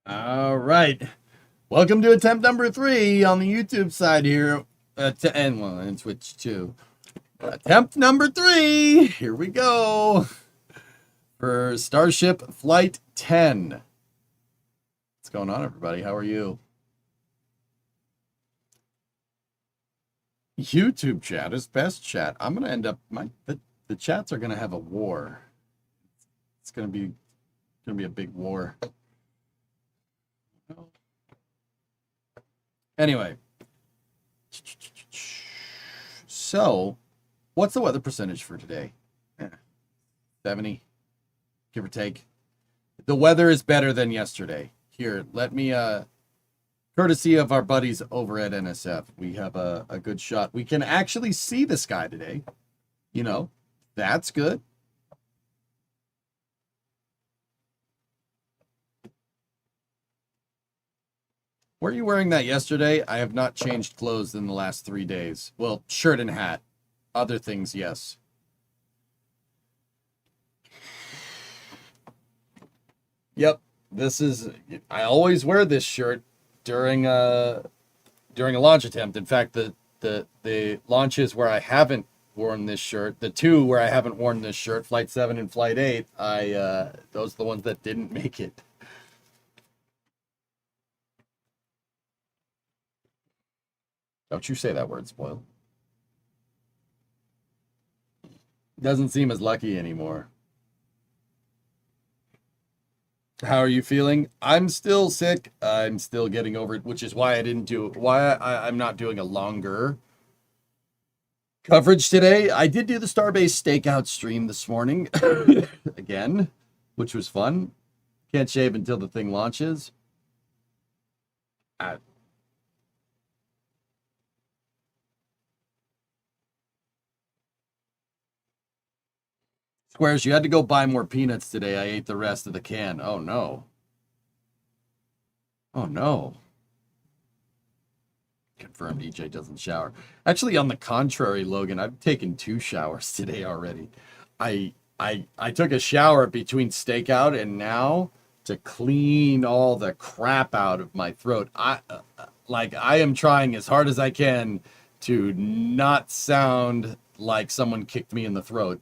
All right. Welcome to attempt number 3 on the YouTube side here. And Twitch too. Attempt number 3. Here we go. For Starship Flight 10. What's going on, everybody? How are you? YouTube chat is best chat. I'm gonna end up the chats are gonna have a war. It's gonna be a big war. Anyway, so what's the weather percentage for today? 70, give or take. The weather is better than yesterday. Here, let me, courtesy of our buddies over at NSF, we have a good shot. We can actually see the sky today. You know, that's good. Were you wearing that yesterday? I have not changed clothes in the last 3 days. Well, shirt and hat. Other things, yes. Yep, this is. I always wear this shirt during a launch attempt. In fact, the launches where I haven't worn this shirt, the 2 where I haven't worn this shirt, Flight 7 and Flight 8, those are the ones that didn't make it. Don't you say that word, Spoil. Doesn't seem as lucky anymore. How are you feeling? I'm still sick. I'm still getting over it, which is why I'm not doing a longer coverage today. I did do the Starbase Stakeout stream this morning again, which was fun. Can't shave until the thing launches. Squares, you had to go buy more peanuts today. I ate the rest of the can. Oh, no. Oh, no. Confirmed EJ doesn't shower. Actually, on the contrary, Logan, I've taken 2 showers today already. I took a shower between stakeout and now to clean all the crap out of my throat. I am trying as hard as I can to not sound like someone kicked me in the throat.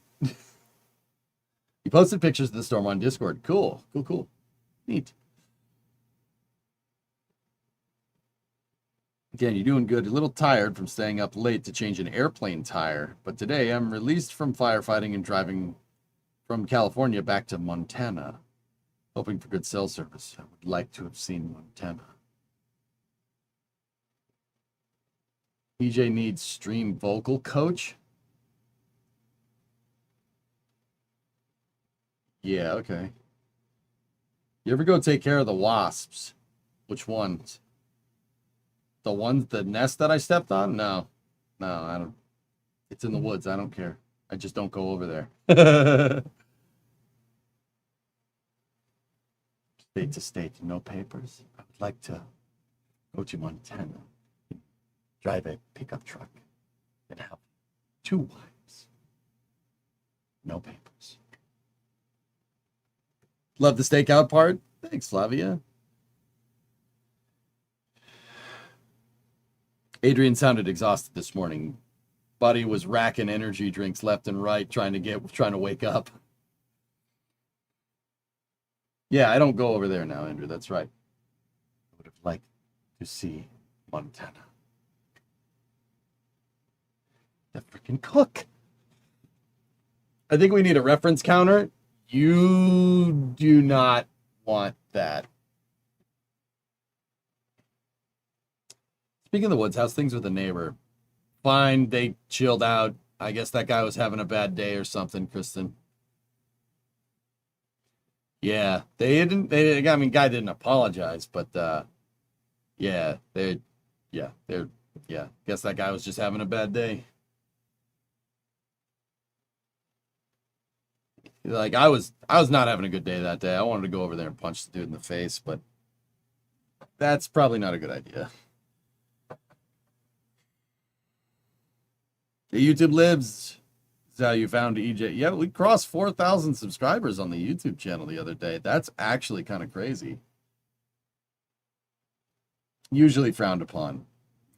You posted pictures of the storm on Discord. Cool. Neat. Again, you're doing good. A little tired from staying up late to change an airplane tire. But today I'm released from firefighting and driving from California back to Montana. Hoping for good cell service. I would like to have seen Montana. EJ needs stream vocal coach. Yeah, okay. You ever go take care of the wasps? Which ones? The nest that I stepped on? No, I don't. It's in the woods. I don't care. I just don't go over there. State to state, no papers. I would like to go to Montana, drive a pickup truck, and have 2 wives. No papers. Love the stakeout part. Thanks, Flavia. Adrian sounded exhausted this morning. Buddy was racking energy drinks left and right, trying to wake up. Yeah, I don't go over there now, Andrew. That's right. I would have liked to see Montana. The freaking cook. I think we need a reference counter. You do not want that. Speaking of the woods, how's things with the neighbor? Fine, they chilled out. I guess that guy was having a bad day or something, Kristen. Yeah, guy didn't apologize, but guess that guy was just having a bad day. Like I was not having a good day that day. I wanted to go over there and punch the dude in the face, but that's probably not a good idea. The YouTube lives is how you found EJ. Yeah, we crossed 4,000 subscribers on the YouTube channel the other day. That's actually kind of crazy. Usually frowned upon.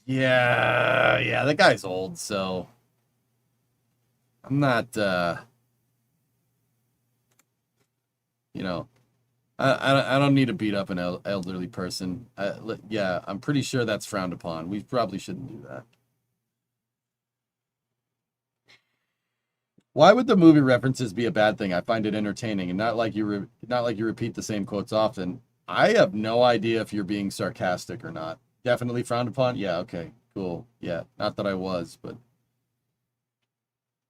Yeah, that guy's old, so I'm not I don't need to beat up an elderly person. Yeah, I'm pretty sure that's frowned upon. We probably shouldn't do that. Why would the movie references be a bad thing? I find it entertaining, and not like you repeat the same quotes often. I have no idea if you're being sarcastic or not. Definitely frowned upon? Yeah, okay, cool. Yeah, not that I was, but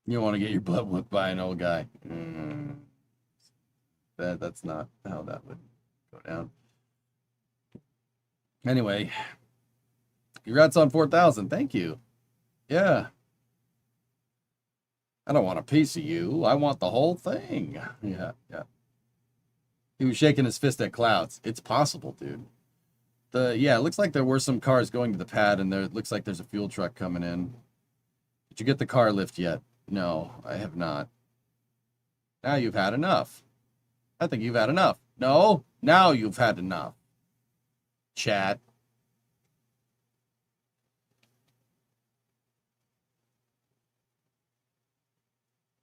you don't want to get your butt whooped by an old guy. That's not how that would go down. Anyway, congrats on 4,000. Thank you. Yeah. I don't want a piece of you. I want the whole thing. Yeah. He was shaking his fist at clouds. It's possible, dude. It looks like there were some cars going to the pad, and it looks like there's a fuel truck coming in. Did you get the car lift yet? No, I have not. Now you've had enough. I think you've had enough. No, now you've had enough. Chat.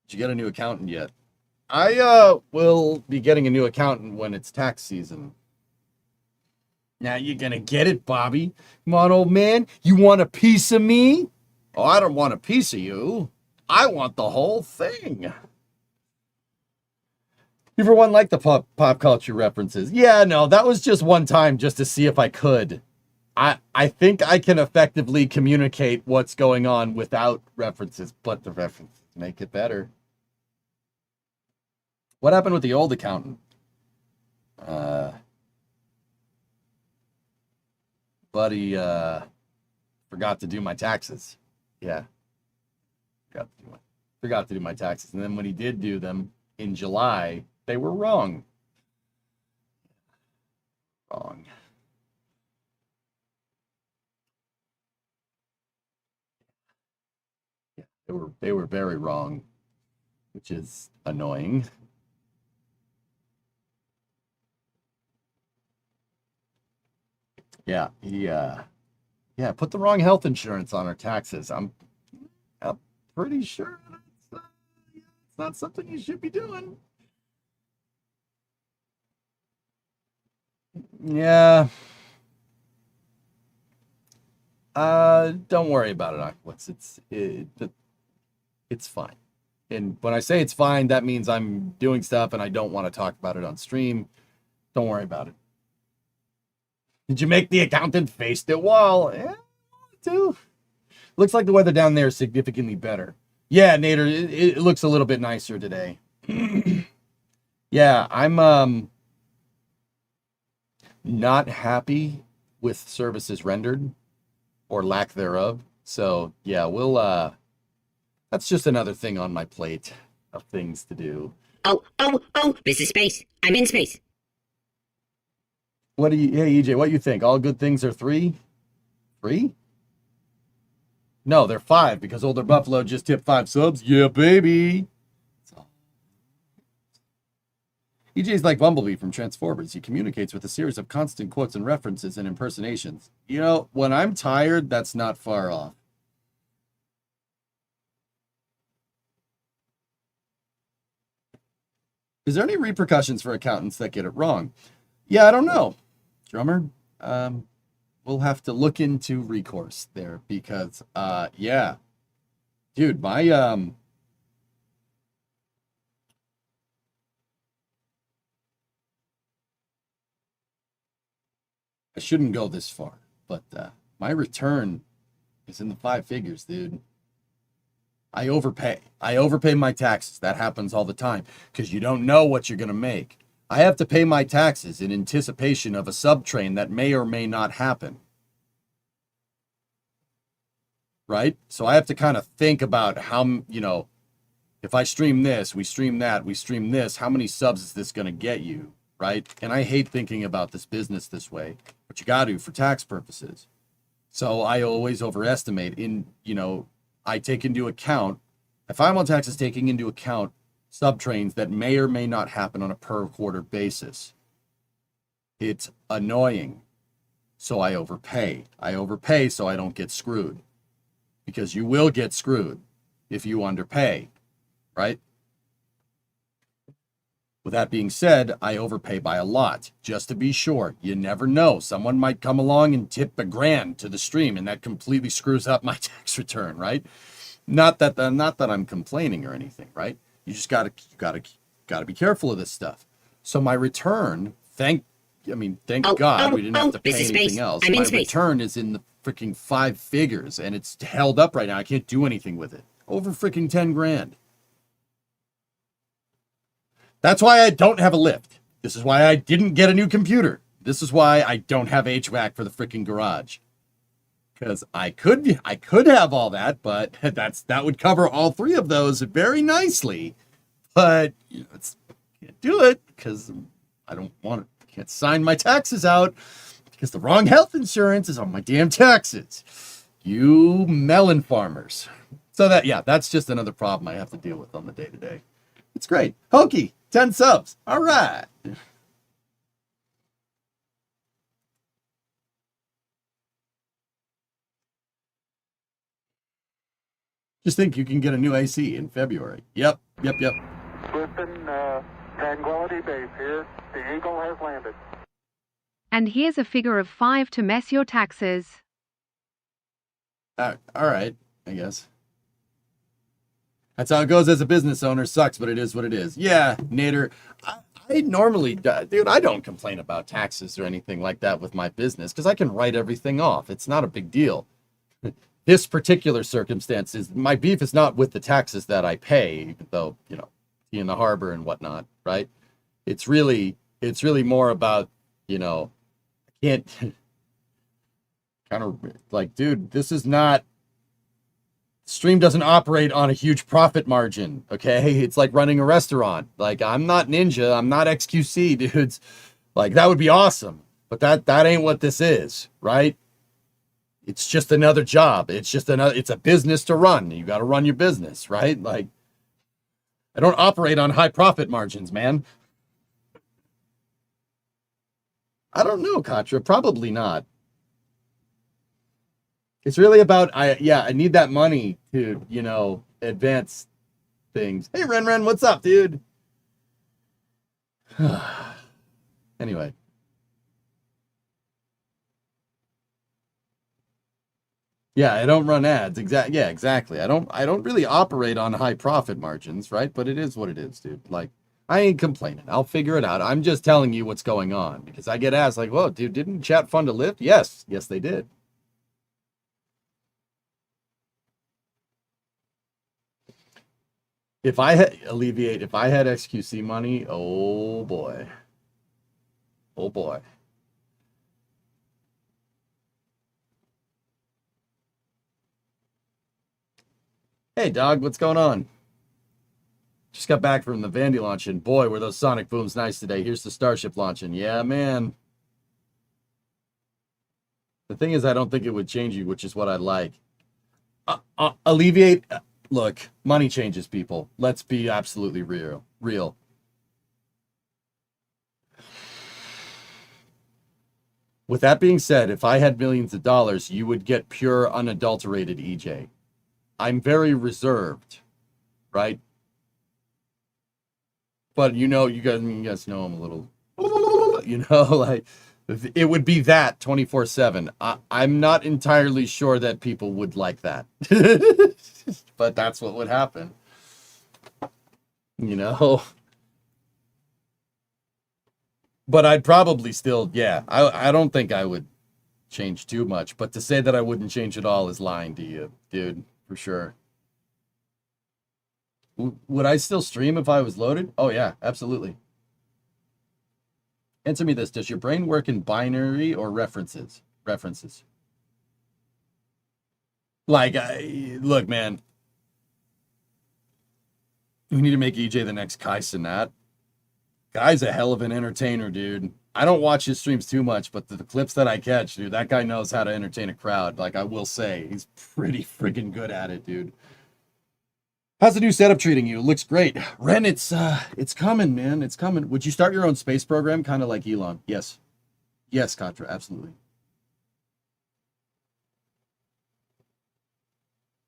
Did you get a new accountant yet? I will be getting a new accountant when it's tax season. Now you're gonna get it, Bobby. Come on, old man. You want a piece of me? Oh, I don't want a piece of you. I want the whole thing. You for one like the pop culture references? Yeah, no, that was just one time just to see if I could. I think I can effectively communicate what's going on without references, but the references make it better. What happened with the old accountant? Buddy forgot to do my taxes. Yeah. Forgot to do my taxes. And then when he did do them in July, they were wrong. Yeah, they were very wrong, which is annoying. Yeah, put the wrong health insurance on our taxes. I'm pretty sure it's not something you should be doing. Yeah. Don't worry about it, Aquas. It's fine. And when I say it's fine, that means I'm doing stuff and I don't want to talk about it on stream. Don't worry about it. Did you make the accountant face the wall? Yeah, too. Looks like the weather down there is significantly better. Yeah, Nader, it looks a little bit nicer today. Yeah, I'm not happy with services rendered or lack thereof. So yeah, that's just another thing on my plate of things to do. Oh, this is space. I'm in space. Hey EJ, what you think? All good things are 3? 3? No, they're 5 because Older Buffalo just tipped 5 subs. Yeah, baby. EJ's like Bumblebee from Transformers. He communicates with a series of constant quotes and references and impersonations. You know, when I'm tired, that's not far off. Is there any repercussions for accountants that get it wrong? Yeah, I don't know. Drummer, we'll have to look into recourse there because, yeah. Dude, my, I shouldn't go this far, but my return is in the 5 figures, dude. I overpay. I overpay my taxes. That happens all the time because you don't know what you're going to make. I have to pay my taxes in anticipation of a subtrain that may or may not happen. Right? So I have to kind of think about how, if I stream this, we stream that, we stream this, how many subs is this going to get you? Right? And I hate thinking about this business this way, but you got to for tax purposes. So I always overestimate I take into account, if I'm on taxes, taking into account subtrains that may or may not happen on a per quarter basis. It's annoying. So I overpay. I overpay so I don't get screwed. Because you will get screwed if you underpay, right? With that being said, I overpay by a lot, just to be sure. You never know. Someone might come along and tip $1,000 to the stream, and that completely screws up my tax return, right? Not that I'm complaining or anything, right? You just gotta be careful of this stuff. So my return, thank God we didn't have to pay anything else. My return is in the freaking 5 figures, and it's held up right now. I can't do anything with it. Over freaking 10 grand. That's why I don't have a lift. This is why I didn't get a new computer. This is why I don't have HVAC for the freaking garage. Because I could have all that, but that would cover all 3 of those very nicely. But can't do it because I can't sign my taxes out because the wrong health insurance is on my damn taxes. You melon farmers. So that's just another problem I have to deal with on the day-to-day. It's great. Hokey, 10 subs. All right. Just think you can get a new AC in February. Yep. Listen, Tranquility Base here. The Eagle has landed. And here's a figure of 5 to mess your taxes. All right, I guess. That's how it goes as a business owner. Sucks, but it is what it is. Yeah, Nader, I normally, dude, I don't complain about taxes or anything like that with my business because I can write everything off. It's not a big deal. This particular circumstance is, my beef is not with the taxes that I pay, even though, in the harbor and whatnot, right? It's really more about, I can't kind of like, dude, this is not, stream doesn't operate on a huge profit margin, okay? It's like running a restaurant. Like, I'm not Ninja, I'm not XQC, dudes. Like, that would be awesome, but that ain't what this is, right? It's just another job. It's a business to run. You got to run your business, right? Like, I don't operate on high profit margins, man. I don't know, Katra. Probably not. It's really about, I need that money to, advance things. Hey, Ren, what's up, dude? Anyway. Yeah, I don't run ads. Yeah, exactly. I don't really operate on high profit margins, right? But it is what it is, dude. Like, I ain't complaining. I'll figure it out. I'm just telling you what's going on because I get asked like, "Whoa, dude, didn't chat fund a lift?" Yes, yes, they did. If I had if I had XQC money, oh boy. Oh boy. Hey, dog, what's going on? Just got back from the Vandy launch, and boy, were those sonic booms nice today. Here's the Starship launching. Yeah, man. The thing is, I don't think it would change you, which is what I like. Alleviate. Look, money changes people. Let's be absolutely real. Real. With that being said, if I had millions of dollars, you would get pure, unadulterated EJ. I'm very reserved, right? But you guys know I'm a little, like it would be that 24/7. I'm not entirely sure that people would like that, but that's what would happen, you know. But I'd probably still, yeah. I don't think I would change too much. But to say that I wouldn't change at all is lying to you, dude, for sure. Would I still stream if I was loaded? Oh yeah, absolutely. Answer me this: does your brain work in binary or references? References. Like, look, man, we need to make EJ the next Kai Cenat. Guy's a hell of an entertainer, dude. I don't watch his streams too much, but the clips that I catch, dude, that guy knows how to entertain a crowd. Like, I will say, he's pretty freaking good at it, dude. How's the new setup treating you? It looks great. Ren, it's coming, man. It's coming. Would you start your own space program, kind of like Elon? Yes. Yes, Contra, absolutely.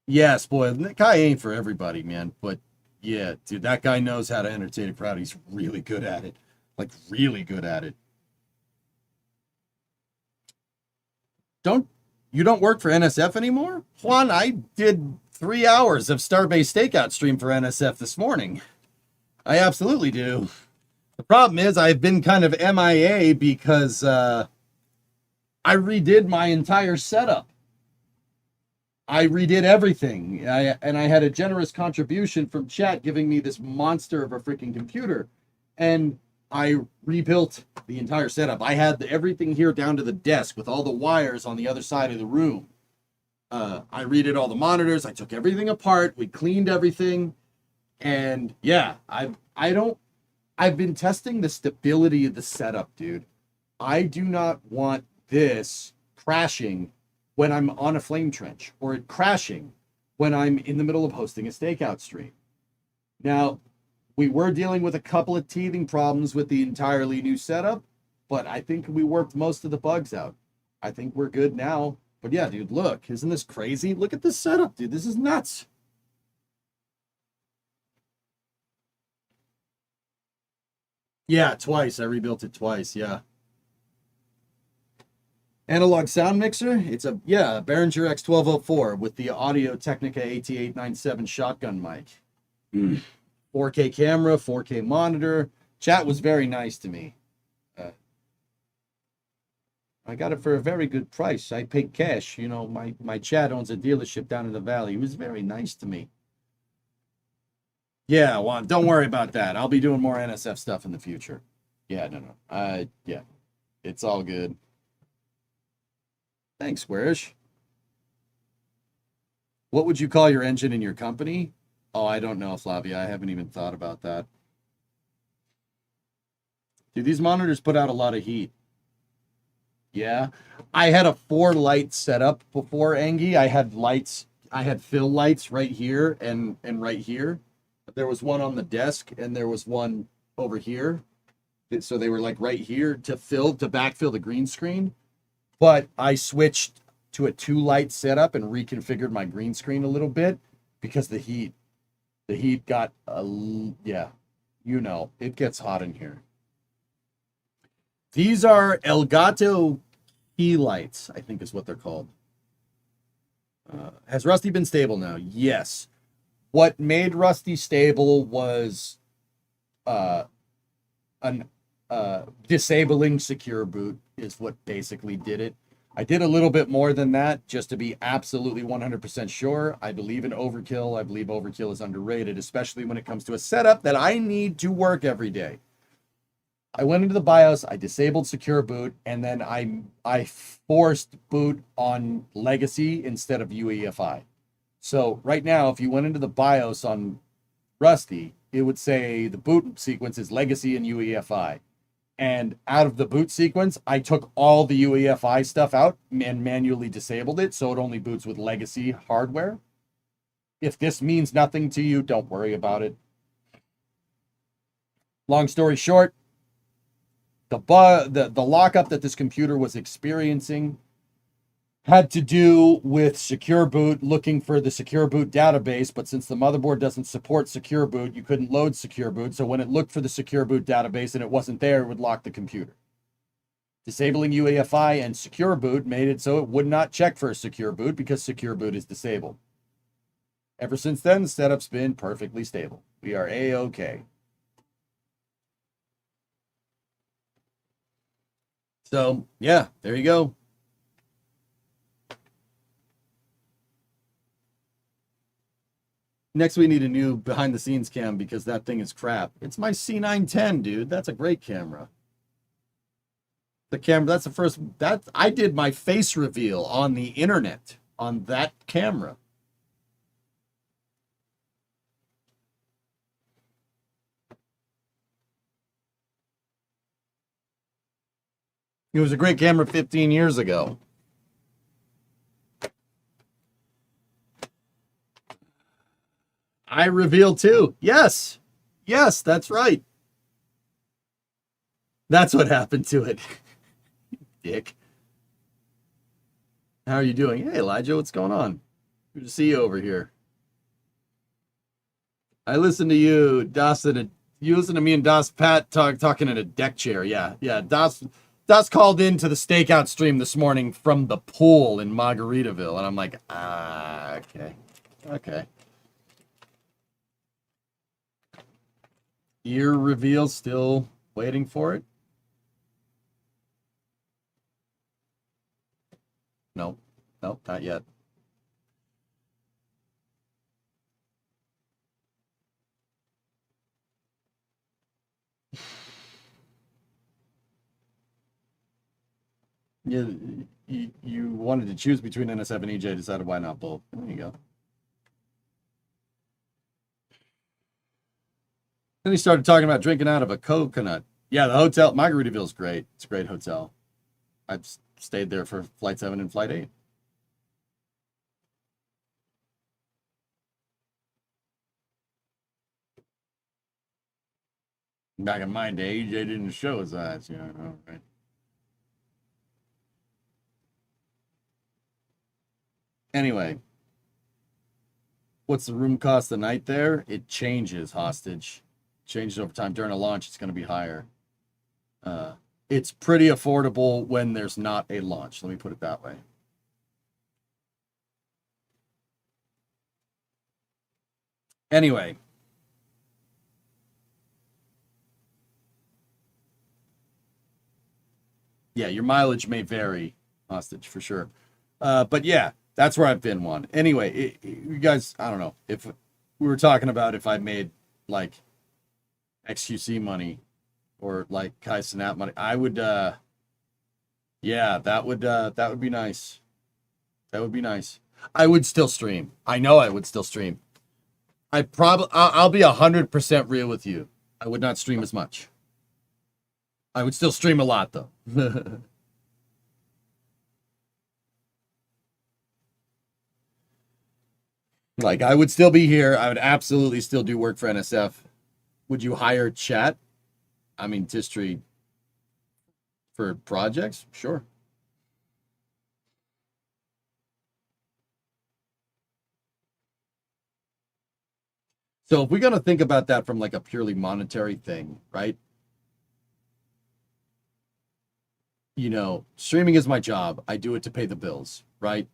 Yes, boy. That guy ain't for everybody, man. But yeah, dude, that guy knows how to entertain a crowd. He's really good at it. Like, really good at it. Don't you don't work for NSF anymore? Juan, I did 3 hours of Starbase Stakeout stream for NSF this morning. I absolutely do. The problem is I've been kind of MIA because I redid my entire setup. I redid everything. And I had a generous contribution from chat giving me this monster of a freaking computer. And I rebuilt the entire setup. I had everything here down to the desk with all the wires on the other side of the room. I redid all the monitors. I took everything apart. We cleaned everything. And yeah, I've been testing the stability of the setup, dude. I do not want this crashing when I'm on a flame trench or it crashing when I'm in the middle of hosting a stakeout stream. Now, we were dealing with a couple of teething problems with the entirely new setup, but I think we worked most of the bugs out. I think we're good now. But yeah, dude, look, isn't this crazy? Look at this setup, dude. This is nuts. Yeah, twice. I rebuilt it twice. Yeah. Analog sound mixer. It's a Behringer X1204 with the Audio Technica AT897 shotgun mic. 4K camera, 4K monitor. Chat was very nice to me. I got it for a very good price. I paid cash. You know, my chat owns a dealership down in the valley. He was very nice to me. Yeah, Juan, don't worry about that. I'll be doing more NSF stuff in the future. Yeah, no. Yeah, it's all good. Thanks, Squarish. What would you call your engine in your company? Oh, I don't know, Flavia. I haven't even thought about that. Dude, these monitors put out a lot of heat. Yeah. I had a 4-light setup before, Angie. I had fill lights right here and right here. There was one on the desk and there was one over here. So they were like right here to backfill the green screen. But I switched to a 2-light setup and reconfigured my green screen a little bit because the heat got, it gets hot in here. These are Elgato key lights, I think is what they're called. Has Rusty been stable now? Yes. What made Rusty stable was an disabling secure boot is what basically did it. I did a little bit more than that just to be absolutely 100% sure. I believe in overkill. I believe overkill is underrated, especially when it comes to a setup that I need to work every day. I went into the BIOS, I disabled secure boot, and then I forced boot on legacy instead of UEFI. So right now, if you went into the BIOS on Rusty, it would say the boot sequence is legacy and UEFI. And out of the boot sequence, I took all the UEFI stuff out and manually disabled it, so it only boots with legacy hardware. If this means nothing to you, don't worry about it. Long story short, the lockup that this computer was experiencing had to do with secure boot looking for the secure boot database, but since the motherboard doesn't support secure boot, you couldn't load secure boot. So when it looked for the secure boot database and it wasn't there, it would lock the computer. Disabling UEFI and secure boot made it so it would not check for a secure boot because secure boot is disabled. Ever since then, the setup's been perfectly stable. We are A-OK. So, yeah, there you go. Next, we need a new behind-the-scenes cam because that thing is crap. It's my C910, dude. That's a great camera. The camera, that's the first, I did my face reveal on the internet on that camera. It was a great camera 15 years ago. I reveal too. Yes. Yes, that's right. That's what happened to it. Dick. How are you doing? Hey, Elijah, what's going on? Good to see you over here. I listen to you, Dawson. You listen to me and Das Pat talking in a deck chair. Yeah. Das called into the stakeout stream this morning from the pool in Margaritaville, and I'm like, okay. Ear reveal, still waiting for it. Nope, not yet. You wanted to choose between NSF and EJ, decided why not both. There you go. Then he started talking about drinking out of a coconut. Yeah, the hotel, Margaritaville is great. It's a great hotel. I've stayed there for Flight 7 and Flight 8. Back in my day, EJ didn't show his eyes, you know, right? Anyway, what's the room cost the night there? It changes, hostage. Changes over time. During a launch, it's going to be higher. It's pretty affordable when there's not a launch. Let me put it that way. Anyway. Yeah, your mileage may vary, hostage, for sure. But yeah, that's where I've been one. Anyway, you guys, I don't know. If we were talking about if I made, like, XQC money or, like, Kai Cenat money, I would, yeah, that would be nice. That would be nice. I would still stream. I know I would still stream. I'll be 100% real with you. I would not stream as much. I would still stream a lot, though. Like, I would still be here. I would absolutely still do work for NSF. Would you hire chat? I mean, Tistry for projects? Sure. So if we're going to think about that from like a purely monetary thing, right? You know, streaming is my job. I do it to pay the bills, right?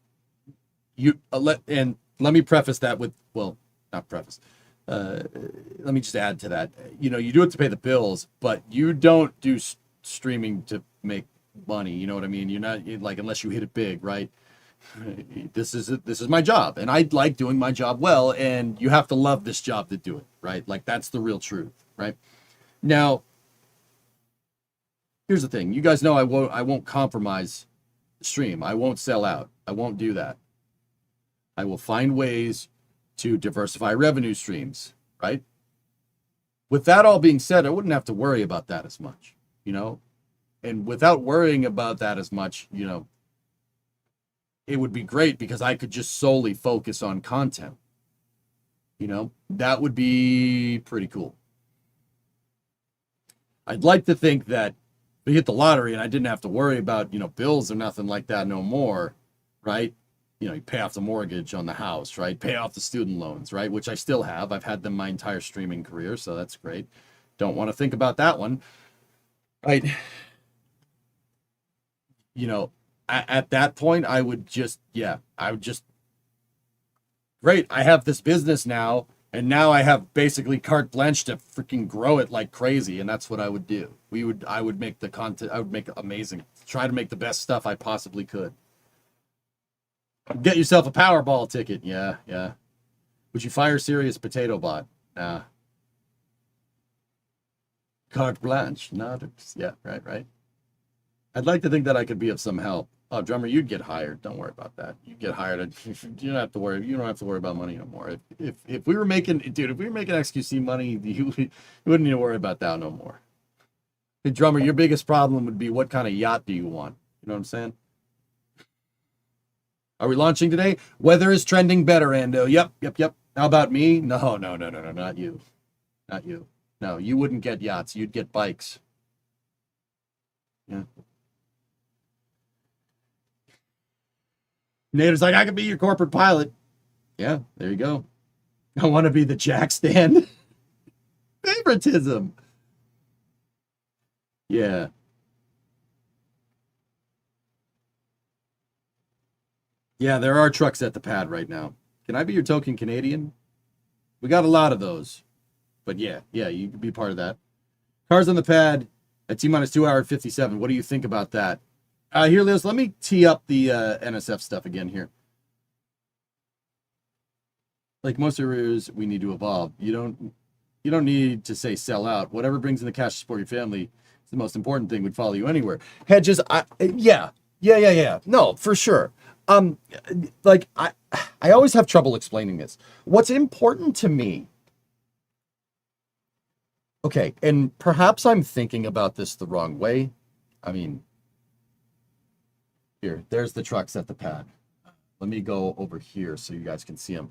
let me preface that with, well, not preface. Let me just add to that. You know, you do it to pay the bills, but you don't do streaming to make money. You know what I mean? You're not like, unless you hit it big, right? This is my job, and I like doing my job well, and you have to love this job to do it, right? Like, that's the real truth, right? Now, here's the thing. You guys know I won't compromise the stream. I won't sell out. I won't do that. I will find ways to diversify revenue streams, right? With that all being said, I wouldn't have to worry about that as much, you know? And without worrying about that as much, you know, it would be great because I could just solely focus on content. You know, that would be pretty cool. I'd like to think that we hit the lottery and I didn't have to worry about, you know, bills or nothing like that no more, right? You know, you pay off the mortgage on the house, right? Pay off the student loans, right? Which I still have. I've had them my entire streaming career, so that's great. Don't want to think about that one. Right. You know, at that point, I would just, great, I have this business now, and now I have basically carte blanche to freaking grow it like crazy, and that's what I would do. I would make the content, I would make it amazing. Try to make the best stuff I possibly could. Get yourself a Powerball ticket. Yeah. Would you fire Serious Potato Bot? Nah. Carte blanche. No, yeah, right. I'd like to think that I could be of some help. Oh, drummer, you'd get hired. Don't worry about that. You get hired. You don't have to worry. You don't have to worry about money no more. If we were making, dude, if we were making XQC money, you wouldn't need to worry about that no more. Hey, drummer, your biggest problem would be what kind of yacht do you want? You know what I'm saying? Are we launching today? Weather is trending better, Ando. Yep. How about me? No, not you. Not you. No, you wouldn't get yachts. You'd get bikes. Yeah. Native's like, I could be your corporate pilot. Yeah, there you go. I want to be the jack stand. Favoritism. Yeah. Yeah, there are trucks at the pad right now. Can I be your token Canadian? We got a lot of those. But yeah, you can be part of that. Cars on the pad at T-minus 2 hour 57. What do you think about that? Here, Liz, let me tee up the NSF stuff again here. Like most areas, we need to evolve. You don't need to say sell out. Whatever brings in the cash to support your family is the most important thing. Would follow you anywhere. Hedges, yeah. No, for sure. Like I always have trouble explaining this. What's important to me. Okay, and perhaps I'm thinking about this the wrong way. I mean, here, there's the trucks at the pad. Let me go over here so you guys can see them.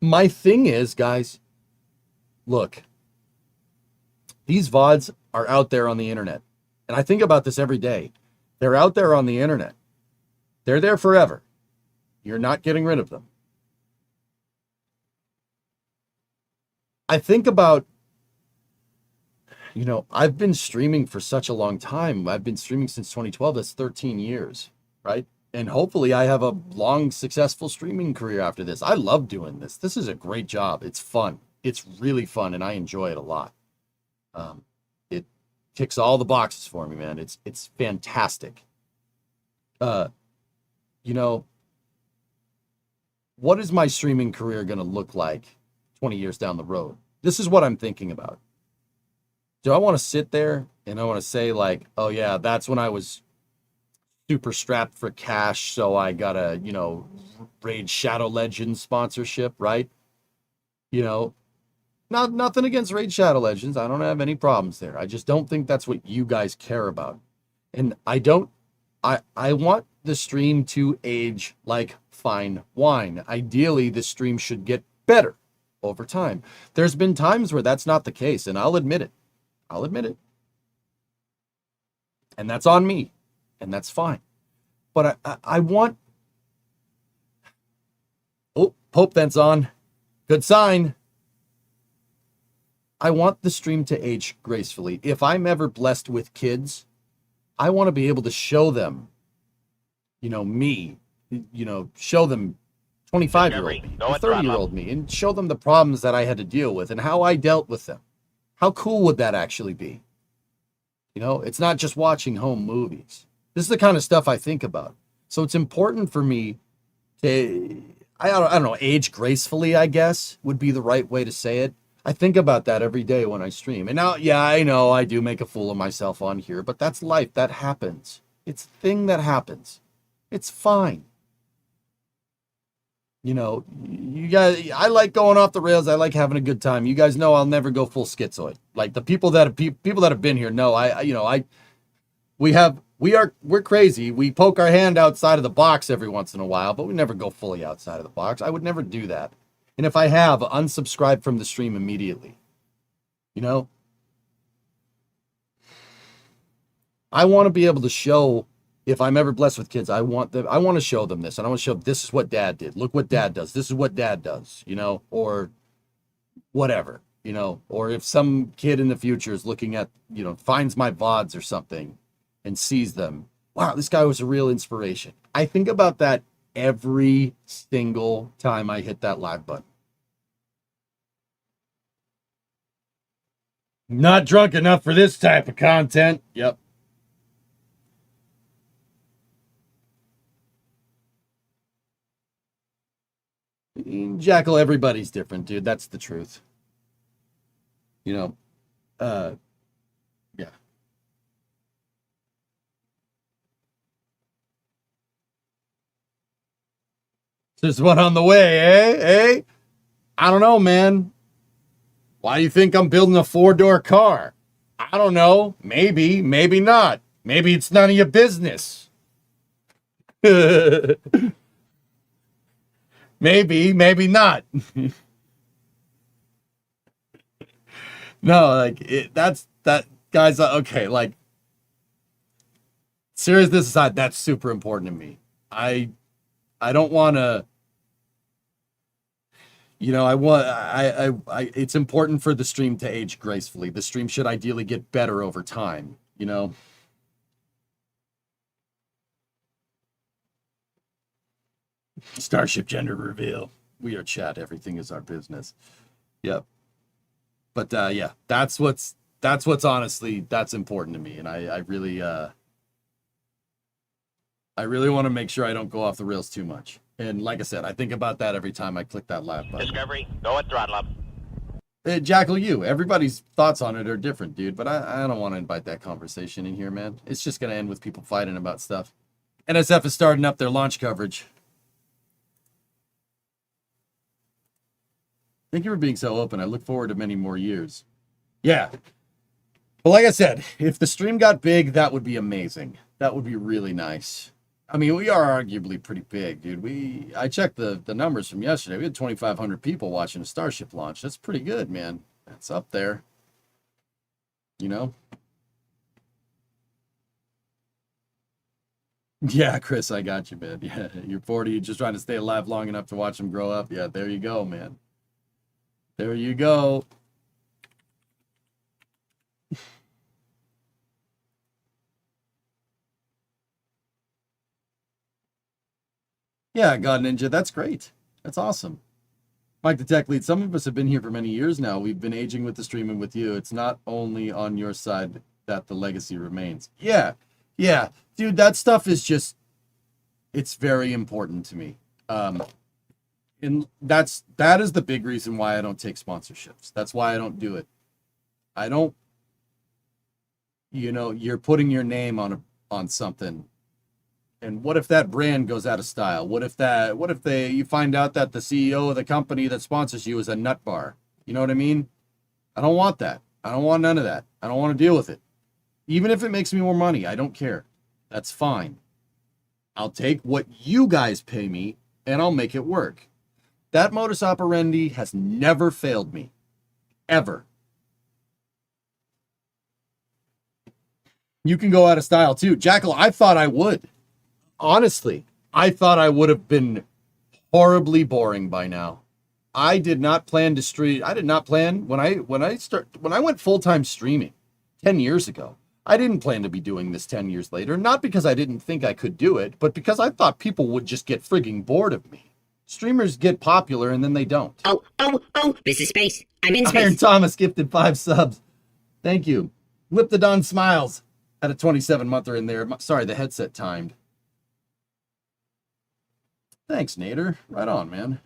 My thing is, guys, look, these VODs are out there on the internet. And I think about this every day. They're out there on the internet. They're there forever. You're not getting rid of them. I think about, you know, I've been streaming for such a long time. I've been streaming since 2012. That's 13 years, right? And hopefully I have a long, successful streaming career after this. I love doing this. This is a great job. It's fun. It's really fun, and I enjoy it a lot. It ticks all the boxes for me, man. It's fantastic. You know, what is my streaming career going to look like 20 years down the road? This is what I'm thinking about. Do I want to sit there and I want to say like, oh yeah, that's when I was super strapped for cash, so I got a, you know, Raid Shadow Legends sponsorship, right? You know, nothing against Raid Shadow Legends. I don't have any problems there. I just don't think that's what you guys care about. And I want the stream to age like fine wine. Ideally, the stream should get better over time. There's been times where that's not the case, and I'll admit it. And that's on me, and that's fine. But I want... Oh, Pope vent's on. Good sign. I want the stream to age gracefully. If I'm ever blessed with kids, I want to be able to show them me, show them 25-year-old me, 30-year-old me, and show them the problems that I had to deal with and how I dealt with them. How cool would that actually be? It's not just watching home movies. This is the kind of stuff I think about. So it's important for me to, I don't know, age gracefully, I guess, would be the right way to say it. I think about that every day when I stream. And now, yeah, I know I do make a fool of myself on here, but that's life. That happens. It's a thing that happens. It's fine. You guys, I like going off the rails. I like having a good time. You guys know I'll never go full schizoid. Like the people that have been here know we're crazy. We poke our hand outside of the box every once in a while, but we never go fully outside of the box. I would never do that. And if I have, unsubscribe from the stream immediately. I want to be able to show, if I'm ever blessed with kids, I want to show them this. And I want to show this is what dad did. Look what dad does. This is what dad does, or whatever, or if some kid in the future is looking at, finds my VODs or something and sees them. Wow, this guy was a real inspiration. I think about that every single time I hit that live button. Not drunk enough for this type of content. Yep. Jackal, everybody's different, dude. That's the truth. Yeah. There's one on the way, eh? I don't know, man. Why do you think I'm building a 4-door car? I don't know. Maybe, maybe not. Maybe it's none of your business. Maybe, maybe not. No, like that, guys. Okay, like seriousness aside, that's super important to me. I don't want to. It's important for the stream to age gracefully. The stream should ideally get better over time, Starship gender reveal. We are chat. Everything is our business. Yep. But yeah, that's what's honestly, that's important to me. And I really want to make sure I don't go off the rails too much. And like I said, I think about that every time I click that live button. Discovery, go at throttle up. Jackal, everybody's thoughts on it are different, dude. But I don't want to invite that conversation in here, man. It's just going to end with people fighting about stuff. NSF is starting up their launch coverage. Thank you for being so open. I look forward to many more years. Yeah. But like I said, if the stream got big, that would be amazing. That would be really nice. I mean, we are arguably pretty big, dude. I checked the numbers from yesterday. We had 2,500 people watching a Starship launch. That's pretty good, man. That's up there. Yeah, Chris, I got you, man. Yeah, you're 40. You're just trying to stay alive long enough to watch them grow up. Yeah, there you go, man. There you go. Yeah, God Ninja, that's great. That's awesome. Mike the Tech Lead, some of us have been here for many years now. We've been aging with the stream and with you. It's not only on your side that the legacy remains. Yeah. Dude, that stuff is just, it's very important to me. And that is the big reason why I don't take sponsorships. That's why I don't do it. I don't, you're putting your name on something. And what if that brand goes out of style? What if you find out that the CEO of the company that sponsors you is a nut bar? You know what I mean? I don't want that. I don't want none of that. I don't want to deal with it. Even if it makes me more money, I don't care. That's fine. I'll take what you guys pay me and I'll make it work. That modus operandi has never failed me. Ever. You can go out of style too. Jackal, I thought I would. Honestly, I thought I would have been horribly boring by now. I did not plan to stream. I did not plan when I went full-time streaming 10 years ago. I didn't plan to be doing this 10 years later, not because I didn't think I could do it, but because I thought people would just get frigging bored of me. Streamers get popular and then they don't. Oh, this is Space. I'm in Iron space. Thomas gifted 5 subs. Thank you. Liptodon Smiles had a 27-monther in there. Sorry, the headset timed. Thanks, Nader. Right on, man.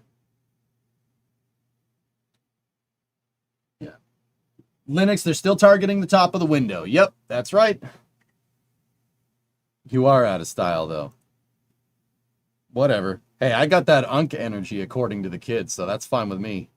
Yeah. Linux, they're still targeting the top of the window. Yep, that's right. You are out of style, though. Whatever. Hey, I got that unk energy according to the kids, so that's fine with me.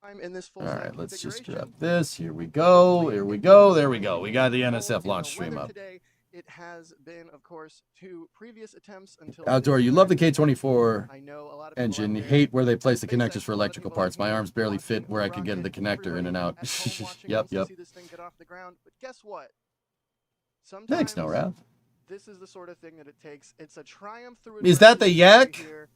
I'm in this full All right, let's just configuration. grab this. Here we go. Here we go. There we go. We got the NSF launch stream up. Today, it has been, of course, 2 previous attempts until Outdoor, you love the K24 I know a lot of people engine. out there Hate where they place the SpaceX, connectors for a lot of electrical people parts. like My me arms barely watching fit where I could get rocket the connector freely in and out. at home watching Yep, wants to yep. see this thing get off the ground. But guess what? Thanks, Sometimes NoRav. this is the sort of thing that it takes. It's a triumph through Is that the adversity yak? here.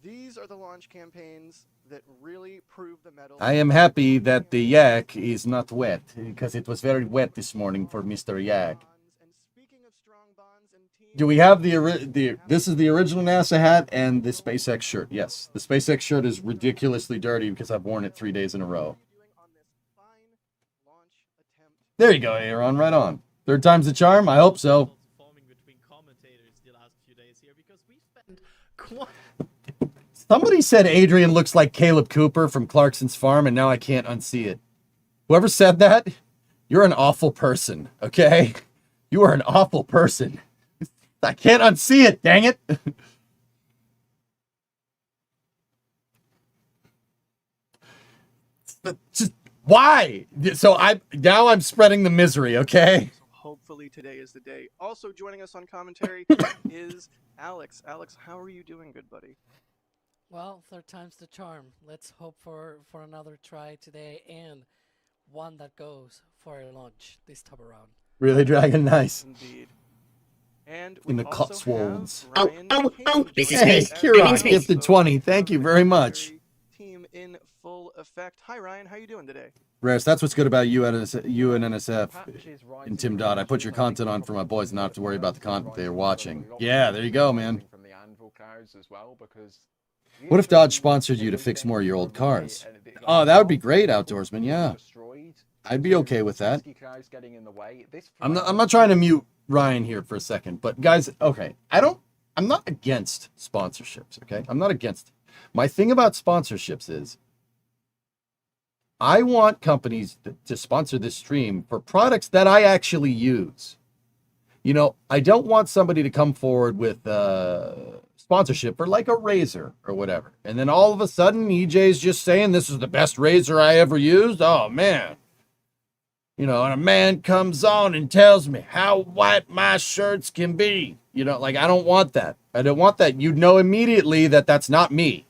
These are the launch campaigns that really prove the mettle. I am happy that the yak is not wet because it was very wet this morning for Mr. Yak. And speaking of strong bonds and teams, Do we have this is the original NASA hat and the SpaceX shirt. Yes, the SpaceX shirt is ridiculously dirty because I've worn it 3 days in a row. There you go, Aaron, right on. Third time's the charm? I hope so. Forming between commentators the last few days here because we spent quite Somebody said Adrian looks like Caleb Cooper from Clarkson's Farm, and now I can't unsee it. Whoever said that, you're an awful person, okay? You are an awful person. I can't unsee it, dang it. But just why? So now I'm spreading the misery, okay? hopefully today is the day. Also joining us on commentary is Alex. Alex, how are you doing, good buddy? Well, third time's the charm. Let's hope for another try today and one that goes for a launch this time around. Really, Dragon? Nice. Indeed. And In the we also Cotswolds. have Ryan King this is joining Hey, us Space. as Kira, I'm in space. gifted 20. Thank you very much. Team in full effect. Hi, Ryan. How you doing today? Rares, that's what's good about you and NSF and Tim Dodd. I put your content on for my boys and not have to worry about the content they're watching. Yeah, there you go, man. What if Dodge sponsored you to fix more of your old cars? Oh, that would be great, Outdoorsman, yeah. I'd be okay with that. I'm not trying to mute Ryan here for a second, but guys, okay, I'm not against sponsorships, okay? I'm not against it. My thing about sponsorships is I want companies to sponsor this stream for products that I actually use. You know, I don't want somebody to come forward with sponsorship for like a razor or whatever. And then all of a sudden, EJ's just saying this is the best razor I ever used. Oh, man. You know, and a man comes on and tells me how white my shirts can be. You know, like, I don't want that. I don't want that. You'd know immediately that that's not me.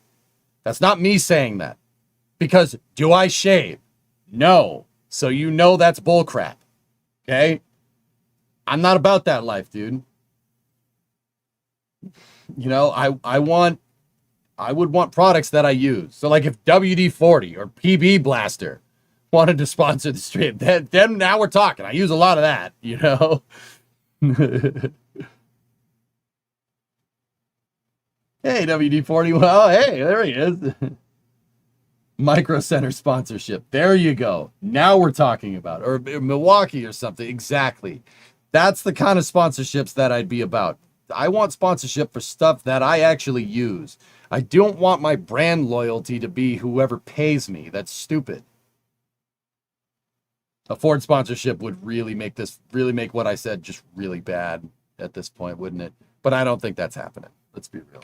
That's not me saying that. Because do I shave? No. So you know that's bullcrap. Okay? I'm not about that life, dude. You know, I would want products that I use. So like if WD-40 or PB Blaster wanted to sponsor the stream, then now we're talking. I use a lot of that, you know. Hey, WD-40. Well, hey, there he is. Micro Center sponsorship. There you go. Now we're talking about it. Or Milwaukee or something. Exactly. That's the kind of sponsorships that I'd be about. I want sponsorship for stuff that I actually use. I don't want my brand loyalty to be whoever pays me. That's stupid. A Ford sponsorship would really make what I said just really bad at this point, wouldn't it? But I don't think that's happening. Let's be real.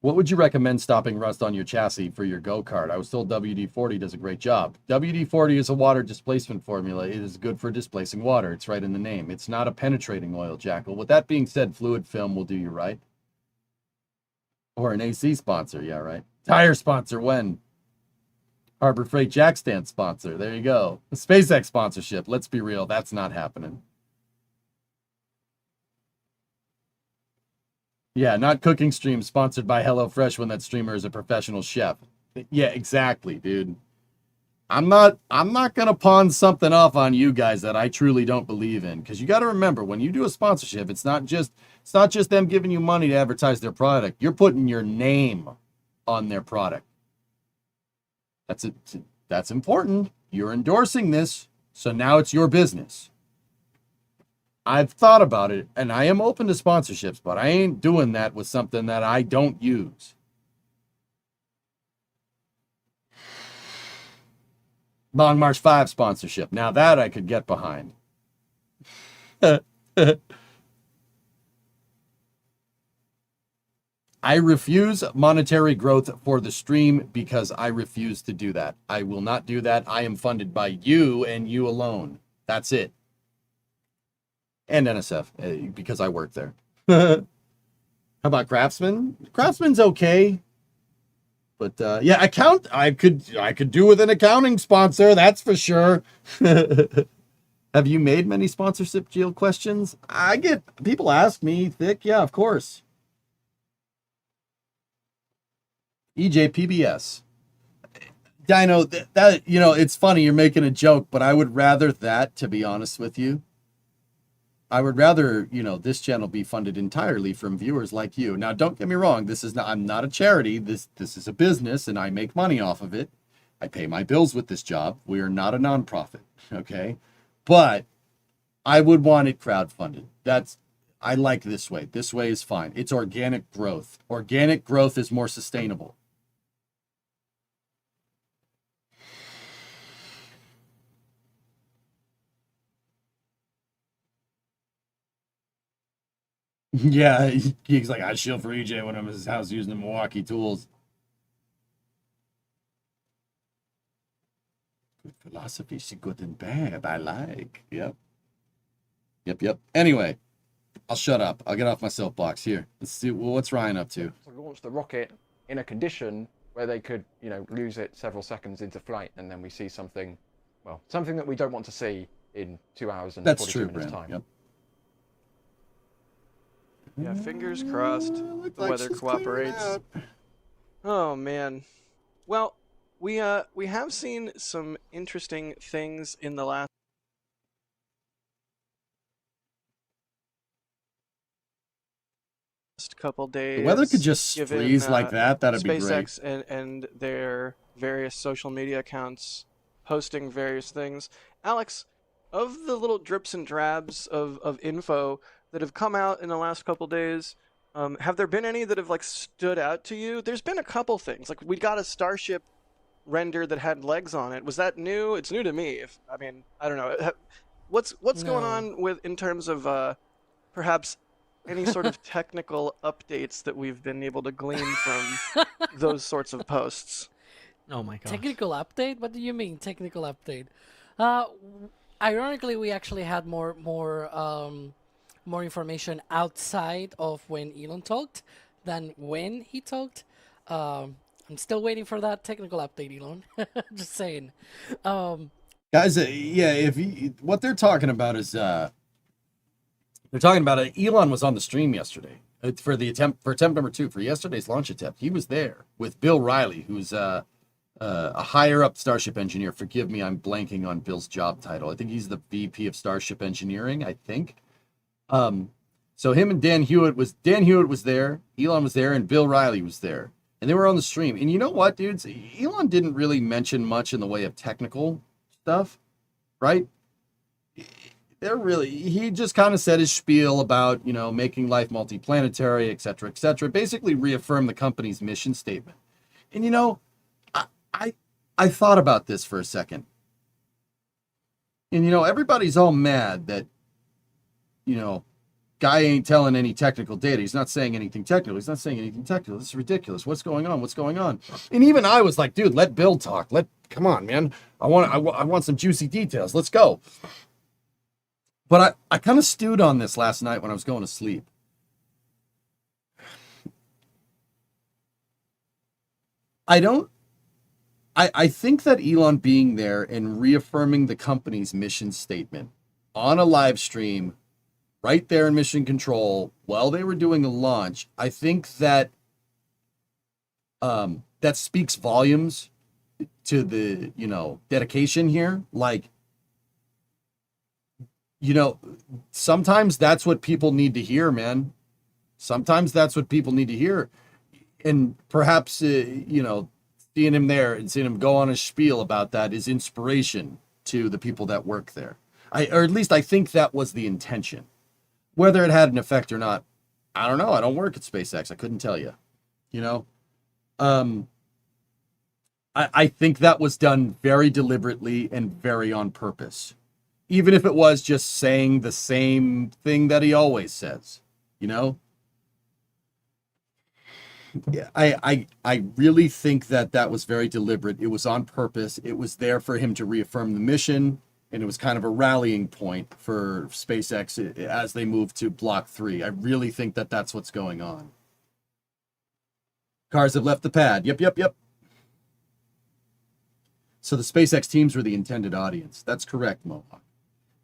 What would you recommend stopping rust on your chassis for your go-kart? I was told WD-40 does a great job. WD-40 is a water displacement formula. It is good for displacing water. It's right in the name. It's not a penetrating oil, Jackal. With that being said, fluid film will do you right. Or an AC sponsor, yeah, right. Tire sponsor when? Harbor Freight Jack Stand sponsor. There you go. A SpaceX sponsorship. Let's be real. That's not happening. Yeah, not cooking stream sponsored by HelloFresh when that streamer is a professional chef. Yeah, exactly, dude. I'm not gonna pawn something off on you guys that I truly don't believe in. Because you got to remember, when you do a sponsorship, it's not just them giving you money to advertise their product. You're putting your name on their product. That's important. You're endorsing this, so now it's your business. I've thought about it, and I am open to sponsorships, but I ain't doing that with something that I don't use. Long March 5 sponsorship. Now that I could get behind. I refuse monetary growth for the stream because I refuse to do that. I will not do that. I am funded by you and you alone. That's it. And NSF, because I work there. How about Craftsman? Craftsman's okay. But yeah, I could do with an accounting sponsor, that's for sure. Have you made many sponsorship deal questions? I get people ask me, Thick, yeah, of course. EJPBS. Dino, that it's funny you're making a joke, but I would rather that, to be honest with you. I would rather, this channel be funded entirely from viewers like you. Now, don't get me wrong. I'm not a charity. This is a business and I make money off of it. I pay my bills with this job. We are not a nonprofit. Okay. But I would want it crowdfunded. I like this way. This way is fine. It's organic growth. Organic growth is more sustainable. Yeah, he's like, I shield for EJ when I'm at his house using the Milwaukee tools. Good philosophy, she good and bad. I like. Yep. Anyway, I'll shut up. I'll get off my soapbox here. Let's see what's Ryan up to. To launch the rocket in a condition where they could, lose it several seconds into flight, and then we see something that we don't want to see in 2 hours and 42 minutes time. Yep. Yeah, fingers crossed the weather cooperates. Oh man. Well, we have seen some interesting things in the last couple days. The weather could just given, freeze like that. That'd be great. SpaceX and their various social media accounts posting various things. Alex, of the little drips and drabs of info that have come out in the last couple days, have there been any that have stood out to you? There's been a couple things. We got a Starship render that had legs on it. Was that new? It's new to me. I don't know. What's going on in terms of perhaps any sort of technical updates that we've been able to glean from those sorts of posts? Oh my god. Technical update? What do you mean technical update? Ironically, we actually had more information outside of when Elon talked than when he talked. I'm still waiting for that technical update, Elon. Just saying. Guys, yeah, what they're talking about is they're talking about Elon was on the stream yesterday for attempt number 2 for yesterday's launch attempt. He was there with Bill Riley, who's a higher up Starship engineer. Forgive me, I'm blanking on Bill's job title. I think he's the VP of Starship Engineering, I think. So him and Dan Hewitt was there, Elon was there, and Bill Riley was there. And they were on the stream. And you know what, dudes? Elon didn't really mention much in the way of technical stuff, right? He just kind of said his spiel about, making life multiplanetary, et cetera, basically reaffirmed the company's mission statement. And, I thought about this for a second. And, everybody's all mad that, guy ain't telling any technical data. He's not saying anything technical. This is ridiculous. What's going on? And even I was like, dude, let Bill talk. Come on, man. I want some juicy details. Let's go. But I kind of stewed on this last night when I was going to sleep. I think that Elon being there and reaffirming the company's mission statement on a live stream right there in Mission Control while they were doing a launch, I think that that speaks volumes to the, you know, dedication here. Like, you know, sometimes that's what people need to hear, man. Sometimes that's what people need to hear. And perhaps, you know, seeing him there and seeing him go on a spiel about that is inspiration to the people that work there. Or at least I think that was the intention. Whether it had an effect or not, I don't know. I don't work at SpaceX. I couldn't tell you, you know? I think that was done very deliberately and very on purpose. Even if it was just saying the same thing that he always says, you know? Yeah, I really think that that was very deliberate. It was on purpose. It was there for him to reaffirm the mission, and it was kind of a rallying point for SpaceX as they move to Block 3. I really think that that's what's going on. Cars have left the pad. Yep. So the SpaceX teams were the intended audience. That's correct, Mohawk.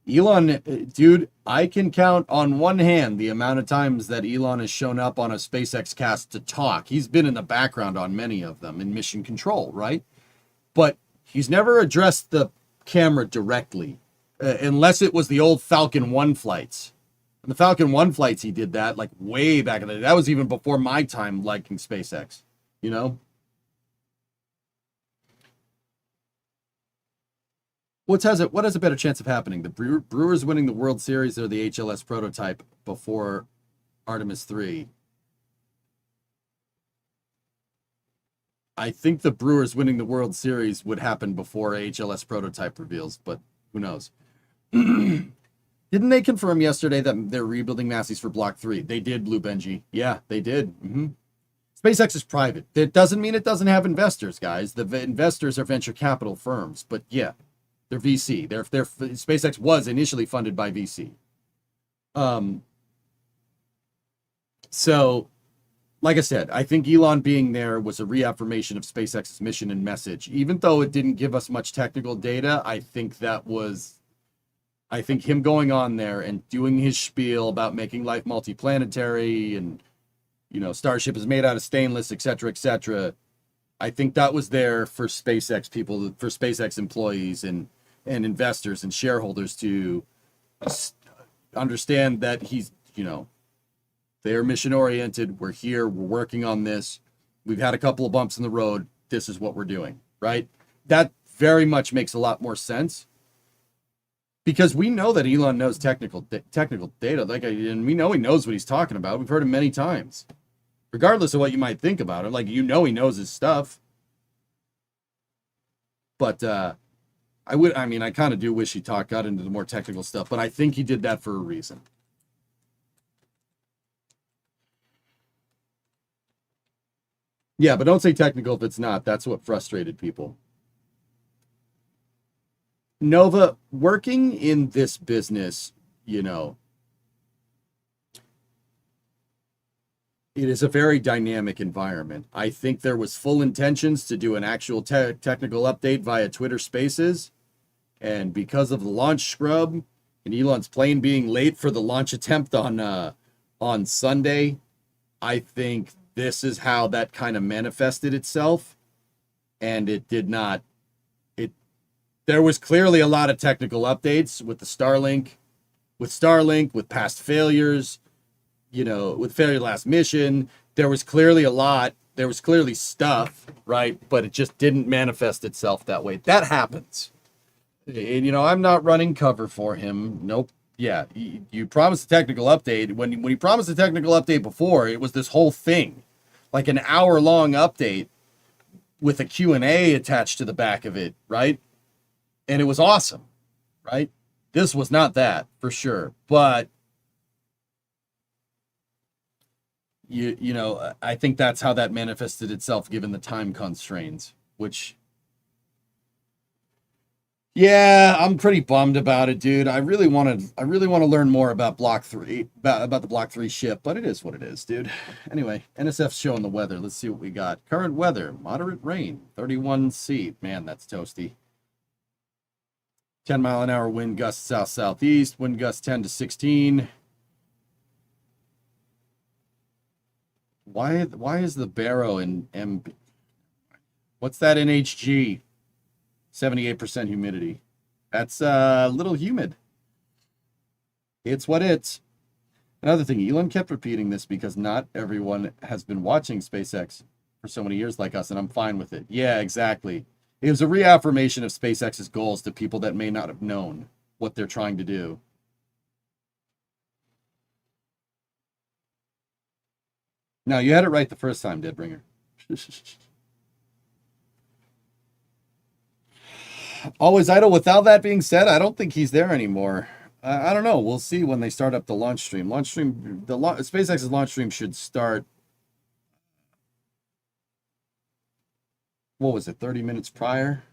Elon, dude, I can count on one hand the amount of times that Elon has shown up on a SpaceX cast to talk. He's been in the background on many of them in mission control, right? But he's never addressed the camera directly, unless it was the old Falcon 1 flights. And the Falcon 1 flights, he did that like way back in the day. That was even before my time liking SpaceX, you know? What has a better chance of happening? The Brewers winning the World Series or the HLS prototype before Artemis 3? I think the Brewers winning the World Series would happen before HLS prototype reveals, but who knows? Didn't they confirm yesterday that they're rebuilding Massey's for Block 3? They did, Blue Benji. Yeah, they did. SpaceX is private. That doesn't mean it doesn't have investors, guys. The investors are venture capital firms, but yeah. They're VC. SpaceX was initially funded by VC. So, like I said, I think Elon being there was a reaffirmation of SpaceX's mission and message. Even though it didn't give us much technical data, I think him going on there and doing his spiel about making life multiplanetary and, you know, Starship is made out of stainless, etc., etc. I think that was there for SpaceX people, for SpaceX employees and investors and shareholders to understand that he's, you know, they're mission oriented. We're here. We're working on this. We've had a couple of bumps in the road. This is what we're doing, right? That very much makes a lot more sense because we know that Elon knows technical data. And we know he knows what he's talking about. We've heard him many times, regardless of what you might think about him. Like, you know, he knows his stuff. But I kind of do wish he got into the more technical stuff, but I think he did that for a reason. Yeah, but don't say technical if it's not. That's what frustrated people. Nova, working in this business, you know, it is a very dynamic environment. I think there was full intentions to do an actual technical update via Twitter Spaces. And because of the launch scrub and Elon's plane being late for the launch attempt on Sunday, I think this is how that kind of manifested itself. And it did not. There was clearly a lot of technical updates with the Starlink, with past failures, you know, with failure last mission. There was clearly a lot. There was clearly stuff, right? But it just didn't manifest itself that way. That happens. And, you know, I'm not running cover for him. Nope. Yeah, you promised a technical update. When you promised a technical update before, it was this whole thing, like an hour-long update with a Q&A attached to the back of it, right? And it was awesome, right? This was not that, for sure. But, you know, I think that's how that manifested itself given the time constraints, which... Yeah, I'm pretty bummed about it, dude. I really want to learn more about Block 3, about the Block 3 ship, but it is what it is, dude. Anyway, NSF's showing the weather. Let's see what we got. Current weather, moderate rain, 31C. Man, that's toasty. 10-mile-an-hour wind gusts south-southeast, wind gusts 10 to 16. Why is the Barrow in MB? What's that in HG? 78% humidity. That's a little humid. It's what it's. Another thing, Elon kept repeating this because not everyone has been watching SpaceX for so many years like us, and I'm fine with it. Yeah, exactly. It was a reaffirmation of SpaceX's goals to people that may not have known what they're trying to do. Now, you had it right the first time, Deadbringer. Always idle. Without that being said, I don't think he's there anymore. I don't know. We'll see when they start up the launch stream. SpaceX's launch stream should start. What was it? 30 minutes prior.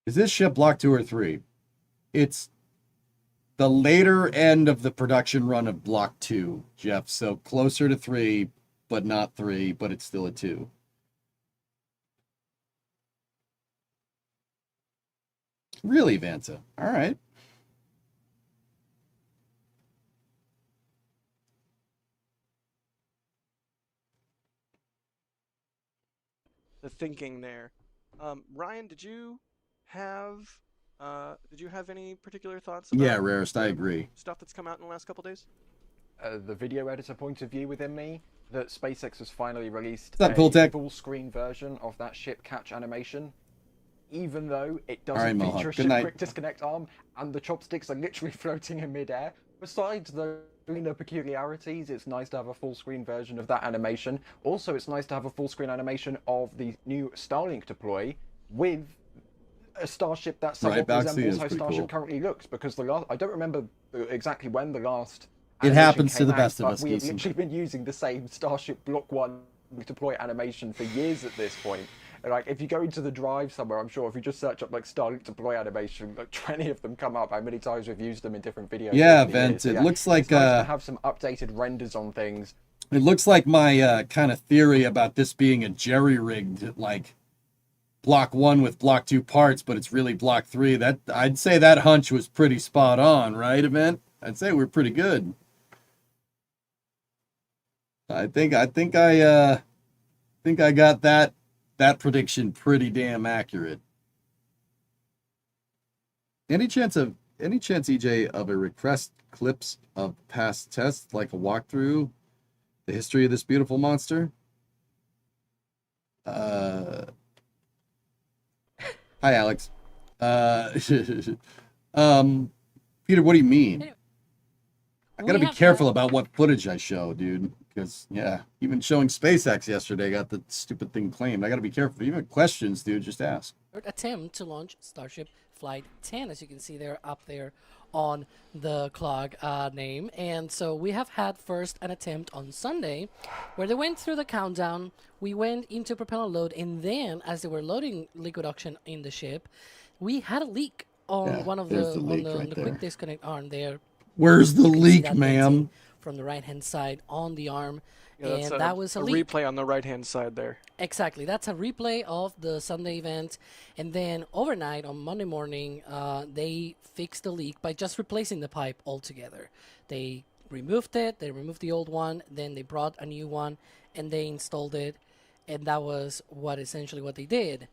Is this ship Block 2 or 3? It's the later end of the production run of Block 2, Jeff. So closer to 3, but not 3, but it's still a 2. Really, Vanta? All right. The thinking there. Ryan, did you have any particular thoughts about Yeah, Rarest, I agree. stuff that's come out in the last couple days? The video editor point of view within me, that SpaceX has finally released What's up, a Cooltech? full screen version of that ship catch animation, even though it All right, doesn't Mohawk. feature a Good ship night. quick disconnect arm and the chopsticks are literally floating in midair. Besides the minor peculiarities, it's nice to have a full screen version of that animation. Also, it's nice to have a full screen animation of the new Starlink deploy with a Starship that somewhat Boxy, resembles is how pretty Starship cool. currently looks, because the last, I don't remember exactly when the last It animation happens to came the out, best of but us, we have Geeson. literally been using the same Starship Block 1 deploy animation for years at this point. And, like, if you go into the drive somewhere, I'm sure if you just search up like Starlink deploy animation, like 20 of them come up. How many times we've used them in different videos? Yeah, over the years. Vent. So, It yeah, looks like it's nice to have some updated renders on things. It looks like my kind of theory about this being a jerry-rigged, like, Block 1 with Block 2 parts, but it's really Block 3. That I'd say that hunch was pretty spot on, right, Event? I'd say we're pretty good. I think I got that prediction pretty damn accurate. Any chance, EJ, of a request clips of past tests, like a walkthrough, the history of this beautiful monster? Hi, Alex. Peter, what do you mean? I gotta We be have careful about what footage I show, dude. Because, yeah, even showing SpaceX yesterday got the stupid thing claimed. I gotta be careful. Even questions, dude, just ask. Attempt to launch Starship Flight 10, as you can see there up there on the clock name. And so we have had first an attempt on Sunday where they went through the countdown. We went into propeller load, and then as they were loading liquid oxygen in the ship, we had a leak on Yeah, one of there's the, the on leak the, right the there. quick disconnect arm there. Where's the You can see leak, that ma'am? venting from the right hand side on the arm. Yeah, that's and that was a leak. replay on the right hand side there. Exactly. That's a replay of the Sunday event. And then overnight on Monday morning, they fixed the leak by just replacing the pipe altogether. They removed it, they removed the old one, then they brought a new one and they installed it. And that was essentially what they did.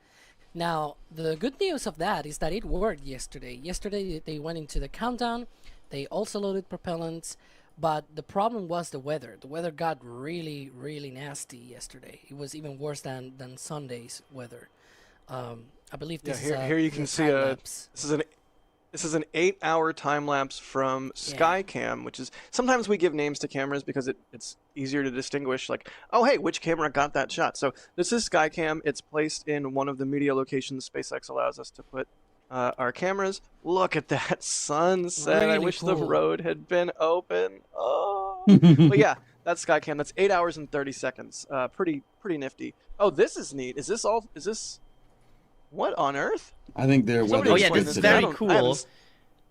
Now, the good news of that is that it worked yesterday. Yesterday, they went into the countdown. They also loaded propellants. But the problem was the weather. The weather got really, really nasty yesterday. It was even worse than Sunday's weather. I believe this is here you can see this is an 8-hour time lapse from Skycam, which is sometimes we give names to cameras because it's easier to distinguish. Like, oh hey, which camera got that shot? So this is Skycam. It's placed in one of the media locations SpaceX allows us to put our cameras. Look at that sunset. Really I wish the cool. road had been open. Oh. But yeah, that's Skycam. That's 8 hours and 30 seconds. Pretty nifty. Oh, this is neat. Is this what on earth? I think their Somebody weather's Oh yeah, explain good this is today. very I cool. haven't-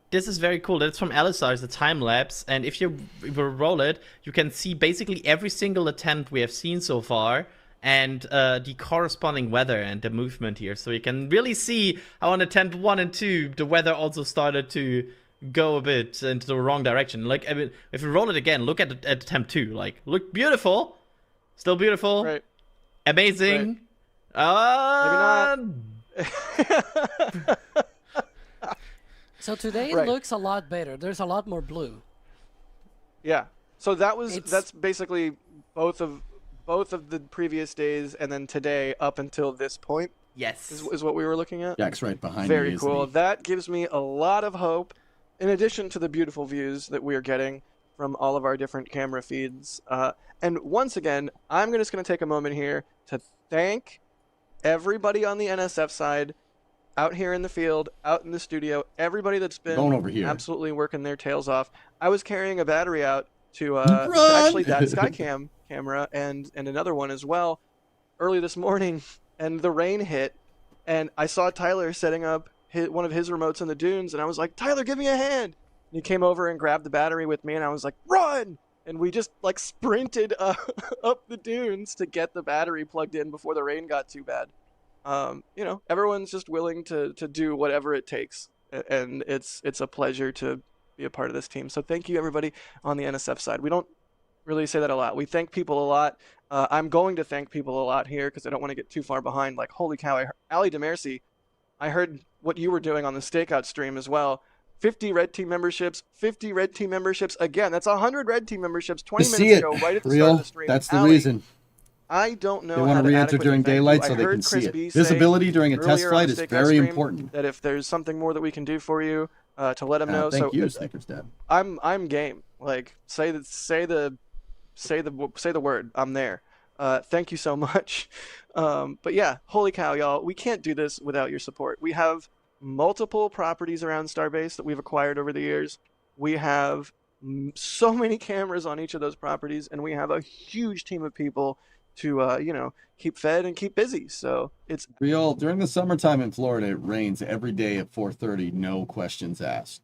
This is very cool. That's from Alisar, it's a time lapse, and if you roll it, you can see basically every single attempt we have seen so far, and the corresponding weather and the movement here. So you can really see how on attempt 1 and 2, the weather also started to go a bit into the wrong direction. Like, I mean, if we roll it again, look at attempt 2. Like, look beautiful. Still beautiful. Right. Amazing. Maybe not. So today Right. it looks a lot better. There's a lot more blue. Yeah. So that's It's- basically both of the previous days and then today up until this point Yes. is what we were looking at. Jack's right behind Very me. isn't cool. he? That gives me a lot of hope. In addition to the beautiful views that we are getting from all of our different camera feeds. And once again, I'm just going to take a moment here to thank everybody on the NSF side, out here in the field, out in the studio, everybody that's been Going over here. absolutely working their tails off. I was carrying a battery out to Run! actually that Skycam camera and another one as well early this morning, and the rain hit, and I saw Tyler setting up one of his remotes in the dunes, and I was like, Tyler, give me a hand. And he came over and grabbed the battery with me, and I was like, run! And we just like sprinted up the dunes to get the battery plugged in before the rain got too bad. You know, everyone's just willing to do whatever it takes, and it's a pleasure to be a part of this team. So thank you, everybody on the NSF side. We don't really say that a lot. We thank people a lot. I'm going to thank people a lot here because I don't want to get too far behind. Like, holy cow, Ali DeMercy, I heard what you were doing on the stakeout stream as well. 50 red team memberships, 50 red team memberships. Again, that's 100 red team memberships 20 To minutes see it, ago, right at the start real. of the stream. That's the Ali, reason. I don't know They how want to to re-enter adequately during thank you. daylight I so they heard can see Chris it. B say Visibility during a test earlier on flight the is stakeout very stream important. That if there's something more that we can do for you, to let them know. Thank So you, Snickers Dad. I'm game. Like, say the word. I'm there. Thank you so much. But yeah, holy cow, y'all. We can't do this without your support. We have multiple properties around Starbase that we've acquired over the years. We have so many cameras on each of those properties, and we have a huge team of people to keep fed and keep busy. So it's Real, during the summertime in Florida, it rains every day at 4:30, no questions asked.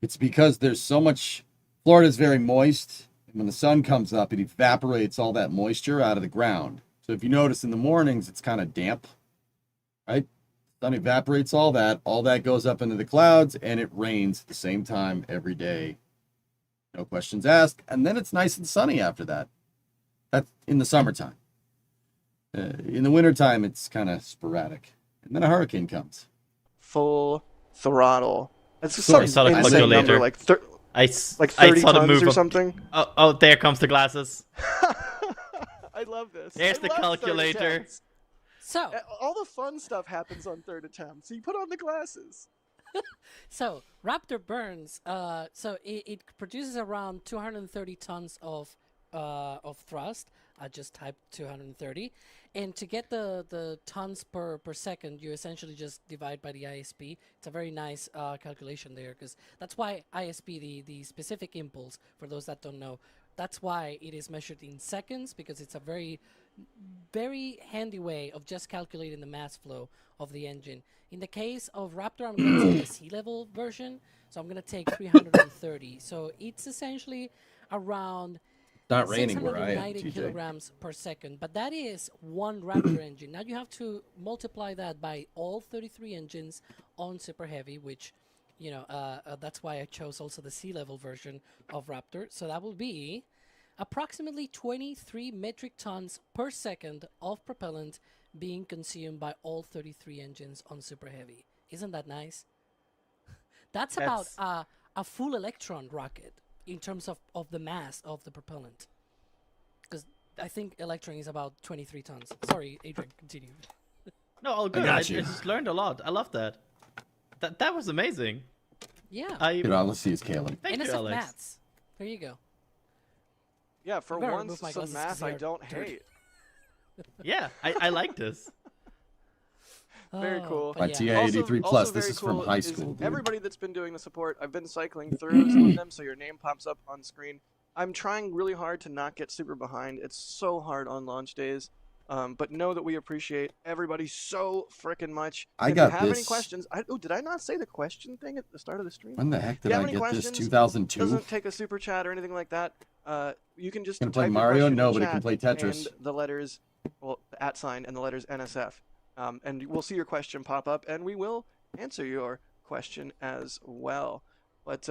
It's because there's so much, Florida's very moist, and when the sun comes up, it evaporates all that moisture out of the ground. So if you notice in the mornings, it's kind of damp, right? Sun evaporates all that goes up into the clouds, and it rains at the same time every day. No questions asked, and then it's nice and sunny after that. That's in the summertime. In the wintertime, it's kind of sporadic. And then a hurricane comes. full throttle. It's Sorry, some I saw the insane calculator. number, like 30 I tons saw the move or of- something. Oh, there comes the glasses. I love this. There's I the love third calculator. attempts. So, All the fun stuff happens on third attempt. So you put on the glasses. so Raptor burns. So it produces around 230 tons of thrust. I just typed 230, and to get the tons per second, you essentially just divide by the ISP. It's a very nice calculation there, because that's why ISP, the specific impulse, for those that don't know, that's why it is measured in seconds, because it's a very handy way of just calculating the mass flow of the engine. In the case of Raptor, I'm going to take the sea level version, so I'm going to take 330. So it's essentially around Not raining where I am, 690 TJ. kilograms per second, but that is one Raptor engine. Now you have to multiply that by all 33 engines on Super Heavy, which, you know, that's why I chose also the sea level version of Raptor. So that will be approximately 23 metric tons per second of propellant being consumed by all 33 engines on Super Heavy. Isn't that nice? That's about a full Electron rocket in terms of the mass of the propellant. Because I think Electron is about 23 tons. Sorry, Adrian, continue. No, all good. got I you. just learned a lot. I love that. That was amazing. Yeah. Here, let's see his Caleb. Thank you, NSF Alex. maths. There you go. Yeah, for You better once, remove my some glasses 'cause math they I are don't dirty. hate. Yeah, I like this. Very cool. but My yeah. TA 83 Also plus. This very is from cool high is school, dude. Everybody that's been doing the support, I've been cycling through some of them, so your name pops up on screen. I'm trying really hard to not get super behind. It's so hard on launch days. But know that we appreciate everybody so frickin' much. I If got you have any this. questions, did I not say the question thing at the start of the stream? When the heck If you did have I any get this? questions, 2002? Doesn't take a super chat or anything like that. You can just Gonna play type your Mario? question No, in but it chat can play Tetris. and the letters well, the @ sign and the letters NSF. And we'll see your question pop up, and we will answer your question as well. But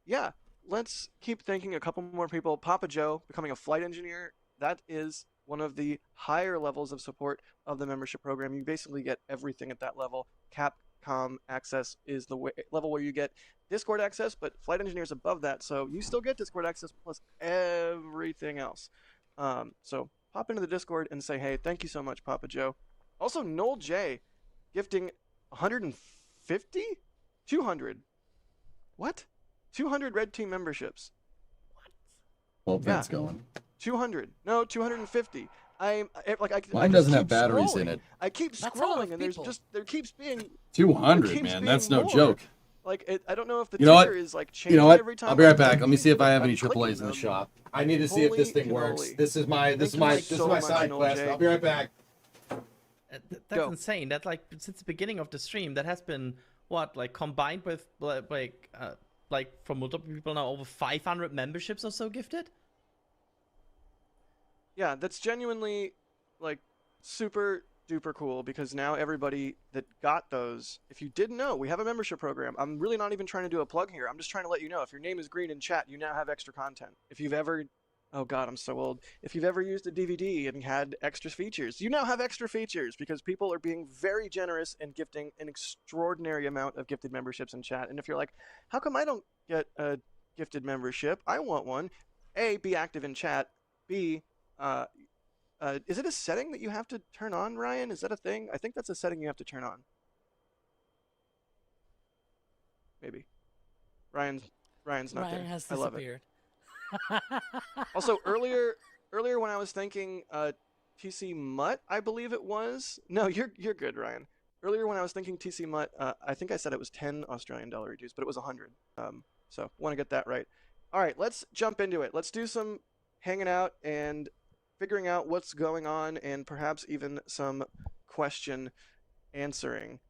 yeah, let's keep thinking. A couple more people. Papa Joe becoming a flight engineer. That is one of the higher levels of support of the membership program. You basically get everything at that level. Capcom access is the level where you get Discord access, but flight engineers above that, so you still get Discord access plus everything else. So pop into the Discord and say, hey, thank you so much, Papa Joe. Also, Noel J gifting 150? 200. What? 200 Red Team memberships. Well, that's going. 200. No, 250. I Mine doesn't have batteries in it. I keep That's a lot of scrolling, and people. there keeps being 200, man. That's no more. joke. Like I don't know if the You know what? ticker is like changing You know what? every time. I'll be right I'm back. Let me see if I have I'm any clicking AAAs in the them. shop. I need to see if this thing Holy works. cannoli. This is my Thank you so much, side Noel quest. J. I'll be right back. That's Go. insane. That like since the beginning of the stream, that has been what, like combined with like from multiple people now, over 500 memberships or so gifted. Yeah, that's genuinely like super duper cool, because now everybody that got those, if you didn't know, we have a membership program. I'm really not even trying to do a plug here. I'm just trying to let you know, if your name is green in chat, you now have extra content. If you've ever, oh god, I'm so old. If you've ever used a DVD and had extra features, you now have extra features, because people are being very generous and gifting an extraordinary amount of gifted memberships in chat. And if you're like, how come I don't get a gifted membership? I want one. A, be active in chat. B, is it a setting that you have to turn on, Ryan? Is that a thing? I think that's a setting you have to turn on. Maybe. Ryan's not Ryan there. has I love it. disappeared. Also, earlier when I was thinking TC Mutt, I believe it was. No, you're good, Ryan. Earlier when I was thinking TC Mutt, I think I said it was 10 Australian dollar reduce, but it was 100. So want to get that right. All right, let's jump into it. Let's do some hanging out and figuring out what's going on, and perhaps even some question answering.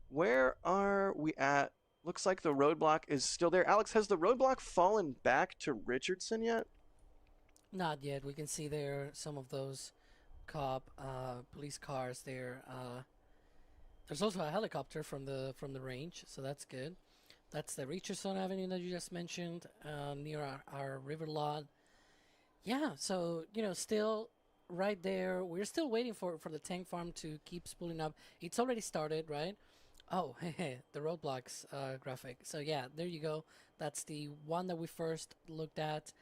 Where are we at? Looks like the roadblock is still there. Alex, has the roadblock fallen back to Richardson yet? Not yet. We can see there some of those police cars there. There's also a helicopter from the range, so that's good. That's the Richardson Avenue that you just mentioned, near our river lot. Yeah, so still right there. We're still waiting for the tank farm to keep spooling up. It's already started, right? Oh, the roadblocks graphic. So yeah, there you go. That's the one that we first looked at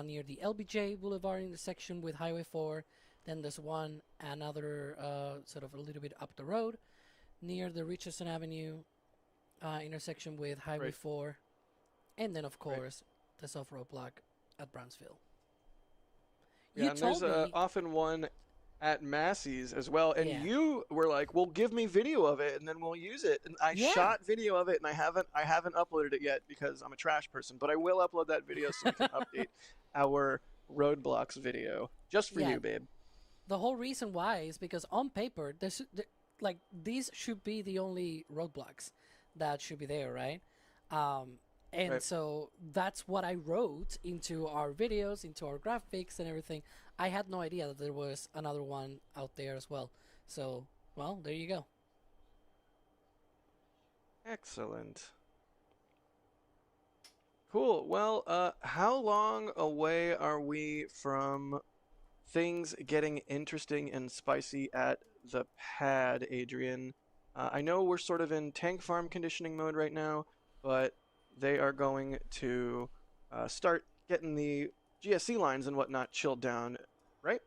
near the LBJ Boulevard intersection with Highway 4. Then there's another sort of a little bit up the road near the Richardson Avenue intersection with Highway 4. And then, of course, the soft roadblock at Brownsville. Yeah, and there's often one at Massey's as well, and you were like, "Well, give me video of it, and then we'll use it." And I shot video of it, and I haven't uploaded it yet because I'm a trash person. But I will upload that video so we can update our roadblocks video just for you, babe. The whole reason why is because on paper, these should be the only roadblocks that should be there, right? And so that's what I wrote into our videos, into our graphics and everything. I had no idea that there was another one out there as well. So, well, there you go. Excellent. Cool. Well, how long away are we from things getting interesting and spicy at the pad, Adrian? I know we're sort of in tank farm conditioning mode right now, but they are going to start getting the GSC lines and whatnot chilled down, right?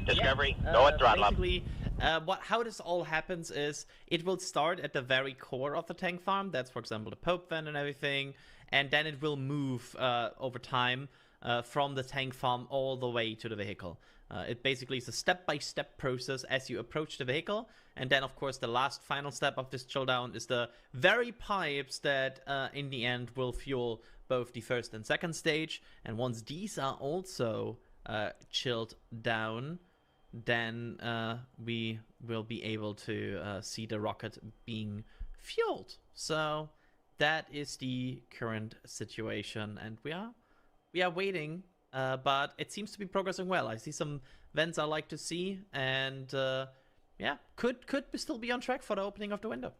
Discovery, go at throttle up. Basically, how this all happens is it will start at the very core of the tank farm. That's, for example, the Pope vent and everything. And then it will move over time from the tank farm all the way to the vehicle. It basically is a step-by-step process as you approach the vehicle. And then, of course, the last final step of this chill down is the very pipes that, in the end, will fuel both the first and second stage. And once these are also chilled down, then we will be able to see the rocket being fueled. So that is the current situation, and we are waiting but it seems to be progressing well. I see some vents I like to see, and yeah, could still be on track for the opening of the window.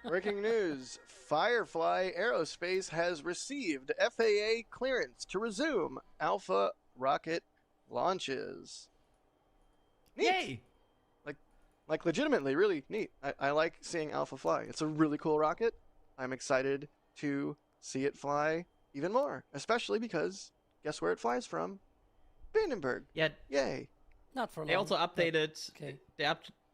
Breaking news. Firefly Aerospace has received FAA clearance to resume Alpha rocket launches. Neat. Yay! Like legitimately really neat. I like seeing Alpha fly. It's a really cool rocket. I'm excited to see it fly even more, especially because guess where it flies from? Vandenberg. Yeah. Yay. Not for long. They also updated. Okay.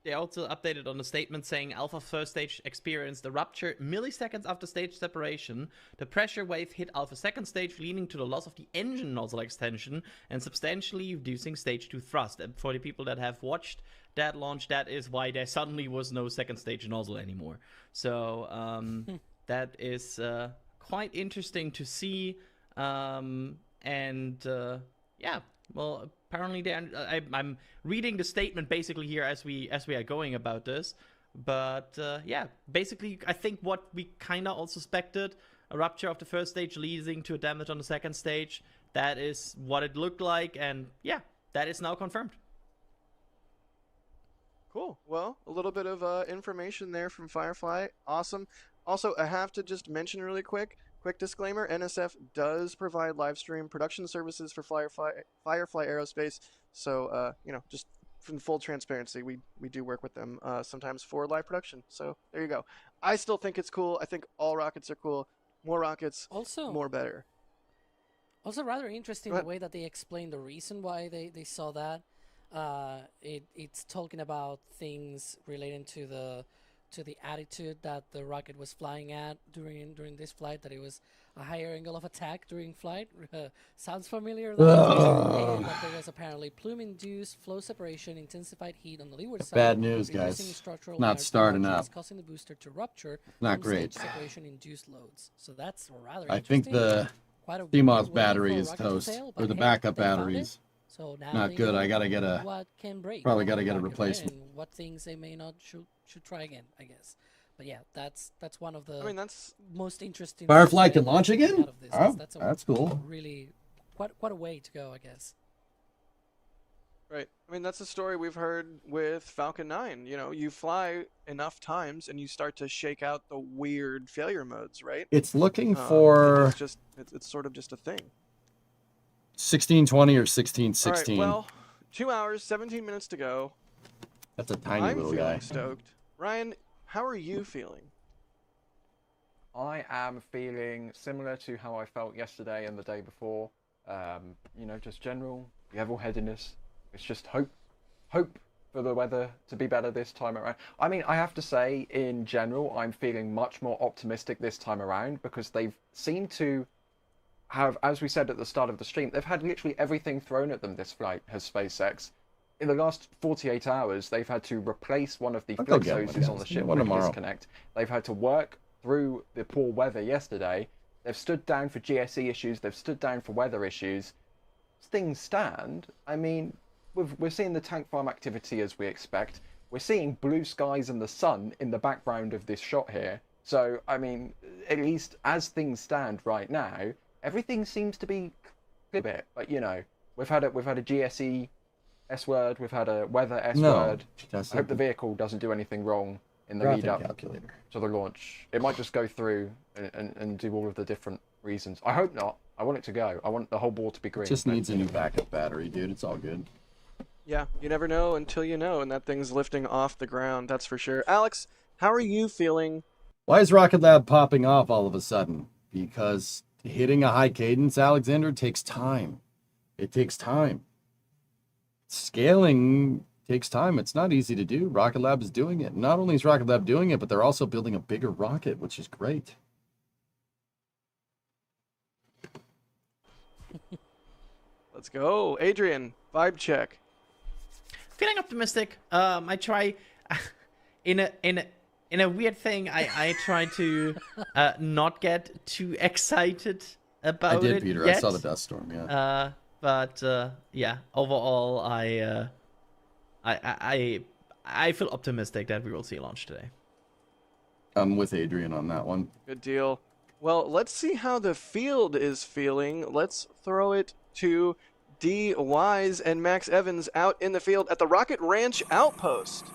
They also updated on the statement saying Alpha first stage experienced a rupture milliseconds after stage separation. The pressure wave hit Alpha second stage, leading to the loss of the engine nozzle extension and substantially reducing stage 2 thrust. And for the people that have watched that launch, that is why there suddenly was no second stage nozzle anymore. So that is quite interesting to see. Yeah, well, apparently I'm reading the statement basically here as we are going about this. But yeah, basically I think what we kind of all suspected, a rupture of the first stage leading to a damage on the second stage, that is what it looked like, and yeah, that is now confirmed. Cool. Well, a little bit of information there from Firefly. Awesome. Also, I have to just mention really quick disclaimer, NSF does provide live stream production services for Firefly Aerospace. So, just from full transparency, we do work with them sometimes for live production. So there you go. I still think it's cool. I think all rockets are cool. More rockets, Also, more better. Also, rather interesting the way that they explain the reason why they saw that. It's talking about things relating to the attitude that the rocket was flying at during this flight. That it was a higher angle of attack during flight. Sounds familiar? And that there was apparently plume-induced flow separation, intensified heat on the leeward side. Bad news, reducing guys. structural Not starting energies, up. causing the booster to rupture. Not from great. stage separation-induced loads. So that's rather I interesting. think the Quite a CMOS way battery for a is rocket to toast, fail, or but the hey, backup they found it. batteries. So now Not they good. I know gotta get a what can break. probably on gotta the get a rocket, right? replacement. And what things they may not should try again, I guess. But yeah, that's one of the I mean, that's most interesting. Firefly things can that launch are coming again? out of this. Oh, That's that's cool. Really, quite a way to go, I guess. right. I mean, that's a story we've heard with Falcon 9. You know, you fly enough times and you start to shake out the weird failure modes, right? It's looking for It's sort of just a thing. 1620 or All 1616. right, well, 2 hours, 17 minutes to go. That's a tiny I'm little feeling guy. stoked. Ryan, how are you feeling? I am feeling similar to how I felt yesterday and the day before. Just general level-headedness. It's just hope for the weather to be better this time around. I mean, I have to say, in general, I'm feeling much more optimistic this time around because they've seemed to have, as we said at the start of the stream, they've had literally everything thrown at them this flight, has SpaceX. In the last 48 hours, they've had to replace one of the I'll go flick get one, hoses on guys. the ship One with tomorrow. disconnect. They've had to work through the poor weather yesterday. They've stood down for GSE issues. They've stood down for weather issues. As things stand, I mean, we're seeing the tank farm activity as we expect. We're seeing blue skies and the sun in the background of this shot here. So, I mean, at least as things stand right now, everything seems to be a bit. But we've had a GSE S word, we've had a weather S word. I hope the vehicle doesn't do anything wrong in the lead up calculator. to the launch. It might just go through and do all of the different reasons. I hope not. I want it to go. I want the whole board to be green. It just needs a new backup battery, dude. It's all good. Yeah, you never know until you know, and that thing's lifting off the ground, that's for sure. Alex, how are you feeling? Why is Rocket Lab popping off all of a sudden? Because hitting a high cadence, Alexander, takes time. It takes time. Scaling takes time. It's not easy to do. Rocket Lab is doing it. Not only is Rocket Lab doing it, but they're also building a bigger rocket, which is great. Let's go. Adrian, vibe check. Feeling optimistic. I try in a weird thing. I try to not get too excited about it. I did, Peter. Yet. I saw the dust storm. Yeah. But yeah, overall, I feel optimistic that we will see a launch today. I'm with Adrian on that one. Good deal. Well, let's see how the field is feeling. Let's throw it to D. Wise and Max Evans out in the field at the Rocket Ranch Outpost.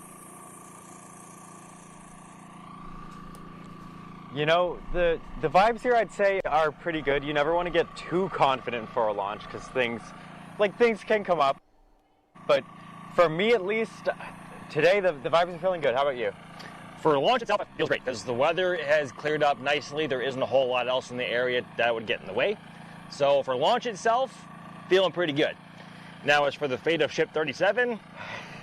You know, the vibes here, I'd say, are pretty good. You never want to get too confident for a launch because things can come up. But for me, at least, today the vibes are feeling good. How about you? For the launch itself, it feels great because the weather has cleared up nicely. There isn't a whole lot else in the area that would get in the way. So for launch itself, feeling pretty good. Now, as for the fate of Ship 37,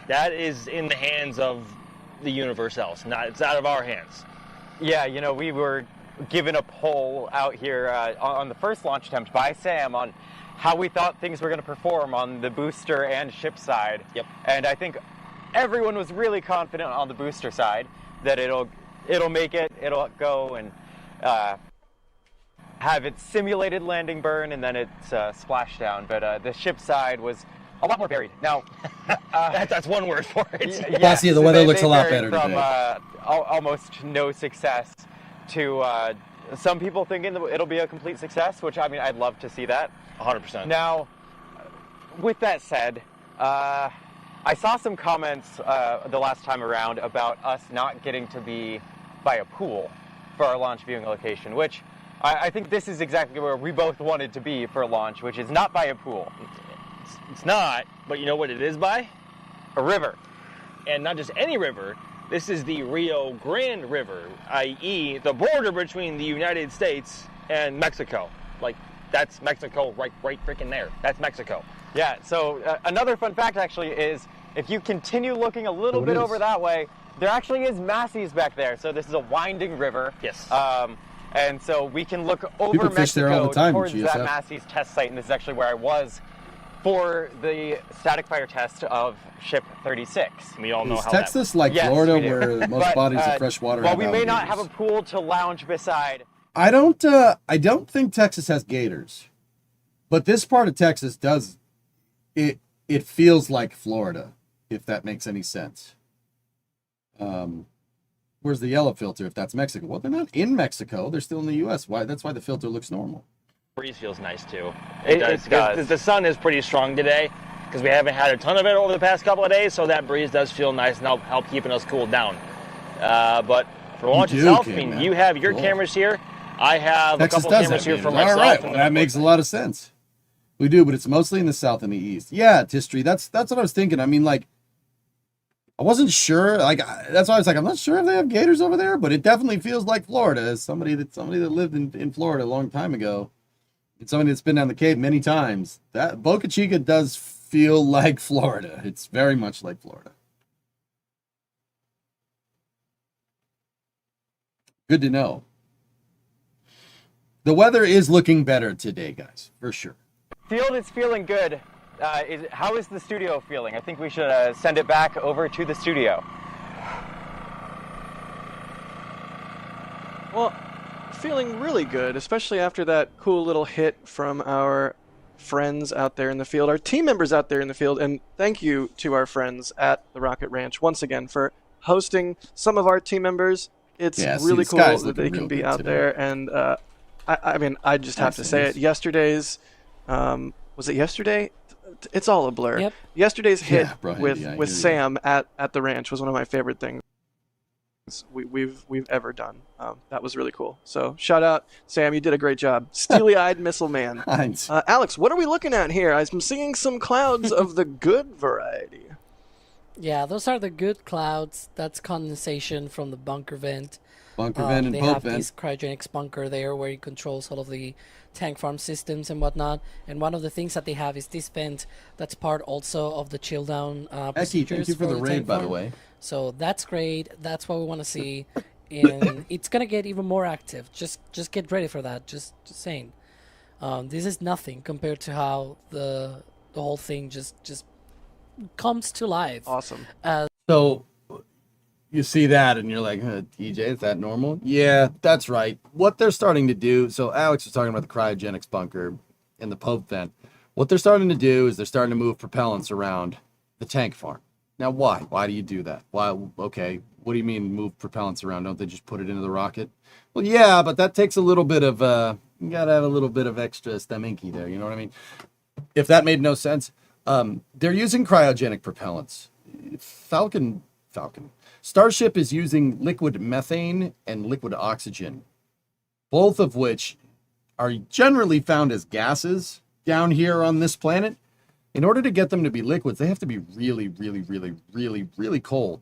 that is in the hands of the universe else. It's out of our hands. Yeah, you know, we were given a poll out here on the first launch attempt by Sam on how we thought things were going to perform on the booster and ship side. Yep. And I think everyone was really confident on the booster side that it'll make it, it'll go and have its simulated landing burn and then its splashdown. But the ship side was a lot more buried. Now, that's one word for it. Yeah, the weather looks a lot better from, today. Almost no success to some people thinking that it'll be a complete success, which, I mean, I'd love to see that. 100%. Now, with that said, I saw some comments the last time around about us not getting to be by a pool for our launch viewing location, which I think this is exactly where we both wanted to be for launch, which is not by a pool. It's not, but you know what it is by? A river. And not just any river. This is the Rio Grande River, i.e. the border between the United States and Mexico. Like, that's Mexico right freaking there. That's Mexico. Yeah, so another fun fact actually is if you continue looking a little bit over that way, there actually is Massey's back there. So this is a winding river. Yes. And so we can look over People fish there all Mexico the time, towards that GSF. Massey's test site, and this is actually where I was for the static fire test of Ship 36. We all know Is how Texas like Yes, Florida, we do. where most But, bodies of fresh water while have we may not have a alligators? pool to lounge beside, I don't think Texas has gators, but this part of Texas does. It feels like Florida, if that makes any sense. Where's the yellow filter? If that's Mexico, well, they're not in Mexico. They're still in the U.S. Why? That's why the filter looks normal. breeze feels nice too. It does. does. The sun is pretty strong today because we haven't had a ton of it over the past couple of days, so that breeze does feel nice and help keeping us cooled down. But for launch You do, itself, kid, I mean, man. you have your Cool. cameras here. I have Texas a couple does cameras have here for gators. myself. All right, and well, then that makes a lot of sense. We do, but it's mostly in the south and the east. Yeah, it's history. That's what I was thinking. I mean, like, I wasn't sure. Like, that's why I was like, I'm not sure if they have gators over there, but it definitely feels like Florida. As somebody that lived in Florida a long time ago, and somebody that's been down the Cape many times, that Boca Chica does feel like Florida. It's very much like Florida. Good to know. The weather is looking better today, guys, for sure. field is feeling good. How is the studio feeling? I think we should send it back over to the studio. Well, feeling really good, especially after that cool little hit from our friends out there in the field, our team members out there in the field, and thank you to our friends at the Rocket Ranch once again for hosting some of our team members. It's really cool that they can be out there, and I mean, I just have to say it. Yesterday's, was it yesterday? It's all a blur. Yep. Yesterday's hit Brian, with Sam at the ranch was one of my favorite things we've ever done. That was really cool. So shout out, Sam. You did a great job. Steely-eyed missile man. Alex, what are we looking at here? I'm seeing some clouds of the good variety. Yeah, those are the good clouds. That's condensation from the bunker vent. Bunker vent and they pulp have vent. this cryogenics bunker there where it controls all of the tank farm systems and whatnot. And one of the things that they have is this vent that's part also of the chill down procedures. Thank you for the raid, tank by the farm. way. So that's great. That's what we want to see. And it's going to get even more active. Just get ready for that. Just saying. This is nothing compared to how the whole thing just comes to life. Awesome. So you see that and you're like, TJ, is that normal? Yeah, that's right. What they're starting to do, so Alex was talking about the cryogenics bunker and the Pope vent. What they're starting to do is they're starting to move propellants around the tank farm. Now, why? Why do you do that? Why? Okay, What do you mean move propellants around? Don't they just put it into the rocket? Well, yeah, but that takes a little bit of, you gotta have a little bit of extra stomachy there, you know what I mean? If that made no sense, they're using cryogenic propellants. Starship is using liquid methane and liquid oxygen, both of which are generally found as gases down here on this planet. In order to get them to be liquids, they have to be really, really, really, really, really cold,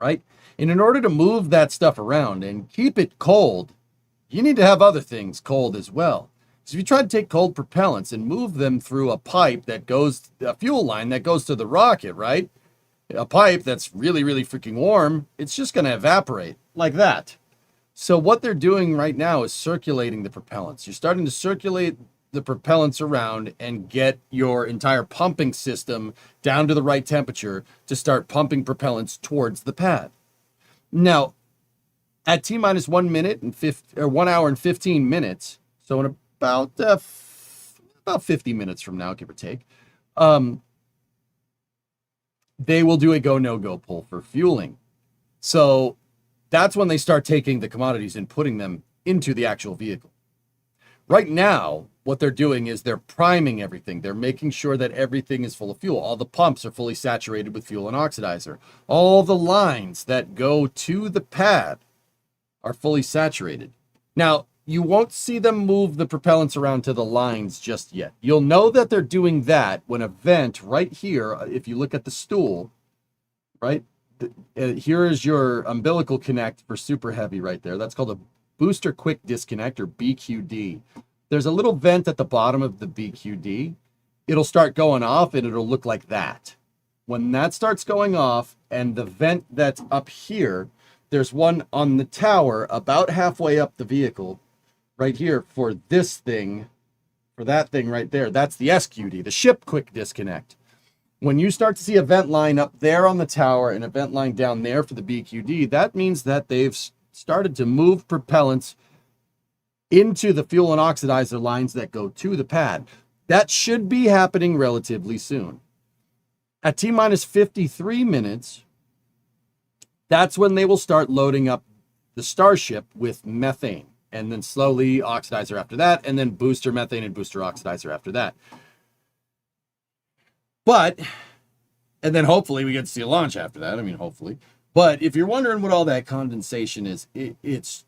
right? And in order to move that stuff around and keep it cold, you need to have other things cold as well. So if you try to take cold propellants and move them through a pipe that goes, a fuel line that goes to the rocket, right? A pipe that's really, really freaking warm, it's just going to evaporate like that. So what they're doing right now is circulating the propellants. You're starting to circulate the propellants around and get your entire pumping system down to the right temperature to start pumping propellants towards the pad. Now, at T-minus 1 minute and 1 hour and 15 minutes, so in about 50 minutes from now, give or take, they will do a go, no go pull for fueling. So that's when they start taking the commodities and putting them into the actual vehicle. Right now, what they're doing is they're priming everything. They're making sure that everything is full of fuel. All the pumps are fully saturated with fuel and oxidizer. All the lines that go to the pad are fully saturated. Now, you won't see them move the propellants around to the lines just yet. You'll know that they're doing that when a vent right here, if you look at the stool, right? Here is your umbilical connect for super heavy right there. That's called a booster quick disconnect, or BQD. There's a little vent at the bottom of the BQD. It'll start going off and it'll look like that. When that starts going off and the vent that's up here, there's one on the tower about halfway up the vehicle right here for this thing, for that thing right there. That's the SQD, the ship quick disconnect. When you start to see a vent line up there on the tower and a vent line down there for the BQD, that means that they've started to move propellants into the fuel and oxidizer lines that go to the pad. That should be happening relatively soon. At T-minus 53 minutes, that's when they will start loading up the Starship with methane, and then slowly oxidizer after that, and then booster methane and booster oxidizer after that. But, and then hopefully we get to see a launch after that. I mean, hopefully. But if you're wondering what all that condensation is, it's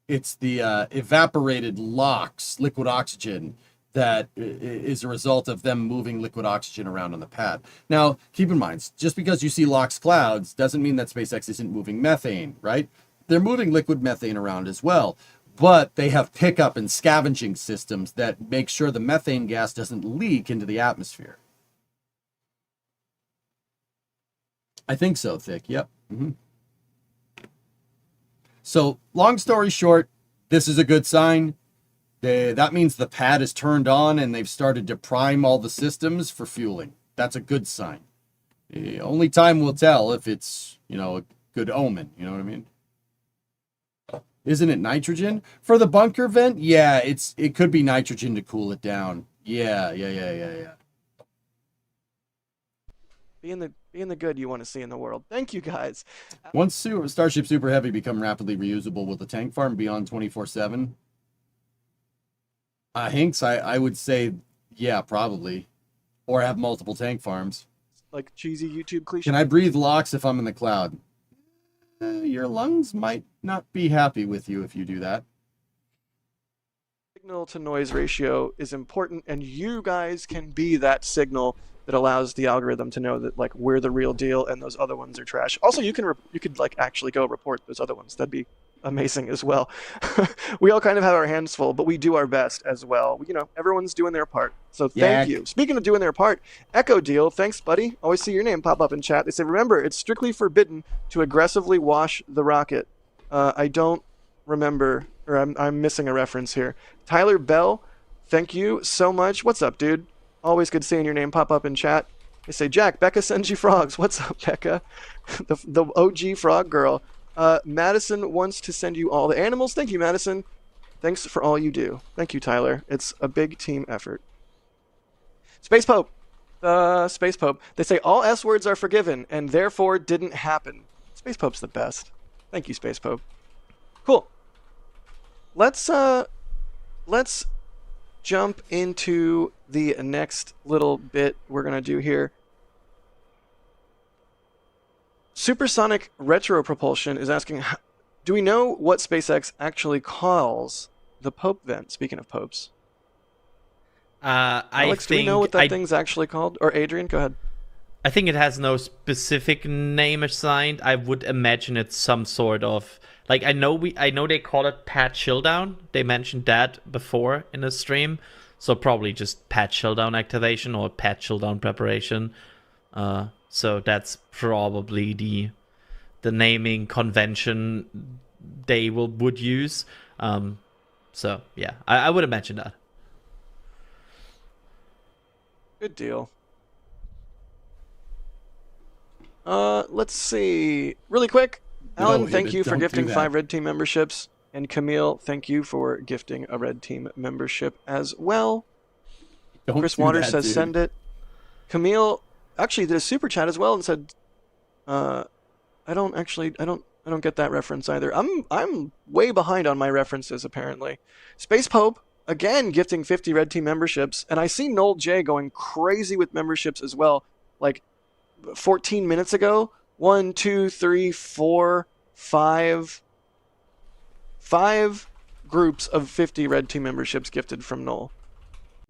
the evaporated LOX, liquid oxygen, that is a result of them moving liquid oxygen around on the pad. Now, keep in mind, just because you see LOX clouds doesn't mean that SpaceX isn't moving methane, right? They're moving liquid methane around as well, but they have pickup and scavenging systems that make sure the methane gas doesn't leak into the atmosphere. I think so, Thick. Yep. Mm-hmm. So, long story short, this is a good sign. That means the pad is turned on and they've started to prime all the systems for fueling. That's a good sign. Only time will tell if it's, a good omen. You know what I mean? Isn't it nitrogen? For the bunker vent? Yeah, it could be nitrogen to cool it down. Yeah. Being the good you want to see in the world. Thank you, guys. Once Starship Super Heavy become rapidly reusable, will the tank farm be on 24/7? Hinks, I would say, yeah, probably. Or have multiple tank farms. Like cheesy YouTube cliche. Can I breathe LOX if I'm in the cloud? Your lungs might not be happy with you if you do that. Signal to noise ratio is important, and you guys can be that signal that allows the algorithm to know that we're the real deal and those other ones are trash. Also, you could actually go report those other ones. That'd be amazing as well. We all kind of have our hands full, but we do our best as well. Everyone's doing their part. So thank you. Speaking of doing their part, Echo Deal, thanks, buddy. Always see your name pop up in chat. They say, remember, it's strictly forbidden to aggressively wash the rocket. I don't remember, or I'm missing a reference here. Tyler Bell, thank you so much. What's up, dude? Always good seeing your name pop up in chat. They say, Jack, Becca sends you frogs. What's up, Becca? the OG frog girl. Madison wants to send you all the animals. Thank you, Madison. Thanks for all you do. Thank you, Tyler. It's a big team effort. Space Pope. Space Pope. They say all S words are forgiven and therefore didn't happen. Space Pope's the best. Thank you, Space Pope. Cool. Let's jump into the next little bit we're gonna do here. Supersonic Retro Propulsion is asking, do we know what SpaceX actually calls the Pope vent? Speaking of popes. Alex, do we know what that thing's actually called? Or Adrian, go ahead. I think it has no specific name assigned. I would imagine it's some sort of like I know they call it pad chilldown. They mentioned that before in the stream, so probably just pad chilldown activation or pad chilldown preparation. So that's probably the naming convention they would use. So yeah, I would imagine that. Good deal. Let's see. Really quick, Alan, thank you for gifting 5 Red Team memberships. And Camille, thank you for gifting a Red Team membership as well. Chris Waters says send it. Camille actually did a super chat as well and said, I don't get that reference either. I'm way behind on my references apparently. Space Pope again gifting 50 Red Team memberships, and I see Noel J going crazy with memberships as well. Like 14 minutes ago, 1, 2, 3, 4, 5 groups of 50 Red Team memberships gifted from Noel.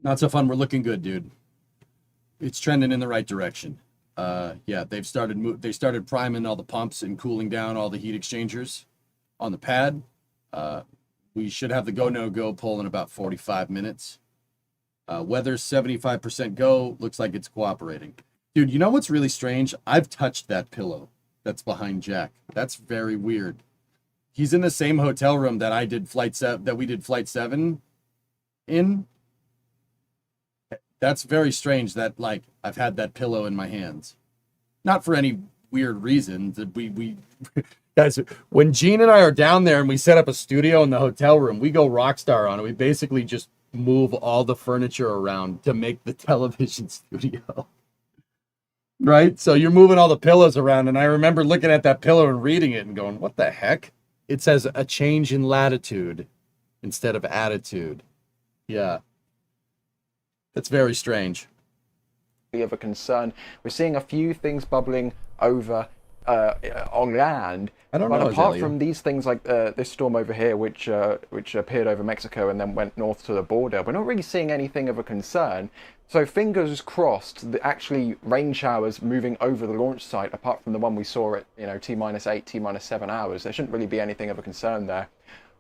Not so fun. We're looking good, dude. It's trending in the right direction. Yeah, they started priming all the pumps and cooling down all the heat exchangers on the pad. We should have the go no go pull in about 45 minutes. Weather's 75% go. Looks like it's cooperating. Dude, you know what's really strange? I've touched that pillow that's behind Jack. That's very weird. He's in the same hotel room that we did flight 7 in. That's very strange that like I've had that pillow in my hands. Not for any weird reason. That we guys, when Gene and I are down there and we set up a studio in the hotel room, we go rockstar on it. We basically just move all the furniture around to make the television studio. Right? So you're moving all the pillows around, and I remember looking at that pillow and reading it and going, what the heck? It says a change in latitude instead of attitude. Yeah. That's very strange. Of a concern. We're seeing a few things bubbling over on land. I don't but know. Apart from these things like this storm over here, which appeared over Mexico and then went north to the border, we're not really seeing anything of a concern. So fingers crossed that actually rain showers moving over the launch site, apart from the one we saw at T-8, T-7 hours, there shouldn't really be anything of a concern there.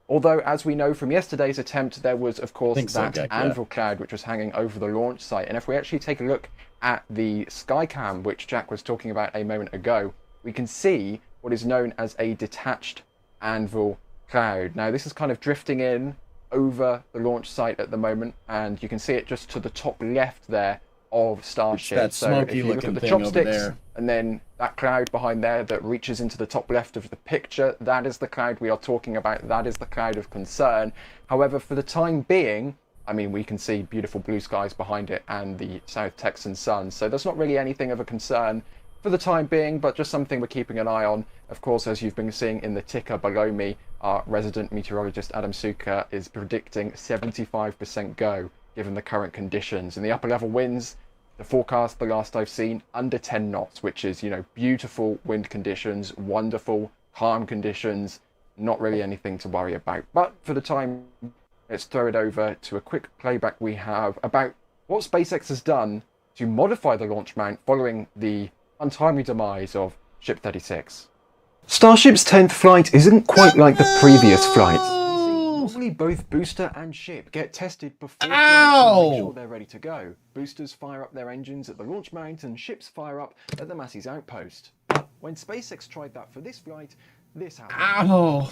Although, as we know from yesterday's attempt, there was, of course, anvil cloud which was hanging over the launch site. And if we actually take a look at the Skycam, which Jack was talking about a moment ago, we can see what is known as a detached anvil cloud. Now, this is kind of drifting in over the launch site at the moment, and you can see it just to the top left there of Starship. That smoky so if you look at the thing chopsticks, over there. and then that cloud behind there that reaches into the top left of the picture, that is the cloud we are talking about. That is the cloud of concern. However, for the time being, I mean, we can see beautiful blue skies behind it and the South Texan sun. So there's not really anything of a concern for the time being, but just something we're keeping an eye on. Of course, as you've been seeing in the ticker below me, our resident meteorologist Adam Suka is predicting 75% go, given the current conditions. And the upper level winds, the forecast, the last I've seen, under 10 knots, which is, beautiful wind conditions, wonderful, calm conditions, not really anything to worry about. But for the time, let's throw it over to a quick playback we have about what SpaceX has done to modify the launch mount following the untimely demise of Ship 36. Starship's 10th flight isn't quite like the previous flights. Normally both booster and ship get tested before flight to make sure they're ready to go. Boosters fire up their engines at the launch mount and ships fire up at the Massey's outpost. But when SpaceX tried that for this flight, this happened.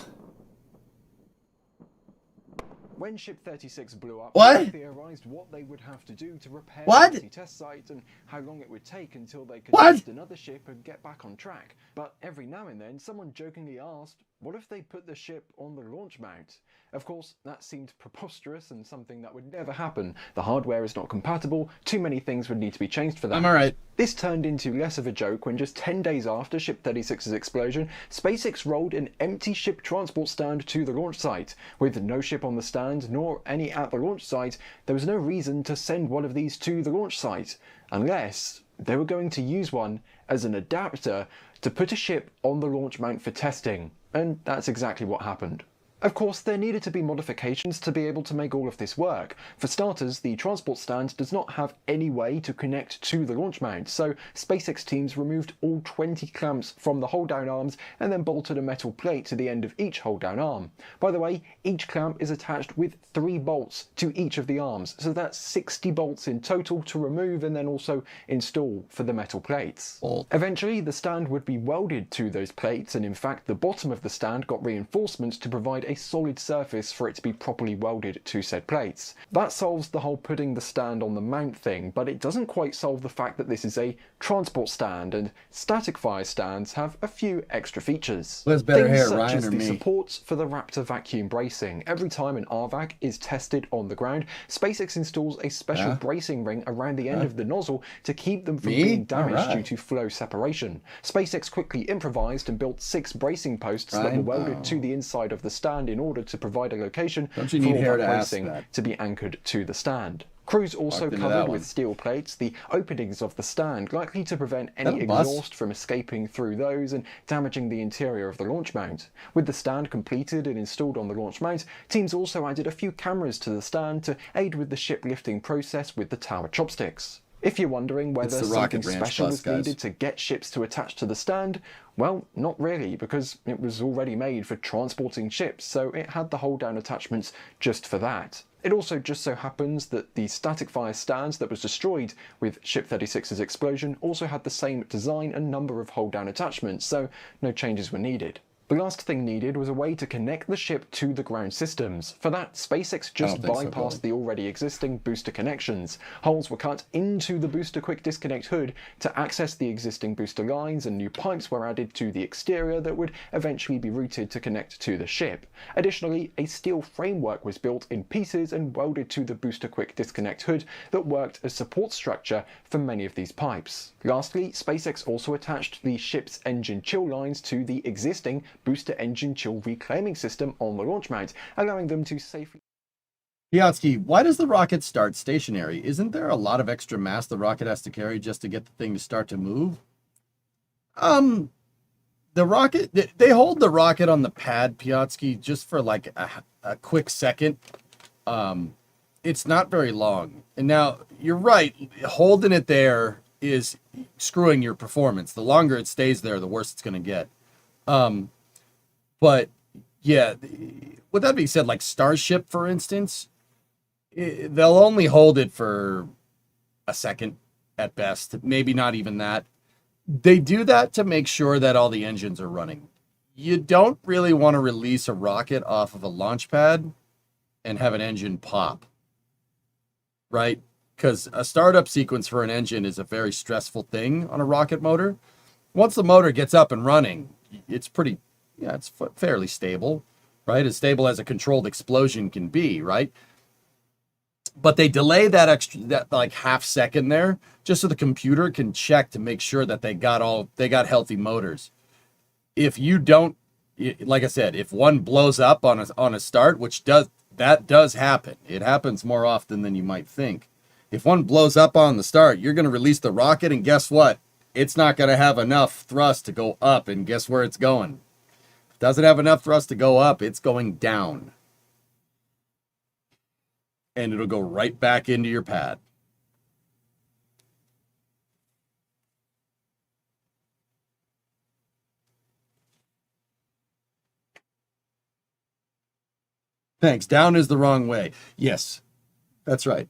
When Ship 36 blew up, they theorized what they would have to do to repair the test site and how long it would take until they could test another ship and get back on track. But every now and then, someone jokingly asked, What if they put the ship on the launch mount? Of course, that seemed preposterous and something that would never happen. The hardware is not compatible, too many things would need to be changed for that. I'm alright. This turned into less of a joke when just 10 days after Ship 36's explosion, SpaceX rolled an empty ship transport stand to the launch site. With no ship on the stand, nor any at the launch site, there was no reason to send one of these to the launch site, unless they were going to use one as an adapter to put a ship on the launch mount for testing. And that's exactly what happened. Of course, there needed to be modifications to be able to make all of this work. For starters, the transport stand does not have any way to connect to the launch mount, so SpaceX teams removed all 20 clamps from the hold-down arms and then bolted a metal plate to the end of each hold-down arm. By the way, each clamp is attached with 3 bolts to each of the arms, so that's 60 bolts in total to remove and then also install for the metal plates. Eventually, the stand would be welded to those plates, and in fact, the bottom of the stand got reinforcements to provide a solid surface for it to be properly welded to said plates. That solves the whole putting the stand on the mount thing, but it doesn't quite solve the fact that this is a transport stand, and static fire stands have a few extra features. Who has better Things hair, such Ryan as or the me? supports for the Raptor vacuum bracing. Every time an RVAC is tested on the ground, SpaceX installs a special bracing ring around the end of the nozzle to keep them from being damaged due to flow separation. SpaceX quickly improvised and built 6 bracing posts that were welded to the inside of the stand in order to provide a location Don't you for need all hair that to ask bracing that? to be anchored to the stand. Crews also Walked into that covered one. with steel plates the openings of the stand, likely to prevent any That a bus? exhaust from escaping through those and damaging the interior of the launch mount. With the stand completed and installed on the launch mount, teams also added a few cameras to the stand to aid with the ship lifting process with the tower chopsticks. If you're wondering whether the something Rocket Ranch special bus, was guys. needed to get ships to attach to the stand, well, not really, because it was already made for transporting ships, so it had the hold-down attachments just for that. It also just so happens that the static fire stands that was destroyed with Ship 36's explosion also had the same design and number of hold-down attachments, so no changes were needed. The last thing needed was a way to connect the ship to the ground systems. For that, SpaceX just think so, bypassed Billy. the already existing booster connections. Holes were cut into the booster quick disconnect hood to access the existing booster lines, and new pipes were added to the exterior that would eventually be routed to connect to the ship. Additionally, a steel framework was built in pieces and welded to the booster quick disconnect hood that worked as support structure for many of these pipes. Lastly, SpaceX also attached the ship's engine chill lines to the existing booster engine chill reclaiming system on the launch mount, allowing them to safely... Piatsky, why does the rocket start stationary? Isn't there a lot of extra mass the rocket has to carry just to get the thing to start to move? The rocket, they hold the rocket on the pad, Piatsky, just for like a quick second. It's not very long. And now, you're right, holding it there is screwing your performance. The longer it stays there, the worse it's going to get. But yeah, with that being said, like Starship, for instance, they'll only hold it for a second at best, maybe not even that. They do that to make sure that all the engines are running. You don't really want to release a rocket off of a launch pad and have an engine pop, right? Because a startup sequence for an engine is a very stressful thing on a rocket motor. Once the motor gets up and running, it's pretty... yeah, it's fairly stable, right? As stable as a controlled explosion can be, right? But they delay that like half second there just so the computer can check to make sure that they got healthy motors. If you don't, like I said, if one blows up on a start, which does happen. It happens more often than you might think. If one blows up on the start, you're going to release the rocket, and guess what? It's not going to have enough thrust to go up, and guess where it's going? Doesn't have enough thrust to go up, it's going down. And it'll go right back into your pad. Thanks. Down is the wrong way. Yes, that's right.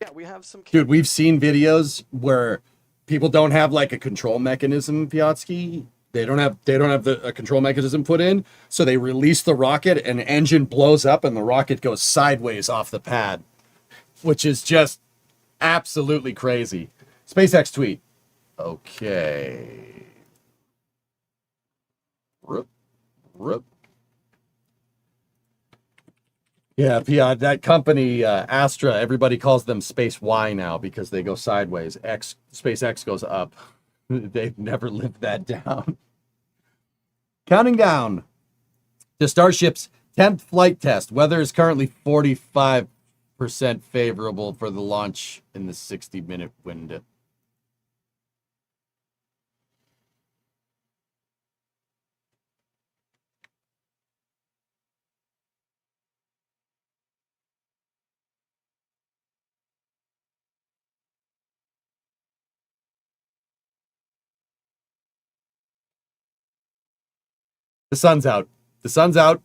Yeah, we have some... Dude, we've seen videos where people don't have like a control mechanism, Piatsky. They don't have a control mechanism put in, so they release the rocket and the engine blows up and the rocket goes sideways off the pad, which is just absolutely crazy. SpaceX tweet. Okay. Yeah, that company, Astra, everybody calls them Space Y now because they go sideways. SpaceX goes up. They've never lived that down. Counting down to Starship's 10th flight test. Weather is currently 45% favorable for the launch in the 60-minute window. The sun's out. The sun's out.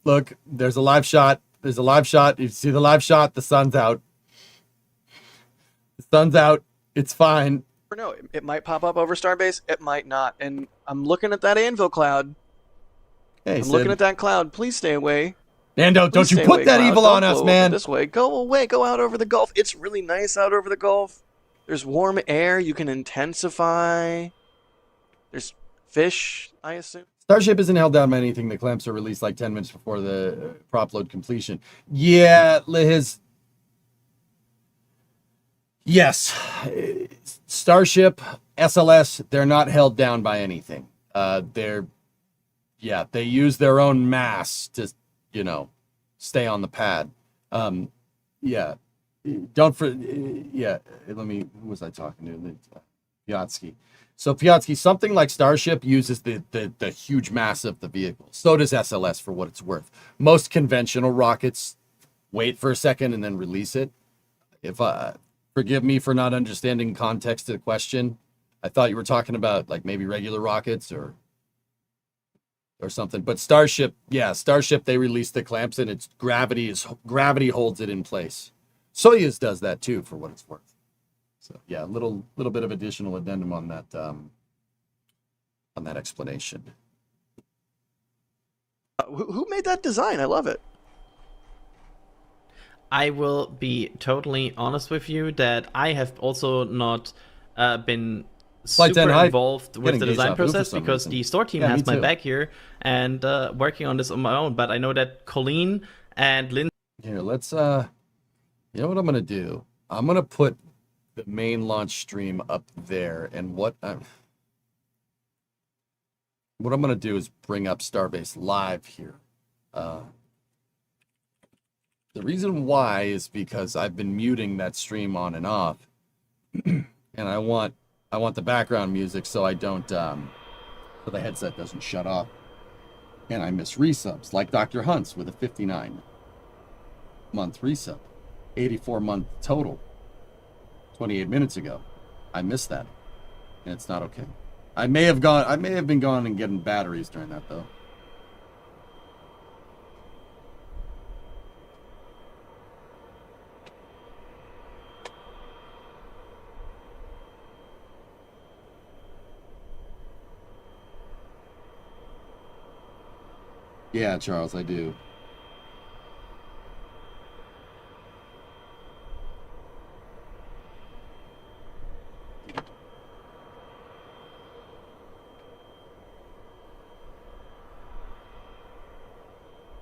Look, there's a live shot. There's a live shot. You see the live shot? The sun's out. The sun's out. It's fine. Or no, it might pop up over Starbase. It might not. And I'm looking at that anvil cloud. Hey, I'm looking at that cloud. Please stay away. Nando, don't you stay put away, that cloud. evil Don't on us, blow man. over this way. Go away. Go out over the Gulf. It's really nice out over the Gulf. There's warm air. You can intensify. There's fish, I assume. Starship isn't held down by anything. The clamps are released like 10 minutes before the prop load completion. Yeah, yes. Starship, SLS, they're not held down by anything. They use their own mass to, stay on the pad. Who was I talking to? Piatsky. So Piatsky, something like Starship uses the huge mass of the vehicle. So does SLS for what it's worth. Most conventional rockets wait for a second and then release it. Forgive me for not understanding context to the question. I thought you were talking about like maybe regular rockets or something. But Starship, they release the clamps and it's gravity holds it in place. Soyuz does that too, for what it's worth. So yeah, a little bit of additional addendum on that explanation. Who made that design? I love it. I will be totally honest with you that I have also not been Flight super 10 involved with the design process because reason. the store team Yeah, has me my too. back here and working on this on my own. But I know that Colleen and Lynn. Here, let's you know what I'm gonna do? I'm gonna put the main launch stream up there, and what I'm gonna do is bring up Starbase Live here. The reason why is because I've been muting that stream on and off, and I want the background music so I don't so the headset doesn't shut off, and I miss resubs like Dr. Hunt's with a 59-month resub, 84-month total. 28 minutes ago. I missed that. And it's not okay. I may have been gone and getting batteries during that though. Yeah, Charles, I do.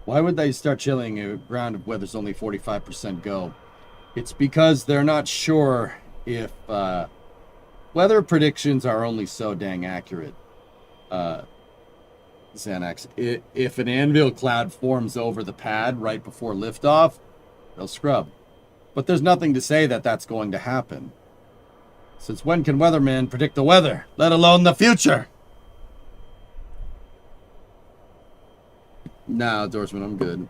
Why would they start chilling a ground where there's only 45% go? It's because they're not sure if weather predictions are only so dang accurate. Xanax, if an anvil cloud forms over the pad right before liftoff, they'll scrub. But there's nothing to say that that's going to happen. Since when can weathermen predict the weather, let alone the future? Nah, Dorsman, I'm good.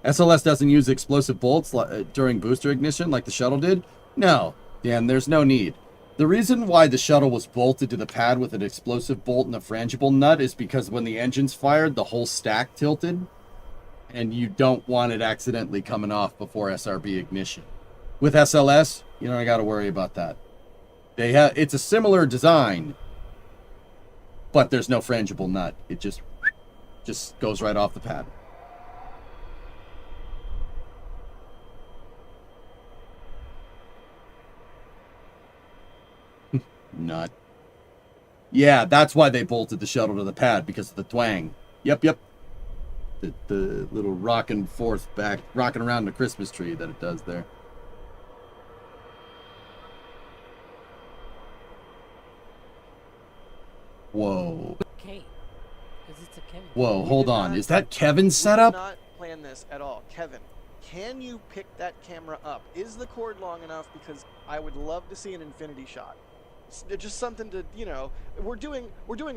SLS doesn't use explosive bolts during booster ignition like the shuttle did? No, Dan, there's no need. The reason why the shuttle was bolted to the pad with an explosive bolt and a frangible nut is because when the engines fired, the whole stack tilted, and you don't want it accidentally coming off before SRB ignition. With SLS, you don't got to worry about that. It's a similar design, but there's no frangible nut. It just goes right off the pad. Nut. Yeah, that's why they bolted the shuttle to the pad, because of the twang. Yep. the little rocking around the Christmas tree that it does there. Whoa. Okay. 'Cause it's a Kevin. Whoa, We hold did on. not- Is that Kevin's We did setup? not plan this at all. Kevin, can you pick that camera up? Is the cord long enough? Because I would love to see an infinity shot. It's just something to, we're doing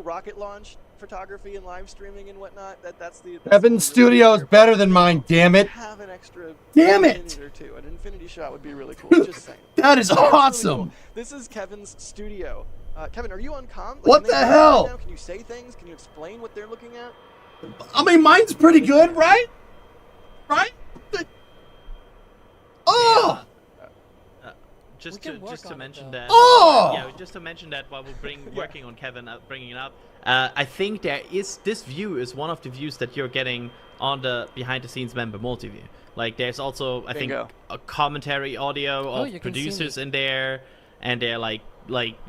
rocket launch photography and live streaming and whatnot. That's Kevin's what we're really studio is here. better than mine, damn it. Have an extra Damn it! minute or two. An infinity shot would be really cool. Just saying. That is That's really awesome. cool. This is Kevin's studio. Kevin, are you on comm? Like, What can they the hear you hell? right now? Can you say things? Can you explain what they're looking at? I mean, mine's pretty good, right? Right? Oh! Just We can to work just to on it, mention though. that. Oh! Yeah, just to mention that while we're working on Kevin bringing it up, I think this view is one of the views that you're getting on the behind the scenes member multi-view. Like there's also I think Bingo. a commentary audio Oh, of you can see producers me. in there, and they're like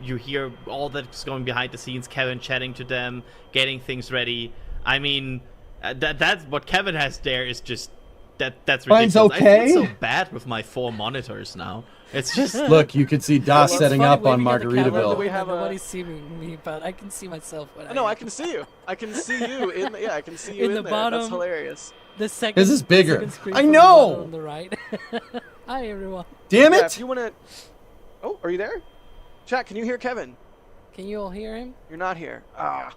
you hear all that's going behind the scenes. Kevin chatting to them, getting things ready. I mean, that's what Kevin has there is just that's Mine's ridiculous. I okay. feel so bad with my 4 monitors now. It's just Look, you can see Das It's setting funny up on waving at the camera, Margaritaville. We have a- nobody's seeing me, but I can see myself. When No, I can see you. I can see you in the, I can see you In in, the there. bottom. That's hilarious. The second. This is bigger. second screen I from the know! bottom on the right. Hi everyone. Damn Yeah, it! if you want to... Oh, are you there? Chat, can you hear Kevin? Can you all hear him? You're not here. Ah.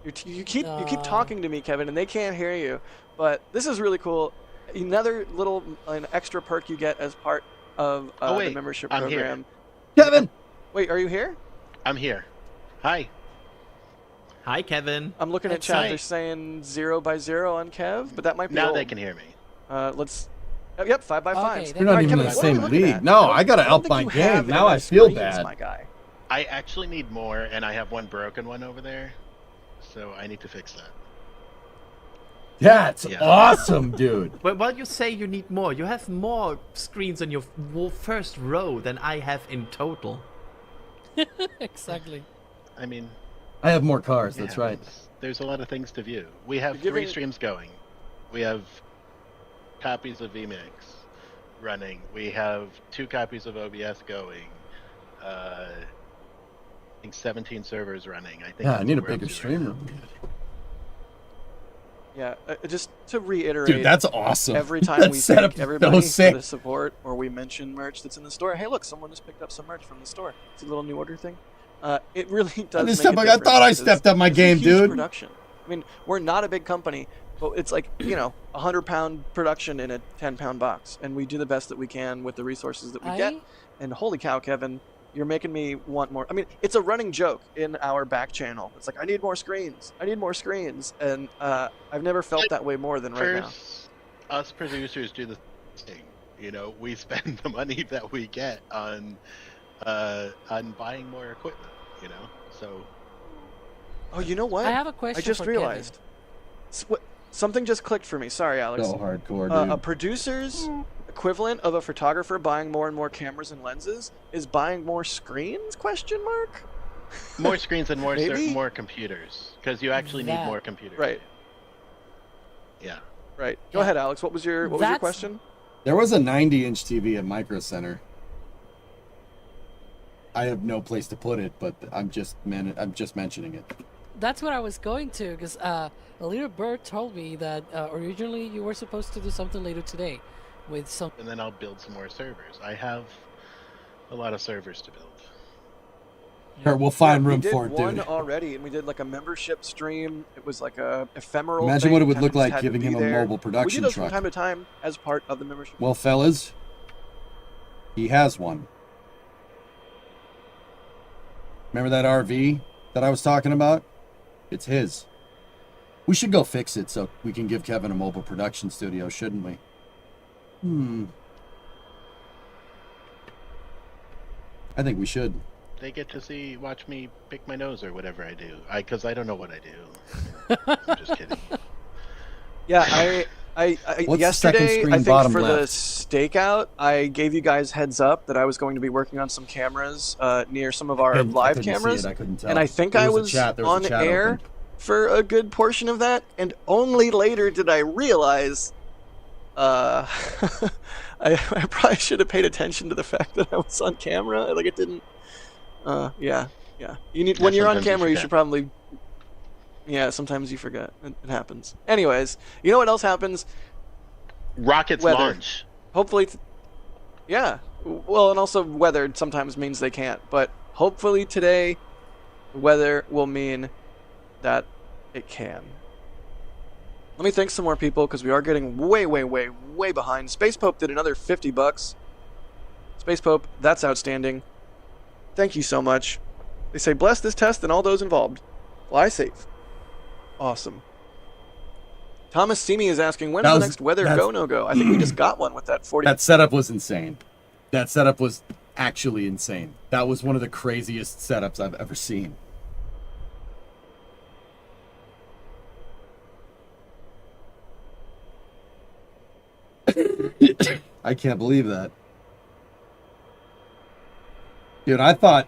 You keep Aw. talking to me, Kevin, and they can't hear you. But this is really cool. Another little an extra perk you get as part of Oh, the wait, membership I'm here. program. Kevin! Wait, are you here? I'm here. Hi. hi Kevin. I'm looking at That's chat. right. They're saying 0 by 0 on Kev, but that might be Now old. they can hear me. Let's. Yep, 5 by 5. Okay, You're not Alright, even in Kevin, the what are we same looking league. at? No, I gotta don't up think my you game. have Now I enough feel screens, bad. My guy. I actually need more, and I have one broken one over there, so I need to fix that. That's Yeah. awesome, dude. But while you say you need more, you have more screens on your first row than I have in total. Exactly. I mean, I have more cars, it that's right. happens. There's a lot of things to view. We have You're 3 giving- streams going. We have copies of VMix running. We have 2 copies of OBS going. I think 17 servers running. I think. Yeah, I that's need a what we're up bigger to stream right room. Yeah, just to reiterate. Dude, that's awesome. Every time That we setup thank is everybody so sick. for the support, or we mention merch that's in the store. Hey, look, someone just picked up some merch from the store. It's a little new order thing. It really does. just make stepped- a I thought I difference. stepped up my It's a game, huge dude. Production. I mean, we're not a big company, but it's like 100-pound production in a 10-pound box, and we do the best that we can with the resources that we get. And holy cow, Kevin, you're making me want more. I mean, it's a running joke in our back channel. It's like, I need more screens. I need more screens. And I've never felt that way more than right now. First, us producers do the thing. We spend the money that we get on buying more equipment. So Oh, you know what? I have a question. I just for realized. Something just clicked for me. Sorry, Alex. So hardcore, A dude. producer's equivalent of a photographer buying more and more cameras and lenses is buying more screens? Question mark. more screens and more Maybe? more computers, because you actually need That- more computers. Right. Yeah. Right. Go Yeah. ahead, Alex. What was your That's- question? There was a 90-inch TV at Micro Center. I have no place to put it, but I'm just mentioning it. That's what I was going to, because a little bird told me that originally you were supposed to do something later today, with some. And then I'll build some more servers. I have a lot of servers to build. Sure, we'll find We room did for it, one dude. already, and we did like a membership stream. It was like a ephemeral. Imagine thing. what it would Kevin look just like had to giving be him a there. mobile We do production those from truck. time to time as part of the membership. Well, fellas, he has one. Remember that RV that I was talking about? It's his. We should go fix it so we can give Kevin a mobile production studio, shouldn't we? I think we should. They get to watch me pick my nose or whatever I do. Because I don't know what I do. I'm just kidding. Yeah, I What's the second yesterday, screen I think bottom for the left? stakeout, I gave you guys heads up that I was going to be working on some cameras near some of our I live couldn't see cameras. it, I couldn't tell. And I think There I was a was chat, there was a on chat air open. for a good portion of that, and only later did I realize I probably should have paid attention to the fact that I was on camera. Like, it didn't. Yeah. You need when you're on sometimes you camera, you forget. should probably. Yeah, sometimes you forget. It happens. Anyways, you know what else happens? Rockets Weather. launch. Hopefully, yeah. Well, and also weather sometimes means they can't. But hopefully today, weather will mean that it can. Let me thank some more people because we are getting way behind. Space Pope did another $50. Space Pope, that's outstanding. Thank you so much. They say, bless this test and all those involved. Fly safe. Awesome. Thomas Simi is asking, when's the next weather go, no go? I think we just got one with that 40. That setup was insane. That setup was actually insane. That was one of the craziest setups I've ever seen. I can't believe that. Dude, I thought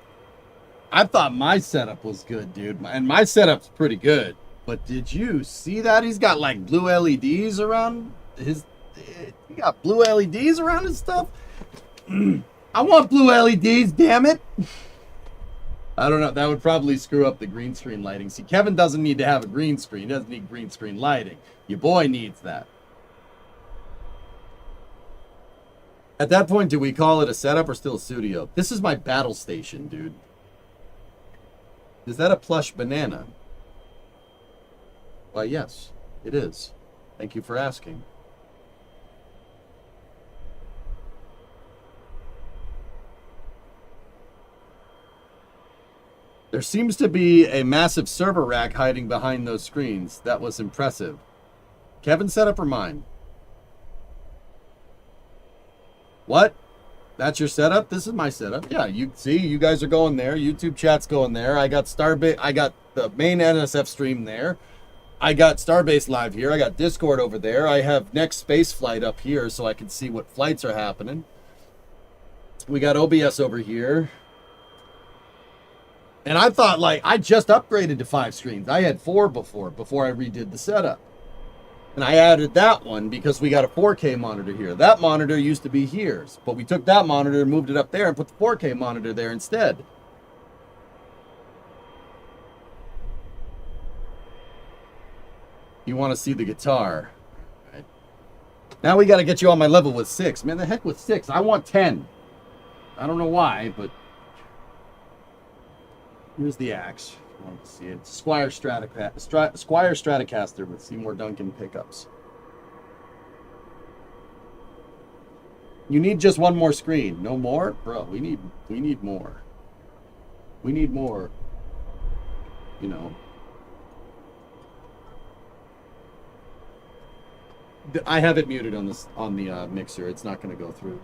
my setup was good, dude. And my setup's pretty good. But did you see that? He's got like blue LEDs around his... He got blue LEDs around his stuff? I want blue LEDs, damn it! I don't know. That would probably screw up the green screen lighting. See, Kevin doesn't need to have a green screen. He doesn't need green screen lighting. Your boy needs that. At that point, do we call it a setup or still a studio? This is my battle station, dude. Is that a plush banana? Why, yes, it is. Thank you for asking. There seems to be a massive server rack hiding behind those screens. That was impressive. Kevin's setup or mine? What? That's your setup? This is my setup. Yeah, you see, you guys are going there. YouTube chat's going there. I got I got the main NSF stream there. I got Starbase Live here. I got Discord over there. I have next space flight up here so I can see what flights are happening. We got OBS over here. And I thought, like, I just upgraded to 5 screens. I had 4 before I redid the setup. And I added that one because we got a 4K monitor here. That monitor used to be here, but we took that monitor and moved it up there and put the 4K monitor there instead. You want to see the guitar. Right. Now we got to get you on my level with 6. Man, the heck with 6. I want 10. I don't know why, but... Here's the axe. I want to see it. Squire Stratocaster with Seymour Duncan pickups. You need just one more screen. No more? Bro, we need more. We need more. You know. I have it muted on this on the mixer. It's not going to go through.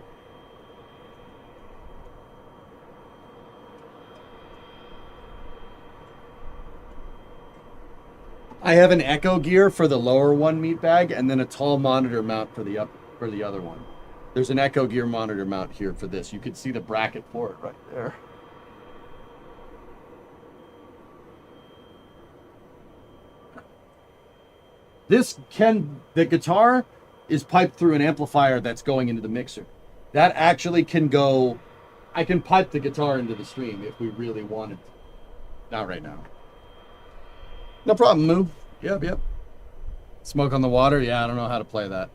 I have an echo gear for the lower one meat bag, and then a tall monitor mount for the other one. There's an echo gear monitor mount here for this. You can see the bracket for it right there. The guitar is piped through an amplifier that's going into the mixer. That actually can go. I can pipe the guitar into the stream if we really wanted to. Not right now. No problem, Moo. Yep. Smoke on the water? Yeah, I don't know how to play that.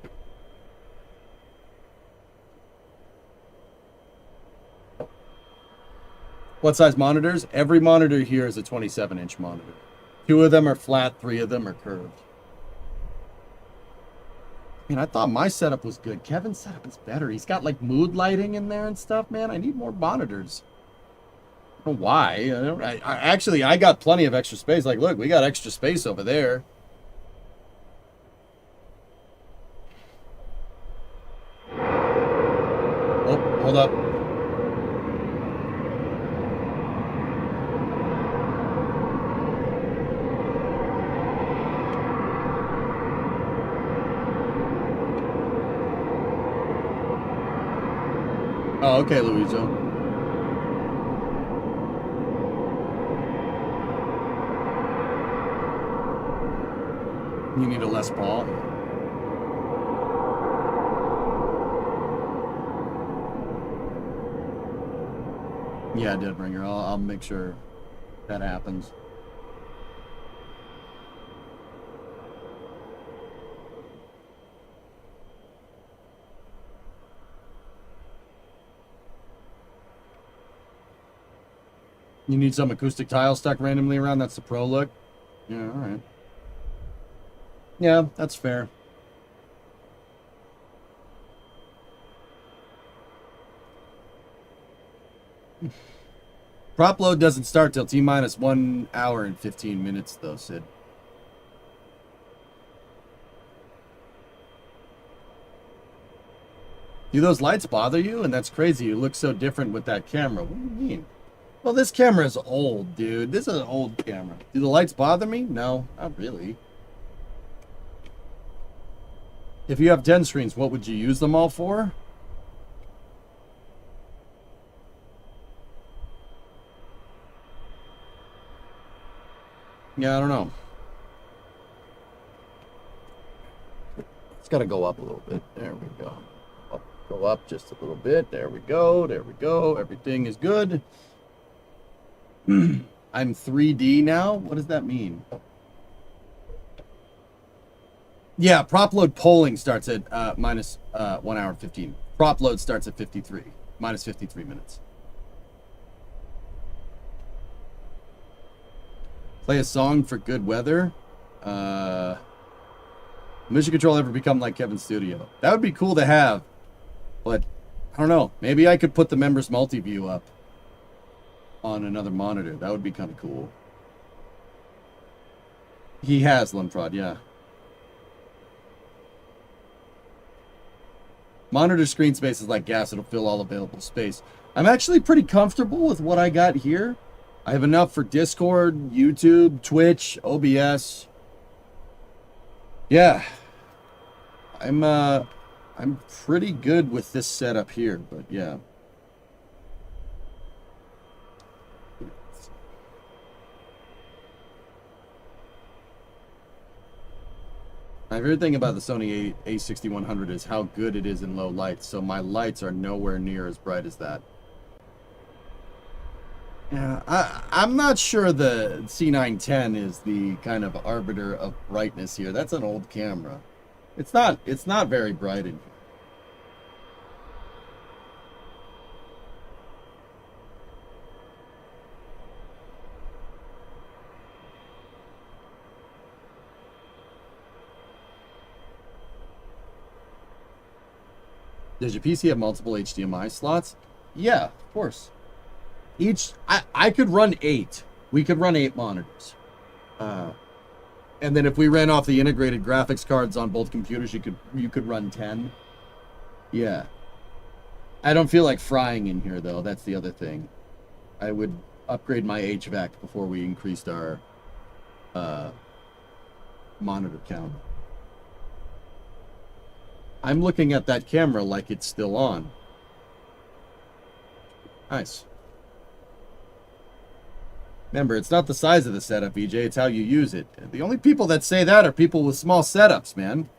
What size monitors? Every monitor here is a 27-inch monitor. 2 of them are flat, 3 of them are curved. Man, I thought my setup was good. Kevin's setup is better. He's got like mood lighting in there and stuff, man. I need more monitors. I don't know why. I got plenty of extra space. Like, look, we got extra space over there. Oh, hold up. Oh, okay, Louiso. You need a Les Paul. Yeah, Deadbringer. I'll make sure that happens. You need some acoustic tile stuck randomly around? That's the pro look? Yeah, alright. Yeah, that's fair. Prop load doesn't start till T-minus 1 hour and 15 minutes, though, Sid. Do those lights bother you? And that's crazy. You look so different with that camera. What do you mean? Well, this camera is old, dude. This is an old camera. Do the lights bother me? No, not really. If you have 10 screens, what would you use them all for? Yeah, I don't know. It's got to go up a little bit. There we go. Go up just a little bit. There we go. There we go. Everything is good. I'm 3D now? What does that mean? Yeah, prop load polling starts at minus 1 hour and 15. Prop load starts at 53. Minus 53 minutes. Play a song for good weather. Mission control ever become like Kevin's studio? That would be cool to have. But, I don't know. Maybe I could put the members multi-view up on another monitor. That would be kind of cool. He has, Limprod, yeah. Monitor screen space is like gas. It'll fill all available space. I'm actually pretty comfortable with what I got here. I have enough for Discord, YouTube, Twitch, OBS. Yeah. I'm pretty good with this setup here, but yeah. My favorite thing about the Sony A6100 is how good it is in low light, so my lights are nowhere near as bright as that. Yeah, I'm not sure the C910 is the kind of arbiter of brightness here. That's an old camera. It's not very bright in here. Does your PC have multiple HDMI slots? Yeah, of course. I could run 8. We could run 8 monitors. And then if we ran off the integrated graphics cards on both computers, you could run 10. Yeah. I don't feel like frying in here though. That's the other thing. I would upgrade my HVAC before we increased our monitor count. I'm looking at that camera like it's still on. Nice. Remember, it's not the size of the setup, EJ, it's how you use it. The only people that say that are people with small setups, man.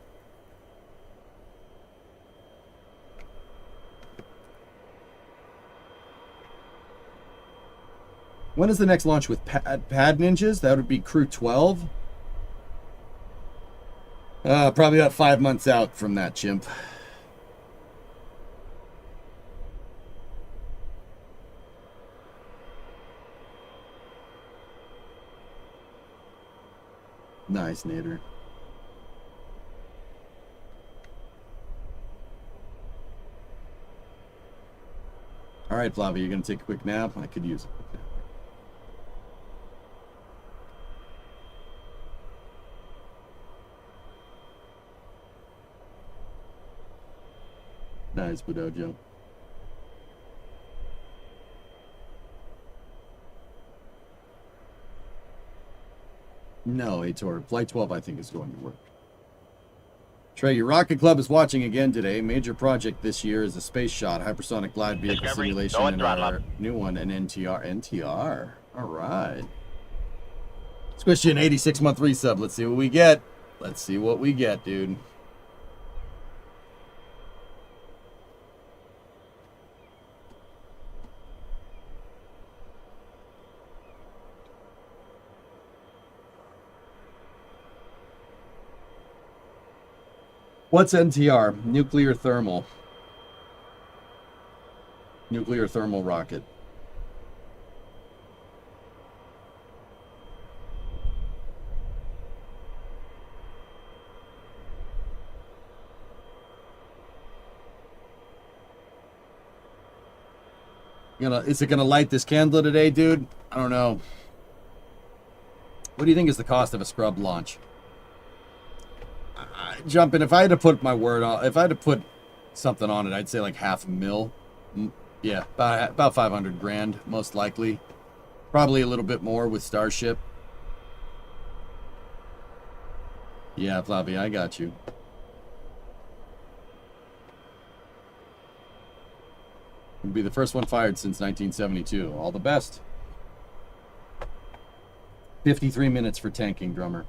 When is the next launch with Pad Ninjas? That would be Crew 12. Probably about 5 months out from that, chimp. Nice, Nader. All right, Flavia, you're going to take a quick nap? I could use it. Nice, Budojo. No, Ator. Flight 12, I think, is going to work. Trey, your Rocket Club is watching again today. Major project this year is a space shot, hypersonic glide vehicle simulation, and our new one, an NTR. NTR. All right. Squish you an 86-month resub. Let's see what we get. Let's see what we get, dude. What's NTR? Nuclear thermal. Nuclear thermal rocket. Is it gonna light this candle today, dude? I don't know. What do you think is the cost of a scrub launch? Jumping. If I had to put my word on, if I had to put something on it, I'd say like $500,000. Yeah, about 500 grand, most likely. Probably a little bit more with Starship. Yeah, Flavia, I got you. It'll be the first one fired since 1972. All the best. 53 minutes for tanking, drummer.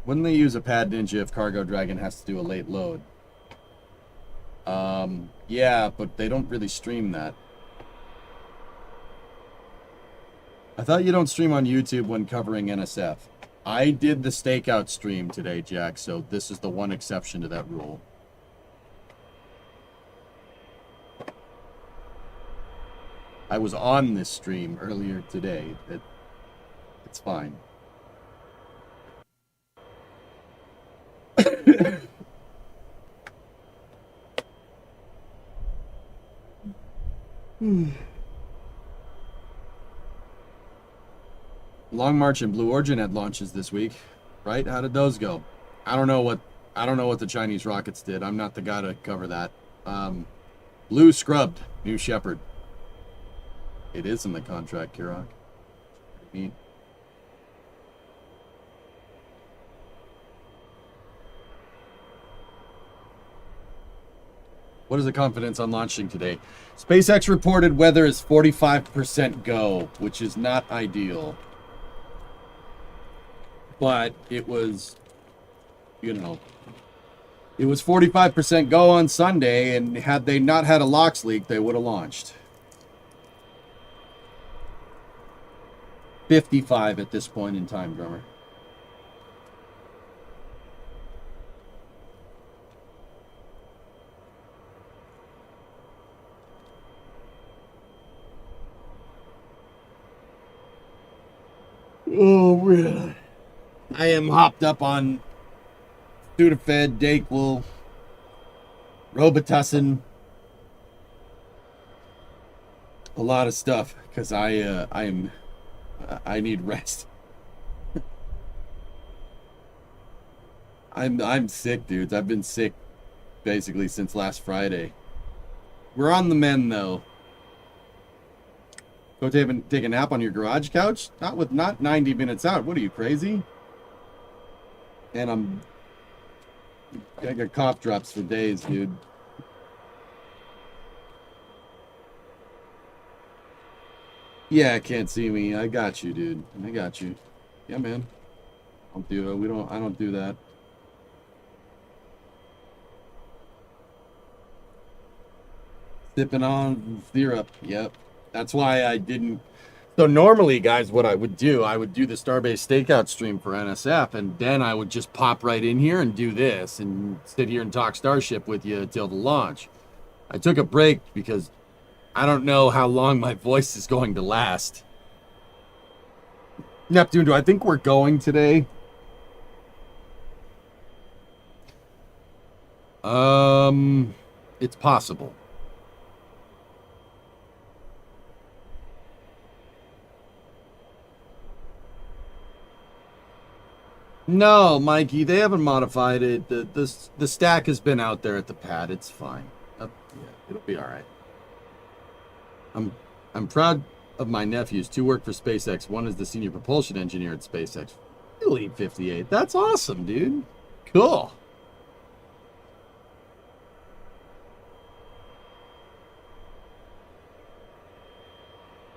Wouldn't they use a pad ninja if Cargo Dragon has to do a late load? Yeah, but they don't really stream that. I thought you don't stream on YouTube when covering NSF. I did the stakeout stream today, Jack, so this is the one exception to that rule. I was on this stream earlier today. It's fine. Long March and Blue Origin had launches this week, right? How did those go? I don't know what the Chinese rockets did. I'm not the guy to cover that. Blue scrubbed New Shepard. It is in the contract, Kirok. Neat. What is the confidence on launching today? SpaceX reported weather is 45% go, which is not ideal. But it was, it was 45% go on Sunday, and had they not had a LOX leak, they would have launched. 55 at this point in time, drummer. Oh, really? I am hopped up on Sudafed, Dayquil, Robitussin, a lot of stuff because I need rest. I'm sick, dudes. I've been sick basically since last Friday. We're on the mend though. Go take a nap on your garage couch? Not 90 minutes out. What are you, crazy? And I got cough drops for days, dude. Yeah, can't see me. I got you, dude. I got you. Yeah, man. I don't do that. Sipping on syrup. Yep. That's why I didn't. So normally, guys, what I would do the Starbase Stakeout stream for NSF, and then I would just pop right in here and do this and sit here and talk Starship with you till the launch. I took a break because I don't know how long my voice is going to last. Neptune, do I think we're going today? It's possible. No, Mikey, they haven't modified it. The stack has been out there at the pad. It's fine. Yeah, it'll be all right. I'm proud of my nephews. 2 work for SpaceX. 1 is the senior propulsion engineer at SpaceX. Elite 58. That's awesome, dude. Cool.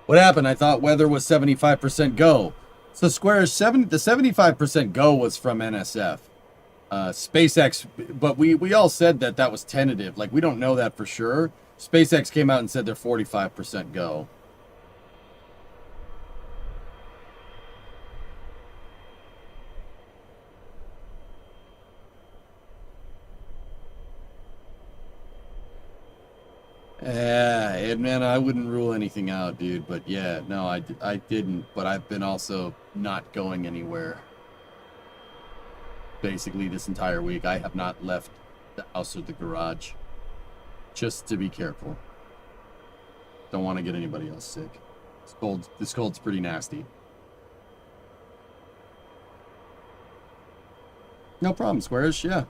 What happened? I thought weather was 75% go. So Square's the 75% go was from NSF. SpaceX, but we all said that was tentative. Like, we don't know that for sure. SpaceX came out and said they're 45% go. Yeah, man, I wouldn't rule anything out, dude. But yeah, no, I didn't. But I've been also not going anywhere. Basically, this entire week, I have not left the house or the garage. Just to be careful. Don't want to get anybody else sick. This cold's pretty nasty. No problem, Squares. Yeah.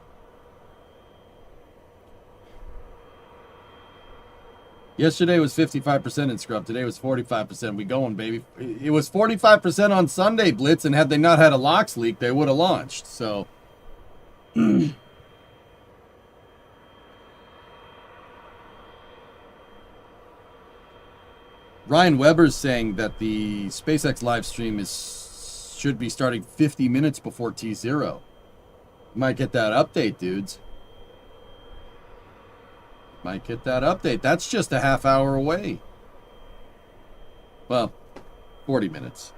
Yesterday was 55% in Scrub. Today was 45%. We going, baby. It was 45% on Sunday, Blitz, and had they not had a locks leak, they would have launched. So, Ryan Weber's saying that the SpaceX live stream should be starting 50 minutes before T0. Might get that update, dudes. Might get that update. That's just a half hour away. Well, 40 minutes.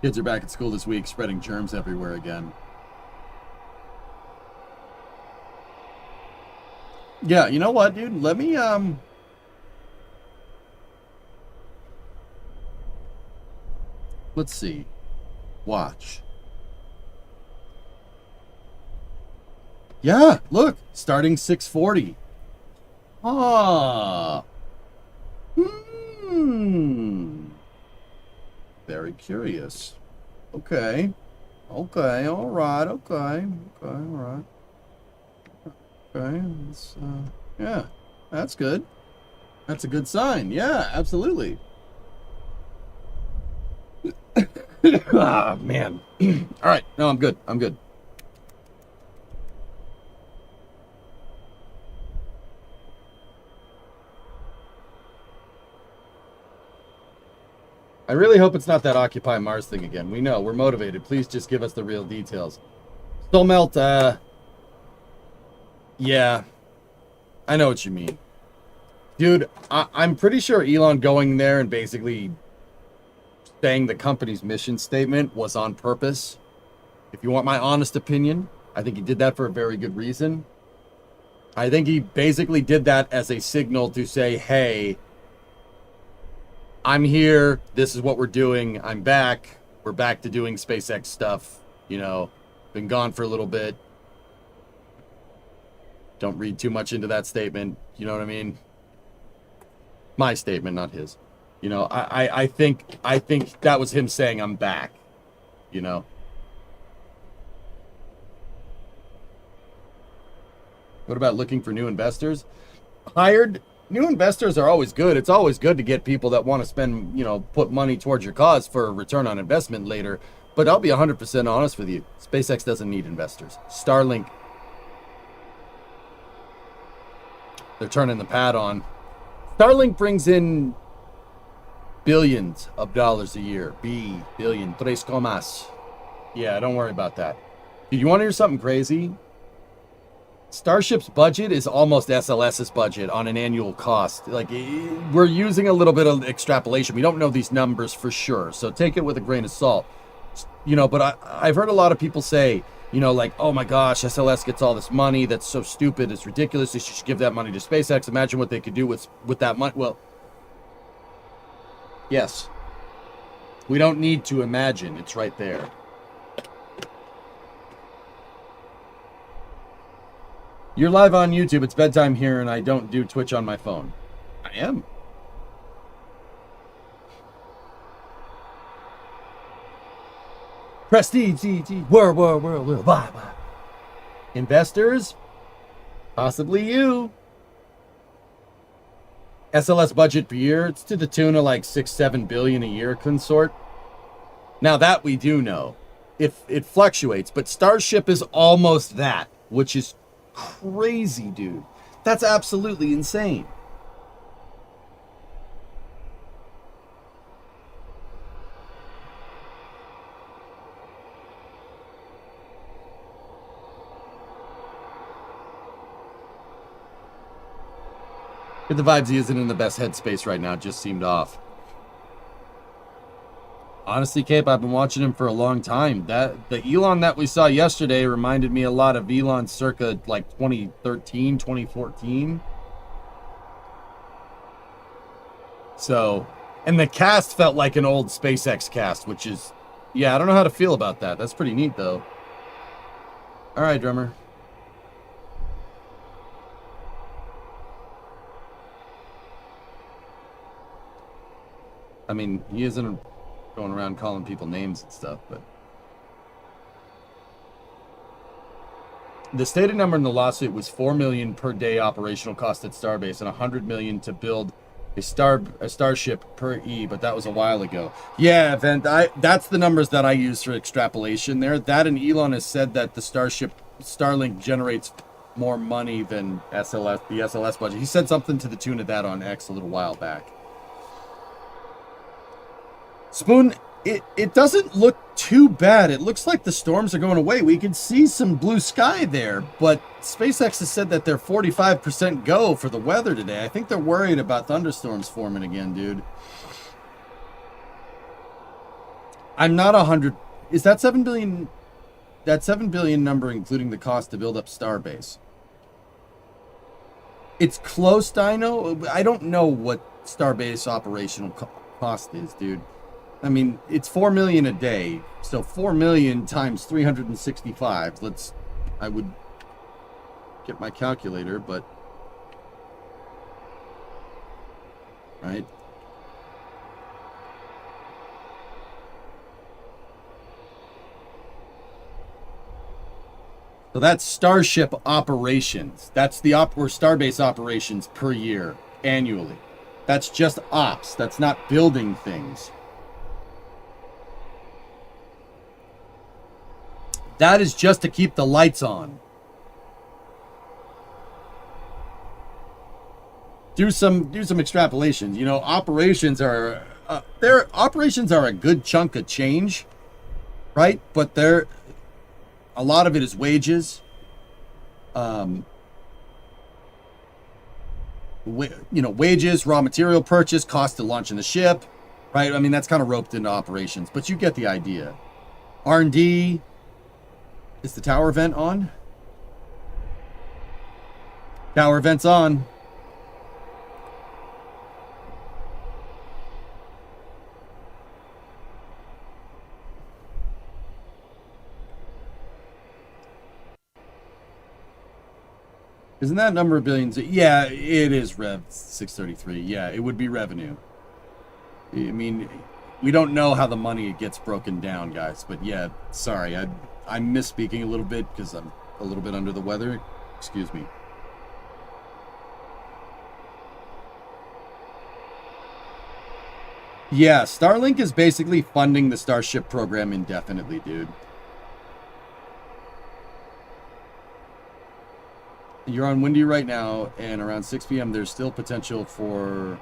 Kids are back at school this week, spreading germs everywhere again. Yeah, you know what, dude? Let me, let's see. Watch. Yeah, look. Starting 6:40. Ah. Very curious. Okay. Okay, all right. Okay. Okay, all right. Okay. Yeah, that's good. That's a good sign. Yeah, absolutely. Ah, man. All right. No, I'm good. I'm good. I really hope it's not that Occupy Mars thing again. We know. We're motivated. Please just give us the real details. Still melt, yeah. I know what you mean. Dude, I'm pretty sure Elon going there and basically saying the company's mission statement was on purpose. If you want my honest opinion, I think he did that for a very good reason. I think he basically did that as a signal to say, hey, I'm here. This is what we're doing. I'm back. We're back to doing SpaceX stuff. You know, been gone for a little bit. Don't read too much into that statement. You know what I mean? My statement, not his. You know, I think that was him saying I'm back. You know. What about looking for new investors? New investors are always good. It's always good to get people that want to spend, you know, put money towards your cause for a return on investment later. But I'll be 100% honest with you. SpaceX doesn't need investors. Starlink, they're turning the pad on. Starlink brings in billions of dollars a year. Billion. Tres comas. Yeah, don't worry about that. Do you want to hear something crazy? Starship's budget is almost SLS's budget on an annual cost. Like, we're using a little bit of extrapolation. We don't know these numbers for sure, so take it with a grain of salt. You know, but I've heard a lot of people say, you know, like, oh my gosh, SLS gets all this money. That's so stupid. It's ridiculous. They should give that money to SpaceX. Imagine what they could do with that money. Well, yes. We don't need to imagine. It's right there. You're live on YouTube. It's bedtime here, and I don't do Twitch on my phone. I am. Prestige, world, bye. Investors? Possibly you. SLS budget per year, it's to the tune of like 6-7 billion a year, consort. Now that we do know. it fluctuates, but Starship is almost that, which is crazy, dude. That's absolutely insane. Get the vibes he isn't in the best headspace right now. It just seemed off. Honestly, Cape, I've been watching him for a long time. The Elon that we saw yesterday reminded me a lot of Elon circa like 2013, 2014. So, and the cast felt like an old SpaceX cast, which is, yeah, I don't know how to feel about that. That's pretty neat, though. All right, drummer. I mean, he isn't going around calling people names and stuff, but the stated number in the lawsuit was $4 million per day operational cost at Starbase and $100 million to build a Starship per E, but that was a while ago. Yeah, Vent, that's the numbers that I use for extrapolation there. That and Elon has said that the Starlink generates more money than the SLS budget. He said something to the tune of that on X a little while back. Spoon, it doesn't look too bad. It looks like the storms are going away. We can see some blue sky there, but SpaceX has said that they're 45% go for the weather today. I think they're worried about thunderstorms forming again, dude. I'm not 100. Is that 7 billion? That 7 billion number including the cost to build up Starbase? It's close, Dino. I don't know what Starbase operational cost is, dude. I mean, it's 4 million a day, so 4 million times 365. I would get my calculator, but right. So that's Starship operations. That's the or Starbase operations per year, annually. That's just ops. That's not building things. That is just to keep the lights on. Do some extrapolations. You know, operations are a good chunk of change, right? But a lot of it is wages. Wages, raw material purchase, cost of launching the ship, right? I mean, that's kind of roped into operations, but you get the idea. R&D. Is the tower vent on? Tower vent's on. Isn't that number of billions? Yeah, it is Rev 633. Yeah, it would be revenue. I mean, we don't know how the money gets broken down, guys. But yeah, sorry, I'm misspeaking a little bit because I'm a little bit under the weather. Excuse me. Yeah, Starlink is basically funding the Starship program indefinitely, dude. You're on windy right now, and around 6 p.m. there's still potential for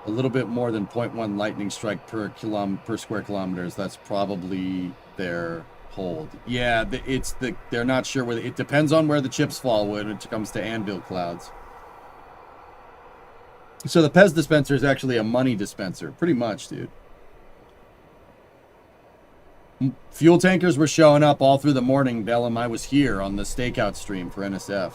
a little bit more than 0.1 lightning strike per square kilometers. That's probably their hold. Yeah, they're not sure where it depends on where the chips fall when it comes to anvil clouds. So the Pez dispenser is actually a money dispenser, pretty much, dude. Fuel tankers were showing up all through the morning. Bellum, I was here on the stakeout stream for NSF.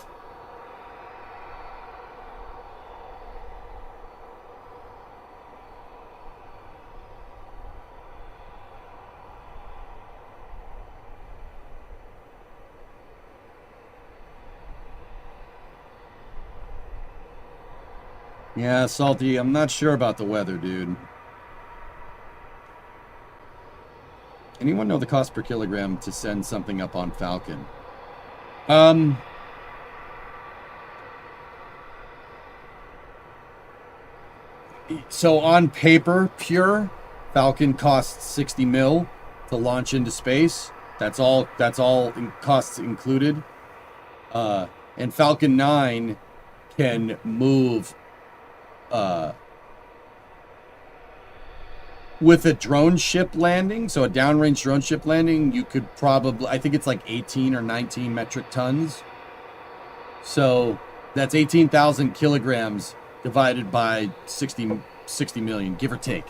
Yeah, Salty, I'm not sure about the weather, dude. Anyone know the cost per kilogram to send something up on Falcon? So on paper, pure, Falcon costs 60 mil. to launch into space. That's all in costs included. And Falcon 9 can move with a drone ship landing, so a downrange drone ship landing, you could probably, I think it's like 18 or 19 metric tons. So that's 18,000 kilograms divided by 60 million, give or take.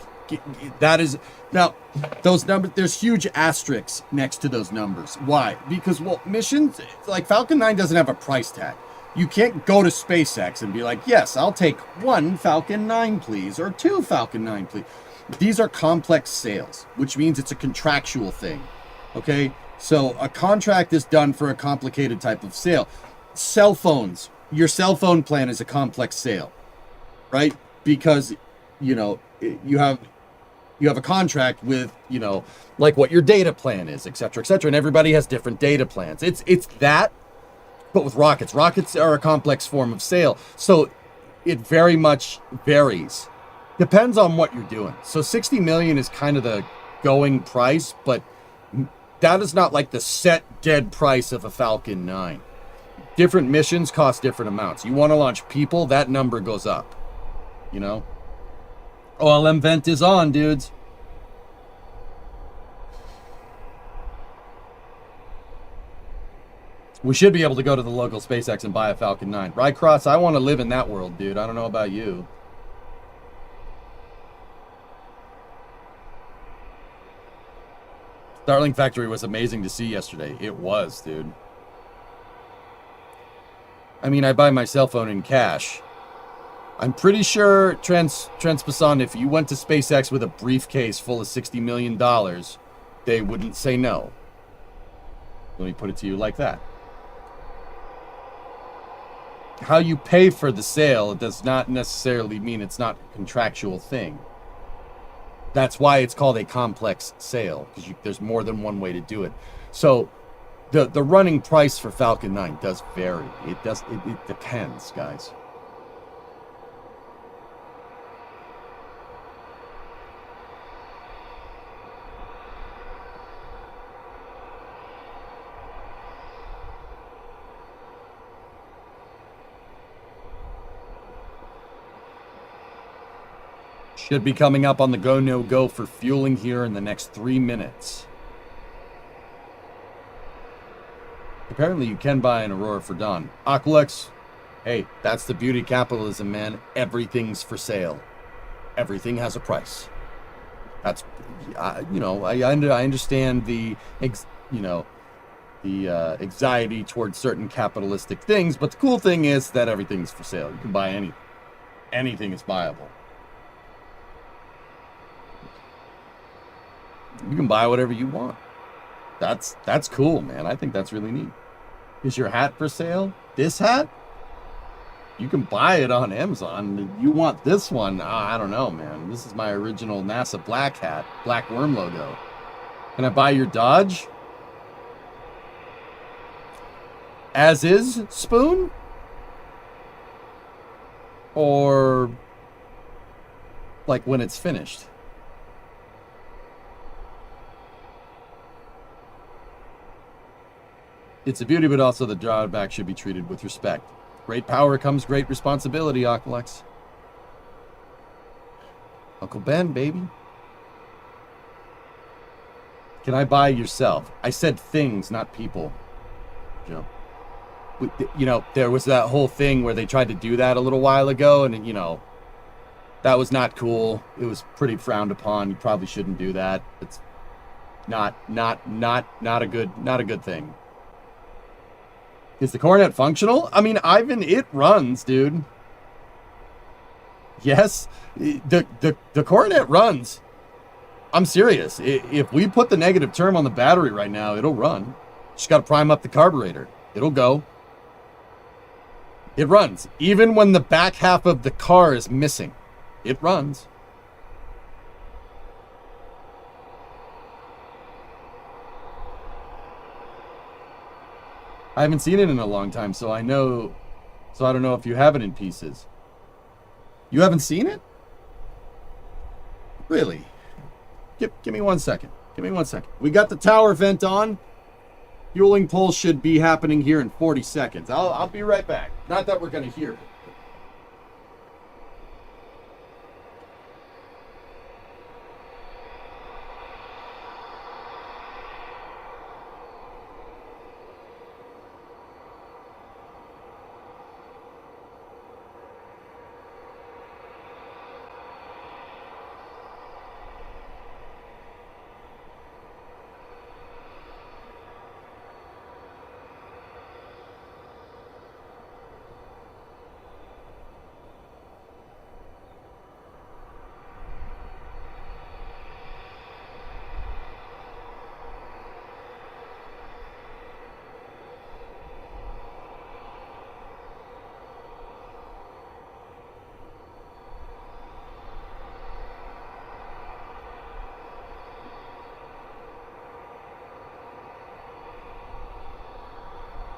That is, now, those numbers, there's huge asterisks next to those numbers. Why? Because, well, missions, like Falcon 9 doesn't have a price tag. You can't go to SpaceX and be like, yes, I'll take 1 Falcon 9, please, or 2 Falcon 9, please. These are complex sales, which means it's a contractual thing, okay? So a contract is done for a complicated type of sale. Cell phones, your cell phone plan is a complex sale, right? Because, you know, you have a contract with, you know, like what your data plan is, et cetera, and everybody has different data plans. It's that, but with rockets. Rockets are a complex form of sale, so it very much varies. Depends on what you're doing. So 60 million is kind of the going price, but that is not like the set dead price of a Falcon 9. Different missions cost different amounts. You want to launch people, that number goes up, you know? OLM vent is on, dudes. We should be able to go to the local SpaceX and buy a Falcon 9. Rycross, I want to live in that world, dude. I don't know about you. Starling Factory was amazing to see yesterday. It was, dude. I mean, I buy my cell phone in cash. I'm pretty sure, Transpasan, if you went to SpaceX with a briefcase full of $60 million, they wouldn't say no. Let me put it to you like that. How you pay for the sale does not necessarily mean it's not a contractual thing. That's why it's called a complex sale, because there's more than one way to do it. So the running price for Falcon 9 does vary. It depends, guys. Should be coming up on the go, no go for fueling here in the next 3 minutes. Apparently you can buy an Aurora for Dawn. Aqualex, hey, that's the beauty of capitalism, man. Everything's for sale. Everything has a price. That's, you know, I understand the, anxiety towards certain capitalistic things, but the cool thing is that everything's for sale. You can buy anything. Anything is buyable. You can buy whatever you want. That's cool, man. I think that's really neat. Is your hat for sale? This hat? You can buy it on Amazon. You want this one? I don't know, man. This is my original NASA black hat, black worm logo. Can I buy your Dodge? As is, Spoon? Or like when it's finished? It's a beauty, but also the drawback should be treated with respect. Great power comes great responsibility, Aqualex. Uncle Ben, baby. Can I buy yourself? I said things, not people. Joe. You know, there was that whole thing where they tried to do that a little while ago, and you know, that was not cool. It was pretty frowned upon. You probably shouldn't do that. It's not a good thing. Is the Coronet functional? I mean, Ivan, it runs, dude. Yes, the Coronet runs. I'm serious. If we put the negative term on the battery right now, it'll run. Just got to prime up the carburetor. It'll go. It runs. Even when the back half of the car is missing, it runs. I haven't seen it in a long time, so I don't know if you have it in pieces. You haven't seen it? Really? Give me 1 second. Give me 1 second. We got the tower vent on. Fueling pulse should be happening here in 40 seconds. I'll be right back. Not that we're going to hear it.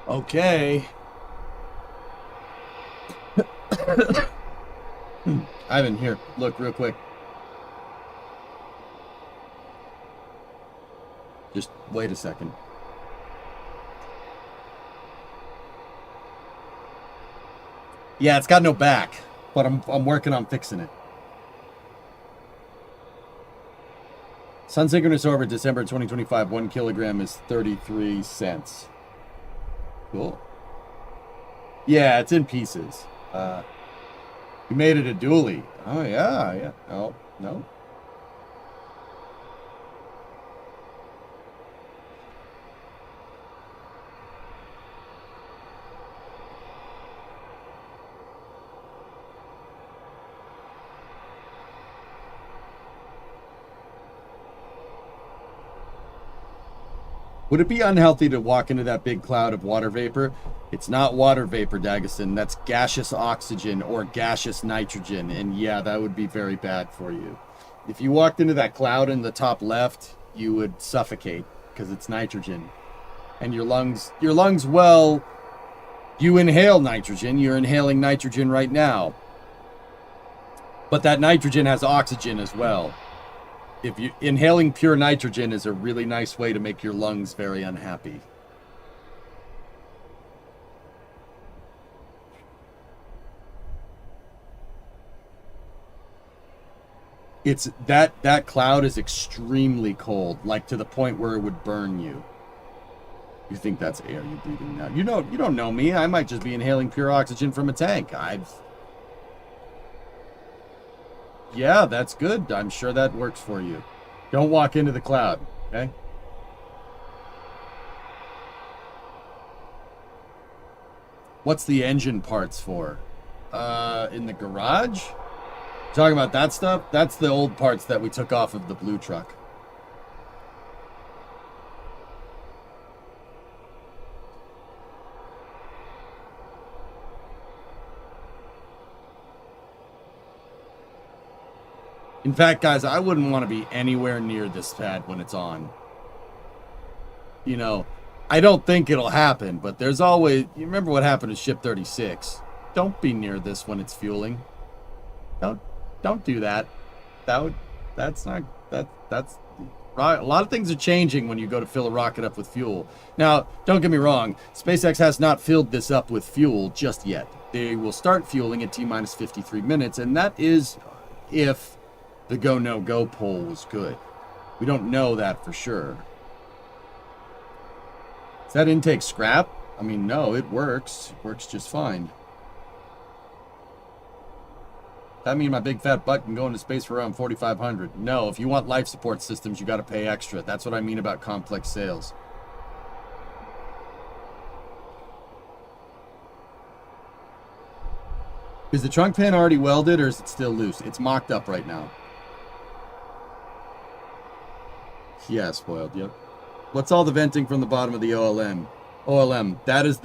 Okay. Ivan, here, look real quick. Just wait a second. Yeah, it's got no back, but I'm working on fixing it. Sun synchronous orbit, December 2025, 1 kilogram is 33 cents. Cool. Yeah, it's in pieces. You made it a dually. Oh, yeah. Oh, no. Would it be unhealthy to walk into that big cloud of water vapor? It's not water vapor, Dagesson. That's gaseous oxygen or gaseous nitrogen. And yeah, that would be very bad for you. If you walked into that cloud in the top left, you would suffocate because it's nitrogen. And your lungs, well, you inhale nitrogen. You're inhaling nitrogen right now. But that nitrogen has oxygen as well. If you inhaling pure nitrogen is a really nice way to make your lungs very unhappy. It's that cloud is extremely cold, like to the point where it would burn you. You think that's air you're breathing now? You don't know me. I might just be inhaling pure oxygen from a tank. Yeah, that's good. I'm sure that works for you. Don't walk into the cloud, okay? What's the engine parts for? In the garage? Talking about that stuff? That's the old parts that we took off of the blue truck. In fact, guys, I wouldn't want to be anywhere near this pad when it's on. You know, I don't think it'll happen, but there's always... You remember what happened to Ship 36. Don't be near this when it's fueling. Don't do that. That's right. A lot of things are changing when you go to fill a rocket up with fuel. Now, don't get me wrong. SpaceX has not filled this up with fuel just yet. They will start fueling at T-minus 53 minutes, and that is if the go, no, go poll was good. We don't know that for sure. Is that intake scrap? I mean, no, it works. It works just fine. That means my big fat butt can go into space for around 4,500. No, if you want life support systems, you got to pay extra. That's what I mean about complex sales. Is the trunk pan already welded or is it still loose? It's mocked up right now. Yeah, spoiled, yep. What's all the venting from the bottom of the OLM? That is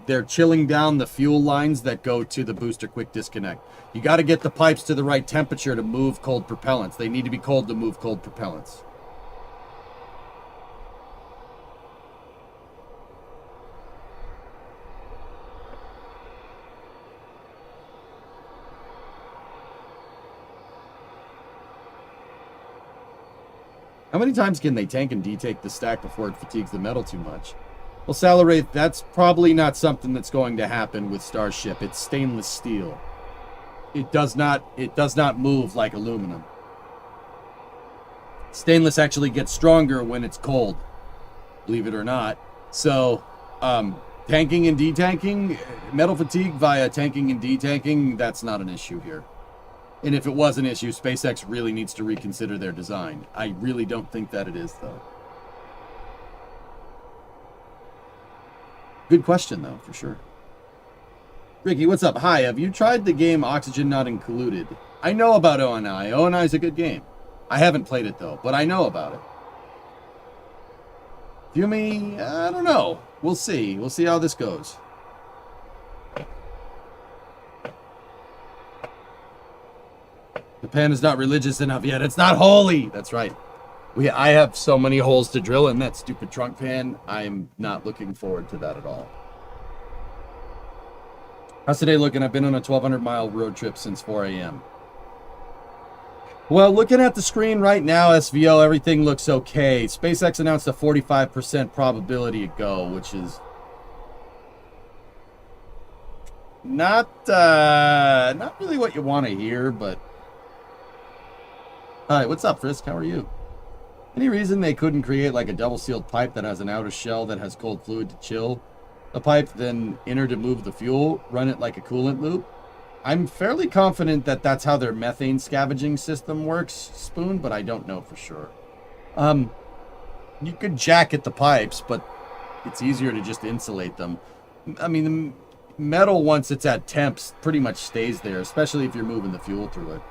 they're chilling down the fuel lines that go to the booster quick disconnect. You got to get the pipes to the right temperature to move cold propellants. They need to be cold to move cold propellants. How many times can they tank and detake the stack before it fatigues the metal too much? Well, Salarate, that's probably not something that's going to happen with Starship. It's stainless steel. It does not move like aluminum. Stainless actually gets stronger when it's cold, believe it or not. So, tanking and detanking, metal fatigue via tanking and detanking, that's not an issue here. And if it was an issue, SpaceX really needs to reconsider their design. I really don't think that it is, though. Good question, though, for sure. Ricky, what's up? Hi, have you tried the game Oxygen Not Included? I know about ONI. ONI is a good game. I haven't played it, though, but I know about it. Fumi, I don't know. We'll see. We'll see how this goes. The pen is not religious enough yet. It's not holy. That's right. I have so many holes to drill in that stupid trunk pan. I'm not looking forward to that at all. How's today looking? I've been on a 1,200-mile road trip since 4 a.m. Well, looking at the screen right now, SVO, everything looks okay. SpaceX announced a 45% probability to go, which is not really what you want to hear, but... Hi, what's up, Frisk? How are you? Any reason they couldn't create like a double-sealed pipe that has an outer shell that has cold fluid to chill the pipe, then inner to move the fuel, run it like a coolant loop? I'm fairly confident that that's how their methane scavenging system works, Spoon, but I don't know for sure. You could jacket the pipes, but it's easier to just insulate them. I mean, the metal, once it's at temps, pretty much stays there, especially if you're moving the fuel through it.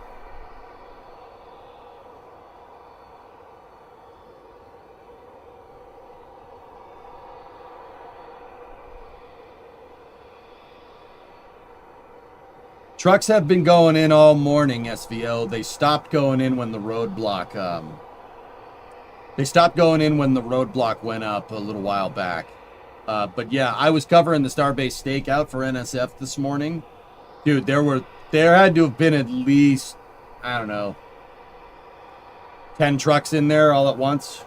Trucks have been going in all morning, SVO. They stopped going in when the roadblock, went up a little while back. But yeah, I was covering the Starbase stakeout for NSF this morning. Dude, there had to have been at least, I don't know, 10 trucks in there all at once.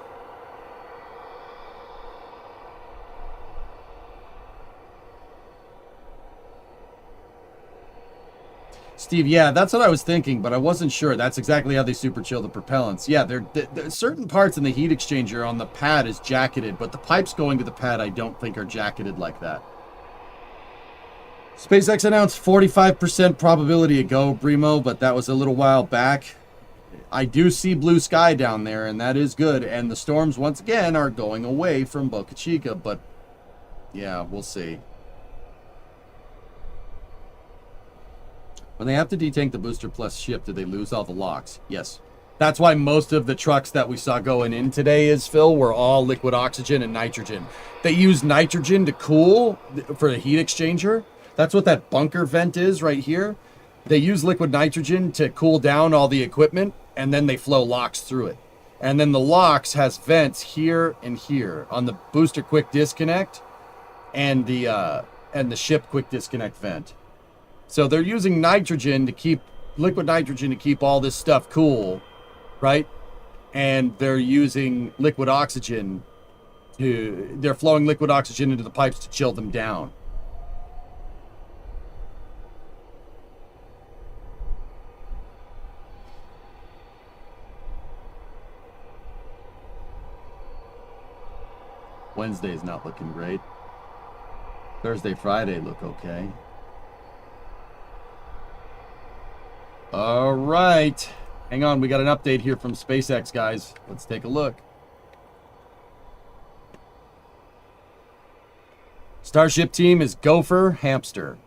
Steve, yeah, that's what I was thinking, but I wasn't sure. That's exactly how they super chill the propellants. Yeah, there certain parts in the heat exchanger on the pad is jacketed, but the pipes going to the pad I don't think are jacketed like that. SpaceX announced 45% probability to go, Brimo, but that was a little while back. I do see blue sky down there, and that is good. And the storms, once again, are going away from Boca Chica, but yeah, we'll see. When they have to detank the booster plus ship, do they lose all the locks? Yes. That's why most of the trucks that we saw going in today, Phil, were all liquid oxygen and nitrogen. They use nitrogen to cool for the heat exchanger. That's what that bunker vent is right here. They use liquid nitrogen to cool down all the equipment, and then they flow locks through it. And then the locks has vents here and here on the booster quick disconnect and the ship quick disconnect vent. So they're using nitrogen to keep, liquid nitrogen to keep all this stuff cool, right? And they're using liquid oxygen they're flowing liquid oxygen into the pipes to chill them down. Wednesday is not looking great. Thursday, Friday look okay. All right. Hang on, we got an update here from SpaceX, guys. Let's take a look. Starship team is go for hamster.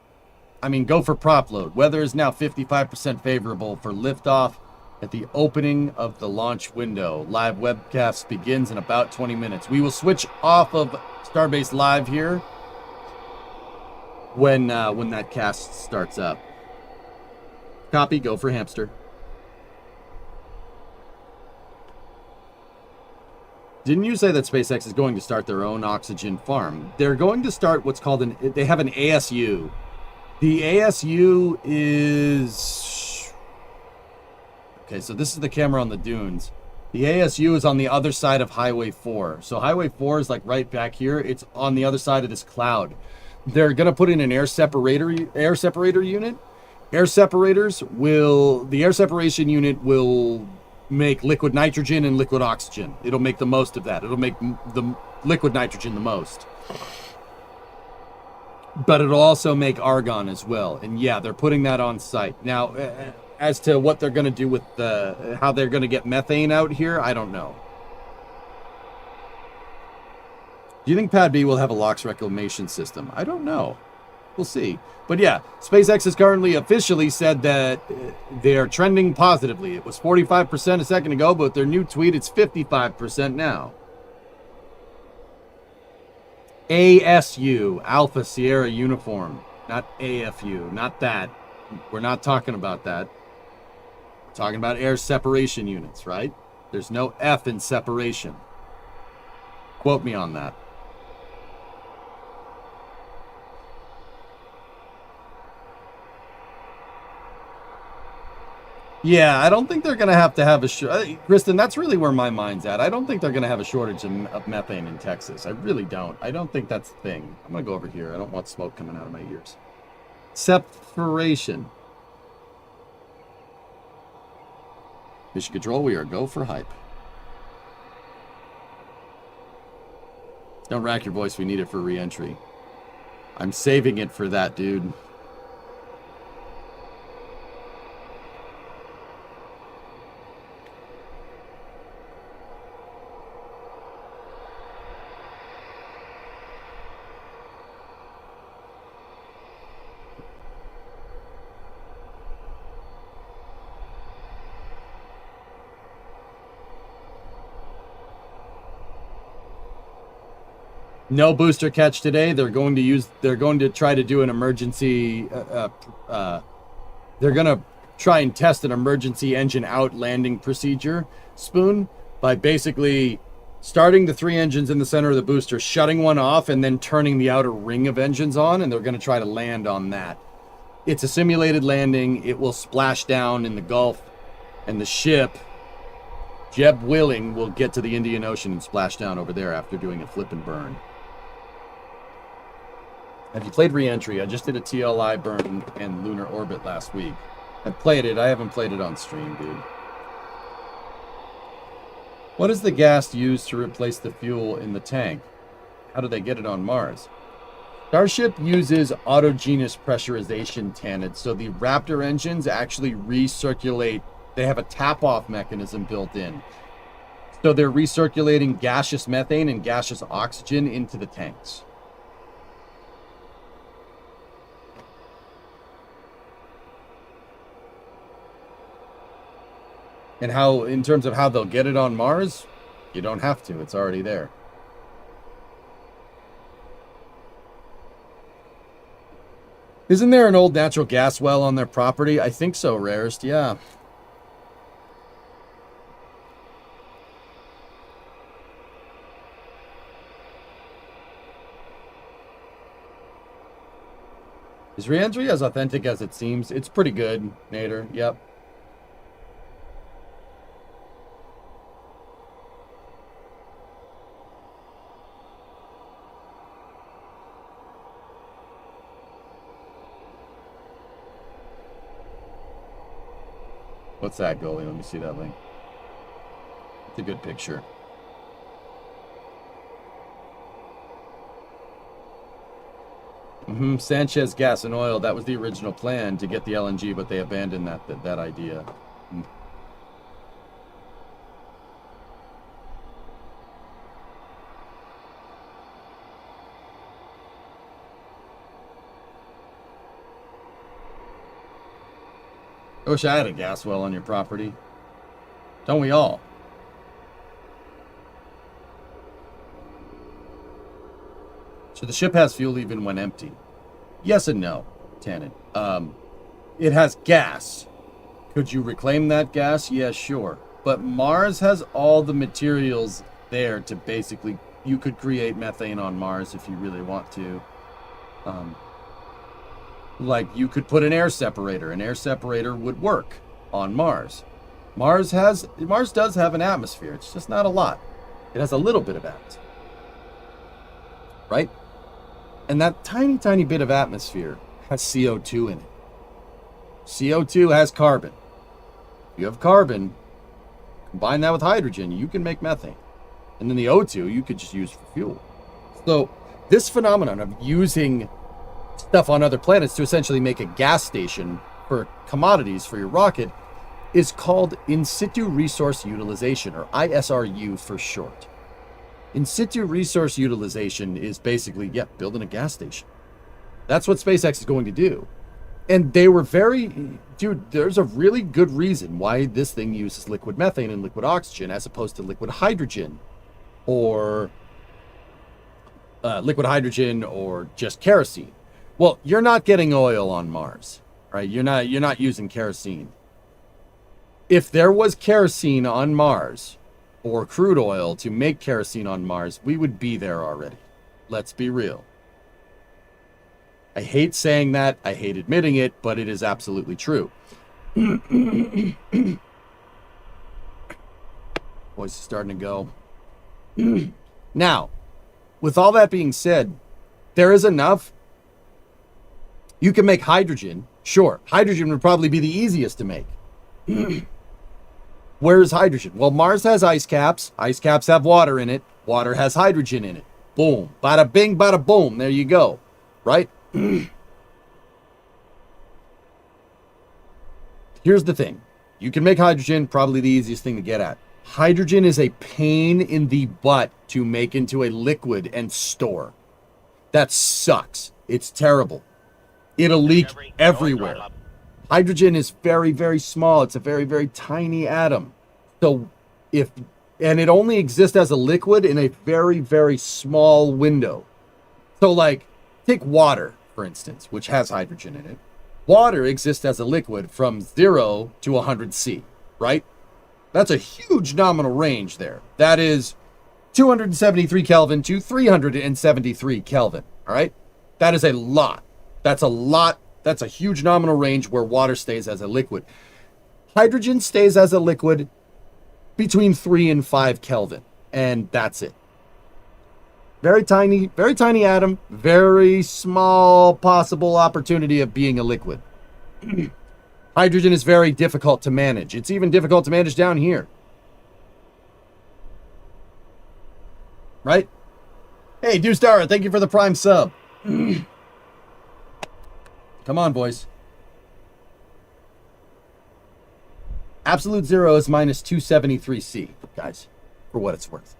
Go for prop load. Weather is now 55% favorable for liftoff at the opening of the launch window. Live webcast begins in about 20 minutes. We will switch off of Starbase Live here when that cast starts up. Copy, go for hamster. Didn't you say that SpaceX is going to start their own oxygen farm? They're going to start what's called they have an ASU. The ASU is... Okay, so this is the camera on the dunes. The ASU is on the other side of Highway 4. So Highway 4 is like right back here. It's on the other side of this cloud. They're going to put in an air separator unit. The air separation unit will make liquid nitrogen and liquid oxygen. It'll make the most of that. It'll make the liquid nitrogen the most. But it'll also make argon as well. And yeah, they're putting that on site. Now, as to what they're going to do with how they're going to get methane out here, I don't know. Do you think Pad B will have a LOX reclamation system? I don't know. We'll see. But yeah, SpaceX has currently officially said that they are trending positively. It was 45% a second ago, but their new tweet, it's 55% now. ASU, Alpha Sierra Uniform, not AFU, not that. We're not talking about that. We're talking about air separation units, right? There's no F in separation. Quote me on that. Yeah, I don't think they're going to have a Kristen, that's really where my mind's at. I don't think they're going to have a shortage of methane in Texas. I really don't. I don't think that's the thing. I'm going to go over here. I don't want smoke coming out of my ears. Separation. Mission Control, we are go for hype. Don't rack your voice. We need it for reentry. I'm saving it for that, dude. No booster catch today. They're going to try to do an emergency. They're going to try and test an emergency engine out landing procedure, Spoon, by basically starting the 3 engines in the center of the booster, shutting one off, and then turning the outer ring of engines on, and they're going to try to land on that. It's a simulated landing. It will splash down in the Gulf, and the ship, Jeb willing, will get to the Indian Ocean and splash down over there after doing a flip and burn. Have you played Reentry? I just did a TLI burn and lunar orbit last week. I've played it. I haven't played it on stream, dude. What is the gas used to replace the fuel in the tank? How do they get it on Mars? Starship uses autogenous pressurization tannid, so the Raptor engines actually recirculate. They have a tap-off mechanism built in. So they're recirculating gaseous methane and gaseous oxygen into the tanks. And how, in terms of how they'll get it on Mars, you don't have to. It's already there. Isn't there an old natural gas well on their property? I think so, Rarest, yeah. Is Reentry as authentic as it seems? It's pretty good, Nader. Yep. What's that, goalie? Let me see that link. It's a good picture. Sanchez Gas and Oil. That was the original plan to get the LNG, but they abandoned that idea. I wish I had a gas well on your property. Don't we all? So the ship has fuel even when empty. Yes and no, Tannen. It has gas. Could you reclaim that gas? Yeah, sure. But Mars has all the materials there to basically... You could create methane on Mars if you really want to. Like, you could put an air separator. An air separator would work on Mars. Mars does have an atmosphere. It's just not a lot. It has a little bit of atmosphere. Right? And that tiny, tiny bit of atmosphere has CO2 in it. CO2 has carbon. If you have carbon, combine that with hydrogen, you can make methane. And then the O2 you could just use for fuel. So this phenomenon of using stuff on other planets to essentially make a gas station for commodities for your rocket is called in situ resource utilization, or ISRU for short. In situ resource utilization is basically, building a gas station. That's what SpaceX is going to do. And they were there's a really good reason why this thing uses liquid methane and liquid oxygen as opposed to liquid hydrogen or just kerosene. Well, you're not getting oil on Mars, right? You're not using kerosene. If there was kerosene on Mars or crude oil to make kerosene on Mars, we would be there already. Let's be real. I hate saying that. I hate admitting it, but it is absolutely true. Voice is starting to go. Now, with all that being said, there is enough. You can make hydrogen. Sure, hydrogen would probably be the easiest to make. Where is hydrogen? Well, Mars has ice caps. Ice caps have water in it. Water has hydrogen in it. Boom. Bada bing, bada boom. There you go. Right? Here's the thing. You can make hydrogen, probably the easiest thing to get at. Hydrogen is a pain in the butt to make into a liquid and store. That sucks. It's terrible. It'll leak everywhere. Hydrogen is very, very small. It's a very, very tiny atom. So and it only exists as a liquid in a very, very small window. So like, take water, for instance, which has hydrogen in it. Water exists as a liquid from 0 to 100 C, right? That's a huge nominal range there. That is 273 Kelvin to 373 Kelvin, all right? That is a lot. That's a lot. That's a huge nominal range where water stays as a liquid. Hydrogen stays as a liquid between 3 and 5 Kelvin, and that's it. Very tiny atom, very small possible opportunity of being a liquid. Hydrogen is very difficult to manage. It's even difficult to manage down here. Right? Hey, Dewstar, thank you for the Prime sub. Come on, boys. Absolute zero is minus 273 C, guys, for what it's worth.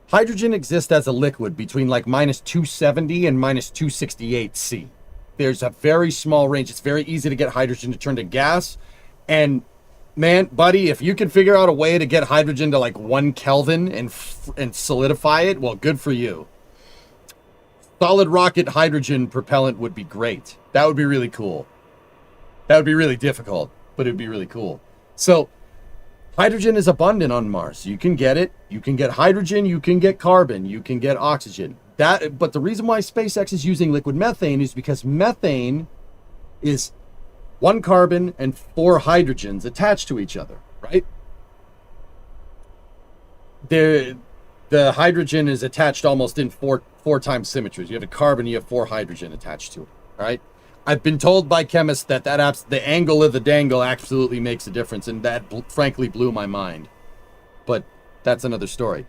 Hydrogen exists as a liquid between like minus 270 and minus 268 C. There's a very small range. It's very easy to get hydrogen to turn to gas. And man, buddy, if you can figure out a way to get hydrogen to like 1 Kelvin and solidify it, well, good for you. Solid rocket hydrogen propellant would be great. That would be really cool. That would be really difficult, but it'd be really cool. So hydrogen is abundant on Mars. You can get it. You can get hydrogen. You can get carbon. You can get oxygen. But the reason why SpaceX is using liquid methane is because methane is 1 carbon and 4 hydrogens attached to each other, right? The hydrogen is attached almost in four times symmetries. You have a carbon, you have 4 hydrogen attached to it, all right? I've been told by chemists that the angle of the dangle absolutely makes a difference, and that frankly blew my mind. But that's another story.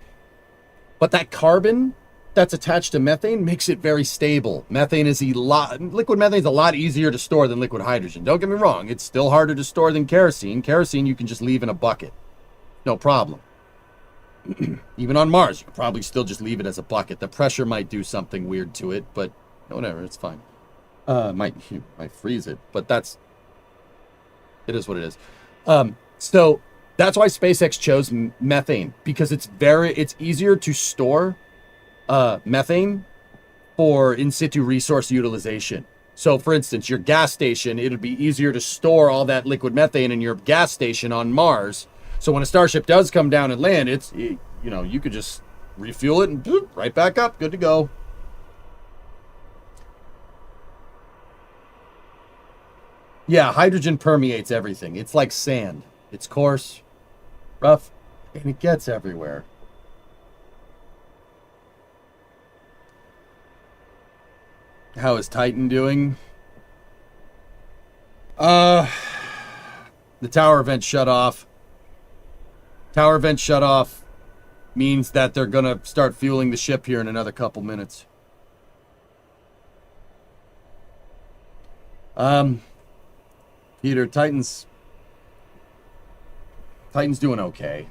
But that carbon that's attached to methane makes it very stable. Liquid methane is a lot easier to store than liquid hydrogen. Don't get me wrong, it's still harder to store than kerosene. Kerosene you can just leave in a bucket. No problem. Even on Mars, you could probably still just leave it as a bucket. The pressure might do something weird to it, but whatever, it's fine. Might freeze it, but it is what it is. So that's why SpaceX chose methane, because it's easier to store methane for in situ resource utilization. So for instance, your gas station, it'd be easier to store all that liquid methane in your gas station on Mars. So when a Starship does come down and land, you could just refuel it and boop, right back up, good to go. Yeah, hydrogen permeates everything. It's like sand. It's coarse, rough, and it gets everywhere. How is Titan doing? The tower vent shut off. Tower vent shut off means that they're gonna start fueling the ship here in another couple minutes. Peter, Titan's doing okay.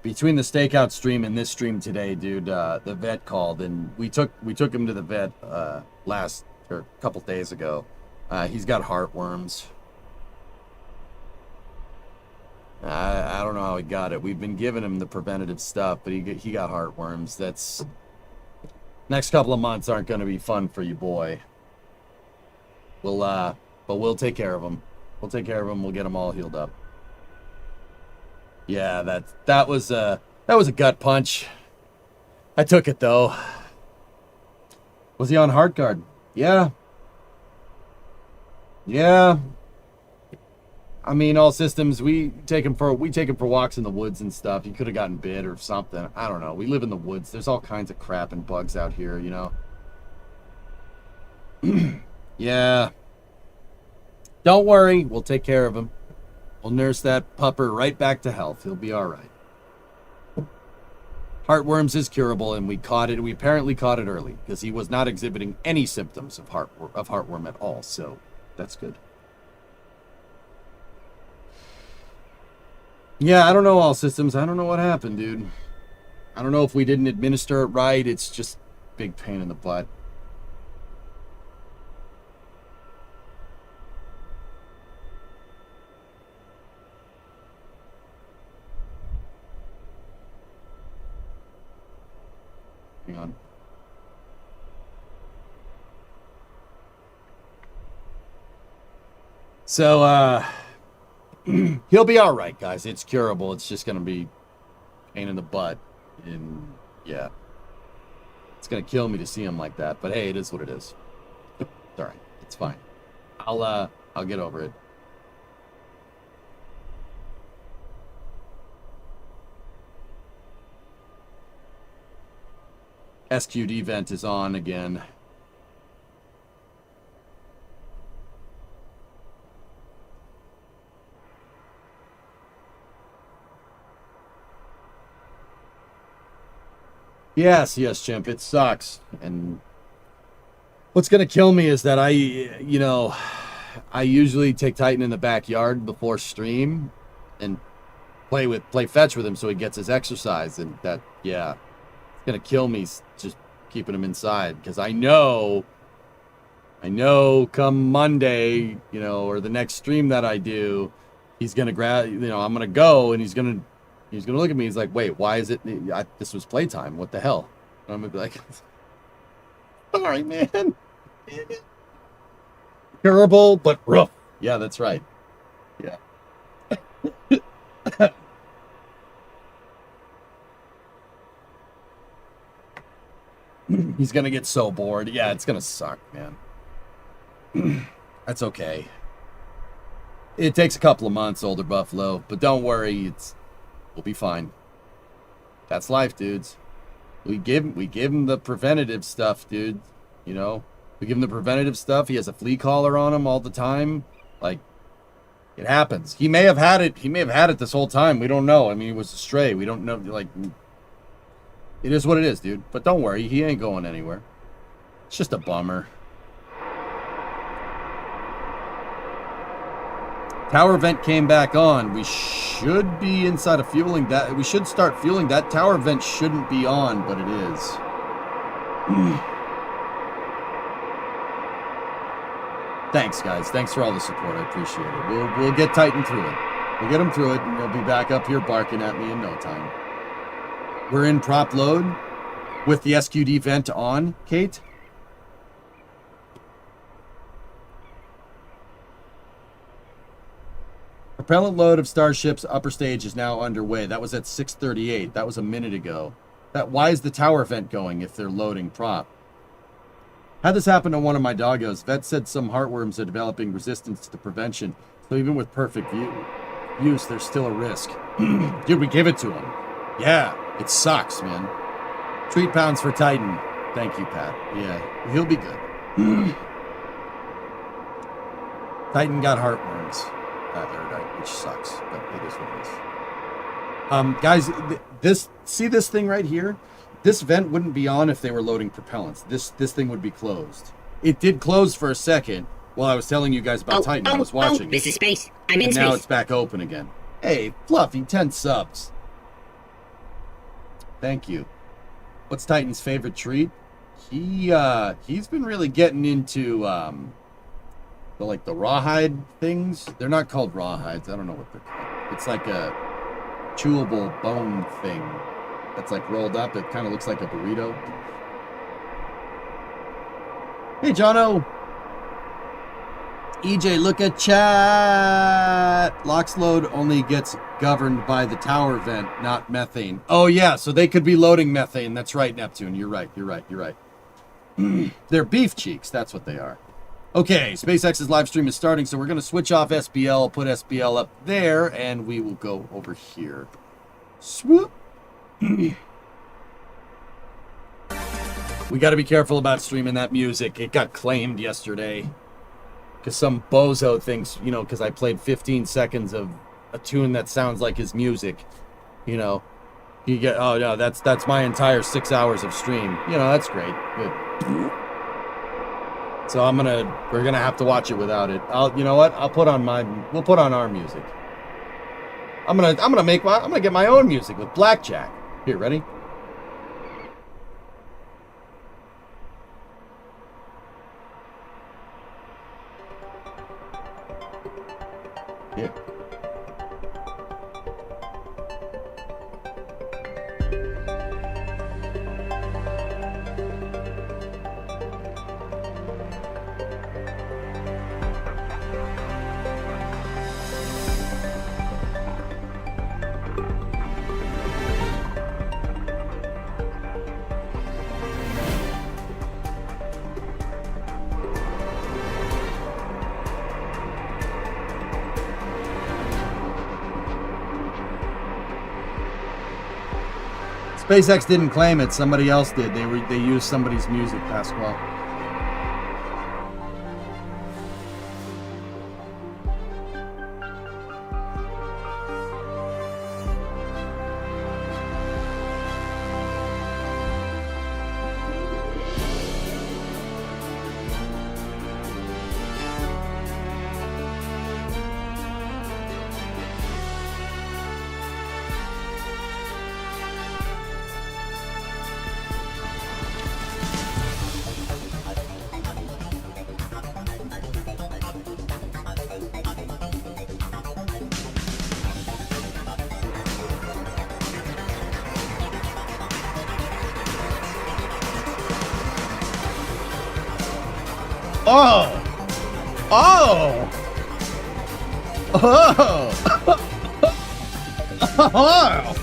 Between the stakeout stream and this stream today, dude, the vet called and we took him to the vet a couple days ago. He's got heartworms. I don't know how he got it. We've been giving him the preventative stuff, but he got heartworms. That's next couple of months aren't going to be fun for you, boy. But we'll take care of him. We'll take care of him. We'll get him all healed up. Yeah, that was a gut punch. I took it though. Was he on hard guard? Yeah. Yeah. I mean, all systems. We take him for walks in the woods and stuff. He could have gotten bit or something. I don't know. We live in the woods. There's all kinds of crap and bugs out here, you know. Yeah. Don't worry. We'll take care of him. We'll nurse that pupper right back to health. He'll be all right. Heartworms is curable, and we apparently caught it early because he was not exhibiting any symptoms of heartworm at all. So that's good. Yeah, I don't know all systems. I don't know what happened, dude. I don't know if we didn't administer it right. It's just big pain in the butt. Hang on. So, he'll be all right, guys. It's curable. It's just going to be pain in the butt. And, yeah. It's going to kill me to see him like that. But, hey, it is what it is. It's all right. It's fine. I'll get over it. SQD vent is on again. Yes, Chimp, it sucks. And what's going to kill me is that I usually take Titan in the backyard before stream and play fetch with him so he gets his exercise. And that, yeah, it's going to kill me just keeping him inside because I know come Monday, or the next stream that I do, he's going to grab, I'm going to go and he's going to look at me. He's like, wait, why is it? This was playtime. What the hell? And I'm going to be like, sorry, man. Terrible, but rough. Yeah, that's right. Yeah. He's going to get so bored. Yeah, it's going to suck, man. That's okay. It takes a couple of months, older Buffalo, but don't worry. We'll be fine. That's life, dudes. We give him the preventative stuff, dude. We give him the preventative stuff. He has a flea collar on him all the time. Like, it happens. He may have had it. He may have had it this whole time. We don't know. I mean, he was a stray. We don't know. Like, it is what it is, dude. But don't worry. He ain't going anywhere. It's just a bummer. Tower vent came back on. We should be inside of fueling that. We should start fueling. That tower vent shouldn't be on, but it is. Thanks, guys. Thanks for all the support. I appreciate it. We'll get Titan through it. We'll get him through it, and he'll be back up here barking at me in no time. We're in prop load with the SQD vent on, Kate. Propellant load of Starship's upper stage is now underway. That was at 6:38. That was a minute ago. Why is the tower vent going if they're loading prop? Had this happen to one of my doggos. Vet said some heartworms are developing resistance to prevention. So even with perfect use, there's still a risk. Dude, we give it to him. Yeah, it sucks, man. Treat pounds for Titan. Thank you, Pat. Yeah, he'll be good. Titan got heartworms. Which sucks, but it is what it is. Guys, see this thing right here? This vent wouldn't be on if they were loading propellants. This thing would be closed. It did close for a second while I was telling you guys about Titan. I was watching this is space. I'm in and space. Now it's back open again. Hey, Fluffy, 10 subs. Thank you. What's Titan's favorite treat? He's been really getting into the rawhide things. They're not called rawhides. I don't know what they're called. It's like a chewable bone thing that's like rolled up. It kind of looks like a burrito. Hey, Jono. EJ, look at chat. Lock's load only gets governed by the tower vent, not methane. Oh, yeah, so they could be loading methane. That's right, Neptune. You're right. They're beef cheeks. That's what they are. Okay, SpaceX's live stream is starting, so we're going to switch off SBL, put SBL up there, and we will go over here. Swoop. We got to be careful about streaming that music. It got claimed yesterday because some bozo thinks, because I played 15 seconds of a tune that sounds like his music, you get, oh no, that's my entire 6 hours of stream. That's great. Good. So we're gonna have to watch it without it. You know what? We'll put on our music. I'm gonna get my own music with Blackjack. Here, ready? Here. SpaceX didn't claim it. Somebody else did. They used somebody's music, Pasquale. Oh! Oh! Oh! Oh!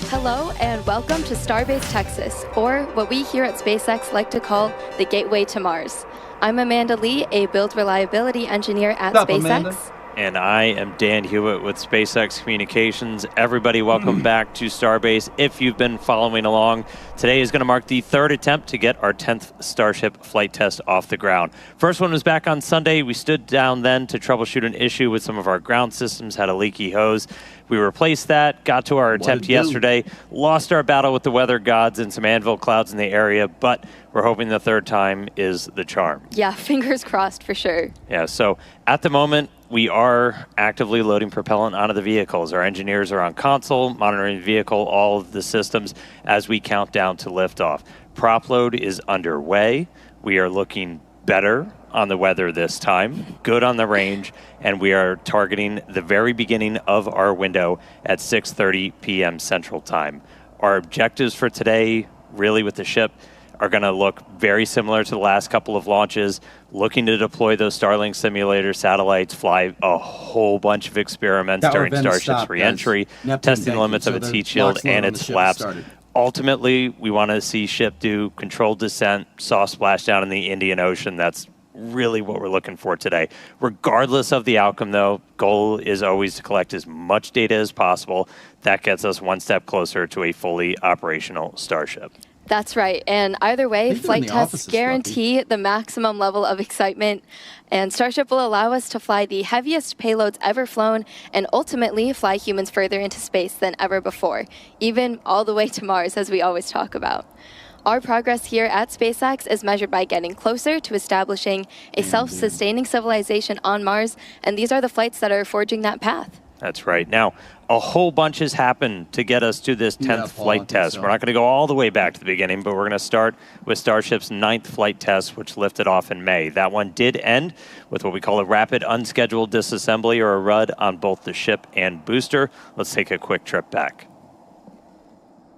Hello and welcome to Starbase Texas, or what we here at SpaceX like to call the Gateway to Mars. I'm Amanda Lee, a build reliability engineer at What's up, SpaceX. Amanda? And I am Dan Hewitt with SpaceX Communications. Everybody, welcome back to Starbase. If you've been following along, today is going to mark the third attempt to get our 10th Starship flight test off the ground. First one was back on Sunday. We stood down then to troubleshoot an issue with some of our ground systems, had a leaky hose. We replaced that, got to our attempt yesterday, lost our battle with the weather gods and some anvil clouds in the area, but we're hoping the third time is the charm. Yeah, fingers crossed for sure. Yeah, so at the moment, we are actively loading propellant onto the vehicles. Our engineers are on console, monitoring the vehicle, all of the systems as we count down to liftoff. Prop load is underway. We are looking better on the weather this time, good on the range, and we are targeting the very beginning of our window at 6:30 p.m. Central Time. Our objectives for today, really with the ship, are going to look very similar to the last couple of launches, looking to deploy those Starlink simulator satellites, fly a whole bunch of experiments during Starship's reentry, testing the limits of its heat shield and its flaps. Ultimately, we want to see ship do controlled descent, soft splashdown in the Indian Ocean. That's really what we're looking for today. Regardless of the outcome, though, goal is always to collect as much data as possible. That gets us one step closer to a fully operational Starship. That's right. And either way, flight tests guarantee the maximum level of excitement. And Starship will allow us to fly the heaviest payloads ever flown and ultimately fly humans further into space than ever before, even all the way to Mars, as we always talk about. Our progress here at SpaceX is measured by getting closer to establishing a self-sustaining civilization on Mars, and these are the flights that are forging that path. That's right. Now, a whole bunch has happened to get us to this 10th flight test. We're not going to go all the way back to the beginning, but we're going to start with Starship's 9th flight test, which lifted off in May. That one did end with what we call a rapid unscheduled disassembly, or a RUD, on both the ship and booster. Let's take a quick trip back.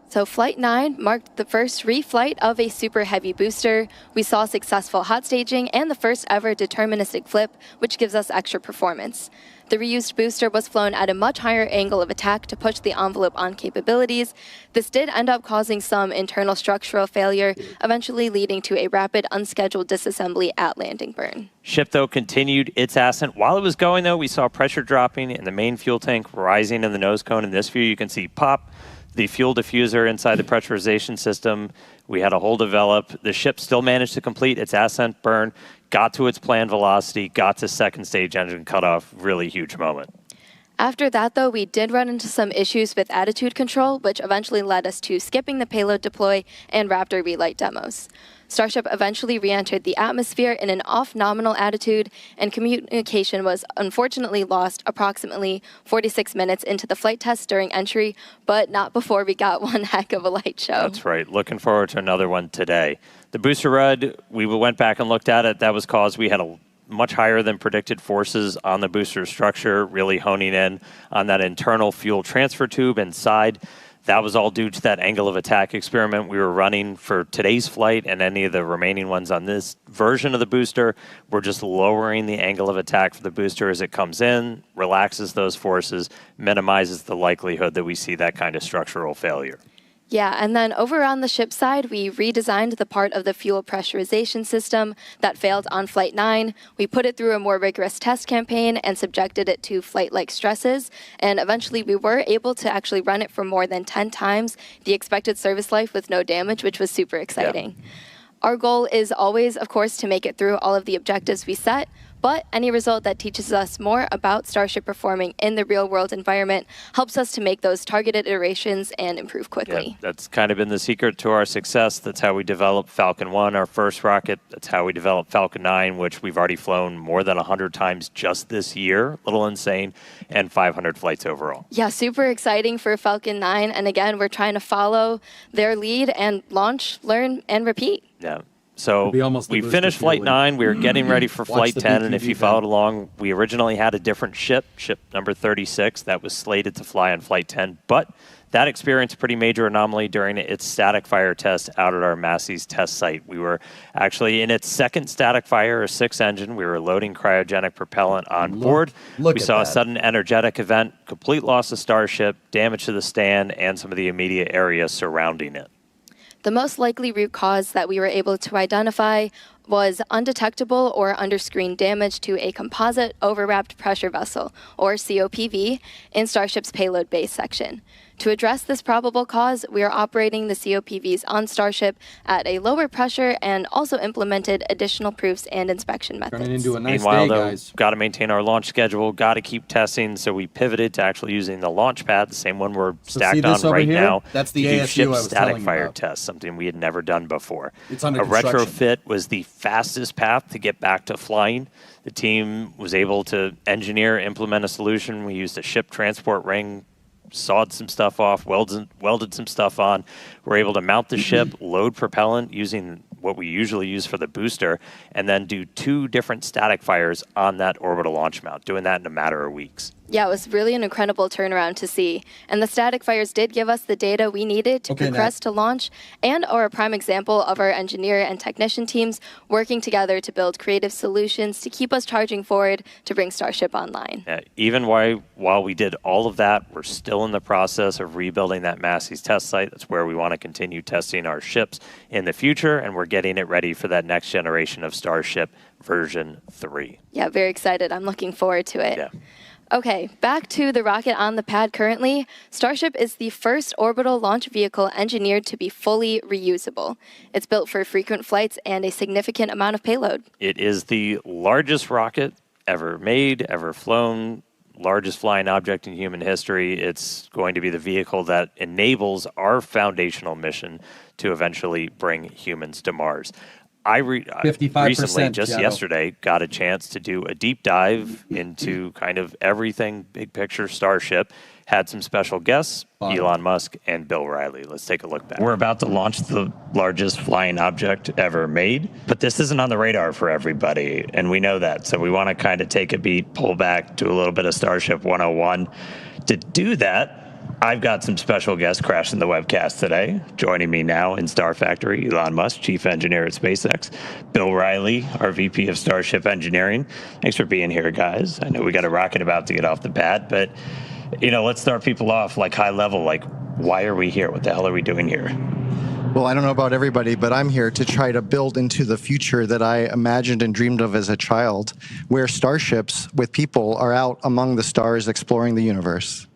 So Flight 9 marked the first reflight of a super heavy booster. We saw successful hot staging and the first ever deterministic flip, which gives us extra performance. The reused booster was flown at a much higher angle of attack to push the envelope on capabilities. This did end up causing some internal structural failure, eventually leading to a rapid unscheduled disassembly at landing burn. Ship, though, continued its ascent. While it was going, though, we saw pressure dropping in the main fuel tank, rising in the nose cone. In this view, you can see pop the fuel diffuser inside the pressurization system. We had a hole develop. The ship still managed to complete its ascent burn, got to its planned velocity, got to second stage engine cutoff. Really huge moment. After that, though, we did run into some issues with attitude control, which eventually led us to skipping the payload deploy and Raptor relight demos. Starship eventually re-entered the atmosphere in an off-nominal attitude, and communication was unfortunately lost approximately 46 minutes into the flight test during entry, but not before we got one heck of a light show. That's right. Looking forward to another one today. The booster RUD, we went back and looked at it. That was caused we had a much higher than predicted forces on the booster structure, really honing in on that internal fuel transfer tube inside. That was all due to that angle of attack experiment we were running for today's flight, and any of the remaining ones on this version of the booster. We're just lowering the angle of attack for the booster as it comes in, relaxes those forces, minimizes the likelihood that we see that kind of structural failure. Yeah, and then over on the ship side, we redesigned the part of the fuel pressurization system that failed on Flight 9. We put it through a more rigorous test campaign and subjected it to flight-like stresses, and eventually we were able to actually run it for more than 10 times the expected service life with no damage, which was super exciting. Yeah. Our goal is always, of course, to make it through all of the objectives we set, but any result that teaches us more about Starship performing in the real-world environment helps us to make those targeted iterations and improve quickly. Yeah, that's kind of been the secret to our success. That's how we developed Falcon 1, our first rocket. That's how we developed Falcon 9, which we've already flown more than 100 times just this year. A little insane, and 500 flights overall. Yeah, super exciting for Falcon 9. And again, we're trying to follow their lead and launch, learn, and repeat. Yeah. So we finished Flight 9. We were getting ready for Flight 10, and if you followed along, we originally had a different ship number 36, that was slated to fly on Flight 10, but that experienced a pretty major anomaly during its static fire test out at our Massey's test site. We were actually in its second static fire, a 6 engine. We were loading cryogenic propellant on board. We saw a sudden energetic event, complete loss of Starship, damage to the stand, and some of the immediate area surrounding it. The most likely root cause that we were able to identify was undetectable or under-screen damage to a composite overwrapped pressure vessel, or COPV, in Starship's payload base section. To address this probable cause, we are operating the COPVs on Starship at a lower pressure and also implemented additional proofs and inspection methods. Turning into a nice Meanwhile, day, though, guys. got to maintain our launch schedule, got to keep testing, so we pivoted to actually using the launch pad, the same one we're So see stacked this on over right here? now. That's the to do ASU ship I was static telling you fire about. test, something we had never done before. It's under a construction. retrofit was the fastest path to get back to flying. The team was able to engineer, implement a solution. We used a ship transport ring, sawed some stuff off, welded some stuff on. We're able to mount the ship, load propellant using what we usually use for the booster, and then do 2 different static fires on that orbital launch mount, doing that in a matter of weeks. Yeah, it was really an incredible turnaround to see. And the static fires did give us the data we needed to progress to launch and are a prime example of our engineer and technician teams working together to build creative solutions to keep us charging forward to bring Starship online. Even while we did all of that, we're still in the process of rebuilding that Massey's test site. That's where we want to continue testing our ships in the future, and we're getting it ready for that next generation of Starship version 3. Yeah, very excited. I'm looking forward to it. Yeah. Okay, back to the rocket on the pad currently. Starship is the first orbital launch vehicle engineered to be fully reusable. It's built for frequent flights and a significant amount of payload. It is the largest rocket ever made, ever flown, largest flying object in human history. It's going to be the vehicle that enables our foundational mission to eventually bring humans to Mars. I recently, just yesterday, got a chance to do a deep dive into kind of everything big picture Starship. Had some special guests, Elon Musk and Bill Riley. Let's take a look back. We're about to launch the largest flying object ever made, but this isn't on the radar for everybody, and we know that. So we want to kind of take a beat, pull back, do a little bit of Starship 101. To do that, I've got some special guests crashing the webcast today. Joining me now in Star Factory, Elon Musk, Chief Engineer at SpaceX. Bill Riley, our VP of Starship Engineering. Thanks for being here, guys. I know we got a rocket about to get off the pad, but, let's start people off like high level. Like, why are we here? What the hell are we doing here? Well, I don't know about everybody, but I'm here to try to build into the future that I imagined and dreamed of as a child, where starships with people are out among the stars exploring the universe.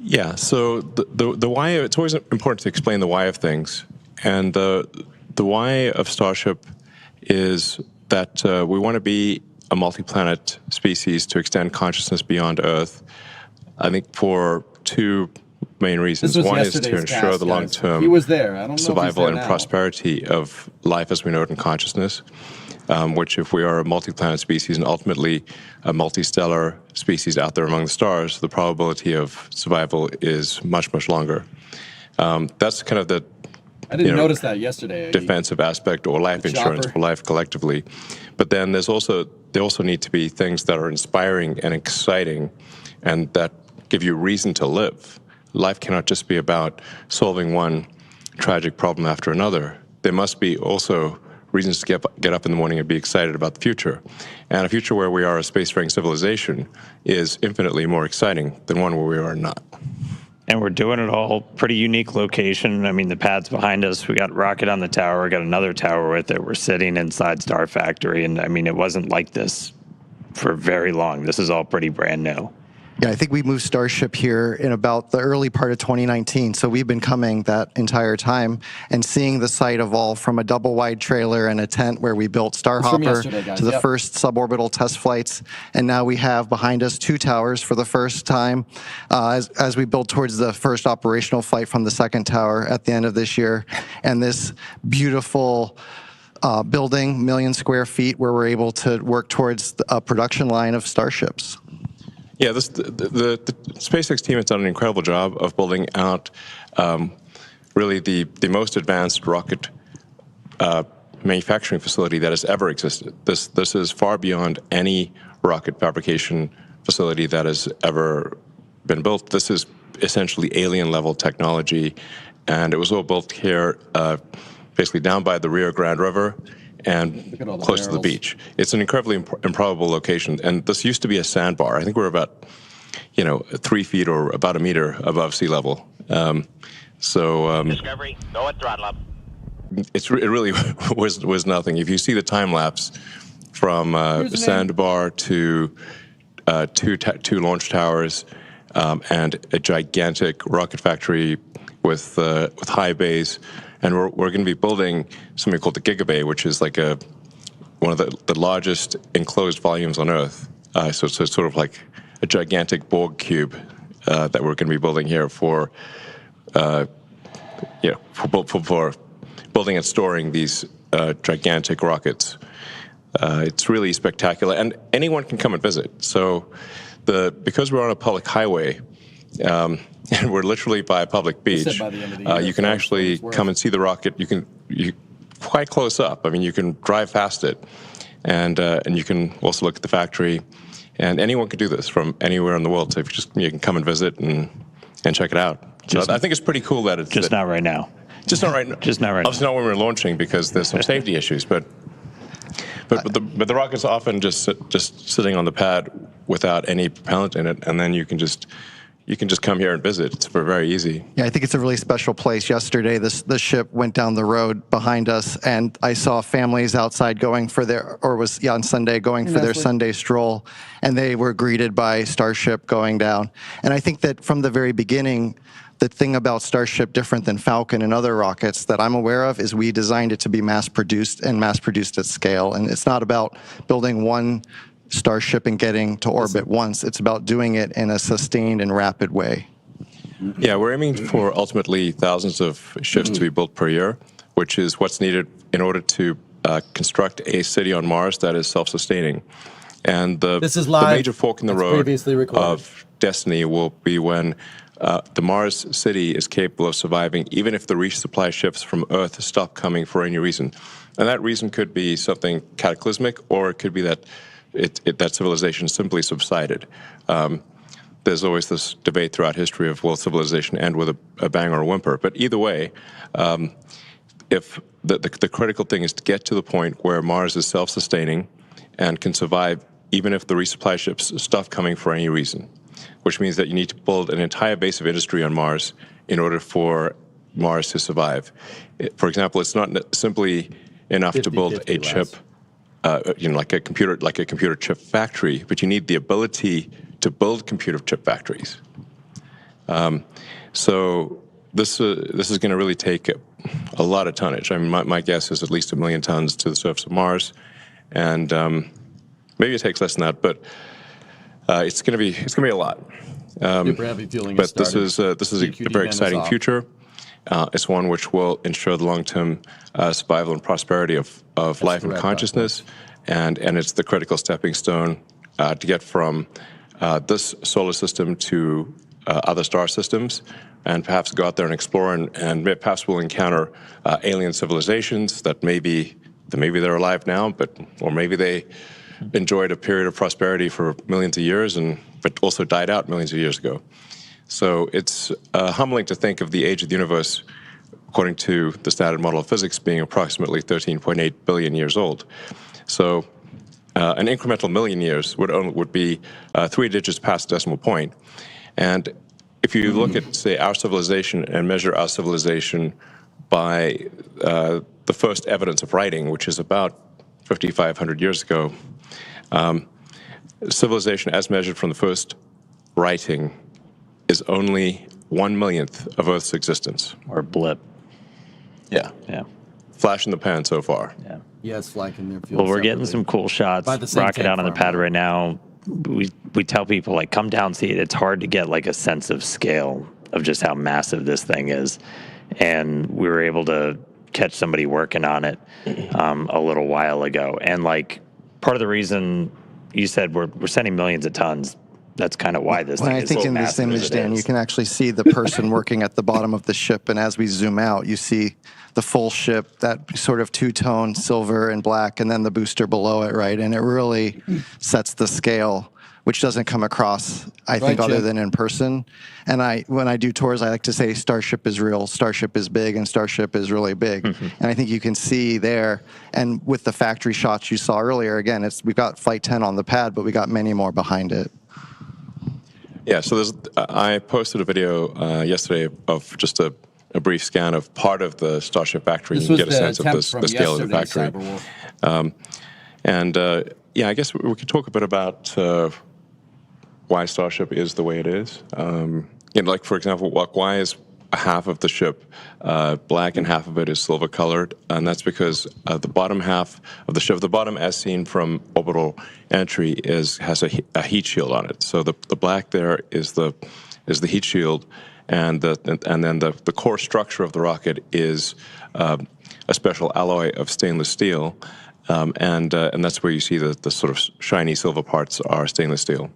Yeah, so the why, it's always important to explain the why of things. And the why of Starship is that we want to be a multi-planet species to extend consciousness beyond Earth, I think for 2 main reasons. One is to ensure the long-term survival and prosperity of life as we know it in consciousness, which if we are a multi-planet species and ultimately a multi-stellar species out there among the stars, the probability of survival is much, much longer. That's kind of the I didn't notice that yesterday. Defensive aspect or life insurance for life collectively. But then there also need to be things that are inspiring and exciting and that give you reason to live. Life cannot just be about solving one tragic problem after another. There must be also reasons to get up in the morning and be excited about the future. And a future where we are a spacefaring civilization is infinitely more exciting than one where we are not. And we're doing it all pretty unique location. I mean, the pad's behind us. We got rocket on the tower. We got another tower with it. We're sitting inside Star Factory. And I mean, it wasn't like this for very long. This is all pretty brand new. Yeah, I think we moved Starship here in about the early part of 2019. So we've been coming that entire time and seeing the site evolve from a double-wide trailer and a tent where we built Starhopper to the first suborbital test flights. And now we have behind us 2 towers for the first time as we build towards the first operational flight from the second tower at the end of this year. And this beautiful building, 1 million square feet, where we're able to work towards a production line of Starships. Yeah, the SpaceX team has done an incredible job of building out really the most advanced rocket manufacturing facility that has ever existed. This is far beyond any rocket fabrication facility that has ever been built. This is essentially alien-level technology, and it was all built here basically down by the Rio Grande River and close to the beach. It's an incredibly improbable location, and this used to be a sandbar. I think we're about, 3 feet or about a meter above sea level. Discovery, go at throttle up. It really was nothing. If you see the time lapse from sandbar to two launch towers, and a gigantic rocket factory with high bays. And we're going to be building something called the Gigabay, which is like one of the largest enclosed volumes on Earth. So it's sort of like a gigantic Borg cube that we're going to be building here for building and storing these gigantic rockets. It's really spectacular, and anyone can come and visit. So because we're on a public highway, and we're literally by a public beach, you can actually come and see the rocket. You quite close up. I mean, you can drive past it, and you can also look at the factory. And anyone can do this from anywhere in the world. So if you can come and visit and check it out. So I think it's pretty cool that it's just not right now. Just not right now. Just not right now. Obviously not when we're launching because there's some safety issues, but the rocket's often just sitting on the pad without any propellant in it, and then you can just come here and visit. It's very easy. Yeah, I think it's a really special place. Yesterday, the ship went down the road behind us, and I saw families outside going for on Sunday going for their Sunday stroll, and they were greeted by Starship going down. And I think that from the very beginning, the thing about Starship, different than Falcon and other rockets that I'm aware of, is we designed it to be mass-produced at scale. And it's not about building one Starship and getting to orbit once. It's about doing it in a sustained and rapid way. Yeah, we're aiming for ultimately thousands of ships to be built per year, which is what's needed in order to construct a city on Mars that is self-sustaining. And the major fork in the road of destiny will be when the Mars city is capable of surviving, even if the resupply ships from Earth stop coming for any reason. And that reason could be something cataclysmic, or it could be that that civilization simply subsided. There's always this debate throughout history of will civilization end with a bang or a whimper. But either way, if the critical thing is to get to the point where Mars is self-sustaining and can survive even if the resupply ships stop coming for any reason, which means that you need to build an entire base of industry on Mars in order for Mars to survive. For example, it's not simply enough to build a chip, like a computer chip factory, but you need the ability to build computer chip factories. So this is going to really take a lot of tonnage. I mean, my guess is at least 1 million tons to the surface of Mars, and maybe it takes less than that, but it's going to be a lot. But this is a very exciting future. It's one which will ensure the long-term survival and prosperity of life and consciousness, and it's the critical stepping stone to get from this solar system to other star systems, and perhaps go out there and explore, and perhaps we'll encounter alien civilizations that maybe they're alive now, or maybe they enjoyed a period of prosperity for millions of years, but also died out millions of years ago. So it's humbling to think of the age of the universe, according to the standard model of physics, being approximately 13.8 billion years old. So an incremental million years would be 3 digits past the decimal point. And if you look at, say, our civilization and measure our civilization by the first evidence of writing, which is about 5,500 years ago, civilization as measured from the first writing is only 1/1,000,000th of Earth's existence. Or a blip. Yeah. Flash in the pan so far. Yeah. Yes, flying their fuel. Well, we're getting some cool shots. Rocket out on the pad right now. We tell people, like, come down, see it. It's hard to get, like, a sense of scale of just how massive this thing is. And we were able to catch somebody working on it a little while ago. And, like, part of the reason you said we're sending millions of tons, that's kind of why this thing is so massive. I think in this image, Dan, you can actually see the person working at the bottom of the ship, and as we zoom out, you see the full ship, that sort of two-tone silver and black, and then the booster below it, right? And it really sets the scale, which doesn't come across, I think, other than in person. And when I do tours, I like to say Starship is real, Starship is big, and Starship is really big. And I think you can see there, and with the factory shots you saw earlier, again, we've got Flight 10 on the pad, but we got many more behind it. Yeah, so I posted a video yesterday of just a brief scan of part of the Starship factory. You can get a sense of the scale of the factory. Yeah, I guess we could talk a bit about why Starship is the way it is. Like for example, why is half of the ship black and half of it is silver colored, and that's because the bottom half of the ship, the bottom as seen from orbital entry, has a heat shield on it. So the black there is the heat shield, and then the core structure of the rocket is a special alloy of stainless steel, and that's where you see the sort of shiny silver parts are stainless steel.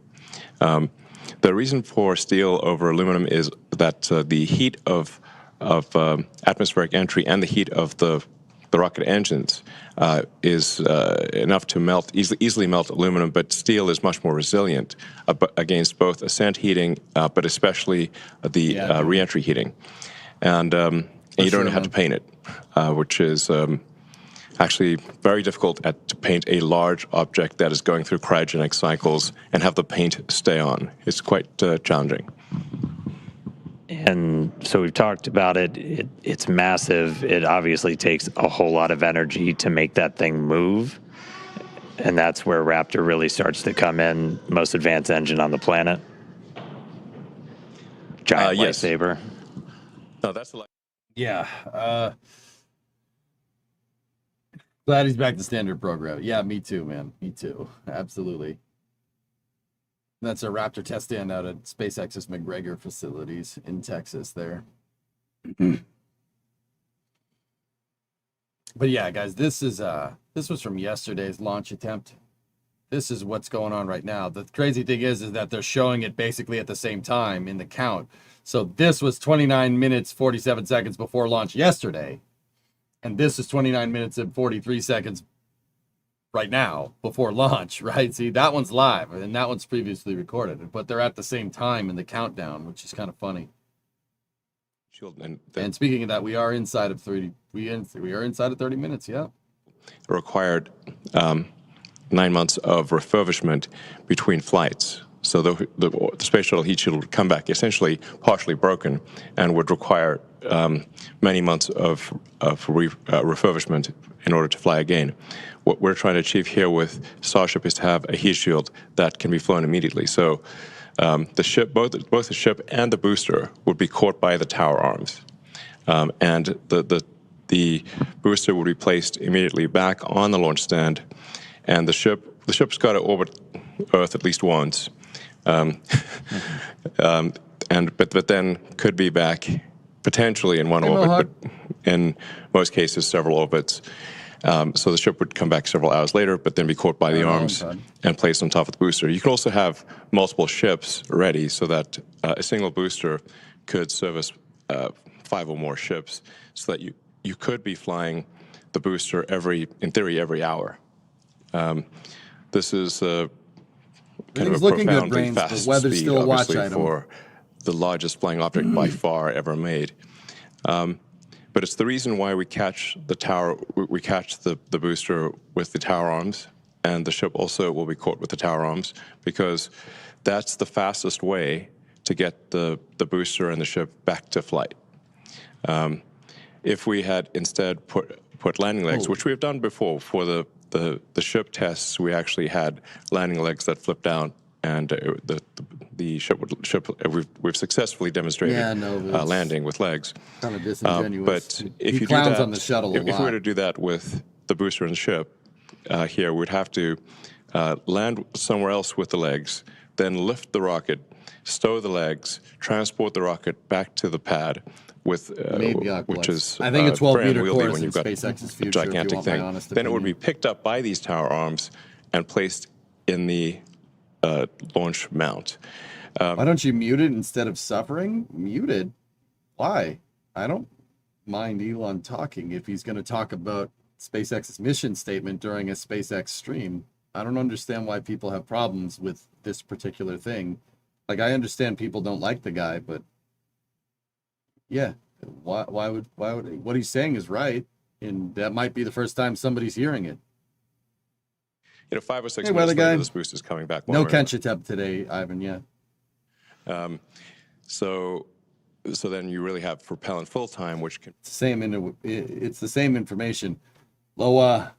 The reason for steel over aluminum is that the heat of atmospheric entry and the heat of the rocket engines is enough to easily melt aluminum, but steel is much more resilient against both ascent heating, but especially the reentry heating. And you don't have to paint it, which is actually very difficult to paint a large object that is going through cryogenic cycles and have the paint stay on. It's quite challenging. And so we've talked about it. It's massive. It obviously takes a whole lot of energy to make that thing move. And that's where Raptor really starts to come in. Most advanced engine on the planet. Giant lightsaber. No, that's the Yeah. Glad he's back to standard program. Yeah, me too, man. Me too. Absolutely. That's a Raptor test stand out at SpaceX's McGregor facilities in Texas there. But yeah, guys, this was from yesterday's launch attempt. This is what's going on right now. The crazy thing is that they're showing it basically at the same time in the count. So this was 29 minutes, 47 seconds before launch yesterday. And this is 29 minutes and 43 seconds right now before launch, right? See, that one's live and that one's previously recorded, but they're at the same time in the countdown, which is kind of funny. And speaking of that, we are inside of 30. We are inside of 30 minutes. Yeah. Required 9 months of refurbishment between flights. So the space shuttle heat shield would come back essentially partially broken and would require many months of refurbishment in order to fly again. What we're trying to achieve here with Starship is to have a heat shield that can be flown immediately. So the ship, both the ship and the booster, would be caught by the tower arms, and the booster would be placed immediately back on the launch stand, and the ship's got to orbit Earth at least once. But then could be back potentially in one orbit, but in most cases several orbits. So the ship would come back several hours later, but then be caught by the arms and placed on top of the booster. You could also have multiple ships ready so that a single booster could service 5 or more ships, so that you could be flying the booster in theory every hour. This is kind of a profoundly fast speed, obviously, for the largest flying object by far ever made. But it's the reason why we catch the tower. We catch the booster with the tower arms, and the ship also will be caught with the tower arms, because that's the fastest way to get the booster and the ship back to flight. If we had instead put landing legs, which we have done before for the ship tests, we actually had landing legs that flipped down, and the ship we've successfully demonstrated landing with legs. Kind of disingenuous. But if you do that, on the shuttle if we were to do that with the booster and the ship, here we'd have to land somewhere else with the legs, then lift the rocket, stow the legs, transport the rocket back to the pad with which is I think a 12-meter very course unwieldy when in you've got SpaceX's future, a gigantic if you want my thing. honest Then it would opinion. be picked up by these tower arms and placed in the launch mount. Why don't you mute it instead of suffering? Muted? Why? I don't mind Elon talking if he's going to talk about SpaceX's mission statement during a SpaceX stream. I don't understand why people have problems with this particular thing. Like, I understand people don't like the guy, but yeah, why would what he's saying is right, and that might be the first time somebody's hearing it. 5 or 6 minutes later, this boost is coming back. No Kenchitep today, Ivan. Yeah. So then you really have propellant full time, which can it's the same information. Loa,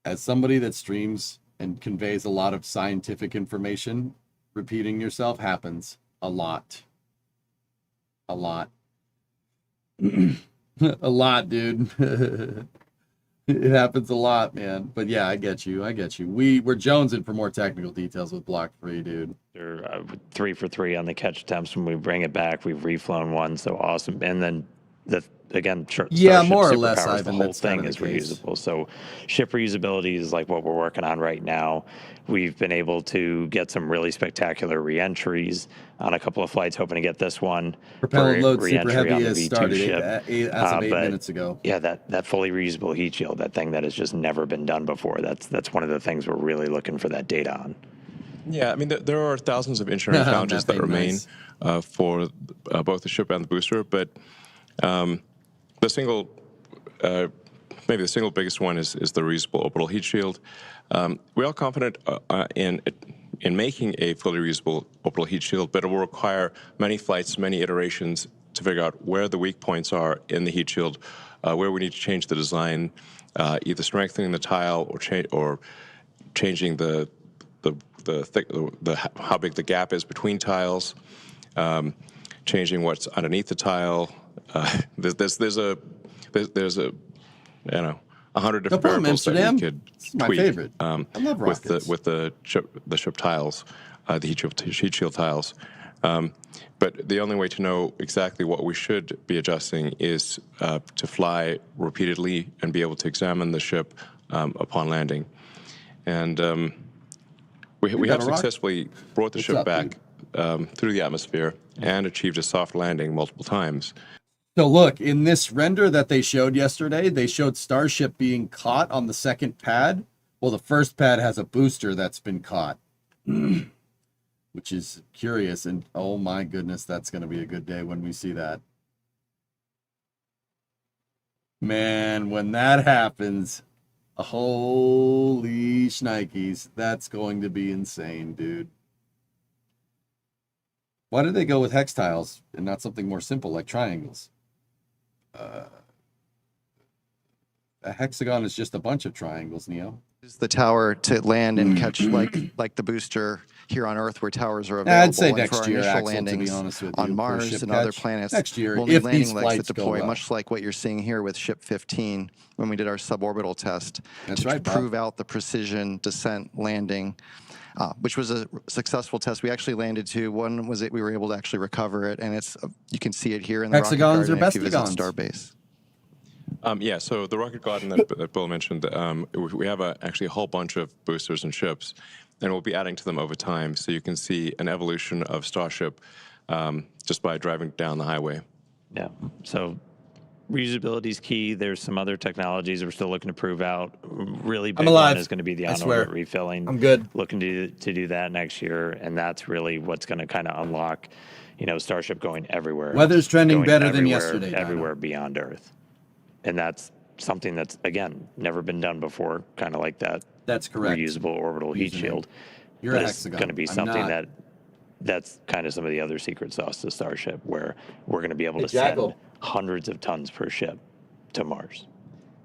as somebody that streams and conveys a lot of scientific information, repeating yourself happens a lot. A lot. A lot, dude. It happens a lot, man. But yeah, I get you. We're jonesing for more technical details with Block 3, dude. They're 3 for 3 on the catch attempts. When we bring it back, we've reflown one, so awesome. And then Starship more or less, superpowers, Ivan, the whole that's kind thing of is the case. reusable. So ship reusability is like what we're working on right now. We've been able to get some really spectacular reentries on a couple of flights, hoping to get this one Propellant for load super reentry heavy on the has V2 started ship. as of 8 But minutes ago. yeah, that fully reusable heat shield, that thing that has just never been done before. That's one of the things we're really looking for that data on. Yeah, I mean, there are thousands of engineering challenges that remain for both the ship and the booster, but the single, maybe the single biggest one is the reusable orbital heat shield. We are confident in making a fully reusable orbital heat shield, but it will require many flights, many iterations to figure out where the weak points are in the heat shield, where we need to change the design, either strengthening the tile or changing how big the gap is between tiles, changing what's underneath the tile. There's a 100 different variables that we could tweak. My favorite. I love rockets. with the ship tiles, the heat shield tiles. But the only way to know exactly what we should be adjusting is to fly repeatedly and be able to examine the ship upon landing. And we have successfully brought the ship back through the atmosphere and achieved a soft landing multiple times. So look, in this render that they showed yesterday, they showed Starship being caught on the second pad. Well, the first pad has a booster that's been caught, which is curious. And oh my goodness, that's going to be a good day when we see that. Man, when that happens, holy shnikes, that's going to be insane, dude. Why did they go with hex tiles and not something more simple like triangles? A hexagon is just a bunch of triangles, Neo. Use the tower to land and catch like the booster here on Earth, where towers are available. I'd say and next for our year, initial Axel, landings to be honest with you, on Mars and other planets. Next year, we'll need if landing these legs that flights go deploy, well. much like what you're seeing here with Ship 15 when we did our suborbital test That's to right, Bob. prove out the precision descent landing. Which was a successful test. We actually landed to one was it we were able to actually recover it, and it's you can see it here in the Hexagons rocket garden or if you visit bestigons? Starbase. Yeah, so the rocket garden that Bill mentioned, we have actually a whole bunch of boosters and ships, and we'll be adding to them over time. So you can see an evolution of Starship just by driving down the highway. Yeah, so reusability is key. There's some other technologies we're still looking to prove out. Really big one is going to be the on-orbit refilling. I'm good. Looking to do that next year, and that's really what's going to kind of unlock, Starship going everywhere. Weather's trending going better than everywhere, yesterday, Dino. everywhere beyond Earth, and that's something that's again never been done before. Kind of like that. That's correct. Reusable orbital heat shield. You're but a it's hexagon. going to be I'm something not. that's kind of some of the other secret sauce to Starship, where we're going to be able Hey, to send Jackal. hundreds of tons per ship to Mars.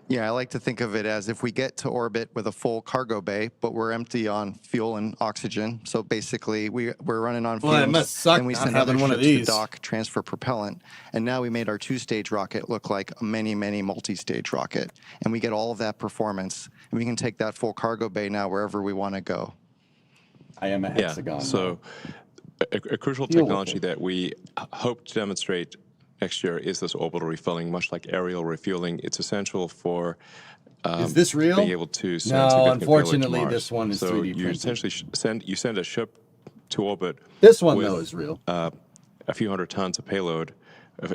Yeah, I like to think of it as if we get to orbit with a full cargo bay, but we're empty on fuel and oxygen. So basically, we're running on Well, it fumes. must suck and we not send other having one of ships to these. dock, transfer propellant, and now we made our two-stage rocket look like a many multi-stage rocket, and we get all of that performance, and we can take that full cargo bay now wherever we want to go. I am a hexagon. Yeah, so a crucial Deal with technology it. that we hope to demonstrate next year is this orbital refilling, much like aerial refueling. It's essential for Is this real? being able to send No, significant payload to unfortunately, Mars. this one is so 3D you printed. essentially send a ship to orbit. This one, with, though, is real. A few hundred tons of payload,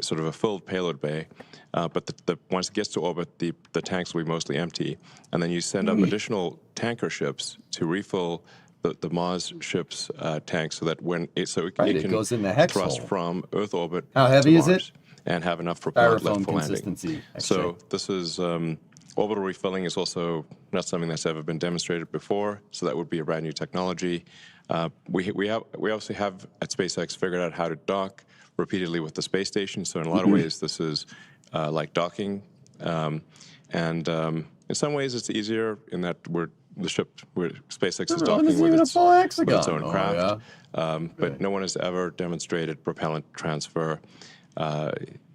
sort of a filled payload bay. But once it gets to orbit, the tanks will be mostly empty, and then you send up additional tanker ships to refill the Mars ship's tanks, so that when it can goes in the hex thrust hole. from Earth orbit. How heavy to is it? Mars and have enough propellant left Styrofoam for landing. consistency, So this is orbital refilling is also not something that's ever been demonstrated before. So that would be a brand new technology. We obviously have at SpaceX figured out how to dock repeatedly with the space station. So in a lot of ways, this is like docking, and in some ways it's easier in that we're the ship where SpaceX is Oh, docking it's with even a its, full with hexagon. its own Oh, craft. yeah. But no one has ever demonstrated propellant transfer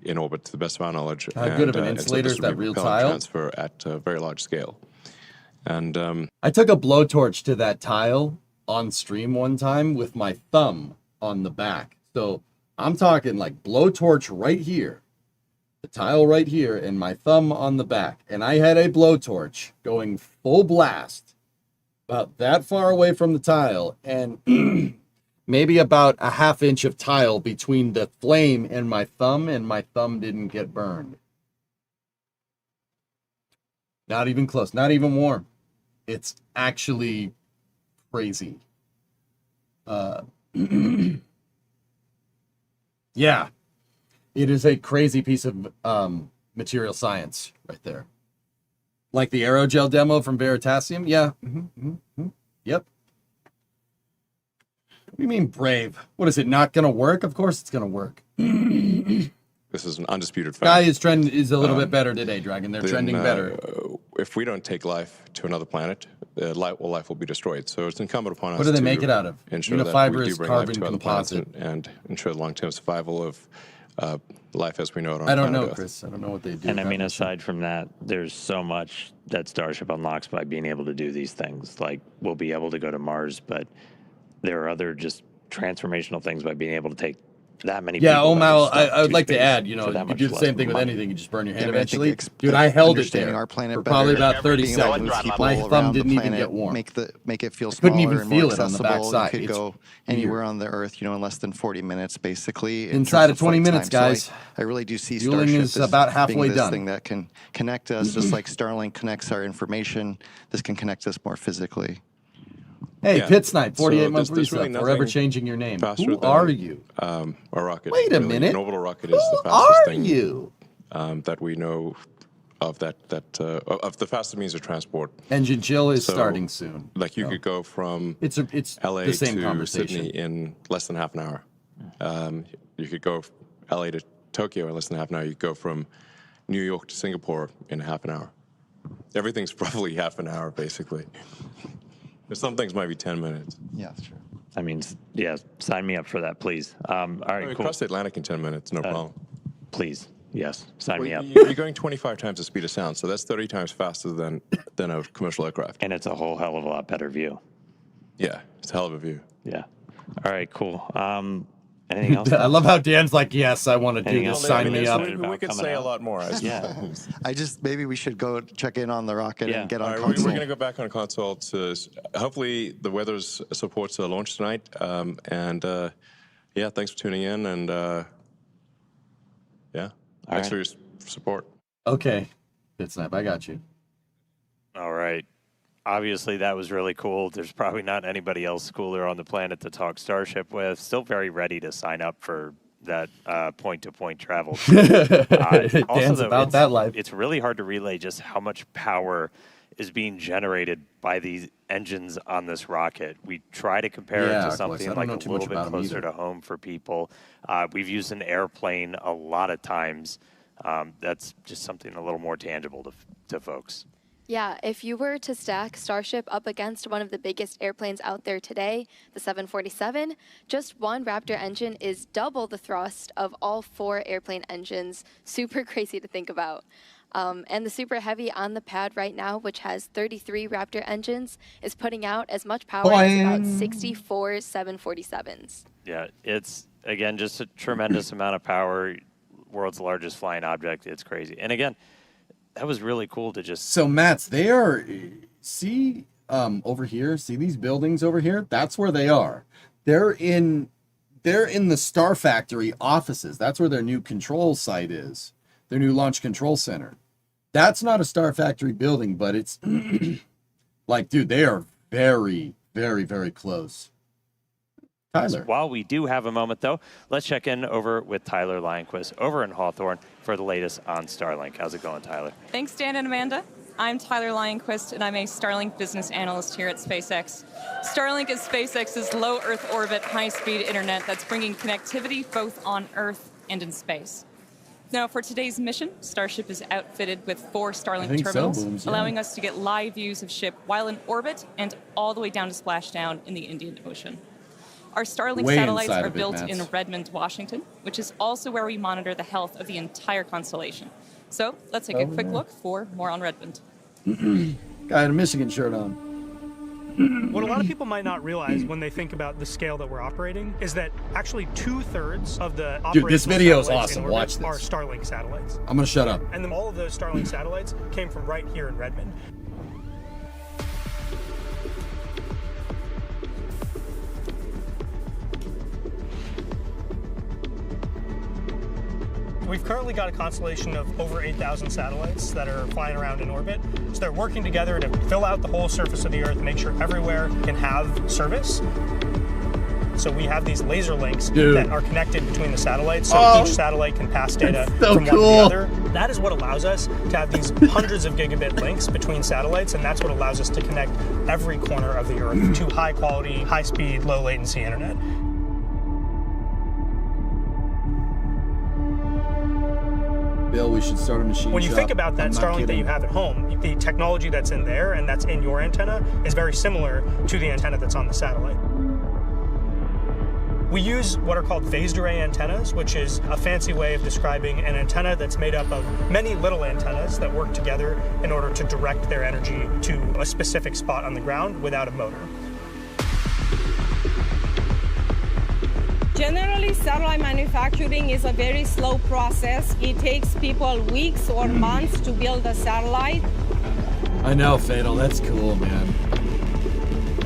in orbit, to the best of our knowledge. How good of an and so insulator this is would be that real propellant tile? transfer at a very large scale. And I took a blowtorch to that tile on stream one time with my thumb on the back. So I'm talking like blowtorch right here, the tile right here, and my thumb on the back. And I had a blowtorch going full blast about that far away from the tile, and maybe about a ½ inch of tile between the flame and my thumb didn't get burned. Not even close, not even warm. It's actually crazy. Yeah, it is a crazy piece of material science right there. Like the aerogel demo from Veritasium? Yeah. Yep. What do you mean brave? What is it, not going to work? Of course it's going to work. this is an undisputed fact. Sky is a little bit better today, Dragon. They're trending better. If we don't take life to another planet, life will be destroyed. So it's incumbent upon us. What do they to make it out of? Ensure that we do Unifibrous bring life carbon to other planets composite. and ensure the long-term survival of life as we know it on I don't planet know, Earth. Chris. I don't know what they do. And I mean, aside from that, there's so much that Starship unlocks by being able to do these things. Like, we'll be able to go to Mars, but there are other just transformational things by being able to take that many Yeah, people. Omal, I would like to add, you for that could much do the less same thing with money. anything. You just burn your hand Yeah, I think eventually. Dude, I held it understanding there our planet for better, probably about 30 being able to move seconds. people My around thumb the didn't even planet, get warm. make it feel I couldn't smaller even and more feel it on the accessible. backside. You could It's go anywhere on the Earth, in less than 40 minutes, basically. in Inside terms of 20 flight minutes, time. So guys. I really do see Fueling Starship is as about being halfway this done. thing that can connect us, just like Starlink connects our information. This can connect us more physically. Hey, Yeah. Pit Snipe, So 48-month there's really reset, forever nothing changing your name. faster Who than, are you? A rocket. Wait a really. minute. An orbital rocket Who is the fastest are thing you? That we know of of the fastest means of transport. Engine chill is So, starting soon. Like you could go from It's LA the same to conversation. Sydney in less than half an hour. You could go LA to Tokyo in less than half an hour. You could go from New York to Singapore in half an hour. Everything's probably half an hour, basically. But some things might be 10 minutes. Yeah, that's true. I mean, yeah, sign me up for that, please. All right, cool. Cross the Atlantic in 10 minutes, no problem. Please, yes, sign me up. You're going 25 times the speed of sound, so that's 30 times faster than a commercial aircraft. And it's a whole hell of a lot better view. Yeah, it's a hell of a view. Yeah. All right, cool. Anything else? I love how Dan's like, yes, I want to do Anything this. else? Sign I mean, me there's up. something We could coming say a out. lot more. Yeah. Maybe we should go check in on the rocket Yeah. and get on All right, console. we're going to go back on console to hopefully the weather supports the launch tonight. Yeah, thanks for tuning in, and yeah, thanks for your support. Okay, Pit Snipe, I got you. All right. Obviously, that was really cool. There's probably not anybody else cooler on the planet to talk Starship with. Still very ready to sign up for that point-to-point travel. Dan's about that life. It's really hard to relay just how much power is being generated by these engines on this rocket. We try to compare it Yeah, to something I don't like know a too little much bit about 'em closer either. to home for people. We've used an airplane a lot of times. That's just something a little more tangible to folks. Yeah, if you were to stack Starship up against one of the biggest airplanes out there today, the 747, just one Raptor engine is double the thrust of all 4 airplane engines. Super crazy to think about. And the Super Heavy on the pad right now, which has 33 Raptor engines, is putting out as much power as about 64 747s. Yeah, it's, again, just a tremendous amount of power. World's largest flying object. It's crazy. And again, that was really cool to just... So, Mats, they are, see over here, see these buildings over here? That's where they are. They're in the Star Factory offices. That's where their new control site is, their new launch control center. That's not a Star Factory building, but it's like, dude, they are very, very, very close. Tyler. While we do have a moment, though, let's check in over with Tyler Lionquist over in Hawthorne for the latest on Starlink. How's it going, Tyler? Thanks, Dan and Amanda. I'm Tyler Lionquist, and I'm a Starlink business analyst here at SpaceX. Starlink is SpaceX's low Earth orbit, high-speed internet that's bringing connectivity both on Earth and in space. Now, for today's mission, Starship is outfitted with 4 Starlink think so, terminals, Booms, yeah. allowing us to get live views of ship while in orbit and all the way down to splashdown in the Indian Ocean. Our Starlink Way satellites inside are of it, built Mats. in Redmond, Washington, which is also where we monitor the health of the entire constellation. So let's take a quick look for more on Redmond. Guy in a Michigan shirt on. What a lot of people might not realize when they think about the scale that we're operating is that actually 2/3 of the Dude, this operational video is satellites in awesome. orbit Watch this. are Starlink satellites. I'm gonna shut up. And then all of those Starlink satellites came from right here in Redmond. We've currently got a constellation of over 8,000 satellites that are flying around in orbit. So they're working together to fill out the whole surface of the Earth, make sure everywhere can have service. So we have these laser links that are connected between the satellites, so each satellite can pass data from one to the other. That is what allows us to have these hundreds of gigabit links between satellites, and that's what allows us to connect every corner of the Earth to high quality, high speed, low latency internet. Bill, we should start a machine When you shop. think about that I'm not Starlink that kidding. you have at home, the technology that's in there and that's in your antenna is very similar to the antenna that's on the satellite. We use what are called phased array antennas, which is a fancy way of describing an antenna that's made up of many little antennas that work together in order to direct their energy to a specific spot on the ground without a motor. Generally, satellite manufacturing is a very slow process. It takes people weeks or months to build a satellite. I know, Fatal. That's cool, man.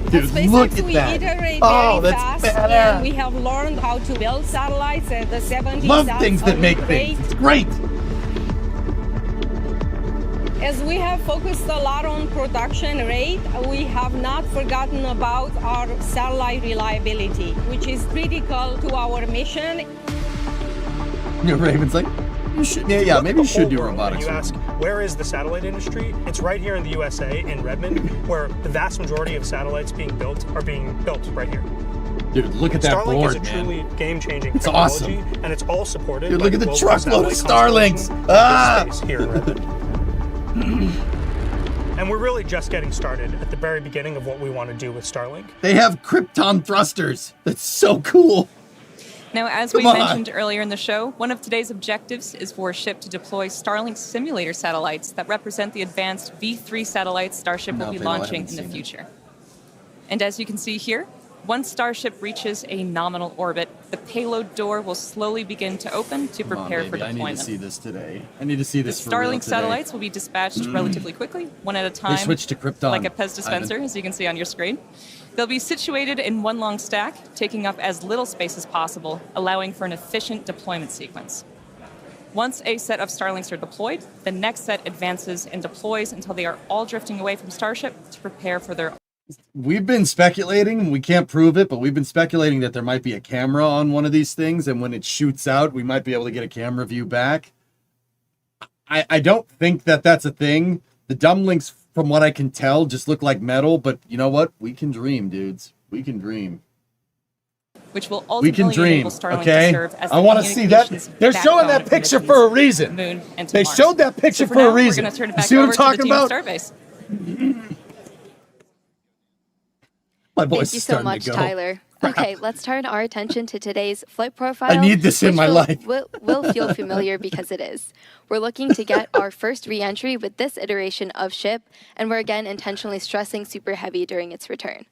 Dude, At SpaceX, look at we that. iterate Oh, very that's fast, badass. and we have learned how to build satellites. And the 70s Love sats things that are make great. things. It's great. As we have focused a lot on production rate, we have not forgotten about our satellite reliability, which is critical to our mission. Raven's like, you should. Yeah, maybe you should do And robotics. you ask, where is the satellite industry? It's right here in the USA, in Redmond, where the vast majority of satellites being built are being built right here. Dude, look at that Starlink board, is a man. truly game-changing It's technology, awesome. and it's all supported. Dude, by look at the global truckload of satellite Starlinks. constellation Ah! in space here in Redmond. And we're really just getting started at the very beginning of what we want to do with Starlink. They have Krypton thrusters. That's so cool. Now, as Come we on. mentioned earlier in the show, one of today's objectives is for SHIP to deploy Starlink simulator satellites that represent the advanced V3 satellites Starship will No, be Fatal, I launching haven't in the seen it. future. And as you can see here, once Starship reaches a nominal orbit, the payload door will slowly begin to open to Come on, prepare for baby. I deployment. need to see this today. I need to see this The for real Starlink today. satellites will be dispatched relatively quickly, one at a time. switched to Krypton, Like a Pez dispenser, Ivan. as you can see on your screen. They'll be situated in one long stack, taking up as little space as possible, allowing for an efficient deployment sequence. Once a set of Starlinks are deployed, the next set advances and deploys until they are all drifting away from Starship to prepare for their We've been speculating, we can't prove it, but we've been speculating that there might be a camera on one of these things, and when it shoots out, we might be able to get a camera view back. I don't think that that's a thing. The dumblinks, from what I can tell, just look like metal, but you know what? We can dream, dudes. We can dream. which will We can ultimately dream, enable Starlink okay? to serve as I the want to see that. communications They're showing backbone that of picture missions for a reason. Moon and to They Mars. showed that picture So for a now, reason. We're going to turn it You back see what over I'm talking to the team about? at Starbase. My Thank voice you is so starting much, to go. Tyler. Okay, let's turn our attention to today's flight profile. I need this in which my life. will feel familiar because it is. We're looking to get our first re-entry with this iteration of ship, and we're again intentionally stressing super heavy during its return.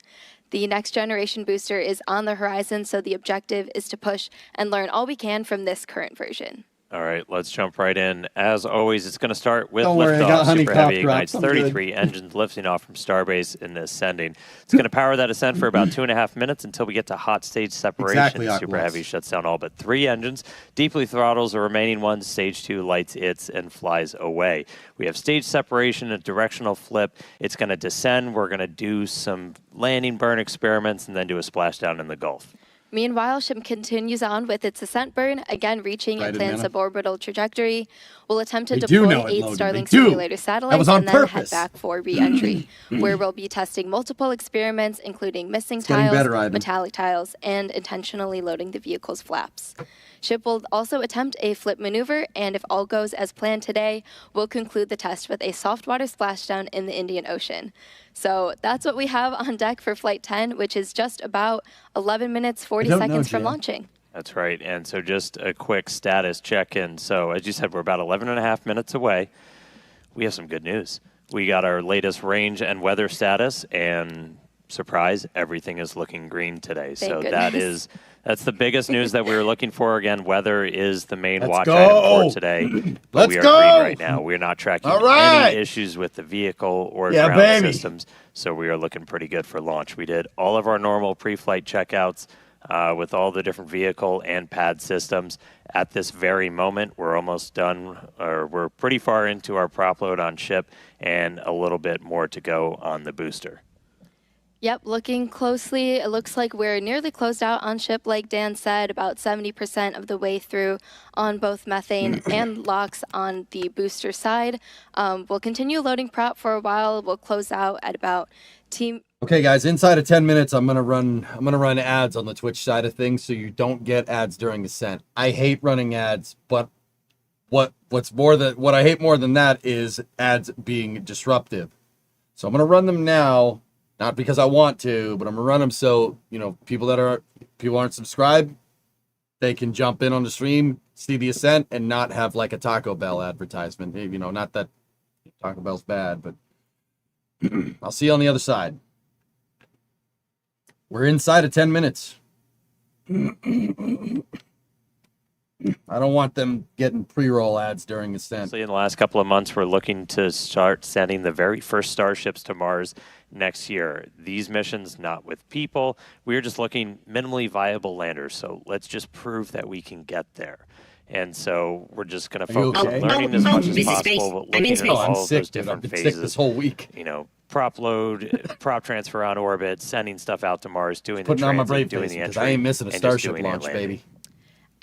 The next generation booster is on the horizon, so the objective is to push and learn all we can from this current version. All right, let's jump right in. As always, it's going to start with Don't worry, I got liftoff. Super honeycock Heavy drops. ignites I'm good. 33 engines lifting off from Starbase and ascending. It's going to power that ascent for about 2.5 minutes until we get to hot stage separation. Exactly, Super Aquilus. Heavy shuts down all but 3 engines, deeply throttles the remaining ones, stage 2 lights its, and flies away. We have stage separation, a directional flip. It's going to descend. We're going to do some landing burn experiments and then do a splashdown in the Gulf. Meanwhile, ship continues on with its ascent burn, again reaching a Right, planned Amanda? suborbital trajectory. We'll attempt to They do deploy know it 8 loaded. They Starlink do. simulator That satellites was on and then head purpose. back for re-entry, where we'll be testing multiple experiments, including missing It's getting tiles, better, Ivan. metallic tiles, and intentionally loading the vehicle's flaps. Ship will also attempt a flip maneuver, and if all goes as planned today, we'll conclude the test with a softwater splashdown in the Indian Ocean. So that's what we have on deck for Flight 10, which is just about 11 minutes, 40 seconds from launching. That's right. And so just a quick status check-in. So as you said, we're about 11 and a half minutes away. We have some good news. We got our latest range and weather status, and surprise, everything is looking green today. So that's the biggest news that we were looking for. Again, weather is the main watch item for today. But we are green right now. We're not tracking any issues with the vehicle or ground systems. So we are looking pretty good for launch. We did all of our normal pre-flight checkouts with all the different vehicle and pad systems. At this very moment, we're almost done, or we're pretty far into our prop load on ship and a little bit more to go on the booster. Yep, looking closely, it looks like we're nearly closed out on ship, like Dan said, about 70% of the way through on both methane and LOX on the booster side. We'll continue loading prop for a while. We'll close out at about Okay, guys, inside of 10 minutes, I'm gonna run ads on the Twitch side of things, so you don't get ads during ascent. I hate running ads, but what I hate more than that is ads being disruptive. So I'm gonna run them now. Not because I want to, but I'm gonna run them so, you know, people aren't subscribed, they can jump in on the stream, see the ascent, and not have like a Taco Bell advertisement. You know, not that Taco Bell's bad, but I'll see you on the other side. We're inside of 10 minutes. I don't want them getting pre-roll ads during ascent. So in the last couple of months, we're looking to start sending the very first Starships to Mars next year. These missions, not with people. We're just looking minimally viable landers. So let's just prove that we can get there. And so we're just going to focus on learning as much as possible, but looking at all of those different phases. Sick this whole week. You know, prop load, prop transfer on orbit, sending stuff out to Mars, doing the transit, on my brave doing face, the entry, I ain't missing a Starship launch, baby.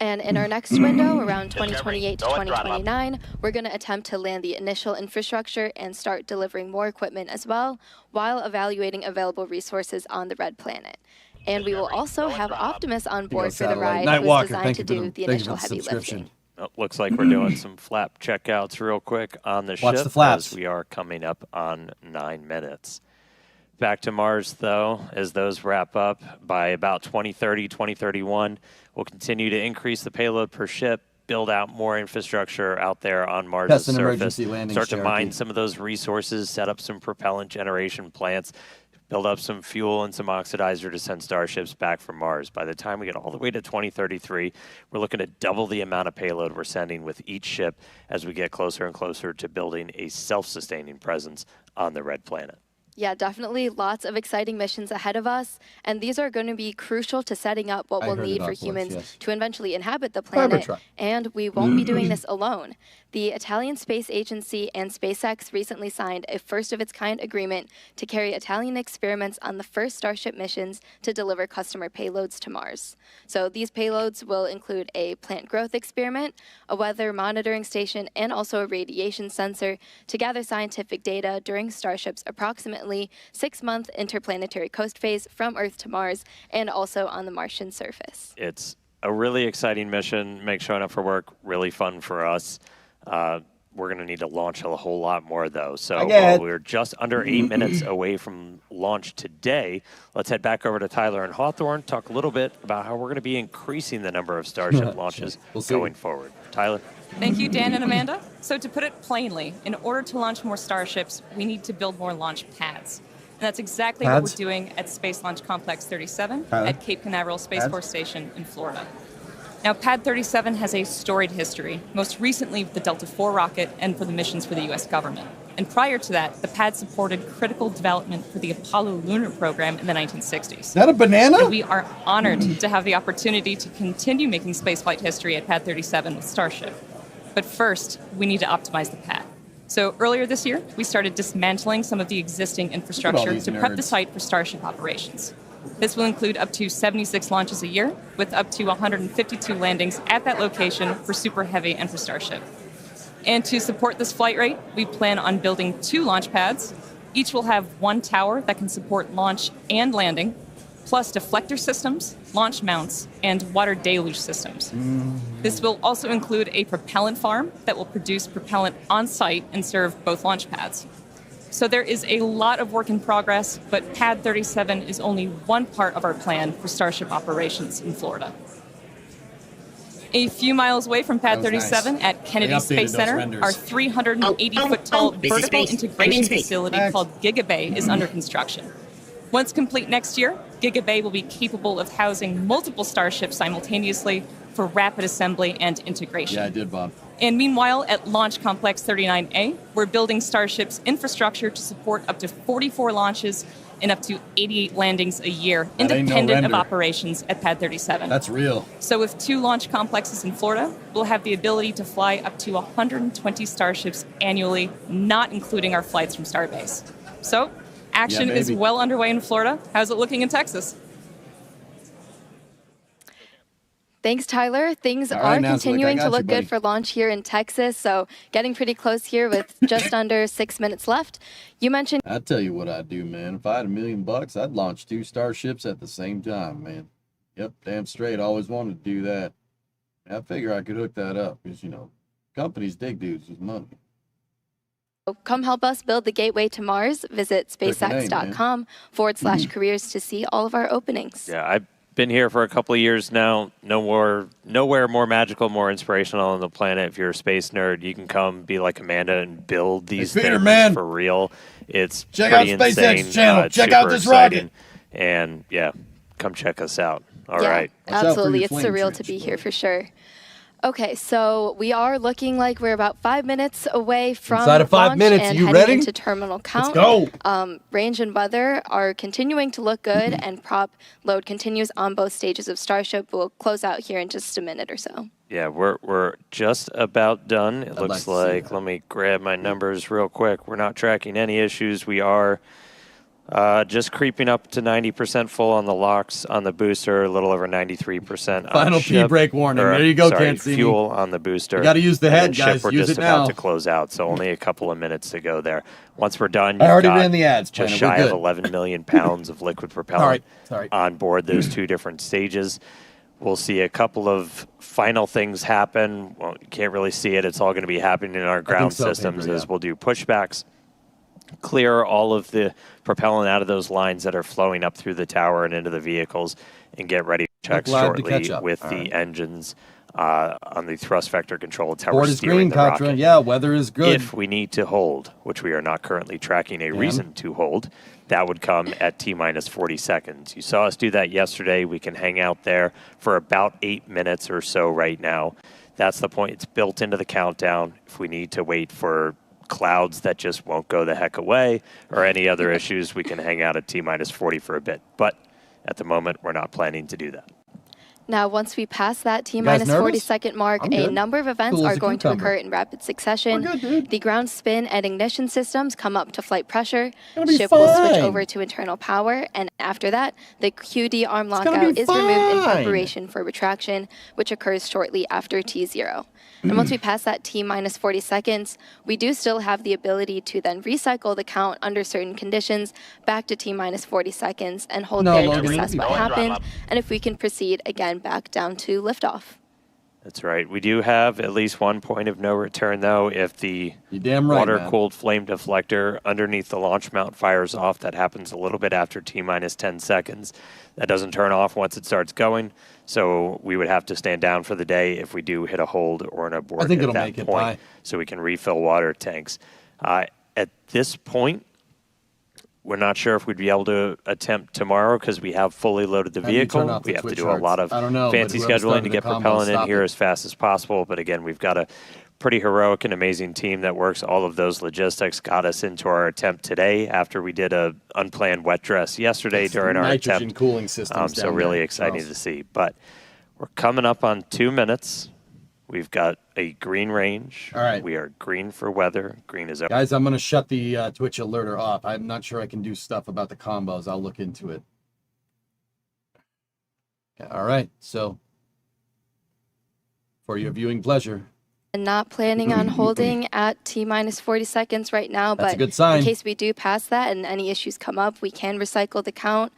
And in our next window, around 2028 to 2029, we're going to attempt to land the initial infrastructure and start delivering more equipment as well, while evaluating available resources on the Red Planet. And we will also have Optimus on board for the ride, who's designed to do the initial heavy lifting. Well, looks like we're doing some flap checkouts real quick on the ship. Watch the flaps. As we are coming up on 9 minutes. Back to Mars, though, as those wrap up by about 2030, 2031, we'll continue to increase the payload per ship, build out more infrastructure out there on Mars' surface, start to mine some of those resources, set up some propellant generation plants, build up some fuel and some oxidizer to send Starships back from Mars. By the time we get all the way to 2033, we're looking to double the amount of payload we're sending with each ship as we get closer and closer to building a self-sustaining presence on the Red Planet. Yeah, definitely lots of exciting missions ahead of us, and these are going to be crucial to setting up what we'll need for humans to eventually inhabit the planet, and we won't be doing this alone. The Italian Space Agency and SpaceX recently signed a first-of-its-kind agreement to carry Italian experiments on the first Starship missions to deliver customer payloads to Mars. So these payloads will include a plant growth experiment, a weather monitoring station, and also a radiation sensor to gather scientific data during Starship's approximately 6-month interplanetary coast phase from Earth to Mars, and also on the Martian surface. It's a really exciting mission, makes showing up for work really fun for us. We're going to need to launch a whole lot more, though. So while we're just under 8 minutes away from launch today, let's head back over to Tyler and Hawthorne, talk a little bit about how we're going to be increasing the number of Starship launches going forward. Tyler? Thank you, Dan and Amanda. So to put it plainly, in order to launch more Starships, we need to build more launch pads. And that's exactly what we're doing at Space Launch Complex 37 at Cape Canaveral Space Force Station in Florida. Now, Pad 37 has a storied history, most recently with the Delta IV rocket and for the missions for the U.S. government. And prior to that, the pad supported critical development for the Apollo lunar program in the 1960s. Is that a banana? And we are honored to have the opportunity to continue making spaceflight history at Pad 37 with Starship. But first, we need to optimize the pad. So earlier this year, we started dismantling some of the existing infrastructure to prep the site for Starship operations. This will include up to 76 launches a year, with up to 152 landings at that location for Super Heavy and for Starship. And to support this flight rate, we plan on building 2 launch pads. Each will have 1 tower that can support launch and landing. plus deflector systems, launch mounts, and water deluge systems. This will also include a propellant farm that will produce propellant on-site and serve both launch pads. So there is a lot of work in progress, but Pad 37 is only one part of our plan for Starship operations in Florida. A few miles away from Pad 37 at Kennedy Space Center, our 380-foot-tall vertical integration facility called Gigabay is under construction. Once complete next year, Gigabay will be capable of housing multiple Starships simultaneously for rapid assembly and integration. Yeah, I did, Bob. And meanwhile, at Launch Complex 39A, we're building Starship's infrastructure to support up to 44 launches and up to 88 landings a year, independent of operations at Pad 37. That's real. So with 2 launch complexes in Florida, we'll have the ability to fly up to 120 Starships annually, not including our flights from Starbase. So action is well underway in Florida. How's it looking in Texas? Thanks, Tyler. Things are continuing to look good for launch here in Texas, so getting pretty close here with just under 6 minutes left. You mentioned... I'd tell you what I'd do, man. If I had $1 million, I'd launch 2 Starships at the same time, man. Yep, damn straight. Always wanted to do that. I figure I could hook that up because, you know, companies dig dudes with money. Come help us build the gateway to Mars. Visit spacex.com/careers to see all of our openings. Yeah, I've been here for a couple of years now. Nowhere more magical, more inspirational on the planet. If you're a space nerd, you can come be like Amanda and build these things for real. It's check out SpaceX channel. Check out this rocket. And yeah, come check us out. All yeah, right. Absolutely. It's surreal to be here for sure. Okay, so we are looking like we're about 5 minutes away from inside of 5 minutes. And you heading ready? Into terminal count. Let's go. Range and weather are continuing to look good, and prop load continues on both stages of Starship. We'll close out here in just a minute or so. Yeah, we're just about done. It looks like. Let me grab my numbers real quick. We're not tracking any issues. We are just creeping up to 90% full on the locks on the booster, a little over 93% on Final ship. P-break warning. There you go, can't see fuel me. On the booster. You got to use the head, ship, guys. We're Use just it about now. to close out, so only a couple of minutes to go there. Once we're done, I already got ran the ads. just Planet. shy of 11 million pounds of liquid propellant on board those 2 different stages. We'll see a couple of final things happen. Well, you can't really see it. It's all going to be happening in our ground systems as we'll do pushbacks, clear all of the propellant out of those lines that are flowing up through the tower and into the vehicles, and get ready to check shortly with the engines on the thrust vector control tower. Board is green, Katra. Yeah, weather is good. If we need to hold, which we are not currently tracking a reason to hold, that would come at T-minus 40 seconds. You saw us do that yesterday. We can hang out there for about 8 minutes or so right now. That's the point. It's built into the countdown. If we need to wait for clouds that just won't go the heck away or any other issues, we can hang out at T-minus 40 for a bit. But at the moment, we're not planning to do that. Now, once we pass that T-minus 40-second mark, a number of events are going to occur in rapid succession. The ground spin and ignition systems come up to flight pressure. Ship will switch over to internal power, and after that, the QD arm lockout is removed in preparation for retraction, which occurs shortly after T0. And once we pass that T-minus 40 seconds, we do still have the ability to then recycle the count under certain conditions back to T-minus 40 seconds and hold there to assess what happened, and if we can proceed again back down to liftoff. That's right. We do have at least one point of no return, though. If the water-cooled flame deflector underneath the launch mount fires off, that happens a little bit after T-minus 10 seconds. That doesn't turn off once it starts going, so we would have to stand down for the day if we do hit a hold or an abort at that point, so we can refill water tanks. At this point, we're not sure if we'd be able to attempt tomorrow because we have fully loaded the vehicle. We have to do a lot of fancy scheduling to get propellant in here as fast as possible. But again, we've got a pretty heroic and amazing team that works all of those logistics, got us into our attempt today after we did a unplanned wet dress yesterday during our attempt. Cooling systems so really exciting to see. But we're coming up on 2 minutes. We've got a green range. All right. We are green for weather. Green is up. Guys, I'm going to shut the Twitch alerter off. I'm not sure I can do stuff about the combos. I'll look into it. Okay, all right. So, for your viewing pleasure. And not planning on holding at T-minus 40 seconds right now, That's but a good sign. in case we do pass that and any issues come up, we can recycle the count.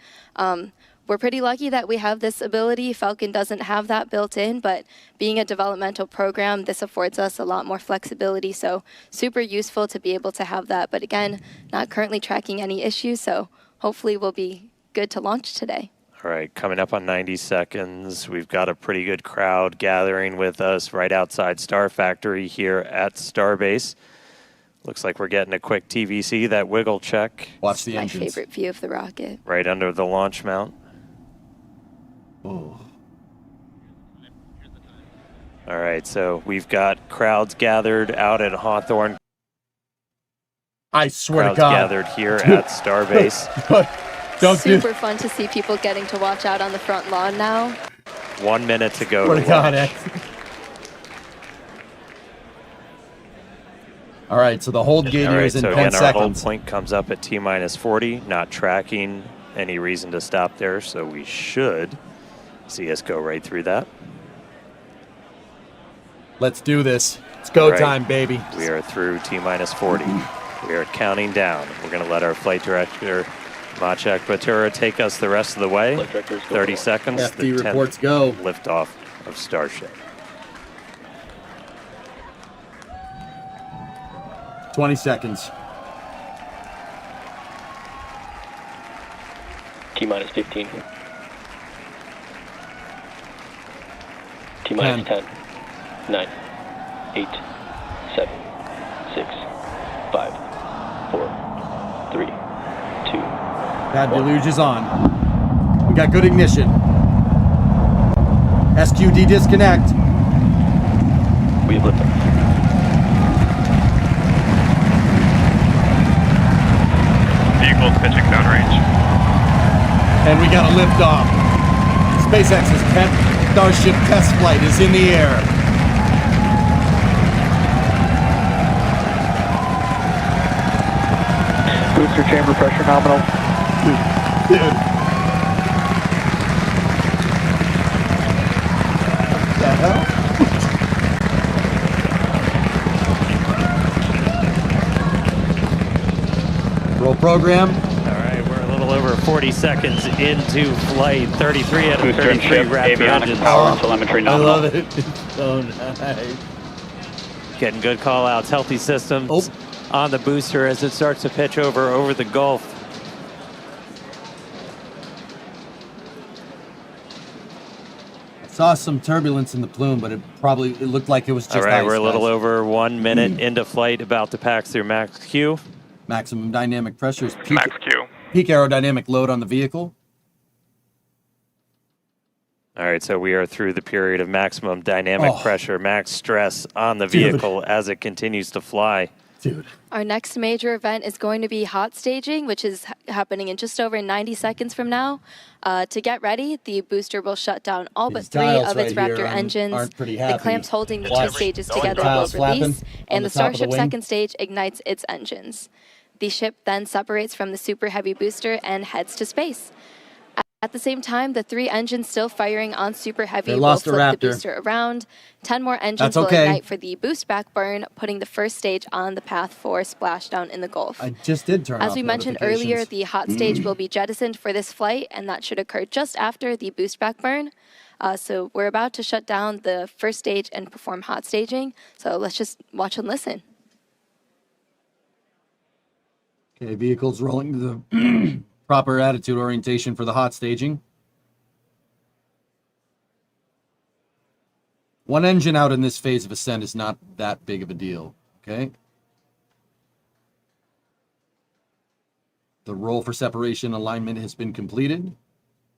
we're pretty lucky that we have this ability. Falcon doesn't have that built in, but being a developmental program, this affords us a lot more flexibility. So super useful to be able to have that. But again, not currently tracking any issues. So hopefully we'll be good to launch today. All right, coming up on 90 seconds, we've got a pretty good crowd gathering with us right outside Star Factory here at Starbase. Looks like we're getting a quick TVC, that wiggle check. Watch the My engines. favorite view of the rocket. Right under the launch mount. Oh. All right, so we've got crowds gathered out at Hawthorne. I swear Crowds to God. gathered here at Starbase. Don't do Super fun to see people getting to watch out on the front lawn now. 1 minute to go. Swear to to God, launch. All right, so the hold gate All here right, is in so 10 again, our hold seconds. point comes up at T-minus 40, not tracking any reason to stop there, so we should see us go right through that. Let's do this. It's go Right. time, baby. We are through T-minus 40. We are counting down. We're going to let our flight director, Maciek Batura, take us the rest of the way. 30 seconds. FD the 10th reports go. Liftoff of Starship. 20 seconds. T-minus 15. T-minus 10. 9. 8. 7. 6. 5. 4. 3. 2. Bad deluge is on. We got good ignition. SQD disconnect. We have liftoff. Vehicles pitching downrange. And we got a liftoff. SpaceX's Starship test flight is in the air. Booster chamber pressure nominal. Dude. What the hell? Roll program. All right, we're a little over 40 seconds into flight. 33 out of Booster 33 ship, rapid avionics engines. power and telemetry I nominal. love it. It's so nice. Getting good call outs, healthy systems on the booster as it starts to pitch over the Gulf. Saw some turbulence in the plume, but it looked like it was just All right, ice, we're a little guys. over 1 minute into flight, about to pass through max Q. Maximum dynamic pressure is peak, Max Q. peak aerodynamic load on the vehicle. All right, so we are through the period of maximum dynamic Oh. pressure, max stress on the Dude. vehicle as it continues to fly. Dude. Our next major event is going to be hot staging, which is happening in just over 90 seconds from now. To get ready, the booster will shut down all but These 3 dials of its right here Raptor engines. aren't pretty The happy. clamps holding the Watch. two stages Going together dials will release, flapping on and the the top of the Starship wing. second stage ignites its engines. The ship then separates from the Super Heavy booster and heads to space. At the same time, the 3 engines still firing on Super Heavy They will lost a flip the Raptor. booster around. 10 more engines That's will okay. ignite for the boost back burn, putting the first stage on the path for splashdown in the Gulf. I just did turn As off we mentioned earlier, notifications. the hot stage will be jettisoned for this flight, and that should occur just after the boost back burn. So we're about to shut down the first stage and perform hot staging. So let's just watch and listen. Okay, vehicles rolling to the proper attitude orientation for the hot staging. 1 engine out in this phase of ascent is not that big of a deal, okay? The roll for separation alignment has been completed.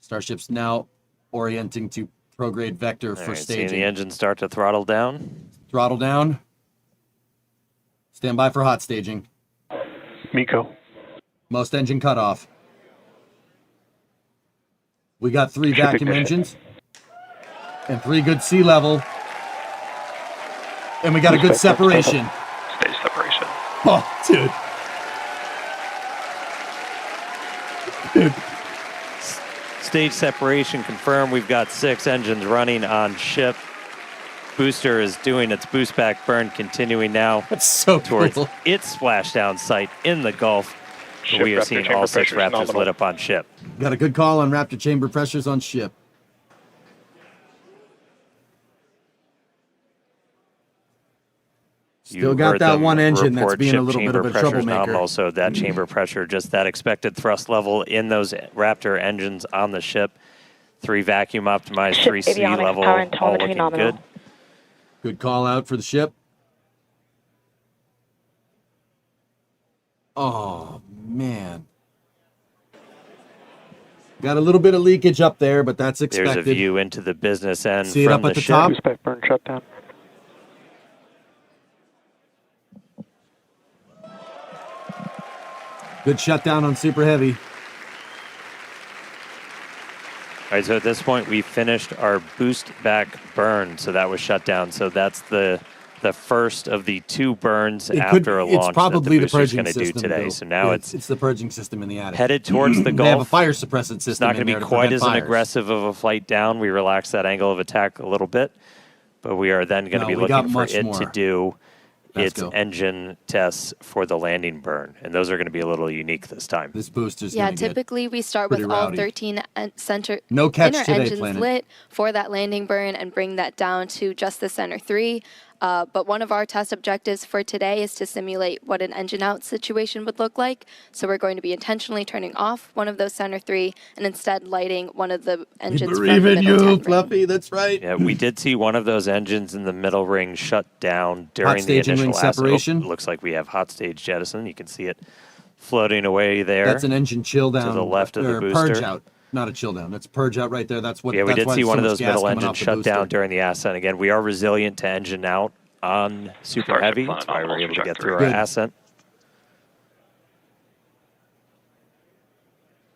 Starship's now orienting to prograde vector All for right, seeing staging. the engine start to throttle down. Throttle down. Stand by for hot staging. Miko. Most engine cutoff. We got 3 Ship vacuum ignition. engines and 3 good sea level. And we got a good separation. Stage separation. Oh, dude. Dude. Stage separation confirmed. We've got 6 engines running on ship. Booster is doing its boost back burn, continuing now That's so towards cool. its splashdown site in the Gulf. Ship We are Raptor seeing chamber all 6 pressure is Raptors nominal. lit up on ship. Got a good call on Raptor chamber pressures on ship. Still got that one engine that's being a little bit of a troublemaker. Nominal, so that chamber pressure, just that expected thrust level in those Raptor engines on the ship. 3 vacuum optimized, 3 sea level, all looking good. Good call out for the ship. Oh, man. Got a little bit of leakage up there, but that's expected. There's a view into the business end See it from up the at the ship. top? Spec burn shutdown. Good shutdown on Super Heavy. All right, so at this point, we finished our boost back burn, so that was shut down. So that's the first of the 2 burns after a launch probably that the booster's going to do system, today. though. So now it's the purging system in the attic. Headed towards the Gulf. They have a fire suppressant system. It's not going to be quite as an aggressive of a flight down. We relaxed that angle of attack a little bit, but we are then going to be looking for it to do its engine tests for the landing burn, and those are going to be a little unique this time. This booster's Yeah, typically we start with all 13 center No catch inner today, engines Planet. lit for that landing burn and bring that down to just the center 3. But one of our test objectives for today is to simulate what an engine out situation would look like. So we're going to be intentionally turning off one of those center 3 and instead lighting one of the engines from the Believe in middle you, 10 ring. Fluffy. That's right. Yeah, we did see one of those engines in the middle ring shut down during the staging initial ring ascent. separation. Looks like we have hot stage jettison. You can see it floating away there. That's an engine chill down. to the left of the or booster. Purge out. Not a chill down. That's purge out right there. That's what. Yeah, we that's did why see there's one so of much those gas middle coming engines off the shut booster. down during the ascent. Again, we are resilient to engine out on Super Starship Heavy. flying That's why we're able to get through our Good. ascent.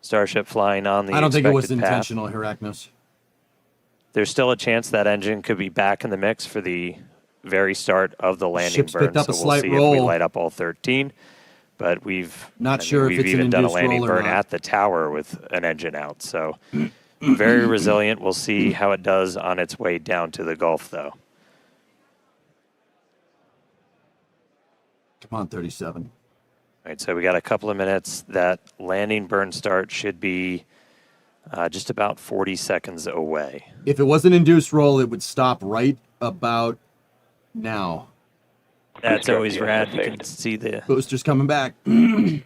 Starship flying on the I don't think it was expected path. intentional, Heracnos. There's still a chance that engine could be back in the mix for the very start of the landing Ship's burn. picked up So a we'll slight see if we roll. light up all 13. But we've Sure if we've it's an even done a induced landing roll or burn not. at the tower with an engine out. So very resilient. We'll see how it does on its way down to the Gulf, though. Come on, 37. All right, so we got a couple of minutes. That landing burn start should be just about 40 seconds away. If it was an induced roll, it would stop right about now. That's always rad. You can see the Booster's coming back. could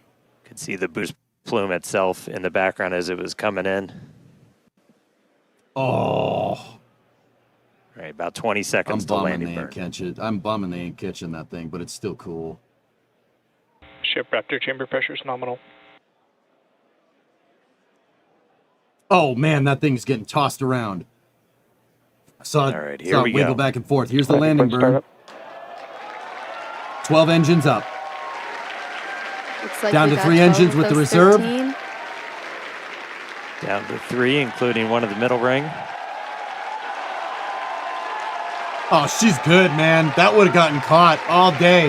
see the boost plume itself in the background as it was coming in. Oh. All right, about 20 seconds I'm to bumming landing they burn. ain't catch it. I'm bumming they ain't catching that thing, but it's still cool. Ship Raptor chamber pressure is nominal. Oh man, that thing's getting tossed around. I saw it, All right, here saw it we wiggle go. back and forth. Here's the landing burn. 12 engines up. Looks like Down we to got 3 12 engines of with the those reserve. 13. Down to 3, including one of the middle ring. Oh, she's good, man. That would have gotten caught all day.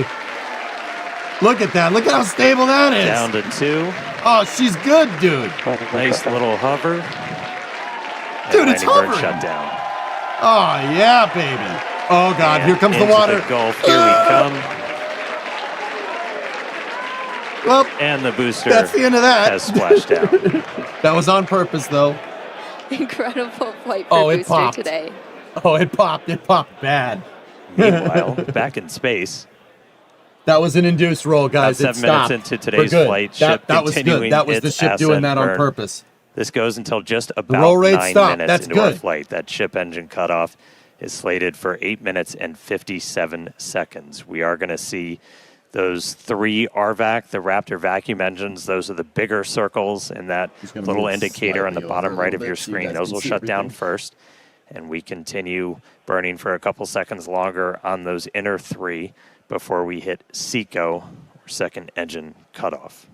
Look at that. Look at how stable that is. Down to 2. Oh, she's good, dude. Nice little hover. Dude, it's landing burn hovering. shut down. Oh, yeah, baby. Oh, God. And Here comes the into water. Gulf. Here we come. Well, And the booster that's the end of that. has splashed down. That was on purpose, though. Incredible flight for Oh, it Booster popped. today. Oh, it popped. It popped bad. Meanwhile, back in space, That was an induced roll, guys. about It 7 minutes stopped. into We're today's good. flight, ship that was good. continuing That was the its ship doing ascent that on burn. purpose. This goes until just roll about rate 9 stopped. minutes That's into our good. flight. That ship engine cutoff is slated for 8 minutes and 57 seconds. We are going to see those 3 RVAC, the Raptor vacuum engines. Those are the bigger circles in that gonna little move indicator on the slightly bottom over a right little of your bit so you screen. guys Those can will see shut down everything. first, and we continue burning for a couple seconds longer on those inner 3 before we hit SECO, or second engine cutoff.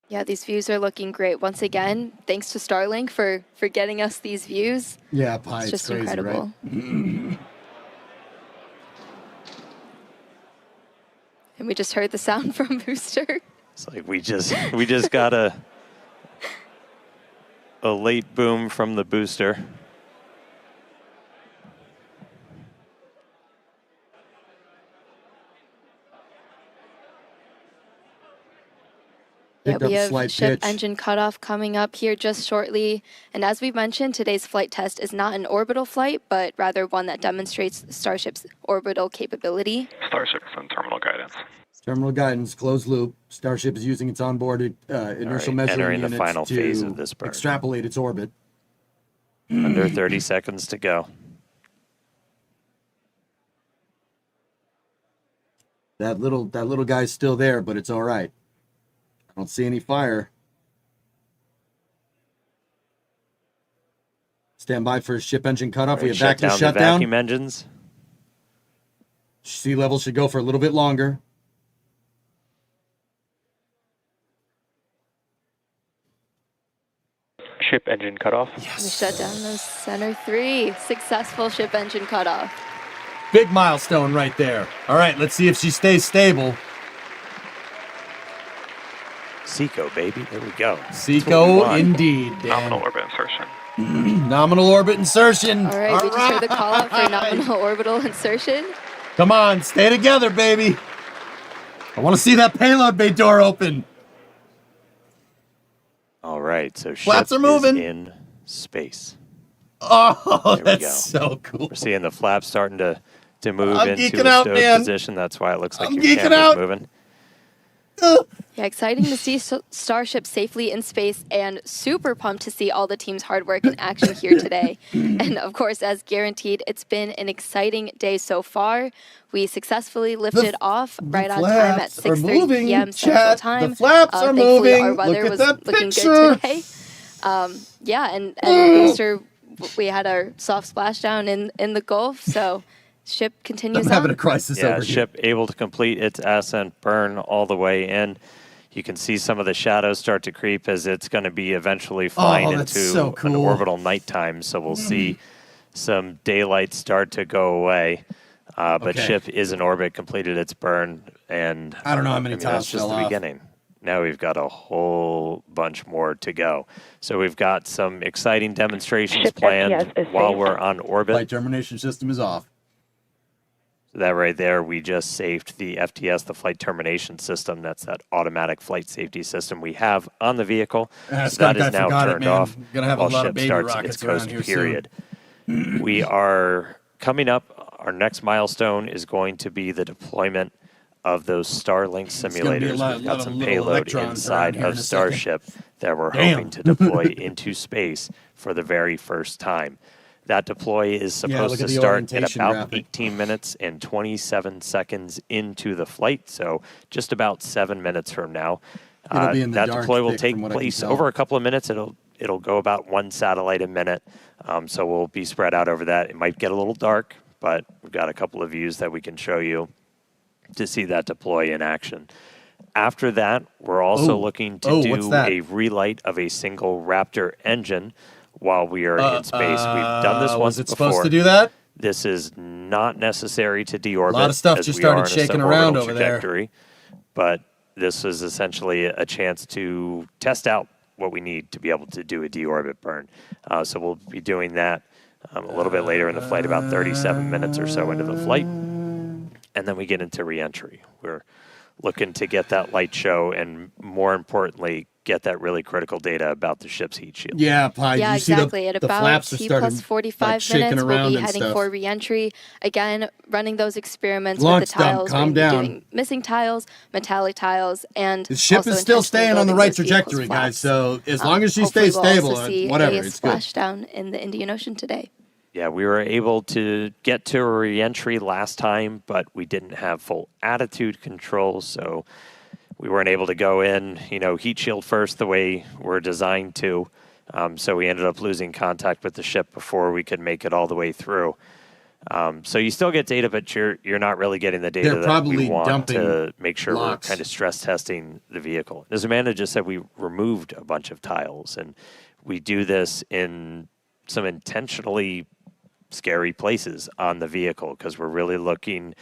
Yeah, these views are looking great. Once again, thanks to Starlink for getting us these views. Yeah, Pi, It's just crazy, incredible. right? And we just heard the sound from Booster. It's like we just got a late boom from the booster. Picked we up a have slight ship pitch. engine cutoff coming up here just shortly. And as we've mentioned, today's flight test is not an orbital flight, but rather one that demonstrates Starship's orbital capability. Starship is on terminal guidance. Terminal guidance, closed loop. Starship is using its onboard inertial measuring entering the units final to phase of this burn. extrapolate its orbit. Under 30 seconds to go. That little guy's still there, but it's all right. I don't see any fire. Stand by for ship engine cutoff. We have Shut vacuum down the shutdown. vacuum engines. Sea level should go for a little bit longer. Ship engine cutoff. We shut down those center 3. Successful ship engine cutoff. Big milestone right there. All right, let's see if she stays stable. Seco, baby. There we go. Seco, indeed. Dan. Nominal orbit insertion. Nominal orbit insertion. All right, we just heard the call out for nominal orbital insertion. Come on, stay together, baby. I want to see that payload bay door open. All right, so Flaps ship are moving. is in space. Oh, There we go. that's so cool. We're seeing the flaps starting to move I'm into geeking a out, stowed man. position. That's why it looks like I'm your geeking camera's out. moving. Yeah, exciting to see Starship safely in space and super pumped to see all the team's hard work in action here today. And of course, as guaranteed, it's been an exciting day so far. We successfully lifted off right on time at 6:30 p.m. Central Time. The flaps are thankfully, moving. our weather Look at was that looking picture. good today. Yeah, and booster, we had our soft splashdown in the Gulf, so ship continues I'm having on. a crisis Yeah, over ship able to complete its ascent burn all the way in. You can see some of the shadows start to creep as it's going to be eventually flying that's into so an cool. orbital nighttime. So we'll see some daylight start to go away. But Okay. ship is in orbit, completed its burn, and I don't know how many tiles that's just fell the off. beginning. Now we've got a whole bunch more to go. So we've got some exciting demonstrations Ship planned FPS is while saved. we're on orbit. Flight termination system is off. That right there, we just saved the FTS, the flight termination system. That's that automatic flight safety system we have on the vehicle. That Skunk, is I now forgot it, turned man. off Gonna have a while lot of ship baby starts rockets its around coast here soon. period. We are coming up. Our next milestone is going to be the deployment of those Starlink gonna be a simulators. lot We've got of some little payload electrons around inside here in of a second. Starship that we're Damn. hoping to deploy into space for the very first time. That deploy is supposed look to at the start at orientation about graphic. 18 minutes and 27 seconds into the flight, so just about 7 minutes from now. It'll be in the That dark deploy will thick take from what I can place tell. over a couple of minutes. It'll go about 1 satellite a minute, so we'll be spread out over that. It might get a little dark, but we've got a couple of views that we can show you to see that deploy in action. After that, we're also looking to what's do that? a relight of a single Raptor engine while we are in space. We've done this once Was it before. supposed to do that? This is not necessary to deorbit. A lot of stuff as just we are started in a shaking around suborbital over there. trajectory, but this is essentially a chance to test out what we need to be able to do a deorbit burn. So we'll be doing that a little bit later in the flight, about 37 minutes or so into the flight. And then we get into reentry. We're looking to get that light show and, more importantly, get that really critical data about the ship's heat shield. Yeah, Pi. Yeah, you see exactly. At the about flaps are T starting, plus 45 like, shaking minutes, we'll around be and heading stuff. for reentry. Again, running those experiments Launch with the dump, tiles. calm We're gonna be down. doing missing tiles, metallic tiles, and The ship also is still intentionally staying on the building right those vehicles trajectory, guys. flaps. So as long as she Hopefully stays we'll stable, also see whatever, a it's good. splashdown in the Indian Ocean today. Yeah, we were able to get to a reentry last time, but we didn't have full attitude control, so we weren't able to go in, heat shield first the way we're designed to. So we ended up losing contact with the ship before we could make it all the way through. So you still get data, but you're not really getting the data They're that probably we want dumping to make sure blocks. we're kind of stress testing the vehicle. As Amanda just said, we removed a bunch of tiles, and we do this in some intentionally scary places on the vehicle because we're really looking,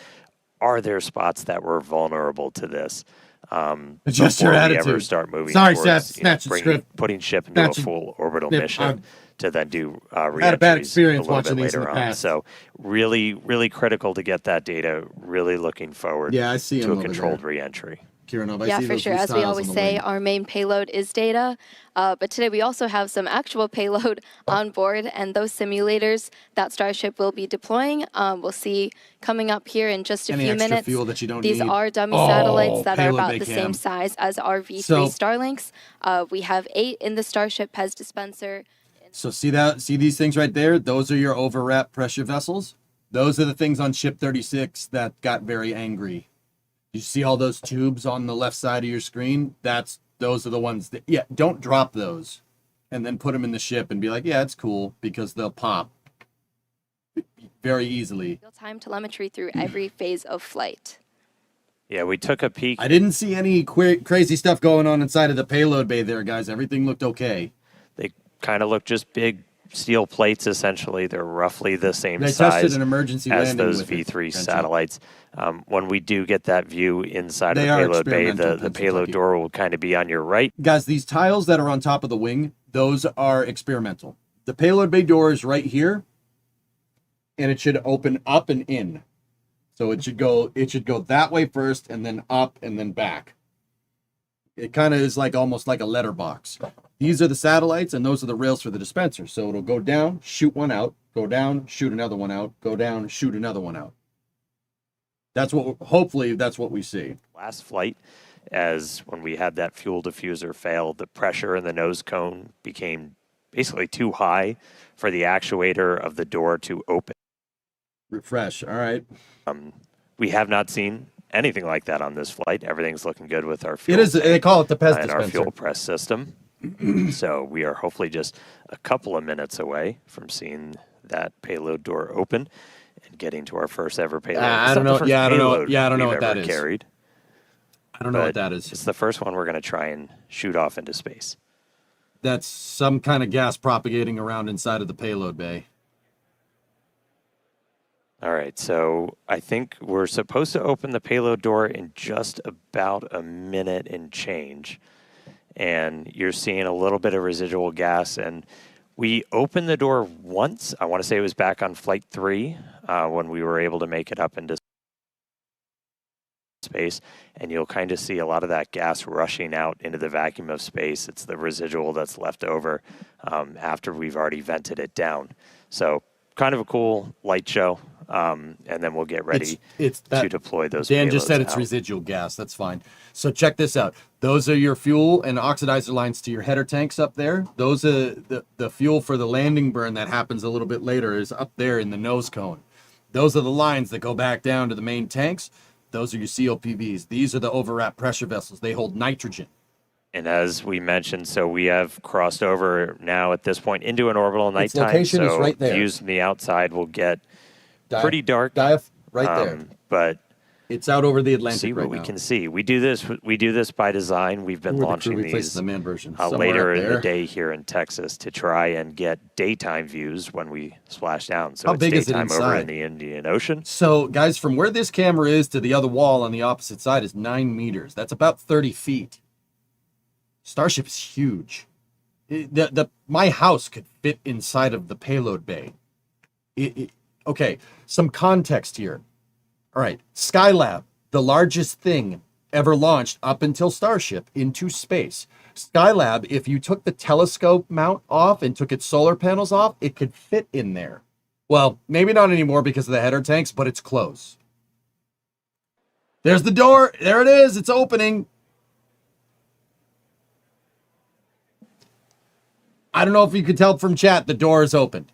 are there spots that were vulnerable to this? Adjust your before we ever attitude. start moving Sorry, towards, Seth, snatch the script. putting ship into Snatch a it. full orbital Snip. mission to then do had a bad reentries experience a little watching bit these in later the on. past. So really, really critical to get that data. Really looking forward Yeah, I see 'em to a over controlled there. reentry. Kiranov, I Yeah, see for those sure. loose As we tiles always on the say, wing. our main payload is data. But today we also have some actual payload on board, and those simulators that Starship will be deploying, we'll see coming up here in just a Any few extra minutes. fuel that you don't These need. are dummy satellites that are payload about bay the cam. same size as our V3 So- Starlinks. We have 8 in the Starship PEZ dispenser. So see these things right there? Those are your overwrap pressure vessels. Those are the things on ship 36 that got very angry. You see all those tubes on the left side of your screen? Those are the ones that, yeah, don't drop those and then put them in the ship and be like, yeah, it's cool, because they'll pop very easily. Real-time telemetry through every phase of flight. Yeah, we took a peek. I didn't see any crazy stuff going on inside of the payload bay there, guys. Everything looked okay. They kind of look just big steel plates, essentially. They're roughly the same They size tested an emergency as landing those with it, V3 Kenji. satellites. When we do get that view inside They of the are payload bay, experimental, the payload door will kind of be on your right. Guys, these tiles that are on top of the wing, those are experimental. The payload bay door is right here, and it should open up and in. So it should go that way first, and then up, and then back. It kind of is like almost like a letterbox. These are the satellites, and those are the rails for the dispenser. So it'll go down, shoot one out, go down, shoot another one out, go down, shoot another one out. Hopefully that's what we see. Last flight, as when we had that fuel diffuser fail, the pressure in the nose cone became basically too high for the actuator of the door to open. Refresh, all right. We have not seen anything like that on this flight. Everything's looking good with our fuel. It is. They call it the PEZ and our dispenser. fuel press system. So we are hopefully just a couple of minutes away from seeing that payload door open and getting to our first ever payload. I It's don't not the know. first Yeah, I don't know. payload Yeah, I don't know we've what that ever is. carried, I don't know but what that is. It's the first one we're going to try and shoot off into space. That's some kind of gas propagating around inside of the payload bay. All right, so I think we're supposed to open the payload door in just about a minute and change. And you're seeing a little bit of residual gas. And we opened the door once. I want to say it was back on flight 3 when we were able to make it up into space. And you'll kind of see a lot of that gas rushing out into the vacuum of space. It's the residual that's left over after we've already vented it down. So kind of a cool light show. And then we'll get ready to deploy those. Dan just said it's out. residual gas. That's fine. So check this out. Those are your fuel and oxidizer lines to your header tanks up there. Those are the fuel for the landing burn that happens a little bit later is up there in the nose cone. Those are the lines that go back down to the main tanks. Those are your COPVs. These are the overwrap pressure vessels. They hold nitrogen. And as we mentioned, so we have crossed over now at this point into an orbital Its nighttime. location is so right there. views from the outside will get pretty dark. Right there. But it's out over the Atlantic see what right we now. can see. We do this by design. We've been Ooh, the launching crew replaces these the man version. Somewhere later up in the there. day here in Texas to try and get daytime views when we splash down. So How it's big is it daytime over inside? in the Indian Ocean. So, guys, from where this camera is to the other wall on the opposite side is 9 meters. That's about 30 feet. Starship is huge. My house could fit inside of the payload bay. Okay, some context here. All right, Skylab, the largest thing ever launched up until Starship into space. Skylab, if you took the telescope mount off and took its solar panels off, it could fit in there. Well, maybe not anymore because of the header tanks, but it's close. There's the door. There it is. It's opening. I don't know if you could tell from chat, the door is opened.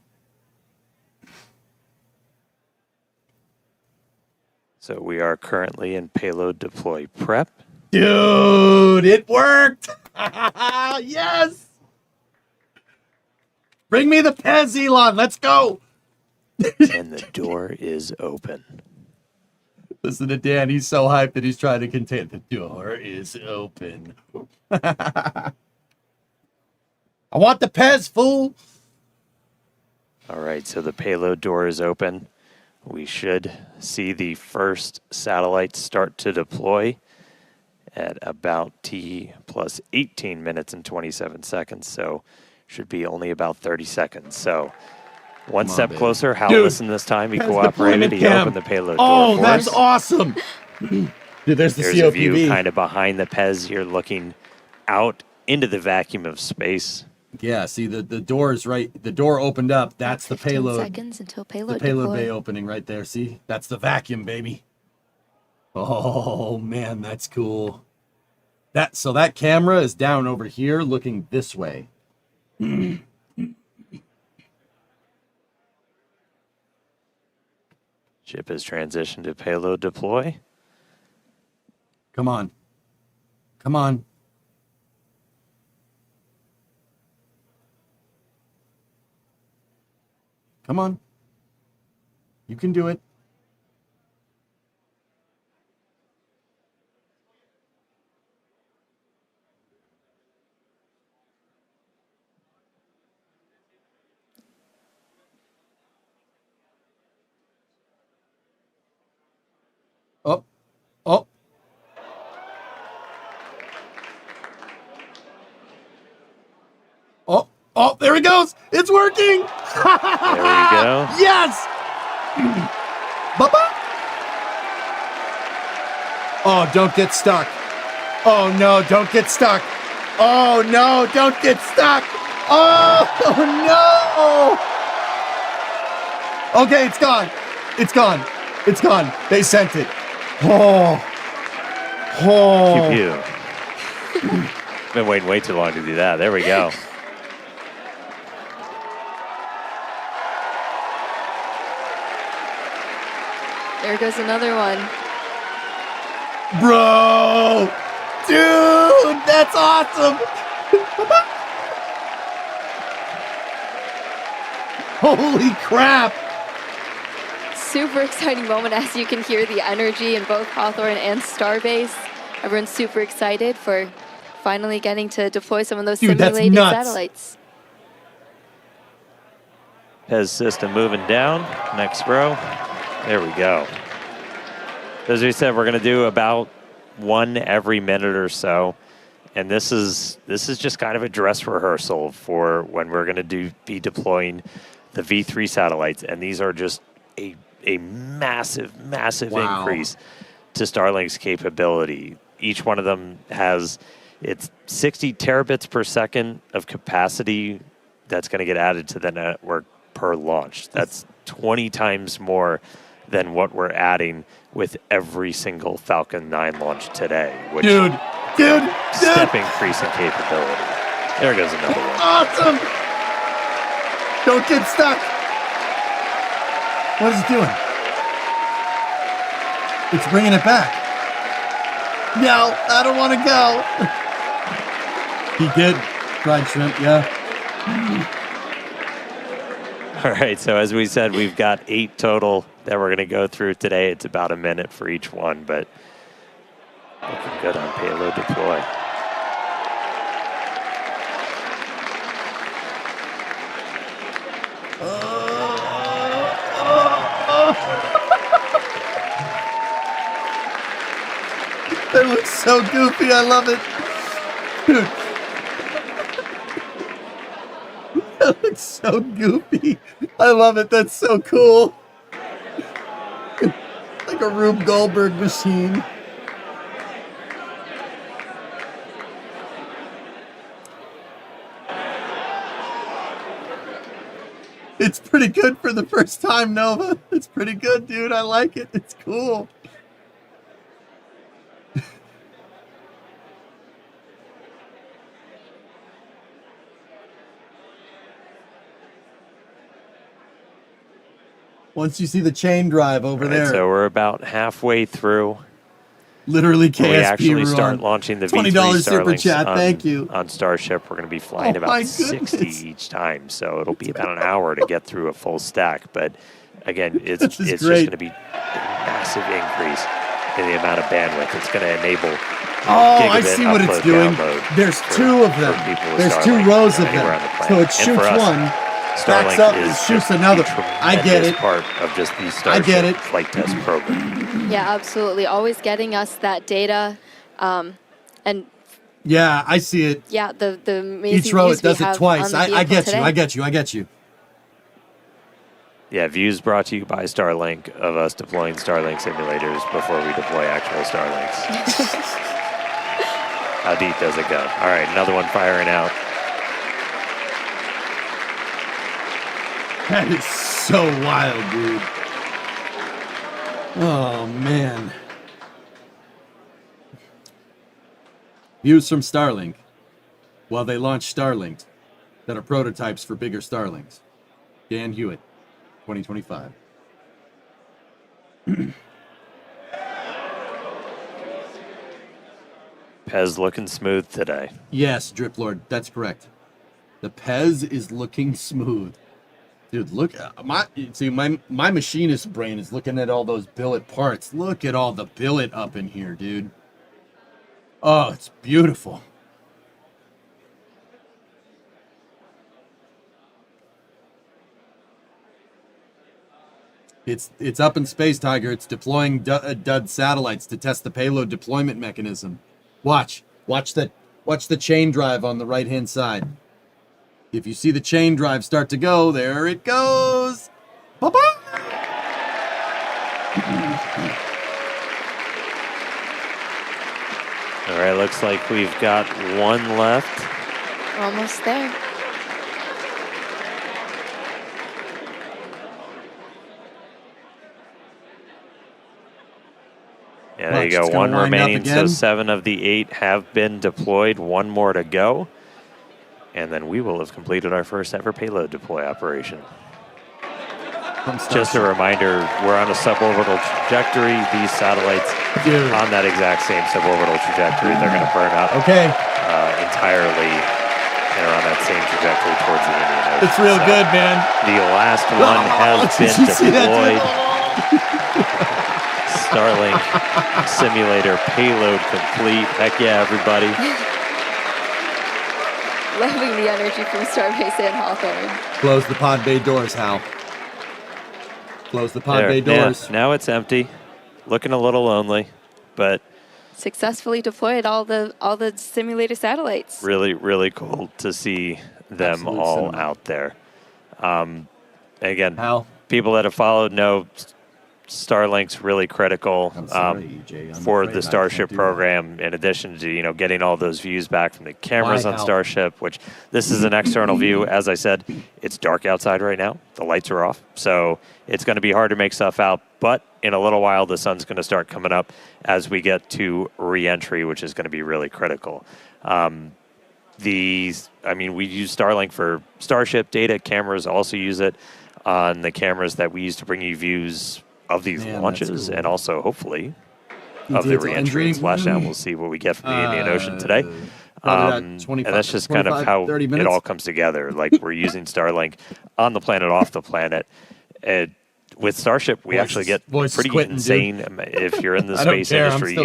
So we are currently in payload deploy prep. Dude, it worked. Yes. Bring me the Pez, Elon. Let's go. And the door is open. Listen to Dan. He's so hyped that he's trying to contain. The door is open. I want the Pez, fool. All right, so the payload door is open. We should see the first satellite start to deploy at about T plus 18 minutes and 27 seconds. So should be only about 30 seconds. So one Come on, step baby. closer. Hal Dude, listen this time. He Pez cooperated. deployment He cam. opened the payload Oh, door for that's us. awesome. Dude, there's the There's a view COPV. kind of behind the Pez. You're looking out into the vacuum of space. Yeah, see the door is right. The door opened up. That's the 15 payload. seconds until payload The payload deploy. bay opening right there. See, that's the vacuum, baby. Oh man, that's cool. So that camera is down over here, looking this way. Ship has transitioned to payload deploy. Come on. Come on. Come on. You can do it. Oh. Oh. Oh. Oh, there he goes. It's working. There we go. Yes. Bye-bye. Oh, don't get stuck. Oh, no, don't get stuck. Oh, no, don't get stuck. Oh, no. Okay, it's gone. It's gone. It's gone. They sent it. Oh. Oh. Pew pew. Been waiting way too long to do that. There we go. There goes another one. Bro. Dude, that's awesome. Holy crap. Super exciting moment, as you can hear the energy in both Hawthorne and Starbase. Everyone's super excited for finally getting to deploy some of those Dude, that's simulated nuts. satellites. Pez system moving down. Next row. There we go. As we said, we're going to do about one every minute or so. And this is just kind of a dress rehearsal for when we're going to be deploying the V3 satellites. And these are just a massive, massive Wow. increase to Starlink's capability. Each one of them has it's 60 terabits per second of capacity that's going to get added to the network per launch. That's 20 times more than what we're adding with every single Falcon 9 launch today. Which Dude. Step increase in capability. There goes another one. Awesome. Don't get stuck. What is it doing? It's bringing it back. No, I don't want to go. He did. Fried shrimp, yeah. All right, so as we said, we've got 8 total that we're going to go through today. It's about a minute for each one, but looking good on payload deploy. That looks so goofy. I love it. Dude. That looks so goofy. I love it. That's so cool. Like a Rube Goldberg machine. It's pretty good for the first time, Nova. It's pretty good, dude. I like it. It's cool. Once you see the chain drive over All right, there. so we're about halfway through. Literally When we KSP actually start run. launching the $20 V3 super Starlinks chat. Thank you. on Starship. We're going to be flying Oh my about 60 goodness. each time, so it'll be about an hour to get through a full stack. But again, it's This is just great. going to be a massive increase in the amount of bandwidth. It's going to enable Oh, I gigabit see what it's upload, doing. download There's for- two of for them. people with There's two Starlink, rows of anywhere them. on the So planet. it And shoots for us, one, Starlink backs up, is and shoots just another. a I get tremendous it. part of just the I Starship get it. flight test program. Yeah, absolutely. Always getting us that data. And Yeah, I see it. yeah, the amazing Each row views it does we it have twice. on the I vehicle get today. you. I get you. I get you. Yeah, views brought to you by Starlink of us deploying Starlink simulators before we deploy actual Starlinks. How deep does it go? All right, another one firing out. That is so wild, dude. Oh, man. Views from Starlink. While they launch Starlinks that are prototypes for bigger Starlinks. Dan Hewitt, 2025. Pez looking smooth today. Yes, Drip Lord, that's correct. The Pez is looking smooth. Dude, look, my machinist brain is looking at all those billet parts. Look at all the billet up in here, dude. Oh, it's beautiful. It's up in space, Tiger. It's deploying dud satellites to test the payload deployment mechanism. Watch the chain drive on the right-hand side. If you see the chain drive start to go, there it goes. Bye-bye. All right, looks like we've got one left. Almost there. Yeah, there you go. One remaining, so 7 of the 8 have been deployed. One more to go. And then we will have completed our first ever payload deploy operation. Just a reminder, we're on a suborbital trajectory. These satellites on that exact same suborbital trajectory, they're going to burn up entirely and are on that same trajectory towards the Indian Ocean. It's real good, man. The last one has been deployed. Starlink simulator payload complete. Heck yeah, everybody. Loving the energy from Starbase and Hawthorne. Close the pod bay doors, Hal. Close the pod bay doors. Yeah, now it's empty. Looking a little lonely, but Successfully deployed all the simulator satellites. really, really cool to see them all out there. Again, people that have followed know Starlink's really critical for the Starship program, in addition to, getting all those views back from the cameras on Starship, which this is an external view. As I said, it's dark outside right now. The lights are off, so it's going to be hard to make stuff out, but in a little while, the sun's going to start coming up as we get to Reentry, which is going to be really critical. We use Starlink for Starship data. Cameras also use it on the cameras that we use to bring you views of these launches, and also hopefully of the Reentry and splashdown. We'll see what we get from the Indian Ocean today. And that's just kind of how it all comes together. Like, we're using Starlink on the planet, off the planet. With Starship, we actually get pretty insane. If you're in the space industry,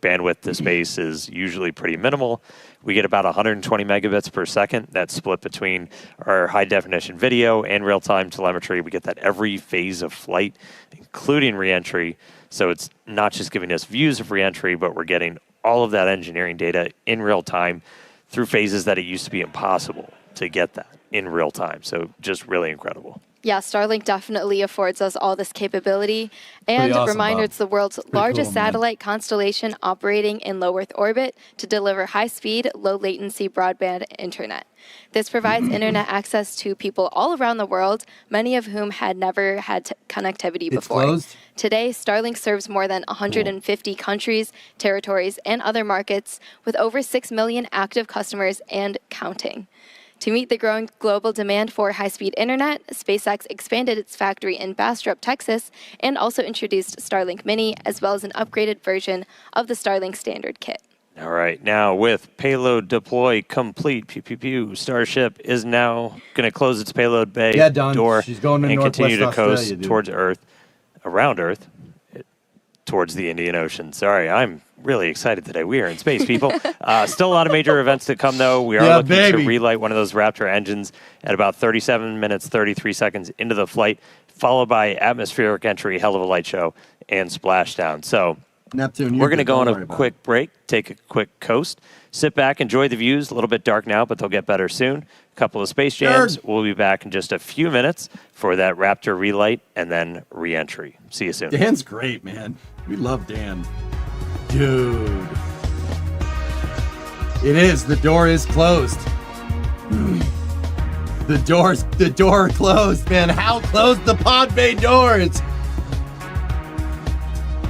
bandwidth to space is usually pretty minimal. We get about 120 megabits per second. That's split between our high-definition video and real-time telemetry. We get that every phase of flight, including reentry. So it's not just giving us views of reentry, but we're getting all of that engineering data in real time through phases that it used to be impossible to get that in real time. So just really incredible. Yeah, Starlink definitely affords us all this capability. And awesome, reminder, Bob. it's the world's largest cool, man. satellite constellation operating in low Earth orbit to deliver high-speed, low-latency broadband internet. This provides internet access to people all around the world, many of whom had never had connectivity before. Closed? Today, Starlink serves more than 150 countries, territories, and other markets, with over 6 million active customers and counting. To meet the growing global demand for high-speed internet, SpaceX expanded its factory in Bastrop, Texas, and also introduced Starlink Mini, as well as an upgraded version of the Starlink Standard kit. All right, now with payload deploy complete, Starship is now going to close its payload bay door She's going to and continue to Northwest coast Australia, dude. towards Earth, around Earth, towards the Indian Ocean. Sorry, I'm really excited today. We are in space, people. Still a lot of major events to come, though. We are looking to relight one of those Raptor engines at about 37 minutes, 33 seconds into the flight, followed by atmospheric entry, hell of a light show, and splashdown. So Neptune, We're going to go on a quick break, take a quick coast, sit back, enjoy the views. A little bit dark now, but they'll get better soon. A couple of space jams. We'll be back in just a few minutes for that Raptor relight and then re-entry. See you soon. Dan's great, man. We love Dan. Dude. It is. The door is closed. The door closed, man. How closed the pod bay doors?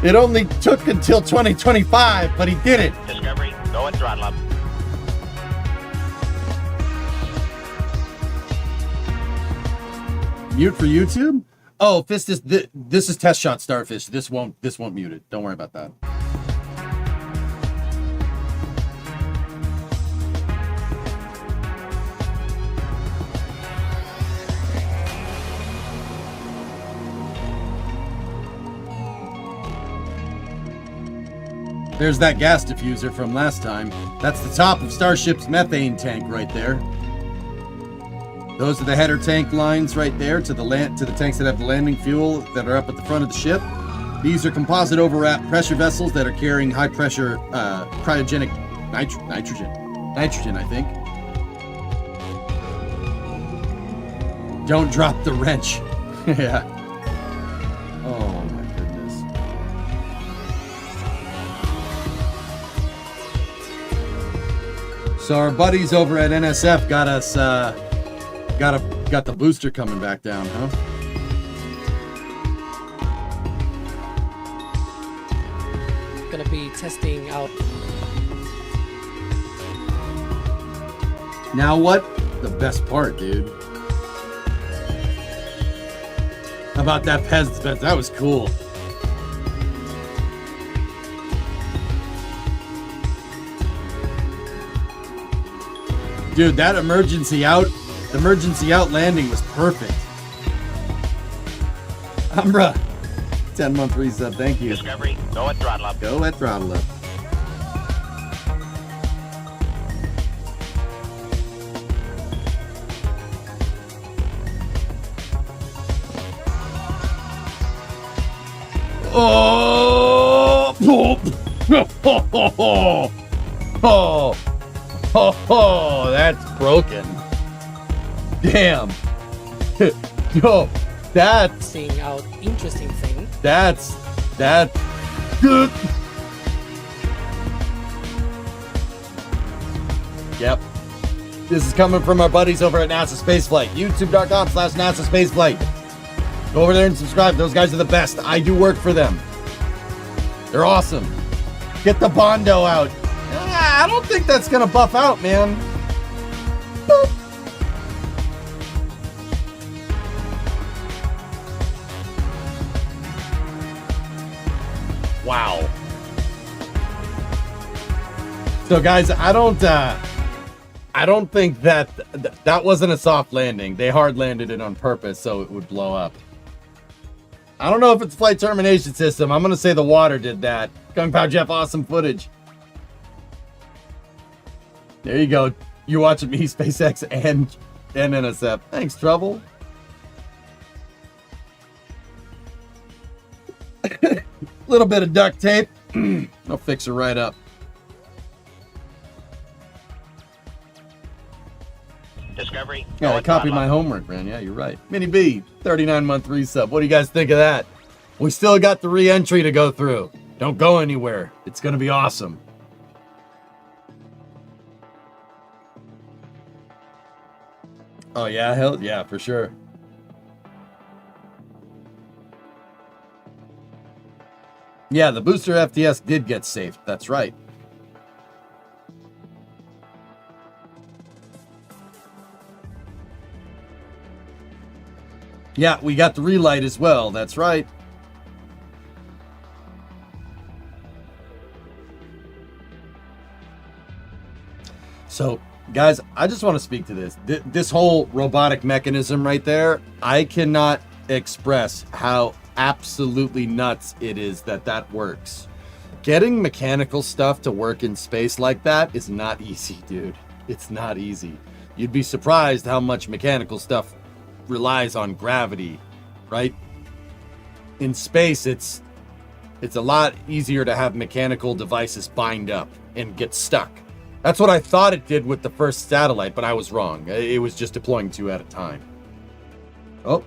It only took until 2025, but he did it. Discovery, go and throttle up. Mute for YouTube? Oh, this is test shot Starfish. This won't mute it. Don't worry about that. There's that gas diffuser from last time. That's the top of Starship's methane tank right there. Those are the header tank lines right there to the tanks that have the landing fuel that are up at the front of the ship. These are composite overwrap pressure vessels that are carrying high pressure cryogenic nitrogen, I think. Don't drop the wrench. Yeah. Oh my goodness. So our buddies over at NSF got us got the booster coming back down, huh? Gonna be testing out. Now what? The best part, dude. How about that Pez dispenser? That was cool. Dude, that emergency out landing was perfect. Umbra, 10-month resub, thank you. Discovery, go and throttle up. Go at throttle up. Oh! Oh, that's broken. Damn. Yo, that's seeing out interesting thing. That's good. Yep. This is coming from our buddies over at NASA Spaceflight. YouTube.com/NASA Spaceflight. Go over there and subscribe. Those guys are the best. I do work for them. They're awesome. Get the Bondo out. I don't think that's gonna buff out, man. Boop. Wow. So guys, I don't think that wasn't a soft landing. They hard landed it on purpose so it would blow up. I don't know if it's flight termination system. I'm gonna say the water did that. Kung Pao Jeff, awesome footage. There you go. You're watching me, SpaceX, and NSF. Thanks, Trouble. Little bit of duct tape. I'll fix her right up. Discovery. Yeah, I copied my homework, man. Yeah, you're right. Mini B, 39-month resub. What do you guys think of that? We still got the re-entry to go through. Don't go anywhere. It's going to be awesome. Oh, yeah? Hell yeah, for sure. Yeah, the booster FTS did get saved. That's right. Yeah, we got the relight as well. That's right. So, guys, I just want to speak to this. This whole robotic mechanism right there, I cannot express how absolutely nuts it is that works. Getting mechanical stuff to work in space like that is not easy, dude. It's not easy. You'd be surprised how much mechanical stuff relies on gravity, right? In space, it's It's a lot easier to have mechanical devices bind up and get stuck. That's what I thought it did with the first satellite, but I was wrong. It was just deploying 2 at a time. Oh,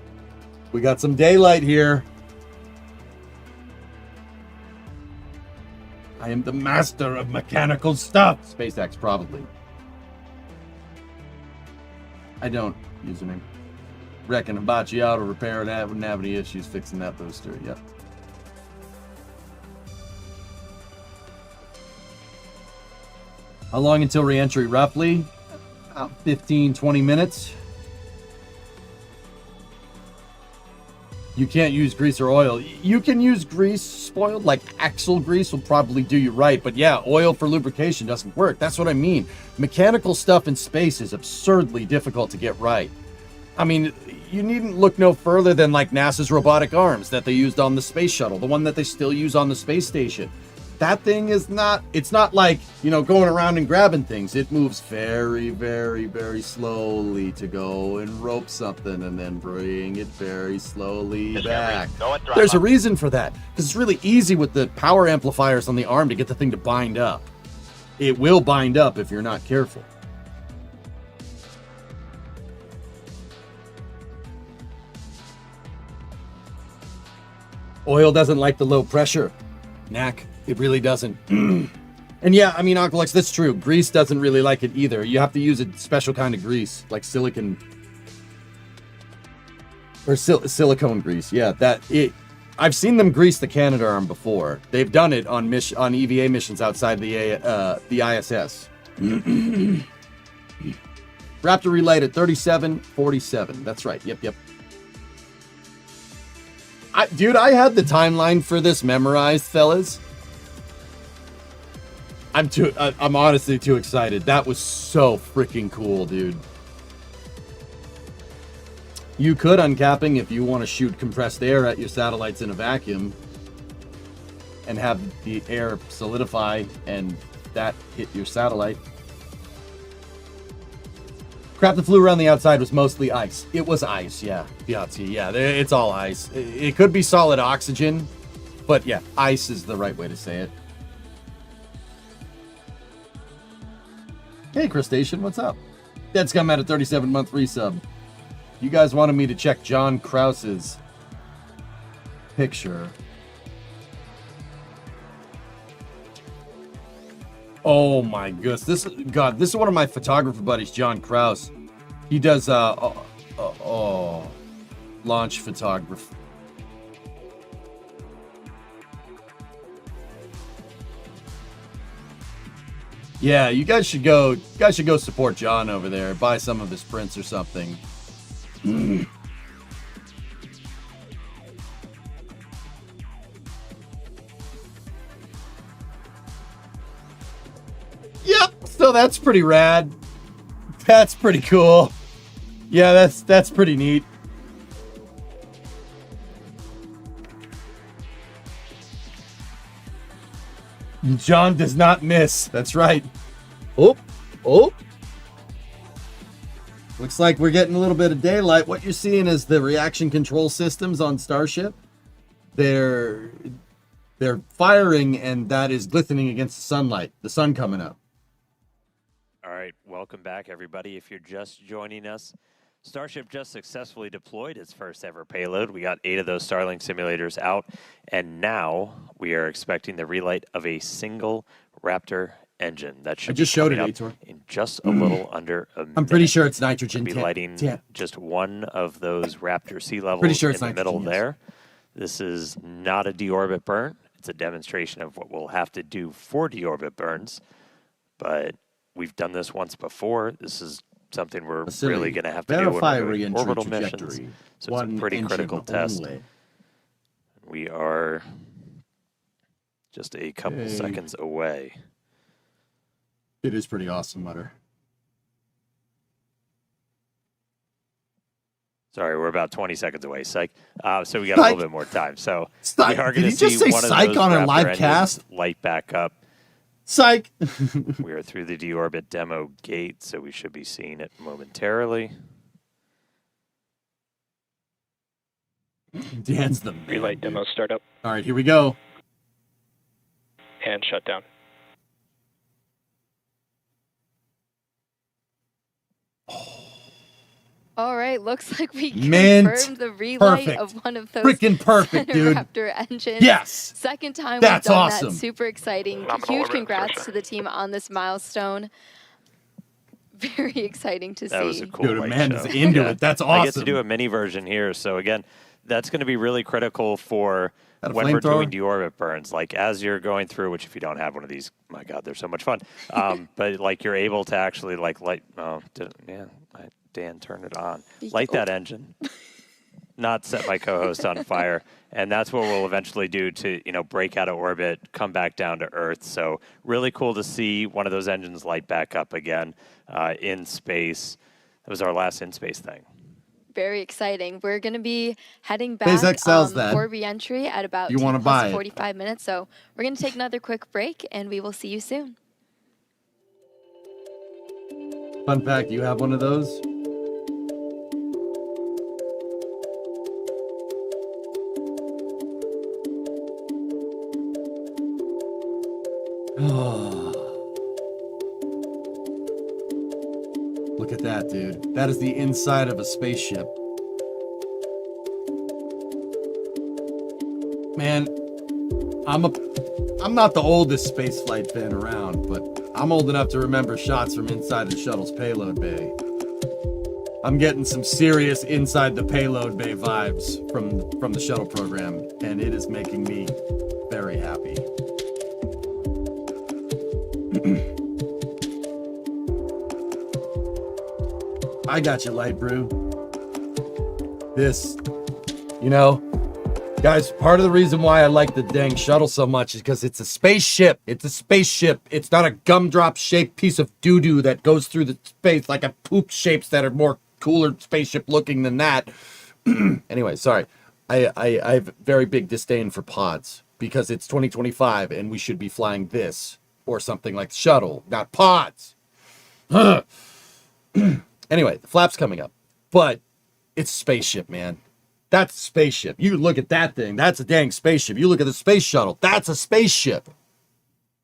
we got some daylight here. I am the master of mechanical stuff. Spacex, probably. I don't, username. Reckon Hibachi Auto Repair that wouldn't have any issues fixing that booster. Yep. How long until reentry? Roughly about 15, 20 minutes. You can't use grease or oil. You can use grease spoiled, like axle grease will probably do you right. But yeah, oil for lubrication doesn't work. That's what I mean. Mechanical stuff in space is absurdly difficult to get right. I mean, you needn't look no further than like NASA's robotic arms that they used on the space shuttle, the one that they still use on the space station. That thing is not, it's not like, you know, going around and grabbing things. It moves very, very, very slowly to go and rope something and then bring it very slowly back. There's a reason for that, because it's really easy with the power amplifiers on the arm to get the thing to bind up. It will bind up if you're not careful. Oil doesn't like the low pressure. Knack. It really doesn't. And yeah, I mean, Aqualex, that's true. Grease doesn't really like it either. You have to use a special kind of grease, like silicon or silicone grease. Yeah, I've seen them grease the Canadarm before. They've done it on EVA missions outside the ISS. Raptor relayed at 37:47. That's right. Yep. Dude, I had the timeline for this memorized, fellas. I'm honestly too excited. That was so freaking cool, dude. You could uncapping if you want to shoot compressed air at your satellites in a vacuum and have the air solidify and that hit your satellite. Crap that flew around the outside was mostly ice. It was ice, yeah. Biatsi, yeah, it's all ice. It could be solid oxygen, but yeah, ice is the right way to say it. Hey, Crustacean, what's up? Dead Scum at a 37-month resub. You guys wanted me to check John Krause's picture. Oh my goodness. This is one of my photographer buddies, John Krause. He does launch photography. Yeah, you guys should go support John over there. Buy some of his prints or something. Yep, so that's pretty rad. That's pretty cool. Yeah, that's pretty neat. John does not miss. That's right. Oh. Looks like we're getting a little bit of daylight. What you're seeing is the reaction control systems on Starship. They're firing, and that is glistening against the sunlight. The sun coming up. All right, welcome back, everybody. If you're just joining us, Starship just successfully deployed its first ever payload. We got 8 of those Starlink simulators out, and now we are expecting the relight of a single Raptor engine. That should I just showed it, Aitor, in just a little under a minute. I'm pretty sure it's nitrogen. We'll be lighting just one of those Raptor sea levels pretty sure it's in the middle nitrogen, there. This is not a deorbit burn. It's a demonstration of what we'll have to do for deorbit burns, but we've done this once before. This is something we're really going to have to do when we're doing orbital missions. So it's a pretty critical test. We are just a couple seconds away. It is pretty awesome, Mutter. Sorry, we're about 20 seconds away, Psych. So we got a little bit more time. So we are going to see just say one of Psych those on a Raptor live engines cast? light back up. Psych! We are through the deorbit demo gate, so we should be seeing it momentarily. Dan's the man. Relight demo startup. All right, here we go. and shut down. All right, looks like we Mint. confirmed the relight Perfect. of one of those Freaking perfect, dude. Raptor engines. Yes. Second time That's we've done awesome. that. Super exciting. Phenomenal Huge orbit congrats insertion. to the team on this milestone. Very exciting to That see. was a cool Dude, light Amanda's show. into it. That's I get to awesome. do a mini version here. So again, that's going to be really critical for Got a when we're doing flamethrower? deorbit burns. Like as you're going through, which if you don't have one of these, my God, they're so much fun. But like you're able to actually like light. Oh, Dan, turn it on. Light that engine. Not set my co-host on fire. And that's what we'll eventually do to, break out of orbit, come back down to Earth. So really cool to see one of those engines light back up again in space. That was our last in-space thing. Very exciting. We're going to be heading back SpaceX sells that. for reentry at about You wanna 2 buy plus it. 45 minutes. So we're going to take another quick break, and we will see you soon. Fun fact, you have one of those? Look at that, dude. That is the inside of a spaceship. Man, I'm not the oldest spaceflight fan around, but I'm old enough to remember shots from inside the shuttle's payload bay. I'm getting some serious inside the payload bay vibes from the shuttle program, and it is making me very happy. I got you, Light Brew. This, guys, part of the reason why I like the dang shuttle so much is because it's a spaceship. It's a spaceship. It's not a gumdrop-shaped piece of doo-doo that goes through the space like a poop shapes that are more cooler spaceship looking than that. Anyway, sorry. I have very big disdain for pods because it's 2025 and we should be flying this or something like shuttle, not pods. Anyway, the flap's coming up, but it's a spaceship, man. That's a spaceship. You look at that thing. That's a dang spaceship. You look at the space shuttle. That's a spaceship.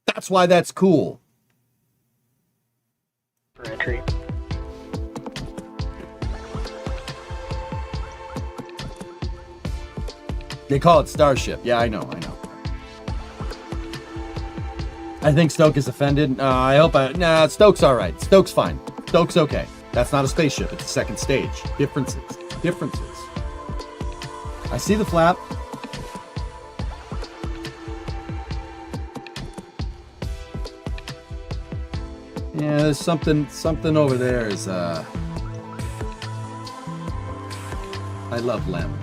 That's why that's cool. For entry. They call it Starship. Yeah, I know. I think Stoke is offended. Nah, Stoke's all right. Stoke's fine. Stoke's okay. That's not a spaceship. It's a second stage. Differences. I see the flap. Yeah, there's something over there is, I love Lem.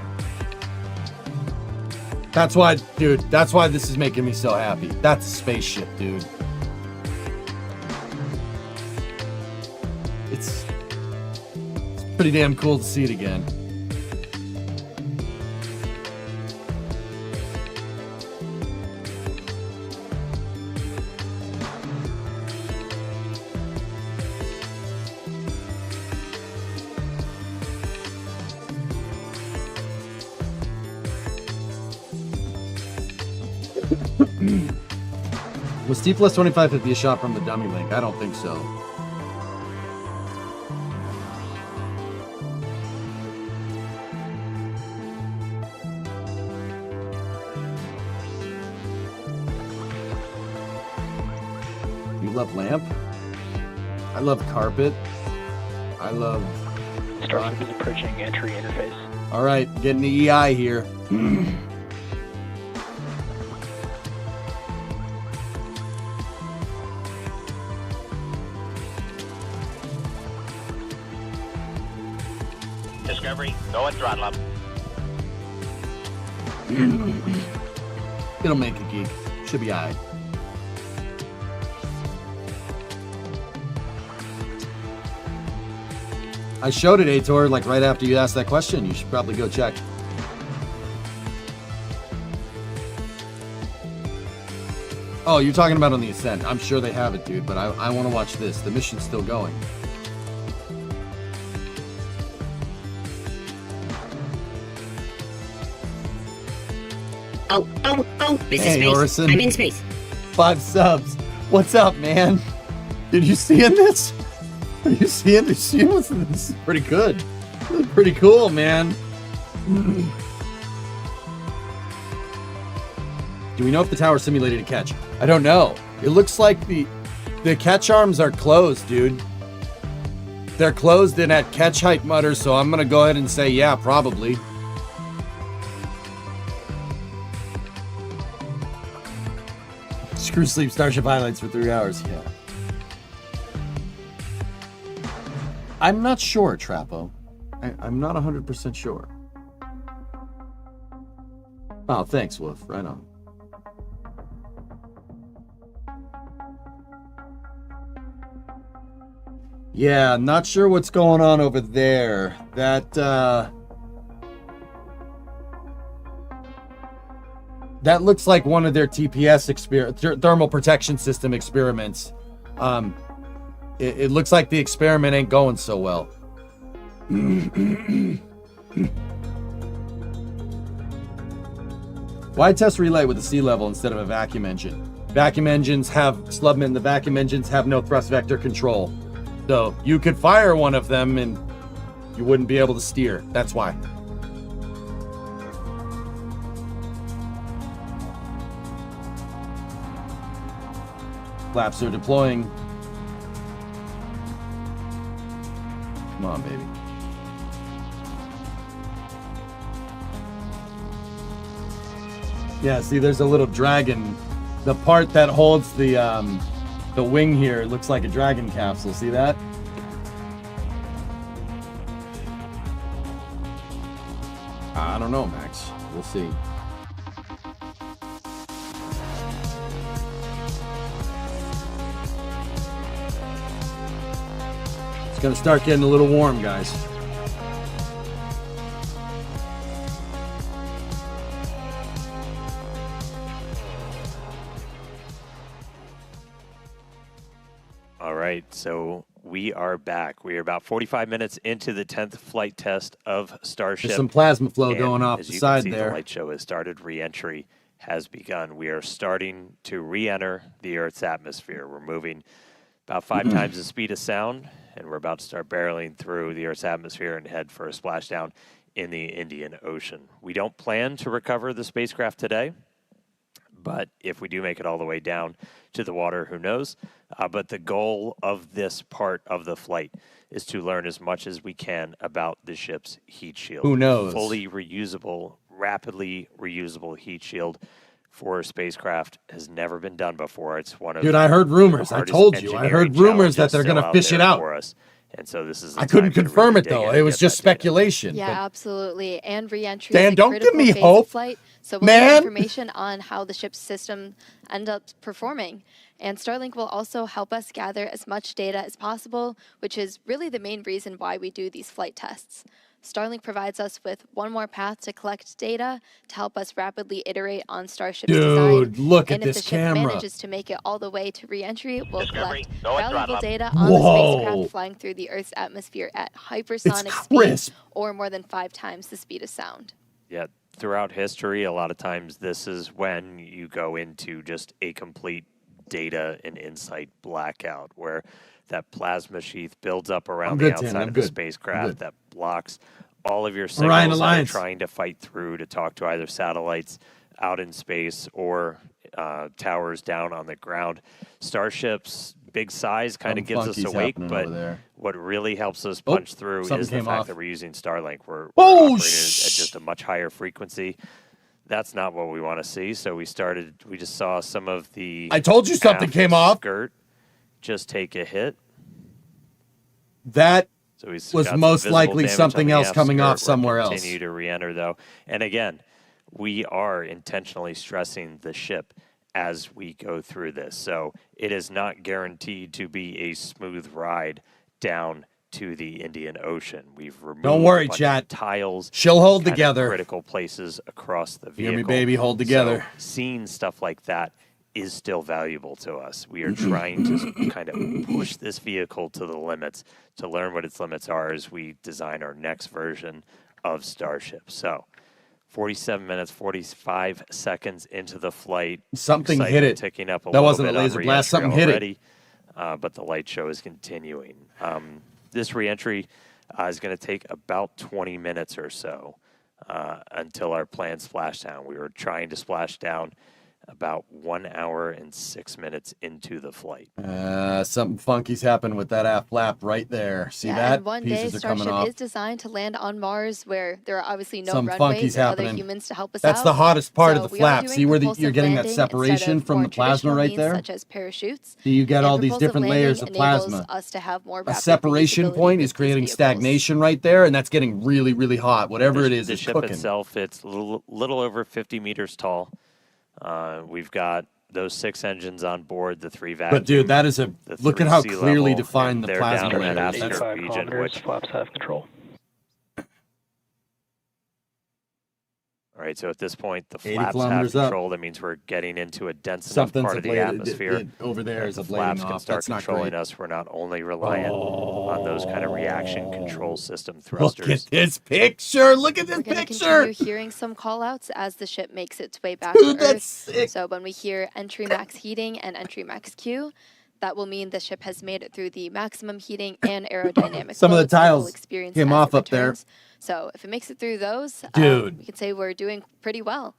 That's why this is making me so happy. That's a spaceship, dude. It's pretty damn cool to see it again. Was T plus 2550 a shot from the dummy link? I don't think so. You love lamp? I love carpet. I love... Starship is approaching entry interface. All right, getting the EI here. Discovery, go and throttle up. It'll make a geek. Should be alright. I showed it, Ator, like right after you asked that question. You should probably go check. Oh, you're talking about on the Ascent. I'm sure they have it, dude, but I want to watch this. The mission's still going. Oh, this Hey, is space. Orison. I'm in space. 5 subs. What's up, man? Did you see this? Are you seeing this? This is pretty good. This is pretty cool, man. Do we know if the tower simulated a catch? I don't know. It looks like the catch arms are closed, dude. They're closed in at catch height mutter, so I'm gonna go ahead and say yeah, probably. Screw sleep Starship highlights for 3 hours. Yeah. I'm not sure, Trappo. I'm not 100% sure. Oh, thanks, Wolf. Right on. Yeah, not sure what's going on over there. That looks like one of their TPS thermal protection system experiments. It looks like the experiment ain't going so well. Why test relay with a sea level instead of a vacuum engine? Vacuum engines have, Slubman, the vacuum engines have no thrust vector control. So you could fire one of them and you wouldn't be able to steer. That's why. Flaps are deploying. Come on, baby. Yeah, see, there's a little dragon. The part that holds the wing here looks like a dragon capsule. See that? I don't know, Max. We'll see. It's gonna start getting a little warm, guys. All right, so we are back. We are about 45 minutes into the 10th flight test of Starship. There's some plasma flow and going off as the you side can see, there. The light show has started. Reentry has begun. We are starting to re-enter the Earth's atmosphere. We're moving about 5 times the speed of sound, and we're about to start barreling through the Earth's atmosphere and head for a splashdown in the Indian Ocean. We don't plan to recover the spacecraft today, but if we do make it all the way down to the water, who knows? But the goal of this part of the flight is to learn as much as we can about the ship's heat shield. Who knows? Fully reusable, rapidly reusable heat shield for a spacecraft has never been done before. It's one of Dude, I heard rumors. the I hardest told you. I heard engineering rumors that challenges they're going still to fish there it out. for us. And so this is the I couldn't time to confirm really it, dig though. in it and was get just that data. speculation. Yeah, absolutely. And reentry Dan, is a don't give critical me phase hope. of flight, so we'll Man. get information on how the ship's system end up performing. And Starlink will also help us gather as much data as possible, which is really the main reason why we do these flight tests. Starlink provides us with one more path to collect data to help us rapidly iterate on Starship's design. Dude, look at and if this the ship camera. manages to make it all the way to reentry, we'll collect go and valuable throttle up. data on the Whoa. spacecraft flying through the Earth's atmosphere at hypersonic crisp. speed, or more than 5 times the speed of sound. Yeah, throughout history, a lot of times this is when you go into just a complete data and insight blackout, where that plasma sheath builds up around the good, Tim. outside I'm of the good. I'm spacecraft good. that blocks all of your Orion signals that are Alliance. trying to fight through to talk to either satellites out in space or towers down on the ground. Starship's big size kind of Something gives us funky's awake, happening but over there. what really helps us punch through something is the came fact off. that we're using Starlink. We're Oh, operating at just a much higher frequency. That's not what we want to see. So we just saw some of the I told you something aft came off. Skirt just take a hit. That So we was got some most visible likely damage on something the else aft coming skirt. off We're somewhere else. Continue to re-enter though, and again, we are intentionally stressing the ship as we go through this. So it is not guaranteed to be a smooth ride down to the Indian Ocean. We've removed Don't worry, a bunch chat. of tiles. She'll hold kind of together. Critical places across the vehicle. Hear me, baby, hold together. So seeing stuff like that is still valuable to us. We are trying to kind of push this vehicle to the limits to learn what its limits are as we design our next version of Starship. So 47 minutes, 45 seconds into the flight. Something hit Excitement it. ticking up a That little wasn't a bit on laser blast. re-entry Something hit it. already, but the light show is continuing. This re-entry is going to take about 20 minutes or so until our planned splashdown. We were trying to splash down about 1 hour and 6 minutes into the flight. Something funky's happened with that aft flap right there. See that? And one Pieces day, are coming Starship off. is designed to land on Mars, where there are obviously no Some runways funky's and other happening. humans to help us That's out. the hottest part of So the we are flap. doing See where you're propulsive getting that landing instead separation of from more the plasma traditional right means, there? such as parachutes. So you get And all these propulsive different landing layers of enables plasma. us to have more A rapid separation reusability point with is these creating vehicles. stagnation right there, and that's getting really, really hot. Whatever it is The is ship cooking. itself, it's a little over 50 meters tall. We've got those 6 engines on board, the 3 vacuum. But dude, that is a the look at 3 how sea clearly level, defined and the they're plasma down in that layer is. after 85 region, kilometers, which flaps have control. all right, so at this point, the 80 flaps have kilometers up. control. That means we're getting into a dense Something's enough part of the ablated. atmosphere. Over there that is the ablating flaps can off. start That's not controlling great. us. We're not only reliant on those kind of reaction control system Look thrusters. at this picture. Look at this We're going to picture. continue hearing some callouts as the ship makes its way back Dude, to that's Earth. sick. So when we hear entry max heating and entry max Q, that will mean the ship has made it through the maximum heating and aerodynamic Some of the loads that we'll tiles experience came as off it up there. returns. So if it makes it through those, Dude. we can say we're doing pretty well.